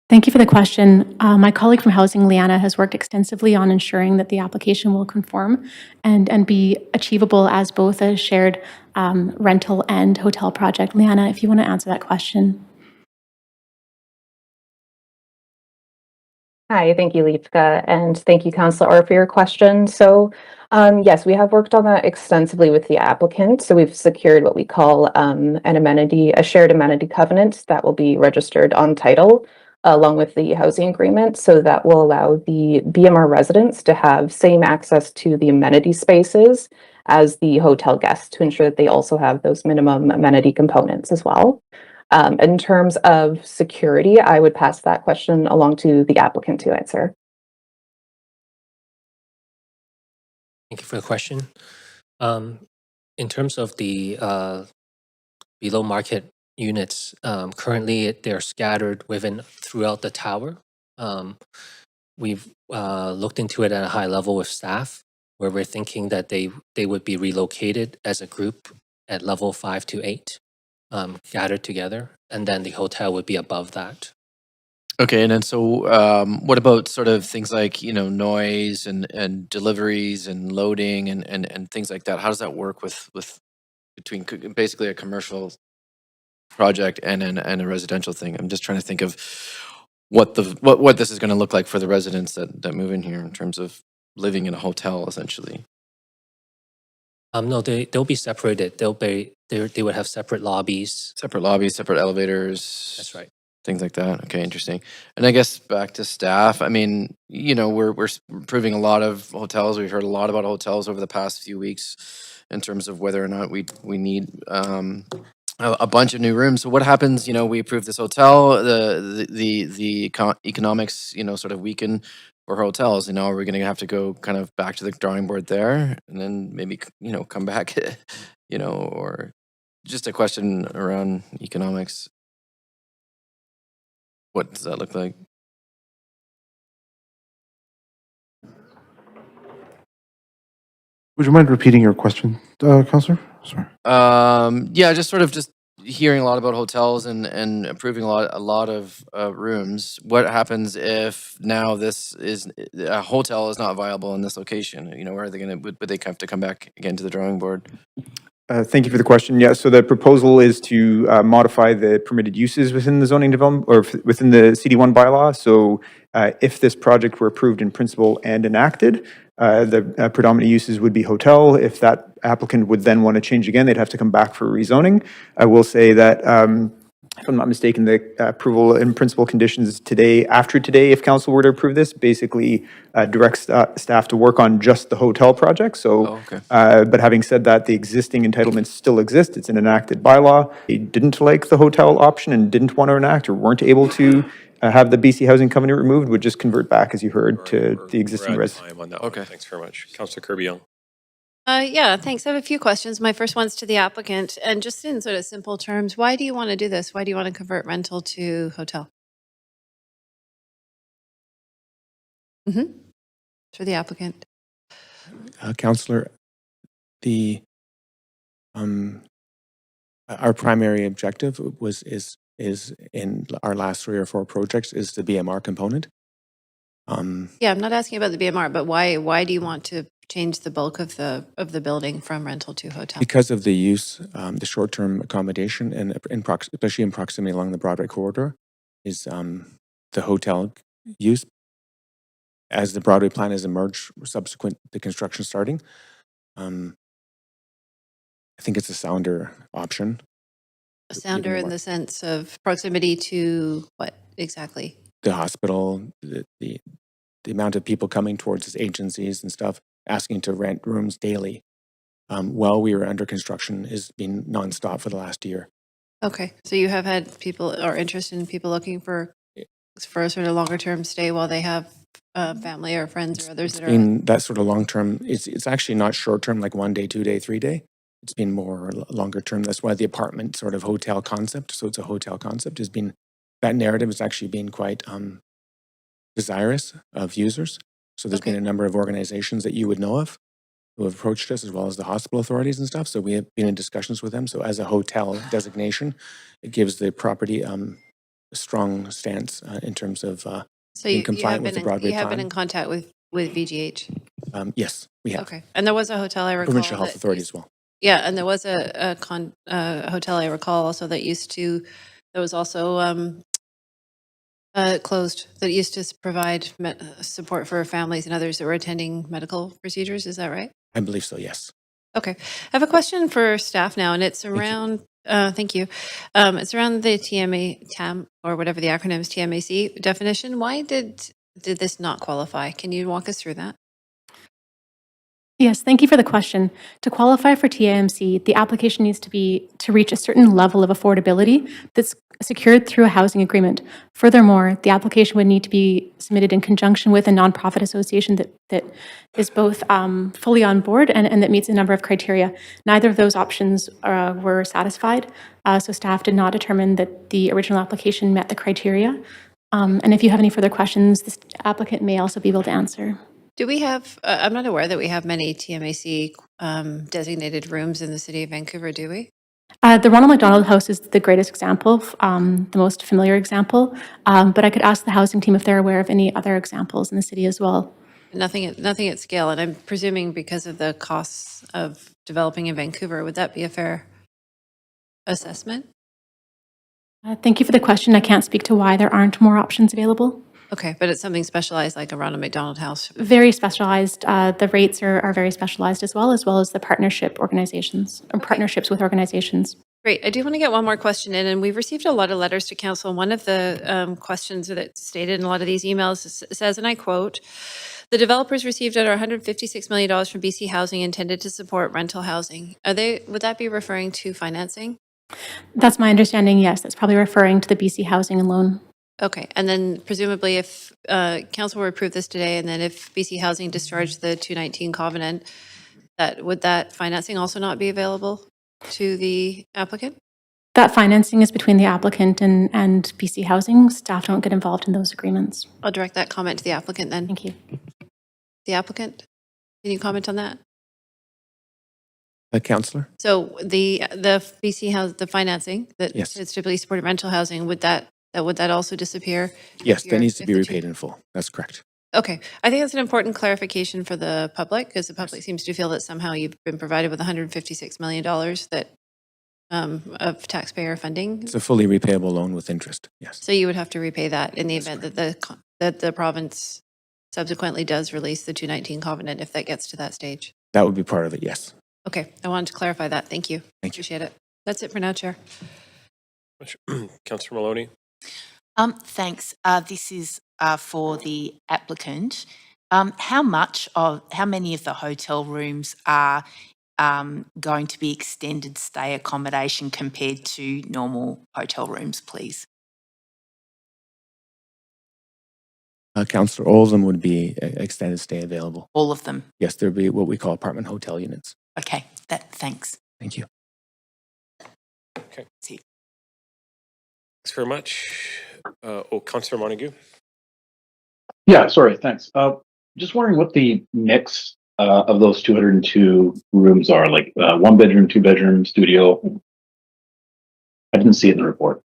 A: Thank you for the question. My colleague from Housing, Liana, has worked extensively on ensuring that the application will conform and be achievable as both a shared rental and hotel project. Liana, if you want to answer that question.
H: Hi, thank you, Leifka, and thank you, Councillor Orr, for your question. So, yes, we have worked on that extensively with the applicant. So we've secured what we call a shared amenity covenant that will be registered on title along with the housing agreement. So that will allow the BMR residents to have same access to the amenity spaces as the hotel guests to ensure that they also have those minimum amenity components as well. In terms of security, I would pass that question along to the applicant to answer.
E: Thank you for the question. In terms of the below market units, currently they're scattered throughout the tower. We've looked into it at a high level with staff, where we're thinking that they would be relocated as a group at level 5 to 8. Gathered together, and then the hotel would be above that.
O: Okay, and then so what about sort of things like noise and deliveries and loading and things like that? How does that work with between basically a commercial project and a residential thing? I'm just trying to think of what this is going to look like for the residents that move in here in terms of living in a hotel essentially.
E: No, they'll be separated. They would have separate lobbies.
O: Separate elevators.
E: That's right.
O: Things like that. Okay, interesting. And I guess back to staff. I mean, we're approving a lot of hotels. We've heard a lot about hotels over the past few weeks in terms of whether or not we need a bunch of new rooms. So what happens? We approve this hotel. The economics, sort of weaken for hotels. Are we going to have to go kind of back to the drawing board there, and then maybe come back, or just a question around economics. What does that look like?
M: Would you mind repeating your question, Councillor? Sorry.
O: Yeah, just hearing a lot about hotels and approving a lot of rooms. What happens if now a hotel is not viable in this location? Where are they would they have to come back again to the drawing board?
G: Thank you for the question. Yeah, so the proposal is to modify the permitted uses within the zoning development or within the CD1 bylaw. So if this project were approved in principle and enacted, the predominant uses would be hotel. If that applicant would then want to change again, they'd have to come back for rezoning. I will say that if I'm not mistaken, the approval in principle conditions after today, if council were to approve this, basically directs staff to work on just the hotel project. So, but having said that, the existing entitlements still exist. It's an enacted bylaw. They didn't like the hotel option and didn't want to enact or weren't able to have the BC Housing Covenant removed, would just convert back, as you heard, to the existing
N: time on that. Okay, thanks very much, Councillor Kirby-Young.
P: Yeah, thanks. I have a few questions. My first one's to the applicant, and just in sort of simple terms, why do you want to do this? Why do you want to convert rental to hotel? For the applicant.
J: Councillor, the our primary objective is in our last 3 or 4 projects is the BMR component.
P: Yeah, I'm not asking about the BMR, but why do you want to change the bulk of the building from rental to hotel?
J: Because of the use, the short-term accommodation, and especially in proximity along the Broadway corridor, is the hotel use. As the Broadway plan has emerged subsequent to construction starting, I think it's a sounder option.
P: A sounder in the sense of proximity to what exactly?
J: The hospital, the amount of people coming towards its agencies and stuff, asking to rent rooms daily while we were under construction has been nonstop for the last year.
P: Okay, so you have had people or interested in people looking for a sort of longer term stay while they have family or friends or others that are.
J: In that sort of long term, it's actually not short term like 1 day, 2 day, 3 day. It's been more longer term. That's why the apartment sort of hotel concept. So it's a hotel concept has been, that narrative has actually been quite desirous of users. So there's been a number of organizations that you would know of who have approached us, as well as the hospital authorities and stuff. So we have been in discussions with them. So as a hotel designation, it gives the property a strong stance in terms of
P: So
J: being
P: you
J: compliant
P: have
J: with
P: been
J: the Broadway
P: you have
J: plan.
P: been in contact with VGH.
J: Yes, we have.
P: Okay, and there was a hotel I recall.
J: Provincial Health
P: that
J: Authority
P: used-
J: as well.
P: Yeah, and there was a hotel I recall also that was also closed, that used to provide support for families and others that were attending medical procedures. Is that right?
J: I believe so, yes.
P: Okay. I have a question for staff now, and it's around, thank you. It's around the TAM, or whatever the acronym is, TMAC definition. Why did this not qualify? Can you walk us through that?
A: Yes, thank you for the question. To qualify for TAMC, the application needs to reach a certain level of affordability that's secured through a housing agreement. Furthermore, the application would need to be submitted in conjunction with a nonprofit association that is both fully on board and that meets a number of criteria. Neither of those options were satisfied, so staff did not determine that the original application met the criteria. And if you have any further questions, this applicant may also be able to answer.
P: Do we have, I'm not aware that we have many TMAC designated rooms in the city of Vancouver, do we?
A: The Ronald McDonald House is the greatest example, the most familiar example, but I could ask the housing team if they're aware of any other examples in the city as well.
P: Nothing at scale, and I'm presuming because of the costs of developing in Vancouver, would that be a fair assessment?
A: Thank you for the question. I can't speak to why there aren't more options available.
P: Okay, but it's something specialized like a Ronald McDonald House.
A: Very specialized. The rates are very specialized as well as the partnership organizations or partnerships with organizations.
P: Great. I do want to get one more question in, and we've received a lot of letters to council. And one of the questions that stated in a lot of these emails says, and I quote, "The developers received over $156 million from BC Housing intended to support rental housing." Would that be referring to financing?
A: That's my understanding, yes. That's probably referring to the BC Housing and Loan.
P: Okay, and then presumably if council were approved this today, and then if BC Housing discharged the 219 covenant, would that financing also not be available to the applicant?
A: That financing is between the applicant and BC Housing. Staff don't get involved in those agreements.
P: I'll direct that comment to the applicant then.
A: Thank you.
P: The applicant, can you comment on that?
J: Councillor?
P: So the BC House, the financing that
J: Yes.
P: is typically supported rental housing, would that also disappear?
J: Yes, that needs to be repaid in full. That's correct.
P: Okay, I think that's an important clarification for the public, because the public seems to feel that somehow you've been provided with $156 million of taxpayer funding.
J: It's a fully repayable loan with interest, yes.
P: So you would have to repay that in the event that the province subsequently does release the 219 covenant, if that gets to that stage.
J: That would be part of it, yes.
P: Okay, I wanted to clarify that. Thank you.
J: Thank you.
P: Appreciate it. That's it for now, Chair.
N: Councillor Maloney.
B: Thanks. This is for the applicant. How many of the hotel rooms are going to be extended stay accommodation compared to normal hotel rooms, please?
J: Councillor, all of them would be extended stay available.
B: All of them?
J: Yes, there'd be what we call apartment hotel units.
B: Okay, thanks.
J: Thank you.
N: Okay. Thanks very much. Councillor Montague.
L: Yeah, sorry, thanks. Just wondering what the mix
D: of those 202 rooms are, like 1 bedroom, 2 bedroom, studio. I didn't see it in the report.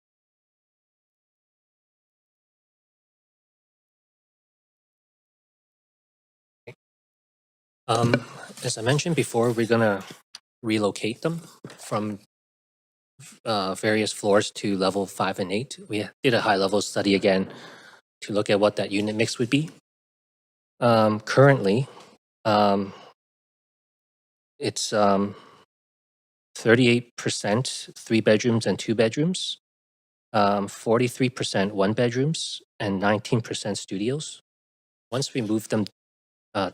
E: As I mentioned before, we're gonna relocate them from various floors to level 5 and 8. We did a high-level study again to look at what that unit mix would be. Currently, it's 38% 3 bedrooms and 2 bedrooms, 43% 1 bedrooms, and 19% studios. Once we move them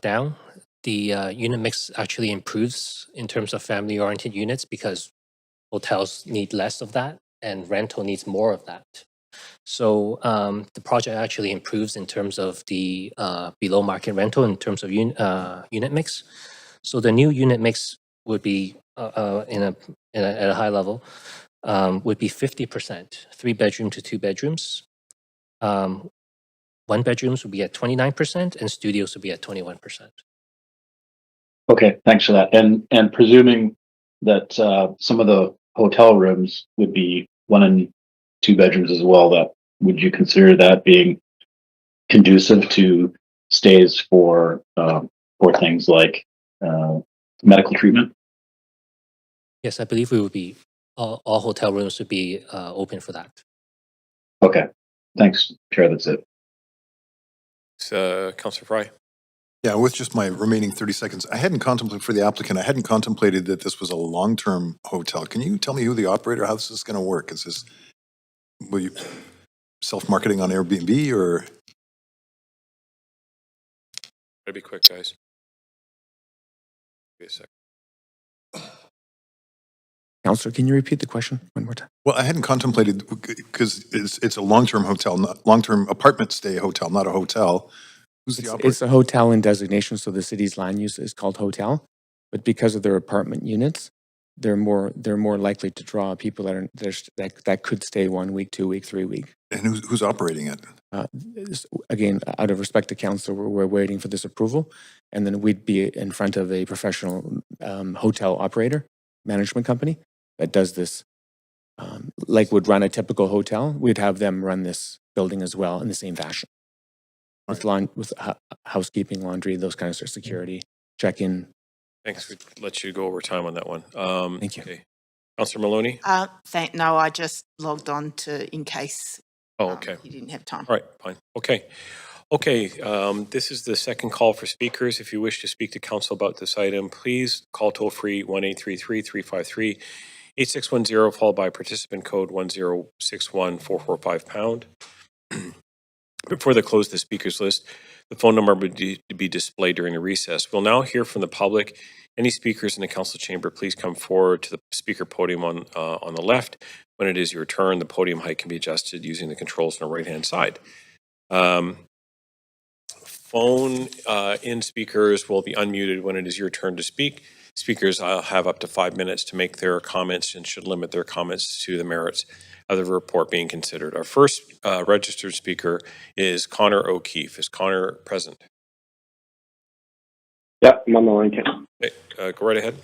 E: down, the unit mix actually improves in terms of family-oriented units because hotels need less of that and rental needs more of that. So the project actually improves in terms of the below market rental in terms of unit mix. So the new unit mix would be at a high level would be 50% 3 bedroom to 2 bedrooms. 1 bedrooms would be at 29% and studios would be at 21%.
D: Okay, thanks for that. And presuming that some of the hotel rooms would be 1 and 2 bedrooms as well, that would you consider that being conducive to stays for things like medical treatment?
E: Yes, I believe we would be all hotel rooms would be open for that.
D: Okay, thanks, Chair. That's it.
N: Councillor Fry.
X: Yeah, with just my remaining 30 seconds, I hadn't contemplated for the applicant, I hadn't contemplated that this was a long-term hotel. Can you tell me who the operator, how this is going to work? Is this, will you self-marketing on Airbnb or?
N: Gotta be quick, guys. Give me a sec.
J: Counselor, can you repeat the question one more time?
X: Well, I hadn't contemplated, because it's a long-term hotel, long-term apartment stay hotel, not a hotel. Who's the operator?
J: It's a hotel in designation, so the city's land use is called hotel. But because of their apartment units, they're more likely to draw people that could stay 1 week, 2 week, 3 week.
X: And who's operating it?
J: Again, out of respect to council, we're waiting for this approval, and then we'd be in front of a professional hotel operator, management company that does this. Like would run a typical hotel, we'd have them run this building as well in the same fashion. With housekeeping, laundry, those kinds of security, check-in.
N: Thanks. We'd let you go over time on that one.
J: Thank you.
N: Okay. Councillor Maloney?
B: No, I just logged on in case
N: okay.
B: You didn't have time.
N: All right, fine. Okay. Okay, this is the second call for speakers. If you wish to speak to council about this item, please call toll-free 1-833-353-8610, followed by participant code 1061445#. Before they close the speakers list, the phone number would be displayed during the recess. We'll now hear from the public. Any speakers in the council chamber, please come forward to the speaker podium on the left. When it is your turn, the podium height can be adjusted using the controls on the right-hand side. Phone in speakers will be unmuted when it is your turn to speak. Speakers have up to 5 minutes to make their comments and should limit their comments to the merits of the report being considered. Our first registered speaker is Connor O'Keefe. Is Connor present?
I: Yeah, I'm on the line, Ken.
N: Okay, go right ahead.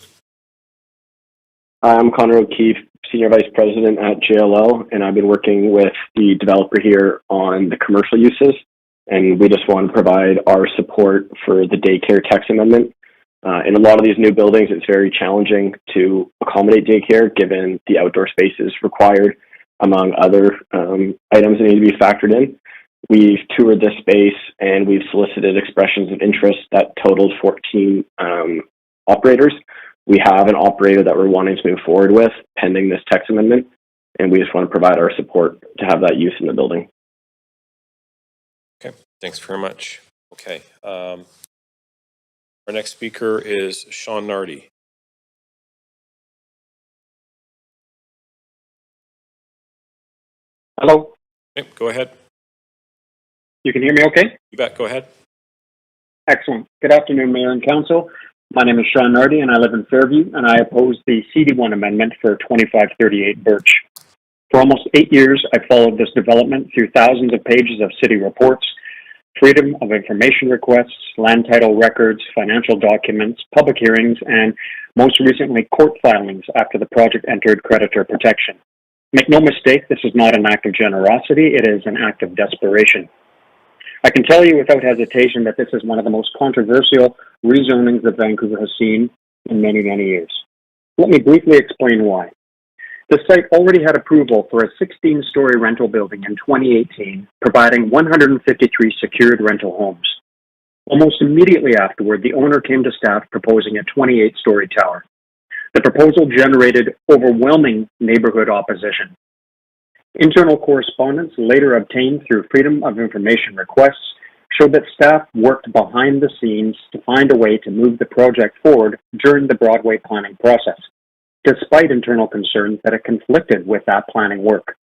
I: I'm Connor O'Keefe, Senior Vice President at JLL, and I've been working with the developer here on the commercial uses, and we just want to provide our support for the daycare tax amendment. In a lot of these new buildings, it's very challenging to accommodate daycare given the outdoor spaces required, among other items that need to be factored in. We've toured this space and we've solicited expressions of interest that totaled 14 operators. We have an operator that we're wanting to move forward with pending this text amendment, and we just want to provide our support to have that use in the building.
N: Okay, thanks very much. Okay, our next speaker is Sean Nardi.
I: Hello.
N: Okay, go ahead.
I: You can hear me okay?
N: You bet, go ahead.
I: Excellent. Good afternoon, Mayor and Council. My name is Sean Nardi, and I live in Fairview, and I oppose the CD1 amendment for 2538 Birch. For almost 8 years, I've followed this development through thousands of pages of city reports. freedom of information requests, land title records, financial documents, public hearings, and most recently court filings after the project entered creditor protection. Make no mistake, this is not an act of generosity, it is an act of desperation. I can tell you without hesitation that this is one of the most controversial rezonings that Vancouver has seen in many, many years. Let me briefly explain why. The site already had approval for a 16-story rental building in 2018, providing 153 secured rental homes. Almost immediately afterward, the owner came to staff proposing a 28-story tower. The proposal generated overwhelming neighborhood opposition. Internal correspondence later obtained through Freedom of Information requests showed that staff worked behind the scenes to find a way to move the project forward during the Broadway planning process, despite internal concerns that it conflicted with that planning work.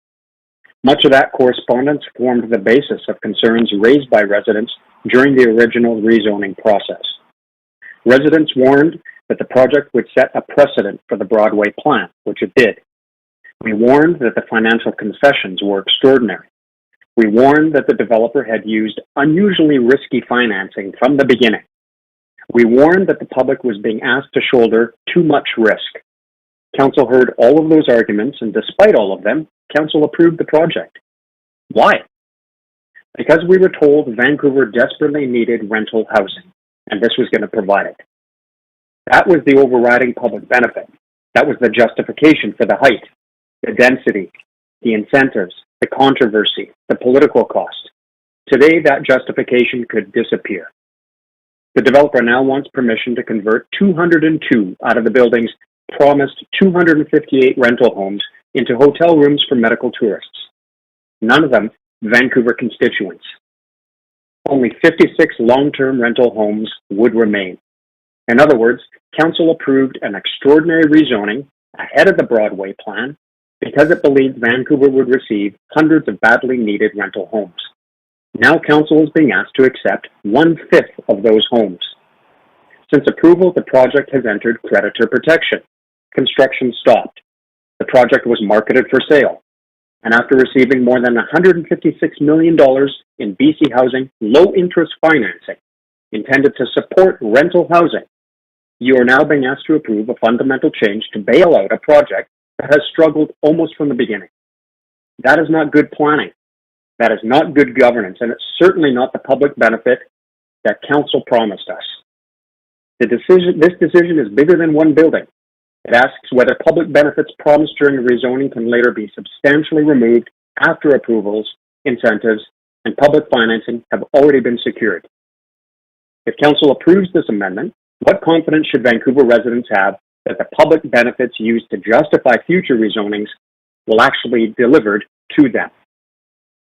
I: Much of that correspondence formed the basis of concerns raised by residents during the original rezoning process. Residents warned that the project would set a precedent for the Broadway plan, which it did. We warned that the financial concessions were extraordinary. We warned that the developer had used unusually risky financing from the beginning. We warned that the public was being asked to shoulder too much risk. Council heard all of those arguments, and despite all of them, Council approved the project. Why? Because we were told Vancouver desperately needed rental housing, and this was going to provide it. That was the overriding public benefit. That was the justification for the height, the density, the incentives, the controversy, the political cost. Today, that justification could disappear. The developer now wants permission to convert 202 out of the building's promised 258 rental homes into hotel rooms for medical tourists. None of them Vancouver constituents. Only 56 long-term rental homes would remain. In other words, Council approved an extraordinary rezoning ahead of the Broadway plan because it believed Vancouver would receive hundreds of badly needed rental homes. Now Council is being asked to accept 1/5 of those homes. Since approval, the project has entered creditor protection. Construction stopped. The project was marketed for sale. And after receiving more than $156 million in BC Housing low-interest financing intended to support rental housing, you are now being asked to approve a fundamental change to bail out a project that has struggled almost from the beginning. That is not good planning. That is not good governance, and it's certainly not the public benefit that Council promised us. This decision is bigger than one building. It asks whether public benefits promised during the rezoning can later be substantially removed after approvals, incentives, and public financing have already been secured. If Council approves this amendment, what confidence should Vancouver residents have that the public benefits used to justify future rezonings will actually be delivered to them?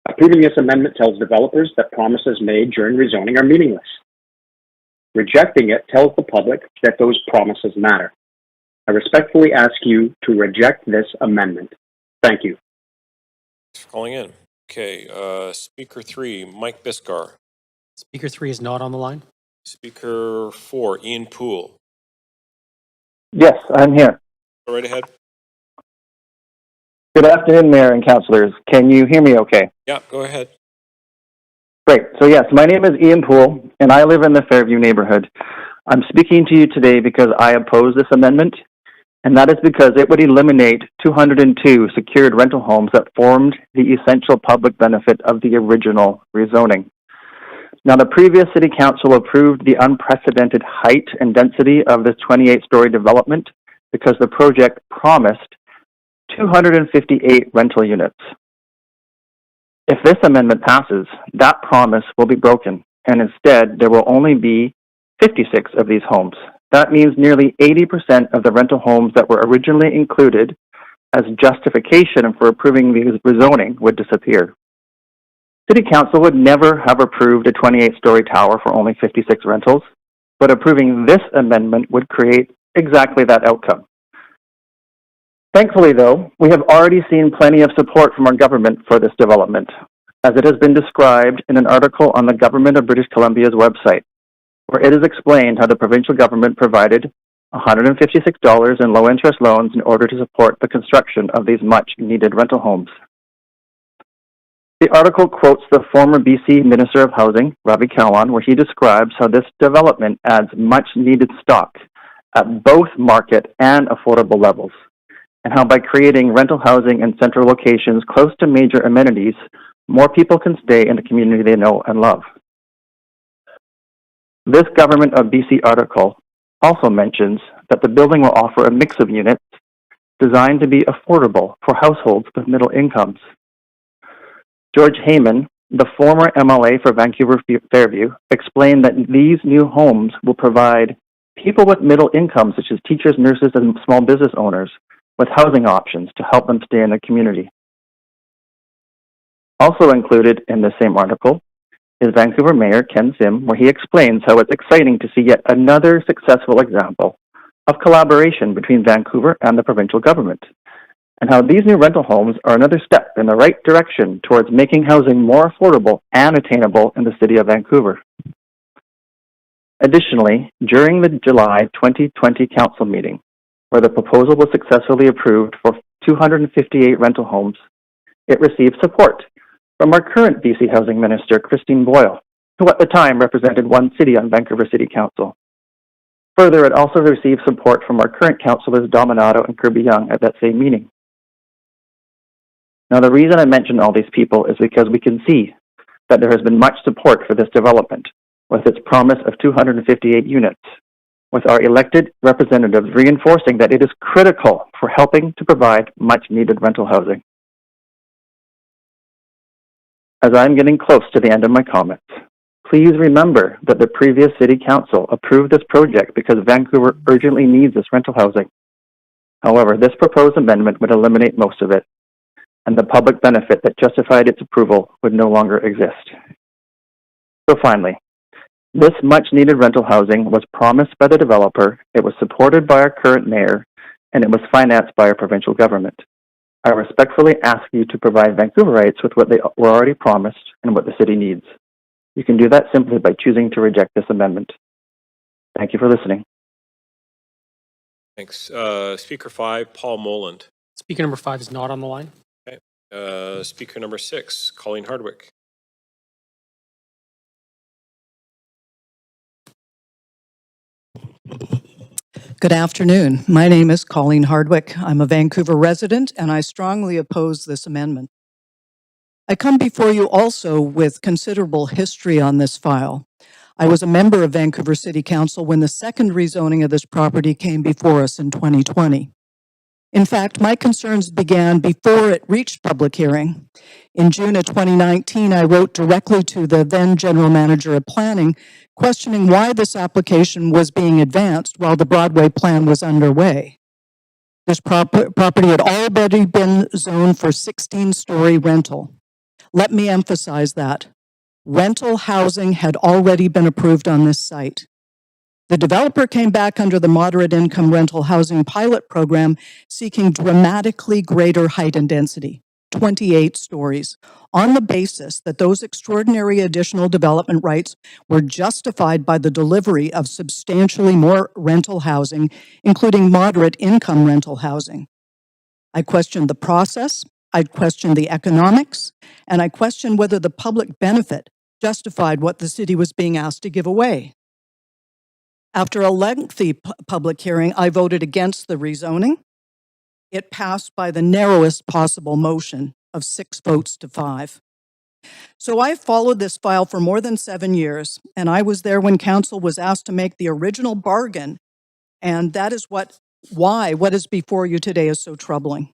I: Approving this amendment tells developers that promises made during rezoning are meaningless. Rejecting it tells the public that those promises matter. I respectfully ask you to reject this amendment. Thank you.
N: Thanks for calling in. Okay, Speaker 3, Mike Biscar.
C: Speaker 3 is not on the line.
N: Speaker 4, Ian Poole.
R: Yes, I'm here.
N: Go right ahead.
R: Good afternoon, Mayor and Councilors. Can you hear me okay?
N: Yeah, go ahead.
R: Great. So yes, my name is Ian Poole, and I live in the Fairview neighborhood. I'm speaking to you today because I oppose this amendment, and that is because it would eliminate 202 secured rental homes that formed the essential public benefit of the original rezoning. Now, the previous City Council approved the unprecedented height and density of this 28-story development because the project promised 258 rental units. If this amendment passes, that promise will be broken, and instead there will only be 56 of these homes. That means nearly 80% of the rental homes that were originally included as justification for approving the rezoning would disappear. City Council would never have approved a 28-story tower for only 56 rentals, but approving this amendment would create exactly that outcome. Thankfully, though, we have already seen plenty of support from our government for this development, as it has been described in an article on the Government of British Columbia's website, where it is explained how the provincial government provided $156 in low-interest loans in order to support the construction of these much-needed rental homes. The article quotes the former BC Minister of Housing, Ravi Kahlon, where he describes how this development adds much needed stock at both market and affordable levels, and how by creating rental housing in central locations close to major amenities, more people can stay in the community they know and love. This Government of BC article also mentions that the building will offer a mix of units designed to be affordable for households with middle incomes. George Heyman, the former MLA for Vancouver Fairview, explained that these new homes will provide people with middle incomes, such as teachers, nurses, and small business owners, with housing options to help them stay in the community. Also included in the same article is Vancouver Mayor Ken Sim, where he explains how it's exciting to see yet another successful example of collaboration between Vancouver and the provincial government, and how these new rental homes are another step in the right direction towards making housing more affordable and attainable in the city of Vancouver. Additionally, during the July 2020 council meeting, where the proposal was successfully approved for 258 rental homes, it received support from our current BC Housing Minister, Christine Boyle, who at the time represented one city on Vancouver City Council. Further, it also received support from our current councillors Dominato and Kirby Young at that same meeting. Now, the reason I mention all these people is because we can see that there has been much support for this development, with its promise of 258 units, with our elected representatives reinforcing that it is critical for helping to provide much-needed rental housing. As I'm getting close to the end of my comments, please remember that the previous City Council approved this project because Vancouver urgently needs this rental housing. However, this proposed amendment would eliminate most of it, and the public benefit that justified its approval would no longer exist. So finally, this much-needed rental housing was promised by the developer, it was supported by our current mayor, and it was financed by our provincial government. I respectfully ask you to provide Vancouverites with what they were already promised and what the city needs. You can do that simply by choosing to reject this amendment. Thank you for listening.
N: Thanks. Speaker 5, Paul Moland.
C: Speaker number 5 is not on the line.
N: Okay. Speaker number 6, Colleen Hardwick.
F: Good afternoon. My name is Colleen Hardwick. I'm a Vancouver resident, and I strongly oppose this amendment. I come before you also with considerable history on this file. I was a member of Vancouver City Council when the second rezoning of this property came before us in 2020. In fact, my concerns began before it reached public hearing. In June of 2019, I wrote directly to the then General Manager of Planning, questioning why this application was being advanced while the Broadway plan was underway. This property had already been zoned for 16-story rental. Let me emphasize that. Rental housing had already been approved on this site. The developer came back under the moderate income rental housing pilot program, seeking dramatically greater height and density, 28 stories, on the basis that those extraordinary additional development rights were justified by the delivery of substantially more rental housing, including moderate income rental housing. I questioned the process, I questioned the economics, and I questioned whether the public benefit justified what the city was being asked to give away. After a lengthy public hearing, I voted against the rezoning. It passed by the narrowest possible motion of 6 votes to 5. So I followed this file for more than 7 years, and I was there when council was asked to make the original bargain, and that is why what is before you today is so troubling.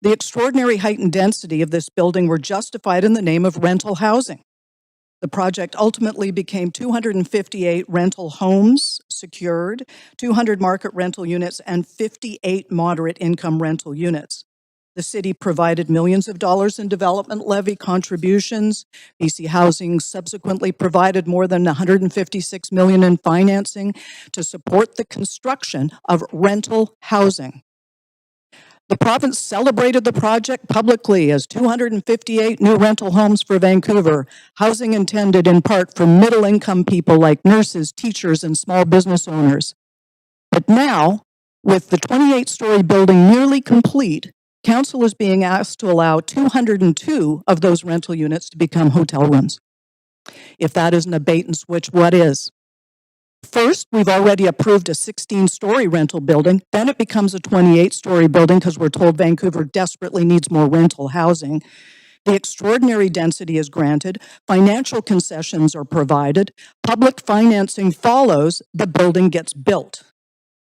F: The extraordinary height and density of this building were justified in the name of rental housing. The project ultimately became 258 rental homes secured, 200 market rental units, and 58 moderate income rental units. The city provided millions of dollars in development levy contributions. BC Housing subsequently provided more than $156 million in financing to support the construction of rental housing. The province celebrated the project publicly as 258 new rental homes for Vancouver, housing intended in part for middle-income people like nurses, teachers, and small business owners. But now, with the 28-story building nearly complete, Council is being asked to allow 202 of those rental units to become hotel rooms. If that isn't a bait and switch, what is? First, we've already approved a 16-story rental building. Then it becomes a 28-story building because we're told Vancouver desperately needs more rental housing. The extraordinary density is granted, financial concessions are provided, public financing follows, the building gets built.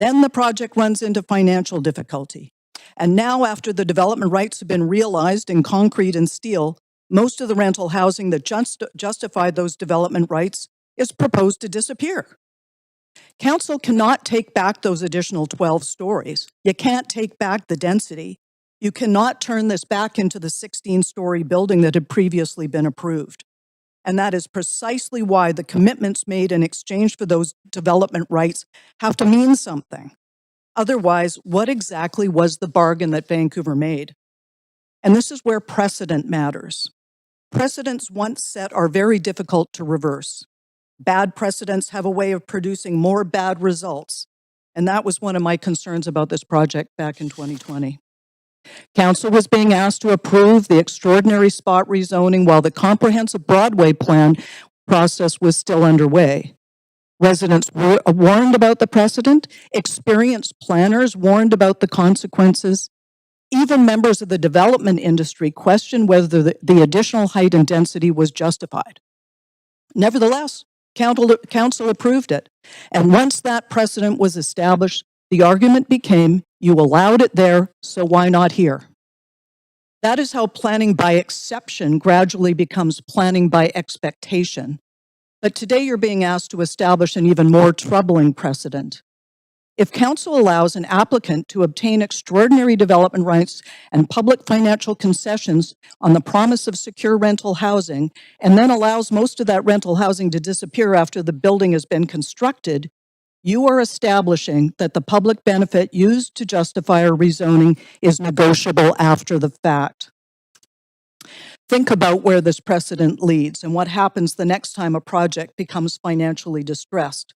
F: Then the project runs into financial difficulty. And now, after the development rights have been realized in concrete and steel, most of the rental housing that justified those development rights is proposed to disappear. Council cannot take back those additional 12 stories. You can't take back the density. You cannot turn this back into the 16-story building that had previously been approved. And that is precisely why the commitments made in exchange for those development rights have to mean something. Otherwise, what exactly was the bargain that Vancouver made? And this is where precedent matters. Precedents once set are very difficult to reverse. Bad precedents have a way of producing more bad results. And that was one of my concerns about this project back in 2020. Council was being asked to approve the extraordinary spot rezoning while the comprehensive Broadway plan process was still underway. Residents were warned about the precedent, experienced planners warned about the consequences. Even members of the development industry questioned whether the additional height and density was justified. Nevertheless, Council approved it. And once that precedent was established, the argument became, you allowed it there, so why not here? That is how planning by exception gradually becomes planning by expectation. But today you're being asked to establish an even more troubling precedent. If Council allows an applicant to obtain extraordinary development rights and public financial concessions on the promise of secure rental housing, and then allows most of that rental housing to disappear after the building has been constructed, you are establishing that the public benefit used to justify a rezoning is negotiable after the fact. Think about where this precedent leads and what happens the next time a project becomes financially distressed.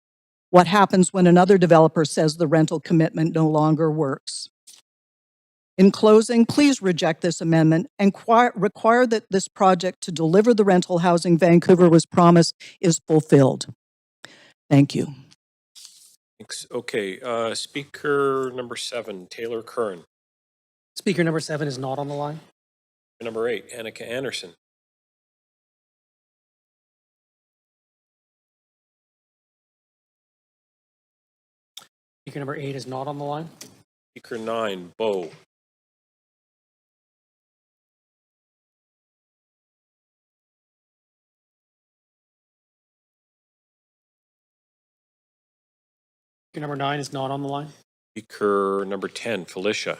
F: What happens when another developer says the rental commitment no longer works? In closing, please reject this amendment and require that this project to deliver the rental housing Vancouver was promised is fulfilled. Thank you.
N: Thanks. Okay, speaker number 7, Taylor Curran.
C: Speaker number 7 is not on the line.
N: Number 8, Annika Anderson.
C: Speaker number 8 is not on the line.
N: Speaker 9, Bo.
C: Speaker number 9 is not on the line.
N: Speaker number 10, Felicia.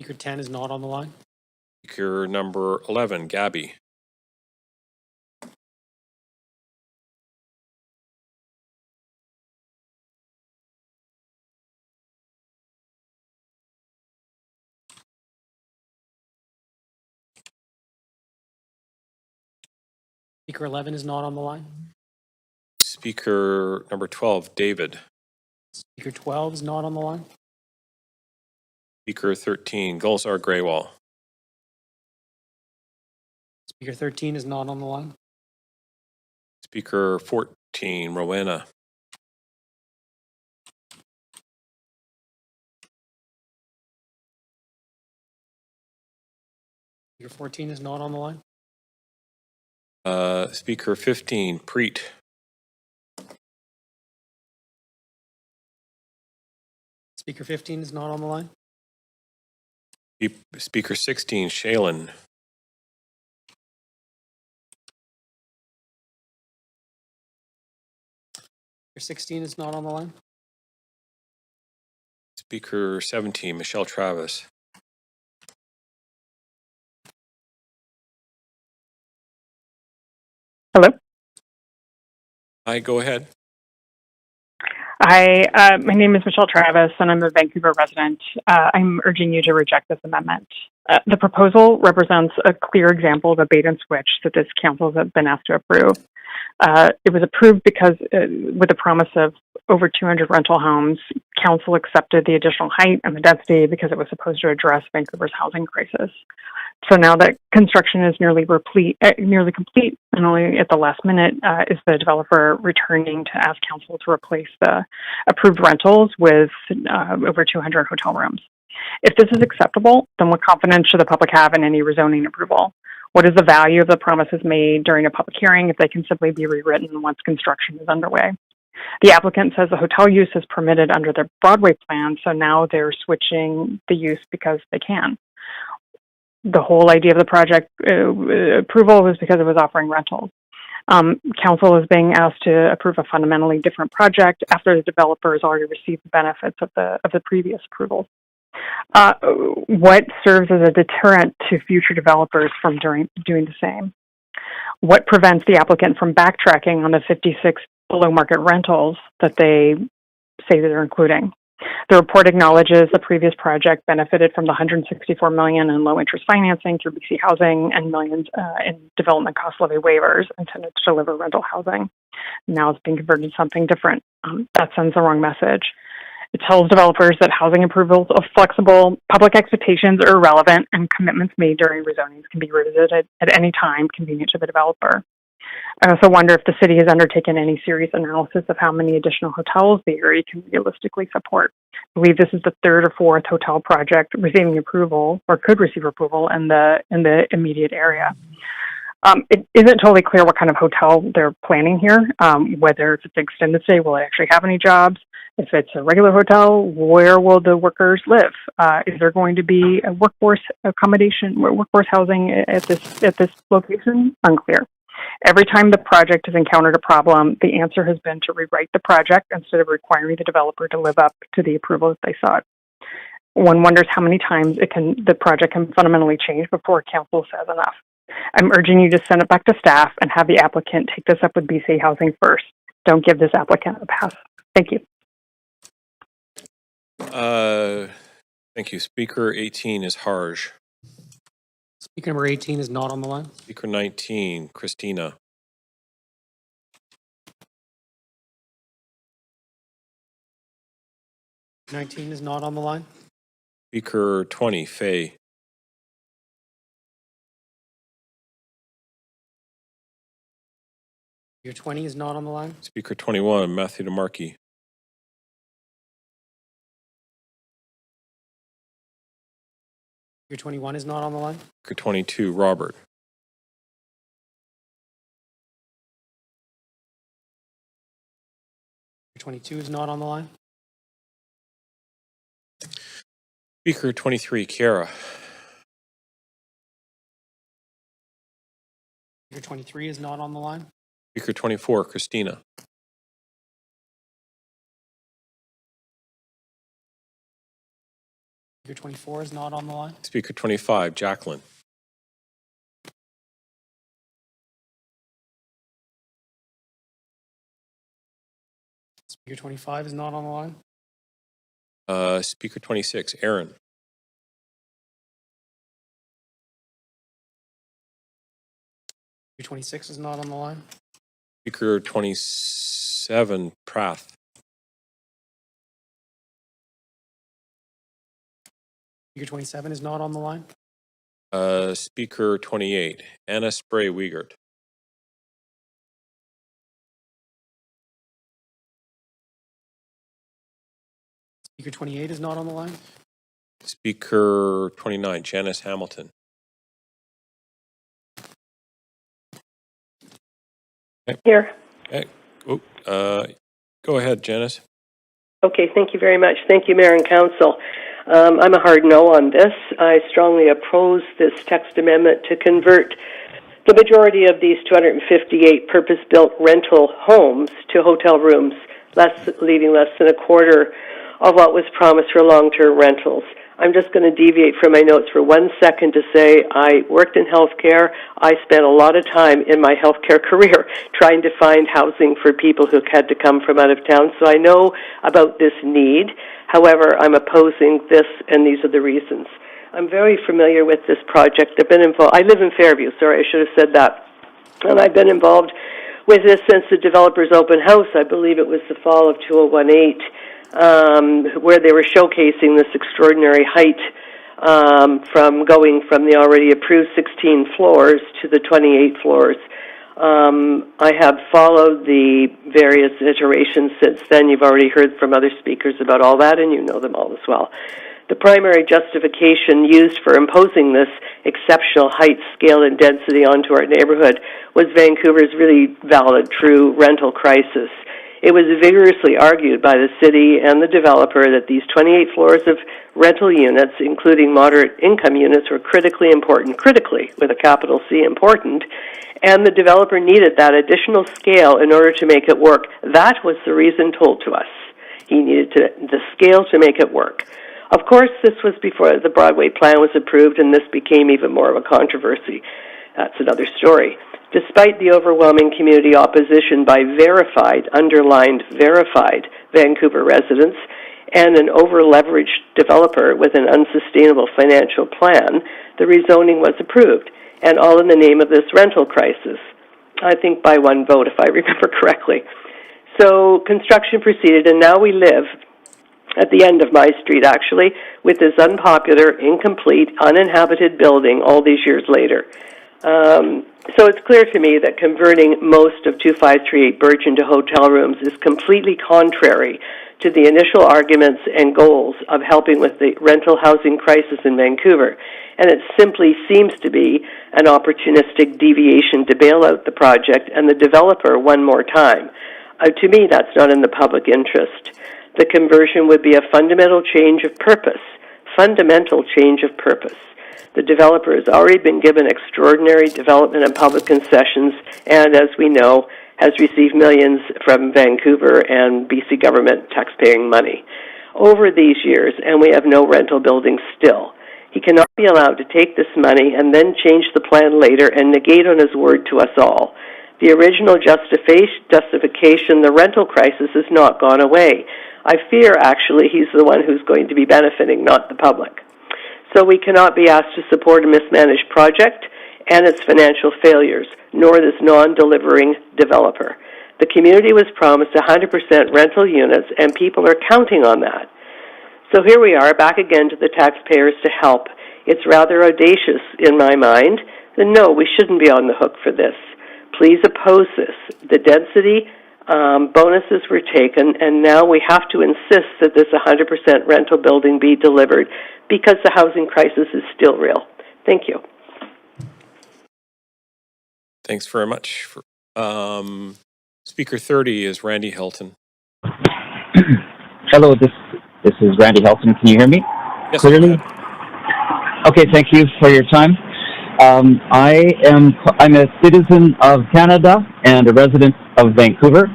C: Speaker 10 is not on the line.
N: Speaker number 11, Gabby.
C: Speaker 11 is not on the line.
N: Speaker number 12, David.
C: Speaker 12 is not on the line.
N: Speaker 13, Gulzar Greywall.
C: Speaker 13 is not on the line.
N: Speaker 14, Rowena.
C: Speaker 14 is not on the line.
N: Speaker 15, Preet.
C: Speaker 15 is not on the line.
N: Speaker 16, Shailen.
C: Speaker 16 is not on the line.
N: Speaker 17, Michelle Travis.
K: Hello.
N: Hi, go ahead.
K: Hi, my name is Michelle Travis, and I'm a Vancouver resident. I'm urging you to reject this amendment. The proposal represents a clear example of a bait and switch that this council has been asked to approve. It was approved because, with the promise of over 200 rental homes, council accepted the additional height and the density because it was supposed to address Vancouver's housing crisis. So now that construction is nearly complete, and only at the last minute is the developer returning to ask council to replace the approved rentals with over 200 hotel rooms. If this is acceptable, then what confidence should the public have in any rezoning approval? What is the value of the promises made during a public hearing if they can simply be rewritten once construction is underway? The applicant says the hotel use is permitted under their Broadway plan, so now they're switching the use because they can. The whole idea of the project approval was because it was offering rentals. Council is being asked to approve a fundamentally different project after the developer has already received the benefits of the previous approval. What serves as a deterrent to future developers from doing the same? What prevents the applicant from backtracking on the 56 below market rentals that they say that they're including? The report acknowledges the previous project benefited from the $164 million in low interest financing through BC Housing and millions in development cost levy waivers intended to deliver rental housing. Now it's being converted to something different. That sends the wrong message. It tells developers that housing approvals are flexible, public expectations are irrelevant, and commitments made during rezonings can be revisited at any time convenient to the developer. I also wonder if the city has undertaken any serious analysis of how many additional hotels the area can realistically support. I believe this is the third or fourth hotel project receiving approval or could receive approval in the immediate area. It isn't totally clear what kind of hotel they're planning here, whether if it's extended stay, will it actually have any jobs? If it's a regular hotel, where will the workers live? Is there going to be a workforce accommodation or workforce housing at this location? Unclear. Every time the project has encountered a problem, the answer has been to rewrite the project instead of requiring the developer to live up to the approval that they sought. One wonders how many times the project can fundamentally change before council says enough. I'm urging you to send it back to staff and have the applicant take this up with BC Housing first. Don't give this applicant a pass. Thank you.
N: Thank you. Speaker 18 is Harj.
C: Speaker number 18 is not on the line.
N: Speaker 19, Christina.
C: Speaker 19 is not on the line.
N: Speaker 20, Faye.
C: Speaker 20 is not on the line.
N: Speaker 21, Matthew DeMarkey.
C: Speaker 21 is not on the line.
N: Speaker 22, Robert.
C: Speaker 22 is not on the line.
N: Speaker 23, Kiara.
C: Speaker 23 is not on the line.
N: Speaker 24, Christina.
C: Speaker 24 is not on the line.
N: Speaker 25, Jacqueline.
C: Speaker 25 is not on the line.
N: Speaker 26, Aaron.
C: Speaker 26 is not on the line.
N: Speaker 27, Prath.
C: Speaker 27 is not on the line.
N: Speaker 28, Anna Spray Wiegert.
C: Speaker 28 is not on the line.
N: Speaker 29, Janice Hamilton. Okay.
S: Here.
N: Okay. Go ahead, Janice.
S: Okay, thank you very much. Thank you, Mayor and Council. I'm a hard no on this. I strongly oppose this text amendment to convert the majority of these 258 purpose-built rental homes to hotel rooms, leaving less than a quarter of what was promised for long-term rentals. I'm just going to deviate from my notes for 1 second to say I worked in healthcare. I spent a lot of time in my healthcare career trying to find housing for people who had to come from out of town, so I know about this need. However, I'm opposing this, and these are the reasons. I'm very familiar with this project. I've been involved. I live in Fairview. Sorry, I should have said that. And I've been involved with this since the developer's open house. I believe it was the fall of 2018, where they were showcasing this extraordinary height from going from the already approved 16 floors to the 28 floors. I have followed the various iterations since then. You've already heard from other speakers about all that, and you know them all as well. The primary justification used for imposing this exceptional height, scale, and density onto our neighborhood was Vancouver's really valid, true rental crisis. It was vigorously argued by the city and the developer that these 28 floors of rental units, including moderate income units, were critically important, critically, with a capital C, important, and the developer needed that additional scale in order to make it work. That was the reason told to us. He needed the scale to make it work. Of course, this was before the Broadway plan was approved, and this became even more of a controversy. That's another story. Despite the overwhelming community opposition by verified, underlined verified Vancouver residents and an over-leveraged developer with an unsustainable financial plan, the rezoning was approved, and all in the name of this rental crisis. I think by one vote, if I remember correctly. So construction proceeded, and now we live at the end of my street, actually, with this unpopular, incomplete, uninhabited building all these years later. So it's clear to me that converting most of 2538 Birch into hotel rooms is completely contrary to the initial arguments and goals of helping with the rental housing crisis in Vancouver. And it simply seems to be an opportunistic deviation to bail out the project and the developer one more time. To me, that's not in the public interest. The conversion would be a fundamental change of purpose. Fundamental change of purpose. The developer has already been given extraordinary development and public concessions, and as we know, has received millions from Vancouver and BC government taxpaying money over these years, and we have no rental buildings still. He cannot be allowed to take this money and then change the plan later and negate on his word to us all. The original justification, the rental crisis, has not gone away. I fear, actually, he's the one who's going to be benefiting, not the public. So we cannot be asked to support a mismanaged project and its financial failures, nor this non-delivering developer. The community was promised 100% rental units, and people are counting on that. So here we are, back again to the taxpayers to help. It's rather audacious, in my mind, that no, we shouldn't be on the hook for this. Please oppose this. The density bonuses were taken, and now we have to insist that this 100% rental building be delivered because the housing crisis is still real. Thank you.
N: Thanks very much. Speaker 30 is Randy Hilton.
Q: Hello, this is Randy Hilton. Can you hear me clearly? Okay, thank you for your time. I'm a citizen of Canada and a resident of Vancouver,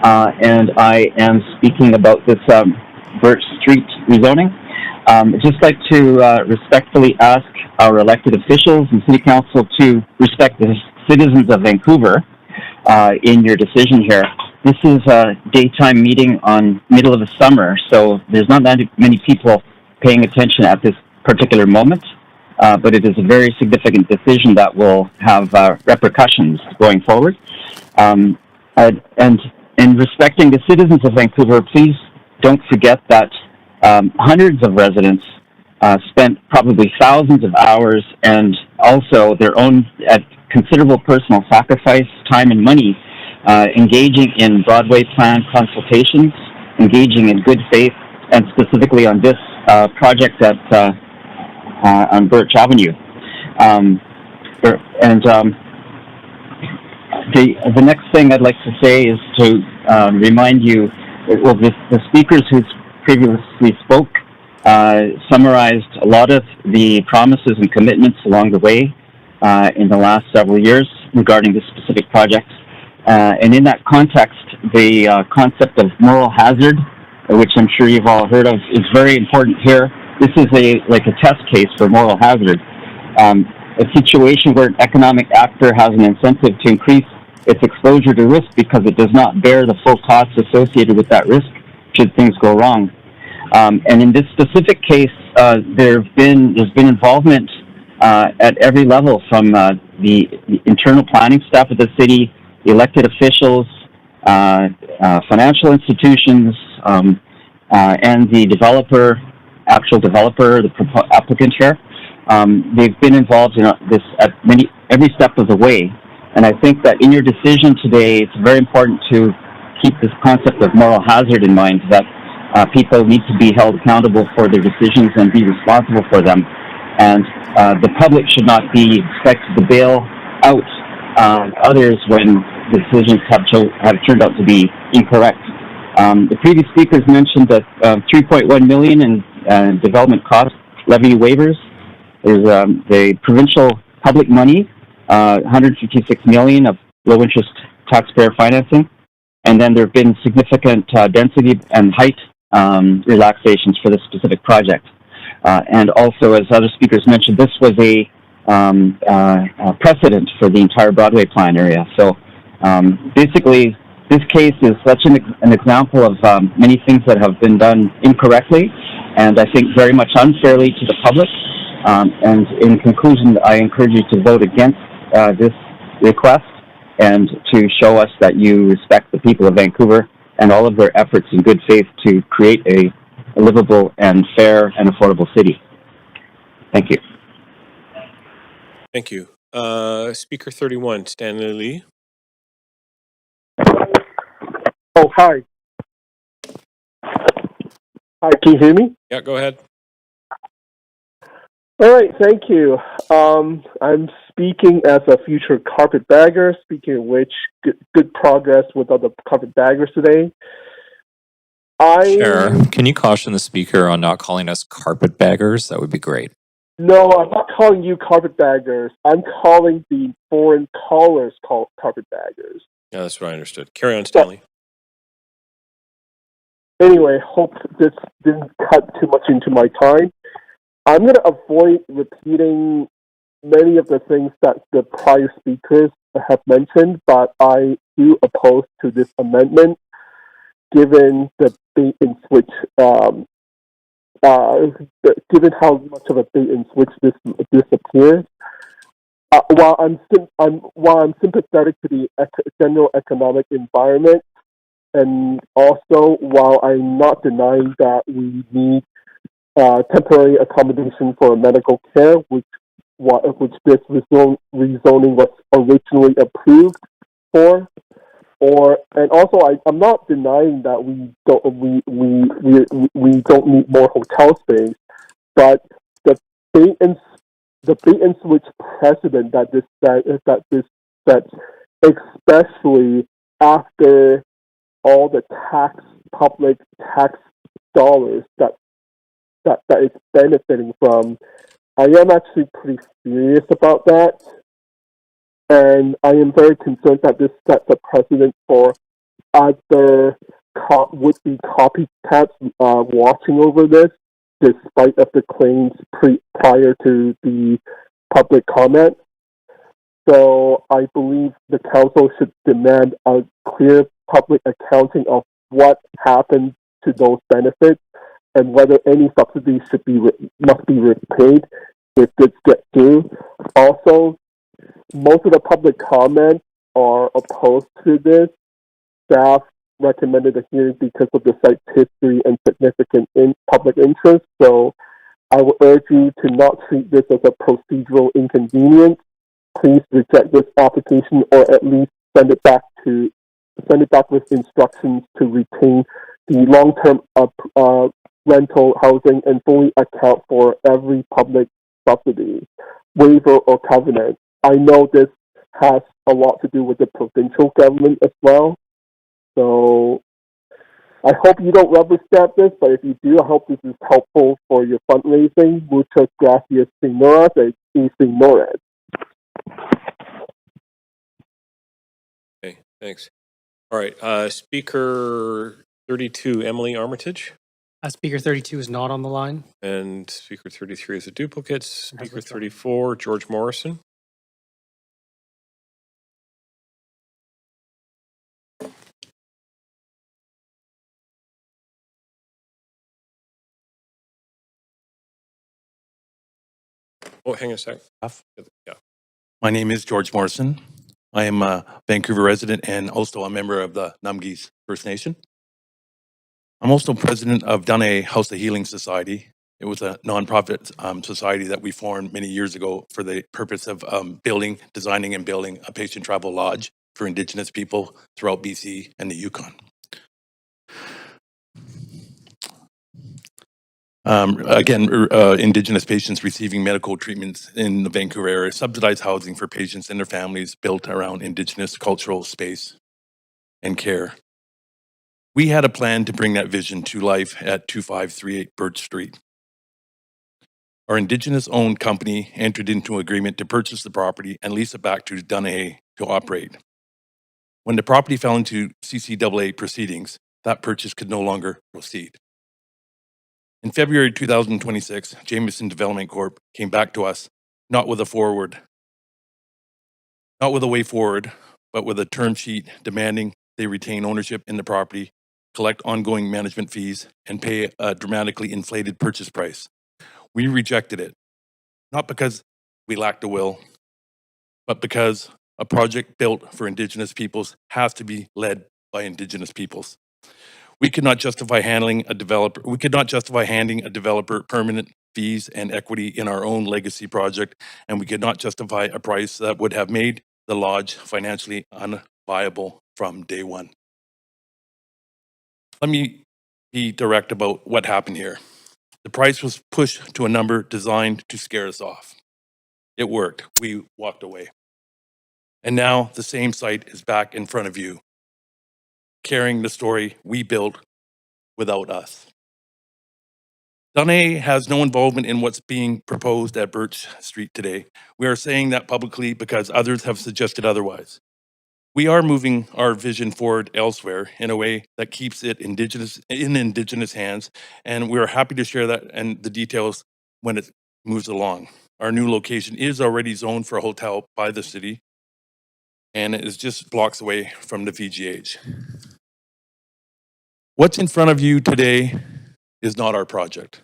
Q: and I am speaking about this Birch Street rezoning. I'd just like to respectfully ask our elected officials and City Council to respect the citizens of Vancouver in your decision here. This is a daytime meeting on middle of the summer, so there's not that many people paying attention at this particular moment. But it is a very significant decision that will have repercussions going forward. And in respecting the citizens of Vancouver, please don't forget that hundreds of residents spent probably thousands of hours and also their own at considerable personal sacrifice, time and money, engaging in Broadway plan consultations, engaging in good faith, and specifically on this project on Birch Avenue. The next thing I'd like to say is to remind you, well, the speakers who previously spoke summarized a lot of the promises and commitments along the way in the last several years regarding this specific project. And in that context, the concept of moral hazard, which I'm sure you've all heard of, is very important here. This is like a test case for moral hazard. A situation where an economic actor has an incentive to increase its exposure to risk because it does not bear the full costs associated with that risk should things go wrong. And in this specific case, there's been involvement at every level, from the internal planning staff of the city elected officials, financial institutions, and the developer, actual developer, the applicant here. They've been involved in this at every step of the way. And I think that in your decision today, it's very important to keep this concept of moral hazard in mind, that people need to be held accountable for their decisions and be responsible for them. And the public should not be expected to bail out others when decisions have turned out to be incorrect. The previous speakers mentioned that $3.1 million in development cost levy waivers. There's the provincial public money, $156 million of low-interest taxpayer financing, and then there have been significant density and height relaxations for this specific project. And also, as other speakers mentioned, this was a precedent for the entire Broadway plan area. So basically, this case is such an example of many things that have been done incorrectly, and I think very much unfairly to the public. And in conclusion, I encourage you to vote against this request and to show us that you respect the people of Vancouver and all of their efforts in good faith to create a livable and fair and affordable city. Thank you.
N: Thank you. Speaker 31, Stanley Lee.
T: Oh, hi. Hi, can you hear me?
N: Yeah, go ahead.
T: All right, thank you. I'm speaking as a future carpetbagger, speaking of which, good progress with all the carpetbaggers today.
U: Chair, can you caution the speaker on not calling us carpetbaggers? That would be great.
T: No, I'm not calling you carpetbaggers. I'm calling the foreign callers carpetbaggers.
N: Yeah, that's what I understood. Carry on, Stanley.
T: Anyway, hope this didn't cut too much into my time. I'm going to avoid repeating many of the things that the prior speakers have mentioned, but I do oppose to this amendment, given the bait and switch, given how much of a bait and switch this appears. While I'm sympathetic to the general economic environment, and also while I'm not denying that we need temporary accommodation for medical care, which this rezoning was originally approved for, and also I'm not denying that we don't need more hotel space, but the bait and switch precedent that especially after all the public tax dollars that it's benefiting from, I am actually pretty serious about that. And I am very concerned that this sets a precedent for other would-be copycats watching over this, despite of the claims prior to the public comment. So I believe the council should demand a clear public accounting of what happened to those benefits and whether any subsidies must be repaid if goods get through. Also, most of the public comments are opposed to this. Staff recommended a hearing because of the site's history and significant public interest. So I will urge you to not treat this as a procedural inconvenience. Please reject this application, or at least send it back with instructions to retain the long-term rental housing and fully account for every public subsidy, waiver, or covenant. I know this has a lot to do with the provincial government as well. So I hope you don't rubber stamp this, but if you do, I hope this is helpful for your fundraising. Muchas gracias, señoras y señores.
N: Okay, thanks. All right, Speaker 32, Emily Armitage.
C: Speaker 32 is not on the line.
N: And Speaker 33 is a duplicate. Speaker 34, George Morrison. Oh, hang on a sec. Yeah.
V: My name is George Morrison.
H: I am a Vancouver resident and also a member of the Numgees First Nation. I'm also president of Danae House of Healing Society. It was a nonprofit society that we formed many years ago for the purpose of designing and building a patient travel lodge for Indigenous people throughout BC and the Yukon. Indigenous patients receiving medical treatments in the Vancouver area, subsidized housing for patients and their families built around Indigenous cultural space and care. We had a plan to bring that vision to life at 2538 Birch Street. Our Indigenous-owned company entered into an agreement to purchase the property and lease it back to Danae to operate. When the property fell into CCAA proceedings, that purchase could no longer proceed. In February 2026, Jameson Development Corp came back to us, not with a way forward, but with a term sheet demanding they retain ownership in the property, collect ongoing management fees, and pay a dramatically inflated purchase price. We rejected it, not because we lacked a will, but because a project built for Indigenous peoples has to be led by Indigenous peoples. We could not justify handing a developer permanent fees and equity in our own legacy project, and we could not justify a price that would have made the lodge financially unviable from day one. Let me be direct about what happened here. The price was pushed to a number designed to scare us off. It worked. We walked away. And now the same site is back in front of you, carrying the story we built without us. Danae has no involvement in what's being proposed at Birch Street today. We are saying that publicly because others have suggested otherwise. We are moving our vision forward elsewhere in a way that keeps it in Indigenous hands, and we are happy to share that and the details when it moves along. Our new location is already zoned for a hotel by the city, and it is just blocks away from the VGH. What's in front of you today is not our project.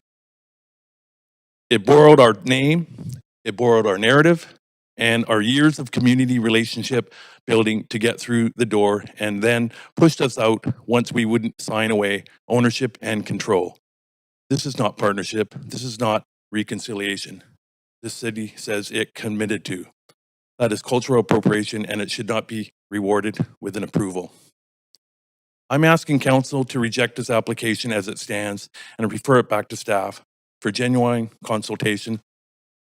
H: It borrowed our name, it borrowed our narrative, and our years of community relationship building to get through the door, and then pushed us out once we wouldn't sign away ownership and control. This is not partnership. This is not reconciliation. This city says it committed to. That is cultural appropriation, and it should not be rewarded with an approval. I'm asking council to reject this application as it stands and refer it back to staff for genuine consultation.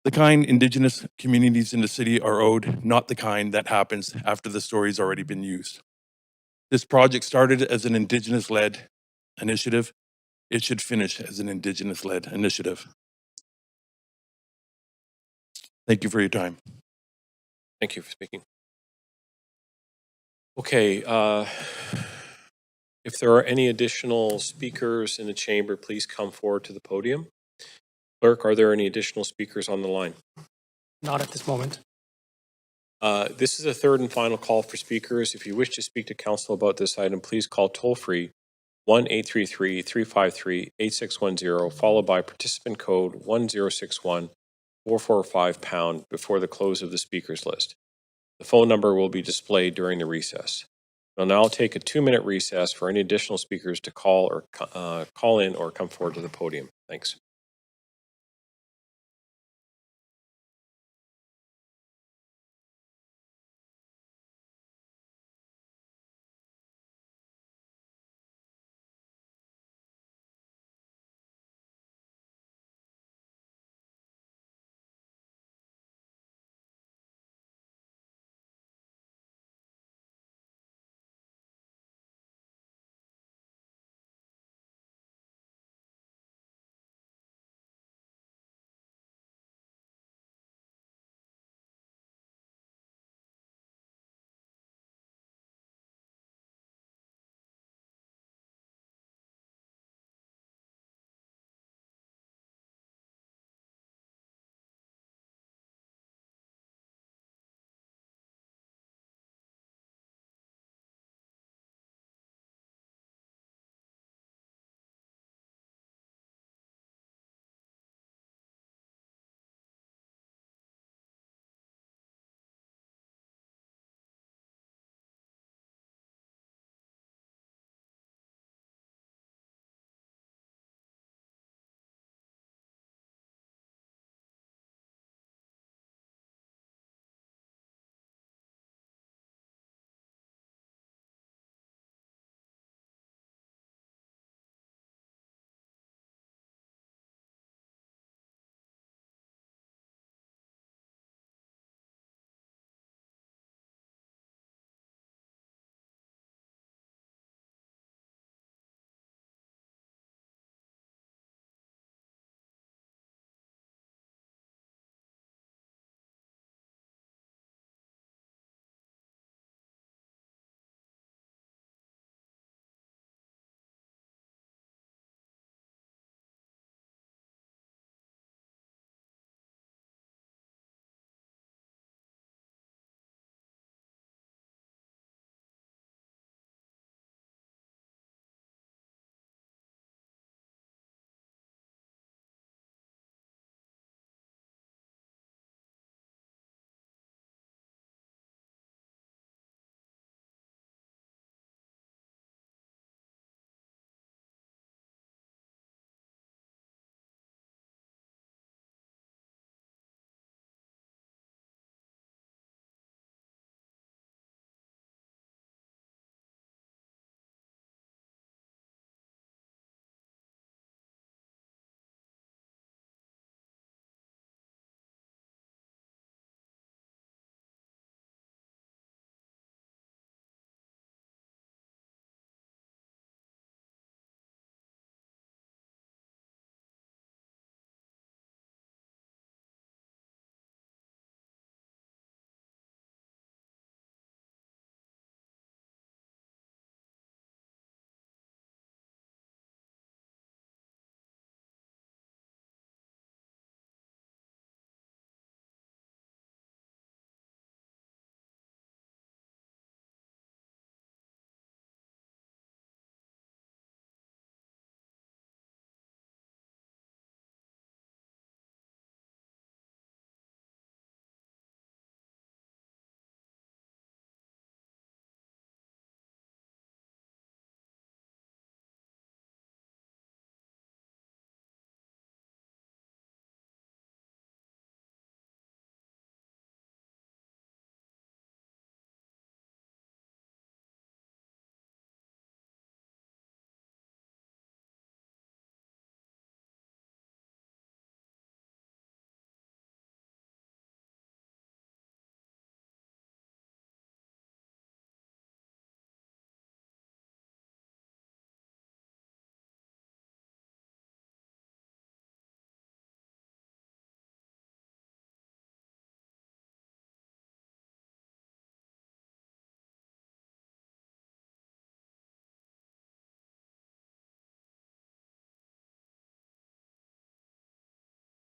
H: The kind Indigenous communities in the city are owed, not the kind that happens after the story's already been used. This project started as an Indigenous-led initiative. It should finish as an Indigenous-led initiative. Thank you for your time.
N: Thank you for speaking. Okay, if there are any additional speakers in the chamber, please come forward to the podium. Clerk, are there any additional speakers on the line?
C: Not at this moment.
N: This is a third and final call for speakers. If you wish to speak to council about this item, please call toll-free 1-833-353-8610, followed by participant code 1061-445# before the close of the speakers list. The phone number will be displayed during the recess. We'll now take a 2-minute recess for any additional speakers to call in or come forward to the podium. Thanks.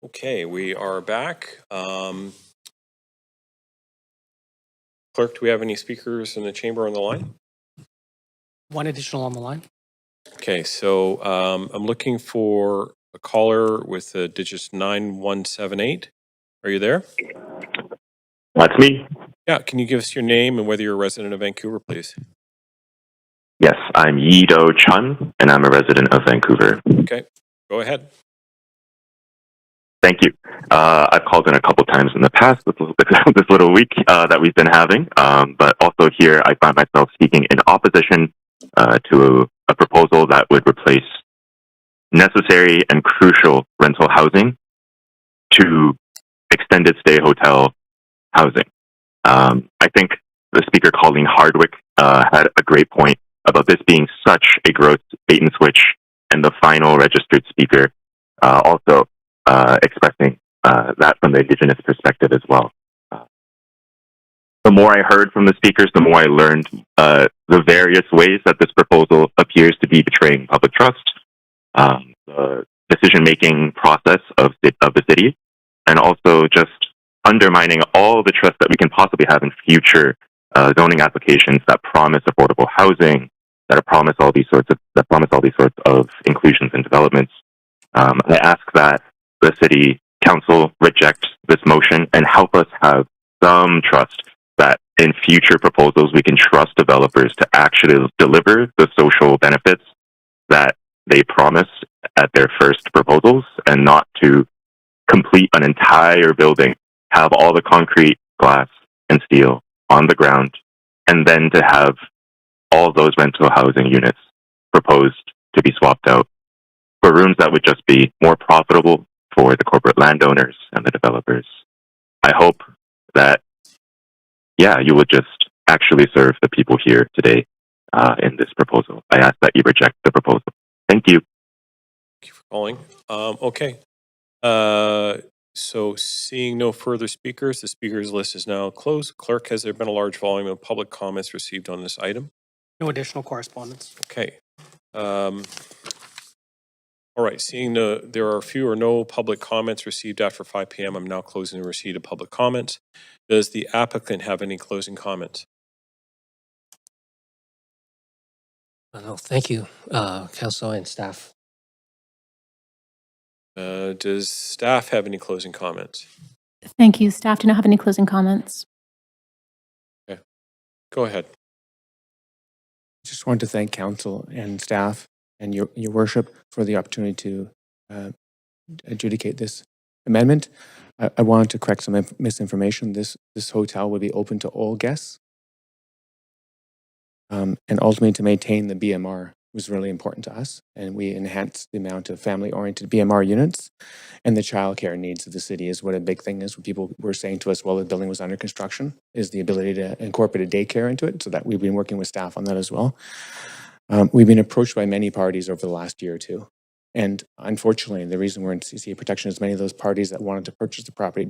N: Okay, we are back. Clerk, do we have any speakers in the chamber on the line?
C: One additional on the line.
N: Okay, so I'm looking for a caller with the digits 9178. Are you there?
M: That's me.
N: Yeah, can you give us your name and whether you're a resident of Vancouver, please?
M: Yes, I'm Yi-Do Chun, and I'm a resident of Vancouver.
N: Okay, go ahead.
M: Thank you. I've called in a couple times in the past this little week that we've been having, but also here I find myself speaking in opposition to a proposal that would replace necessary and crucial rental housing to extended stay hotel housing. I think the speaker, Colleen Hardwick, had a great point about this being such a gross bait and switch, and the final registered speaker also expressing that from the Indigenous perspective as well. The more I heard from the speakers, the more I learned the various ways that this proposal appears to be betraying public trust, the decision-making process of the city, and also just undermining all the trust that we can possibly have in future zoning applications that promise affordable housing, that promise all these sorts of inclusions and developments. I ask that the city council reject this motion and help us have some trust that in future proposals we can trust developers to actually deliver the social benefits that they promise at their first proposals, and not to complete an entire building, have all the concrete, glass, and steel on the ground, and then to have all those rental housing units proposed to be swapped out for rooms that would just be more profitable for the corporate landowners and the developers. I hope that, you would just actually serve the people here today in this proposal. I ask that you reject the proposal. Thank you.
N: Thank you for calling. Okay. So seeing no further speakers, the speakers list is now closed. Clerk, has there been a large volume of public comments received on this item?
C: No additional correspondence.
N: Okay. All right, seeing there are few or no public comments received after 5 p.m., I'm now closing the receipt of public comments. Does the applicant have any closing comments?
E: No, thank you, council and staff.
N: Does staff have any closing comments?
A: Thank you. Staff do not have any closing comments.
N: Okay, go ahead.
J: Just want to thank council and staff and your worship for the opportunity to adjudicate this amendment. I wanted to correct some misinformation. This hotel would be open to all guests, and ultimately to maintain the BMR was really important to us, and we enhanced the amount of family-oriented BMR units, and the childcare needs of the city is what a big thing is. What people were saying to us while the building was under construction is the ability to incorporate a daycare into it, so that we've been working with staff on that as well. We've been approached by many parties over the last year or two. And unfortunately, the reason we're in CCA protection is many of those parties that wanted to purchase the property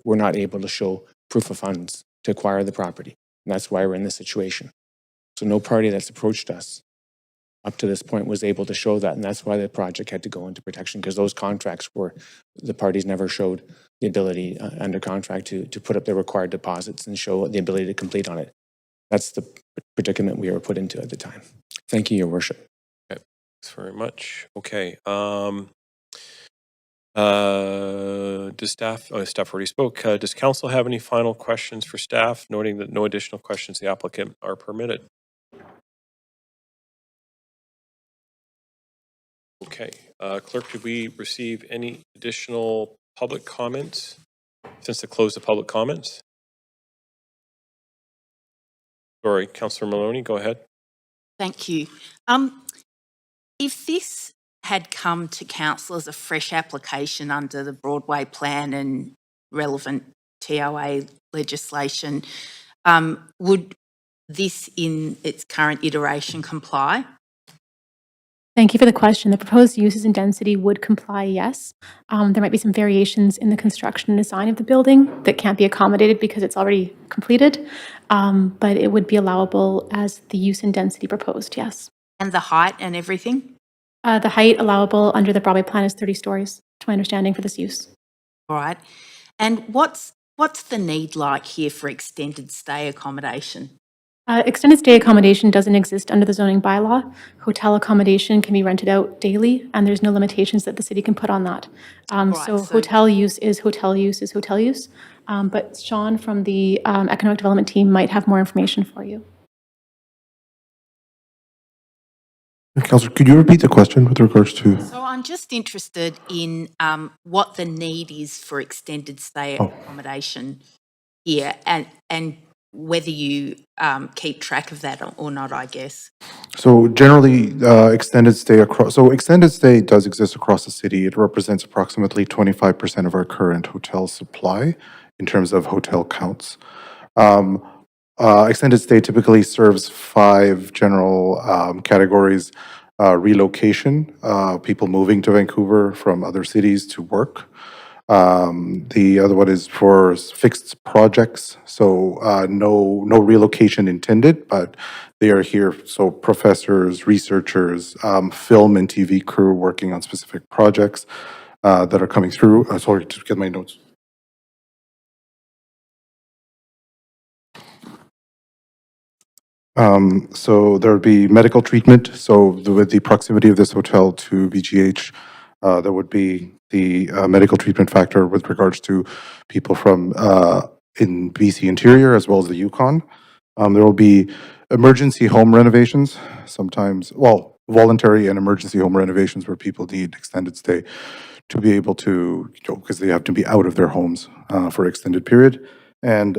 J: were not able to show proof of funds to acquire the property. And that's why we're in this situation. So no party that's approached us up to this point was able to show that. And that's why the project had to go into protection, because those contracts the parties never showed the ability under contract to put up the required deposits and show the ability to complete on it. That's the predicament we were put into at the time. Thank you, your worship.
N: Okay, thanks very much. Okay. Does staff already spoke. Does council have any final questions for staff, noting that no additional questions the applicant are permitted? Okay. Clerk, did we receive any additional public comments since the close of public comments? Sorry, Councillor Maloney, go ahead.
B: Thank you. If this had come to council as a fresh application under the Broadway plan and relevant TOA legislation, would this in its current iteration comply?
A: Thank you for the question. The proposed uses and density would comply, yes. There might be some variations in the construction and design of the building that can't be accommodated because it's already completed, but it would be allowable as the use and density proposed, yes.
B: And the height and everything?
A: The height allowable under the Broadway plan is 30 stories, to my understanding, for this use.
B: All right. And what's the need like here for extended stay accommodation?
A: Extended stay accommodation doesn't exist under the zoning bylaw. Hotel accommodation can be rented out daily, and there's no limitations that the city can put on that. So hotel use is hotel use is hotel use. But Sean from the economic development team might have more information for you.
G: Councillor, could you repeat the question with regards to?
B: So I'm just interested in what the need is for extended stay accommodation here, and whether you keep track of that or not, I guess.
G: So generally, extended stay does exist across the city. It represents approximately 25% of our current hotel supply in terms of hotel counts. Extended stay typically serves 5 general categories: relocation, people moving to Vancouver from other cities to work. The other one is for fixed projects, so no relocation intended, but they are here. So professors, researchers, film and TV crew working on specific projects that are coming through. Sorry to get my notes. So there would be medical treatment. So with the proximity of this hotel to VGH, there would be the medical treatment factor with regards to people from in BC Interior as well as the Yukon. There will be emergency home renovations, sometimes, well, voluntary and emergency home renovations where people need extended stay to be able to, because they have to be out of their homes for an extended period. And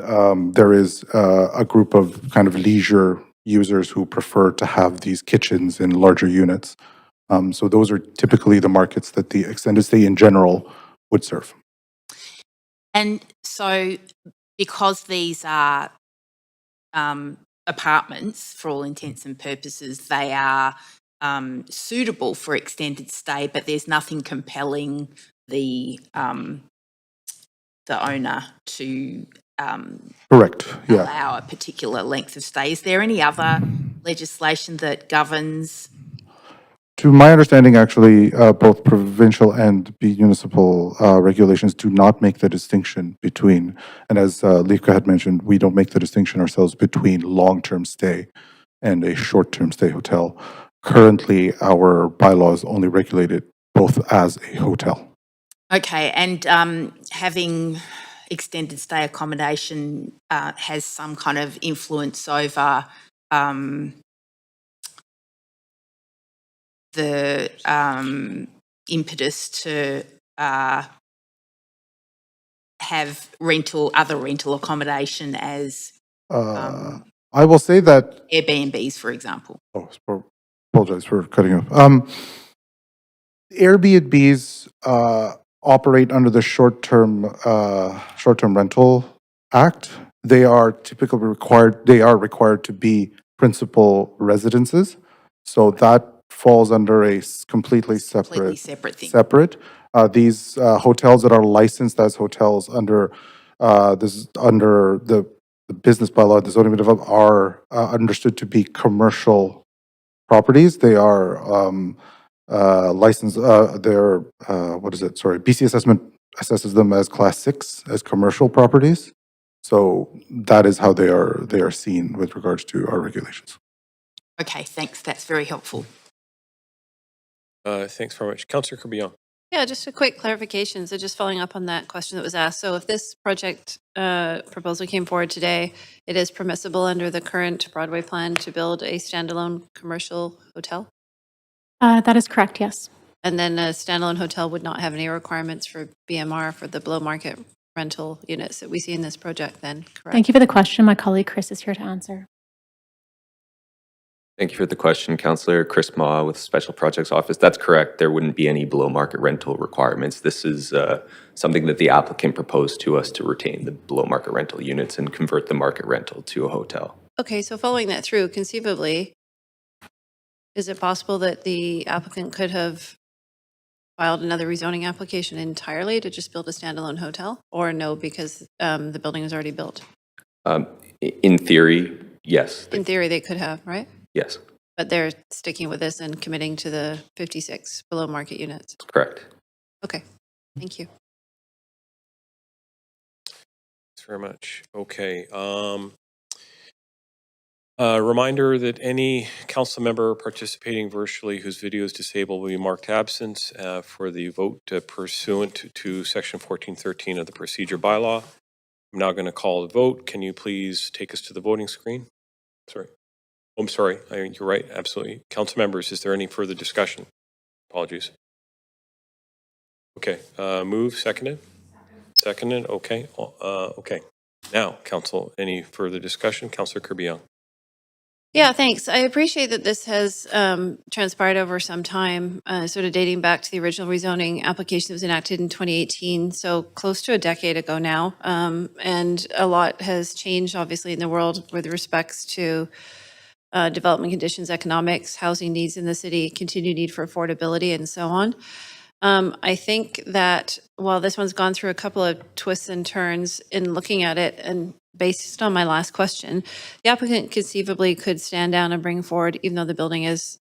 G: there is a group of kind of leisure users who prefer to have these kitchens in larger units. So those are typically the markets that the extended stay in general would serve.
B: And so because these are apartments, for all intents and purposes, they are suitable for extended stay, but there's nothing compelling the owner to
G: Correct. Yeah.
B: allow a particular length of stay. Is there any other legislation that governs?
G: To my understanding, actually, both provincial and municipal regulations do not make the distinction between, and as Lika had mentioned, we don't make the distinction ourselves between long-term stay and a short-term stay hotel. Currently, our bylaws only regulate it both as a hotel.
B: Okay, and having extended stay accommodation has some kind of influence over the impetus to have other rental accommodation as
G: I will say that
B: Airbnbs, for example.
G: Apologize for cutting off. Airbnbs operate under the short-term rental act. They are typically required. They are required to be principal residences, so that falls under a completely separate
B: thing.
G: These hotels that are licensed as hotels under the business bylaw, the zoning development, are understood to be commercial properties. They are licensed. They're BC assessment assesses them as Class 6 as commercial properties. So that is how they are seen with regards to our regulations.
B: Okay, thanks. That's very helpful.
N: Thanks very much. Councillor Corbillon.
P: Yeah, just a quick clarification. So just following up on that question that was asked. So if this project proposal came forward today, it is permissible under the current Broadway plan to build a standalone commercial hotel?
A: That is correct, yes.
P: And then a standalone hotel would not have any requirements for BMR for the below market rental units that we see in this project then, correct?
A: Thank you for the question. My colleague Chris is here to answer.
O: Thank you for the question, Councillor. Chris Ma with Special Projects Office. That's correct. There wouldn't be any below market rental requirements. This is something that the applicant proposed to us to retain the below market rental units and convert the market rental to a hotel.
P: Okay, so following that through, conceivably, is it possible that the applicant could have filed another rezoning application entirely to just build a standalone hotel? Or no, because the building is already built?
O: In theory, yes.
P: In theory, they could have, right?
O: Yes.
P: But they're sticking with this and committing to the 56 below market units?
O: Correct.
P: Okay, thank you.
N: very much. Okay. Reminder that any council member participating virtually whose video is disabled will be marked absent for the vote pursuant to Section 1413 of the procedure bylaw. I'm now going to call the vote. Can you please take us to the voting screen? Sorry. Oh, I'm sorry. You're right. Absolutely. Council members, is there any further discussion? Apologies. Okay. Move. Seconded. Seconded. Okay. Okay. Now, council, any further discussion? Councillor Kirby-Young.
P: Yeah, thanks. I appreciate that this has transpired over some time, sort of dating back to the original rezoning application that was enacted in 2018, so close to a decade ago now. And a lot has changed, obviously, in the world with respects to development conditions, economics, housing needs in the city, continued need for affordability, and so on. I think that while this one's gone through a couple of twists and turns in looking at it, and based on my last question, the applicant conceivably could stand down and bring forward, even though the building is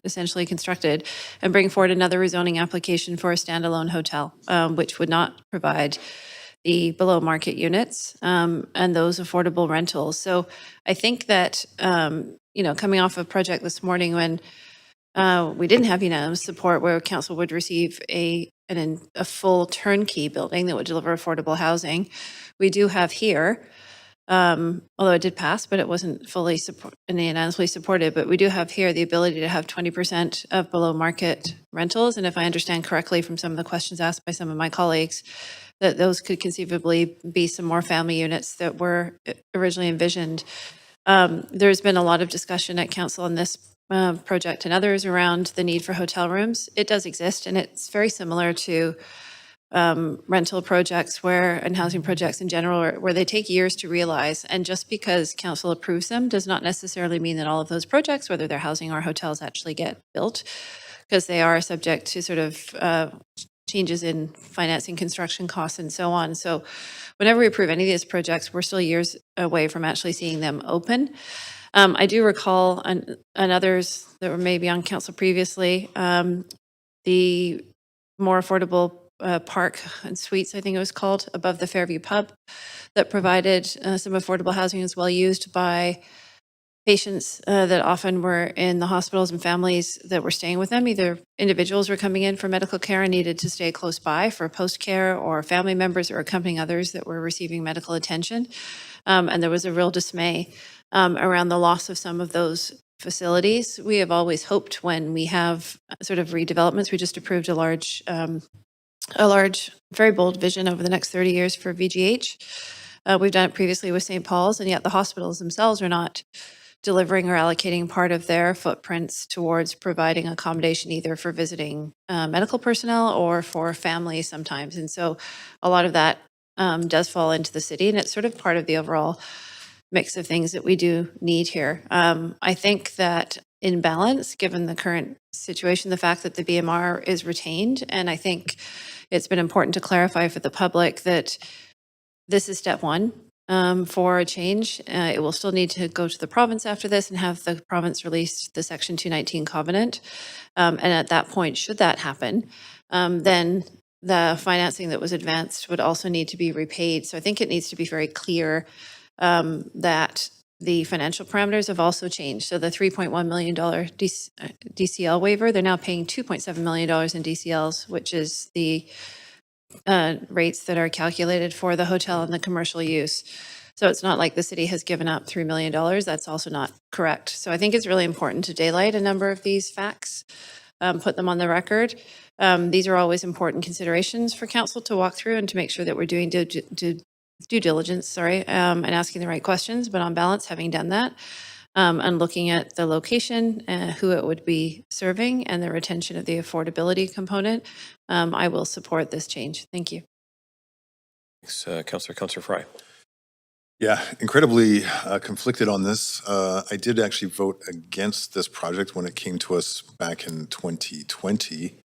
P: essentially constructed, and bring forward another rezoning application for a standalone hotel, which would not provide the below market units and those affordable rentals. So I think that, coming off a project this morning when we didn't have unanimous support where council would receive a full turnkey building that would deliver affordable housing. We do have here, although it did pass, but it wasn't fully unanimously supported, but we do have here the ability to have 20% of below market rentals. And if I understand correctly from some of the questions asked by some of my colleagues, that those could conceivably be some more family units that were originally envisioned. There's been a lot of discussion at council on this project and others around the need for hotel rooms. It does exist, and it's very similar to rental projects and housing projects in general, where they take years to realize. And just because council approves them does not necessarily mean that all of those projects, whether they're housing or hotels, actually get built, because they are subject to sort of changes in financing, construction costs, and so on. So whenever we approve any of these projects, we're still years away from actually seeing them open. I do recall on others that were maybe on council previously, the more affordable park and suites, I think it was called, above the Fairview pub, that provided some affordable housing as well, used by patients that often were in the hospitals and families that were staying with them. Either individuals were coming in for medical care and needed to stay close by for post-care, or family members that were accompanying others that were receiving medical attention. And there was a real dismay around the loss of some of those facilities. We have always hoped, when we have sort of redevelopments, we just approved a large, very bold vision over the next 30 years for VGH. We've done it previously with St. Paul's, and yet the hospitals themselves are not delivering or allocating part of their footprints towards providing accommodation, either for visiting medical personnel or for families sometimes. And so a lot of that does fall into the city, and it's sort of part of the overall mix of things that we do need here. I think that in balance, given the current situation, the fact that the BMR is retained, and I think it's been important to clarify for the public that this is step one for a change. It will still need to go to the province after this and have the province release the Section 219 covenant. And at that point, should that happen, then the financing that was advanced would also need to be repaid. So I think it needs to be very clear that the financial parameters have also changed. So the $3.1 million DCL waiver, they're now paying $2.7 million in DCLs, which is the rates that are calculated for the hotel and the commercial use. So it's not like the city has given up $3 million. That's also not correct. So I think it's really important to daylight a number of these facts, put them on the record. These are always important considerations for council to walk through and to make sure that we're doing due diligence, and asking the right questions. But on balance, having done that, and looking at the location, who it would be serving, and the retention of the affordability component, I will support this change. Thank you.
N: Thanks, Councillor Fry.
X: Yeah, incredibly conflicted on this. I did actually vote against this project when it came to us back in 2020,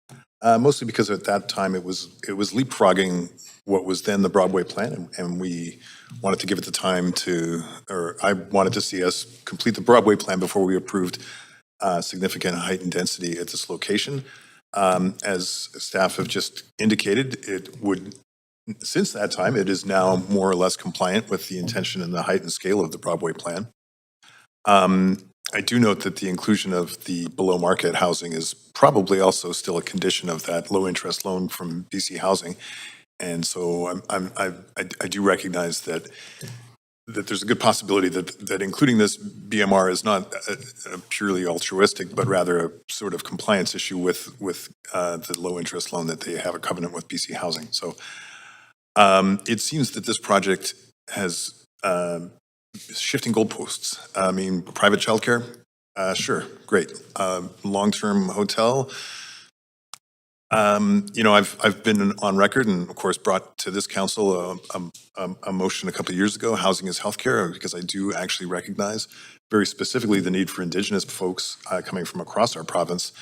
X: mostly because at that time it was leapfrogging what was then the Broadway plan, and we wanted to give it the time or I wanted to see us complete the Broadway plan before we approved significant height and density at this location. As staff have just indicated, it would since that time, it is now more or less compliant with the intention and the height and scale of the Broadway plan. I do note that the inclusion of the below market housing is probably also still a condition of that low interest loan from BC Housing. And so I do recognize that there's a good possibility that including this BMR is not a purely altruistic, but rather a sort of compliance issue with the low interest loan that they have a covenant with BC Housing. So it seems that this project has shifting goalposts. I mean, private childcare, sure, great. Long-term hotel. I've been on record and of course brought to this council a motion a couple of years ago, housing is healthcare, because I do actually recognize very specifically the need for Indigenous folks coming from across our province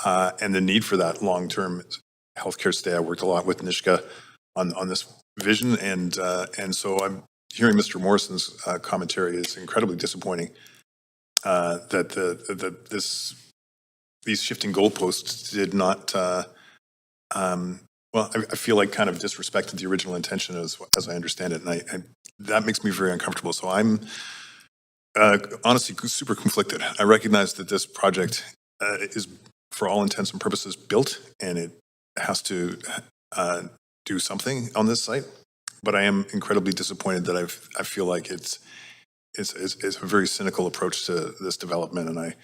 X: and the need for that long-term healthcare stay. I worked a lot with Nishka on this vision, and so I'm hearing Mr. Morrison's commentary is incredibly disappointing. That these shifting goalposts did not. Well, I feel like kind of disrespected the original intention as I understand it, and that makes me very uncomfortable. So I'm honestly super conflicted. I recognize that this project is, for all intents and purposes, built, and it has to do something on this site. But I am incredibly disappointed that I feel like it's a very cynical approach to this development, and I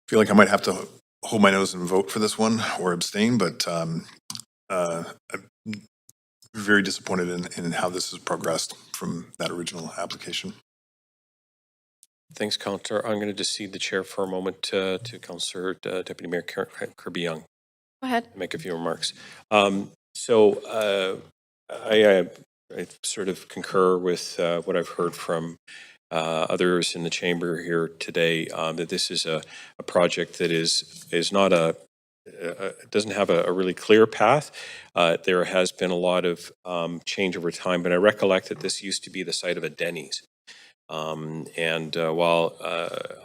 X: feel like I might have to hold my nose and vote for this one or abstain. But I'm very disappointed in how this has progressed from that original application.
N: Thanks, Councillor. I'm going to just cede the chair for a moment to Councillor Deputy Mayor Kirby Young.
P: Go ahead.
N: Make a few remarks. I sort of concur with what I've heard from others in the chamber here today, that this is a project that is not doesn't have a really clear path. There has been a lot of change over time, but I recollect that this used to be the site of a Denny's. While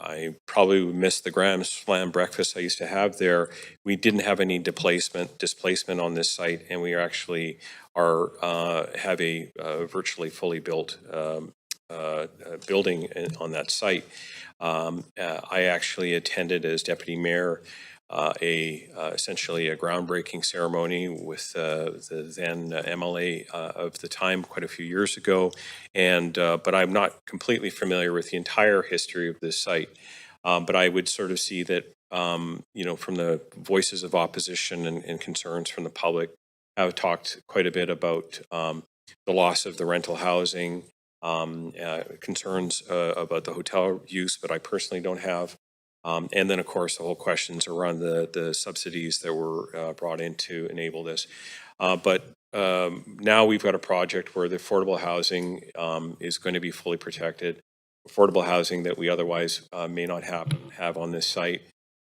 N: I probably would miss the Grand Slam breakfast I used to have there, we didn't have any displacement on this site, and we actually have a virtually fully built building on that site. I actually attended as deputy mayor essentially a groundbreaking ceremony with the then MLA of the time quite a few years ago, but I'm not completely familiar with the entire history of this site. But I would sort of see that from the voices of opposition and concerns from the public, I've talked quite a bit about the loss of the rental housing, concerns about the hotel use, but I personally don't have. And then, of course, the whole questions around the subsidies that were brought in to enable this. But now we've got a project where the affordable housing is going to be fully protected, affordable housing that we otherwise may not have on this site.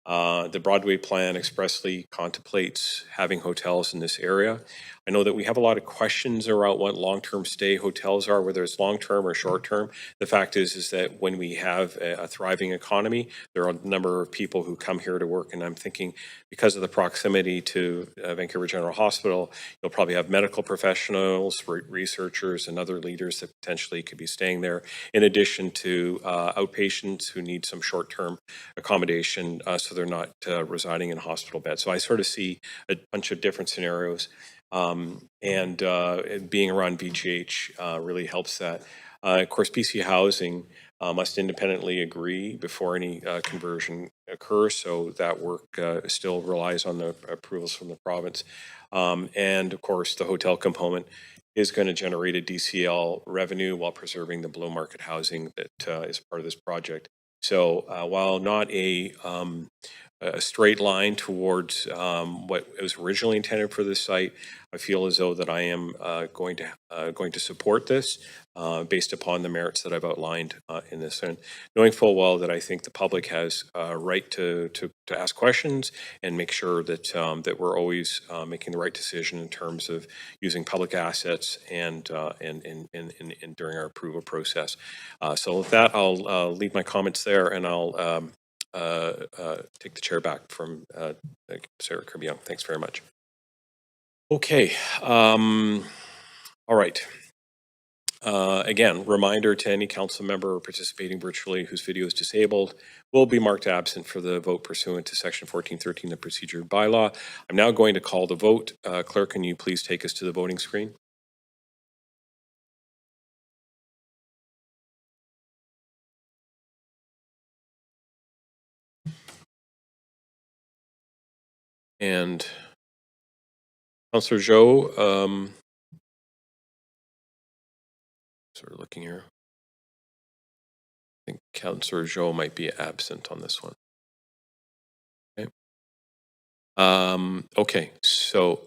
N: The Broadway plan expressly contemplates having hotels in this area. I know that we have a lot of questions around what long-term stay hotels are, whether it's long-term or short-term. The fact is that when we have a thriving economy, there are a number of people who come here to work, and I'm thinking because of the proximity to Vancouver General Hospital, you'll probably have medical professionals, researchers, and other leaders that potentially could be staying there, in addition to outpatients who need some short-term accommodation so they're not residing in hospital beds. So I sort of see a bunch of different scenarios. And being around VGH really helps that. Of course, BC Housing must independently agree before any conversion occurs, so that work still relies on the approvals from the province. And of course, the hotel component is going to generate a DCL revenue while preserving the below market housing that is part of this project. So while not a straight line towards what was originally intended for this site, I feel as though that I am going to support this based upon the merits that I've outlined in this, and knowing full well that I think the public has a right to ask questions and make sure that that we're always making the right decision in terms of using public assets and during our approval process. So with that, I'll leave my comments there, and I'll take the chair back from Sarah Kirby Young. Thanks very much. Okay. All right. Again, reminder to any council member participating virtually whose video is disabled will be marked absent for the vote pursuant to section 1413 of the procedure bylaw. I'm now going to call the vote. Clerk, can you please take us to the voting screen? And Councillor Joe, sort of looking here. I think Councillor Joe might be absent on this one. Okay. Okay, so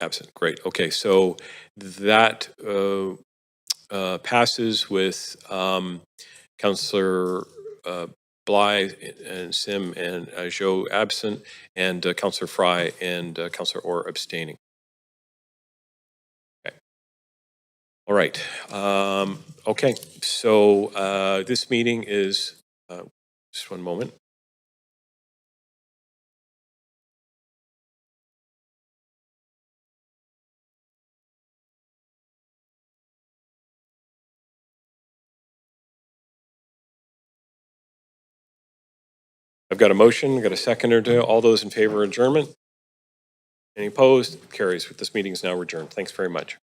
N: absent, great. Okay, so that passes with Councillor Bly and Sim and Joe absent, and Councillor Fry and Councillor Orr abstaining. Okay. All right. Okay, so this meeting is, just one moment. I've got a motion, got a seconder to all those in favor of adjournment. Any opposed? Carries. This meeting is now adjourned. Thanks very much.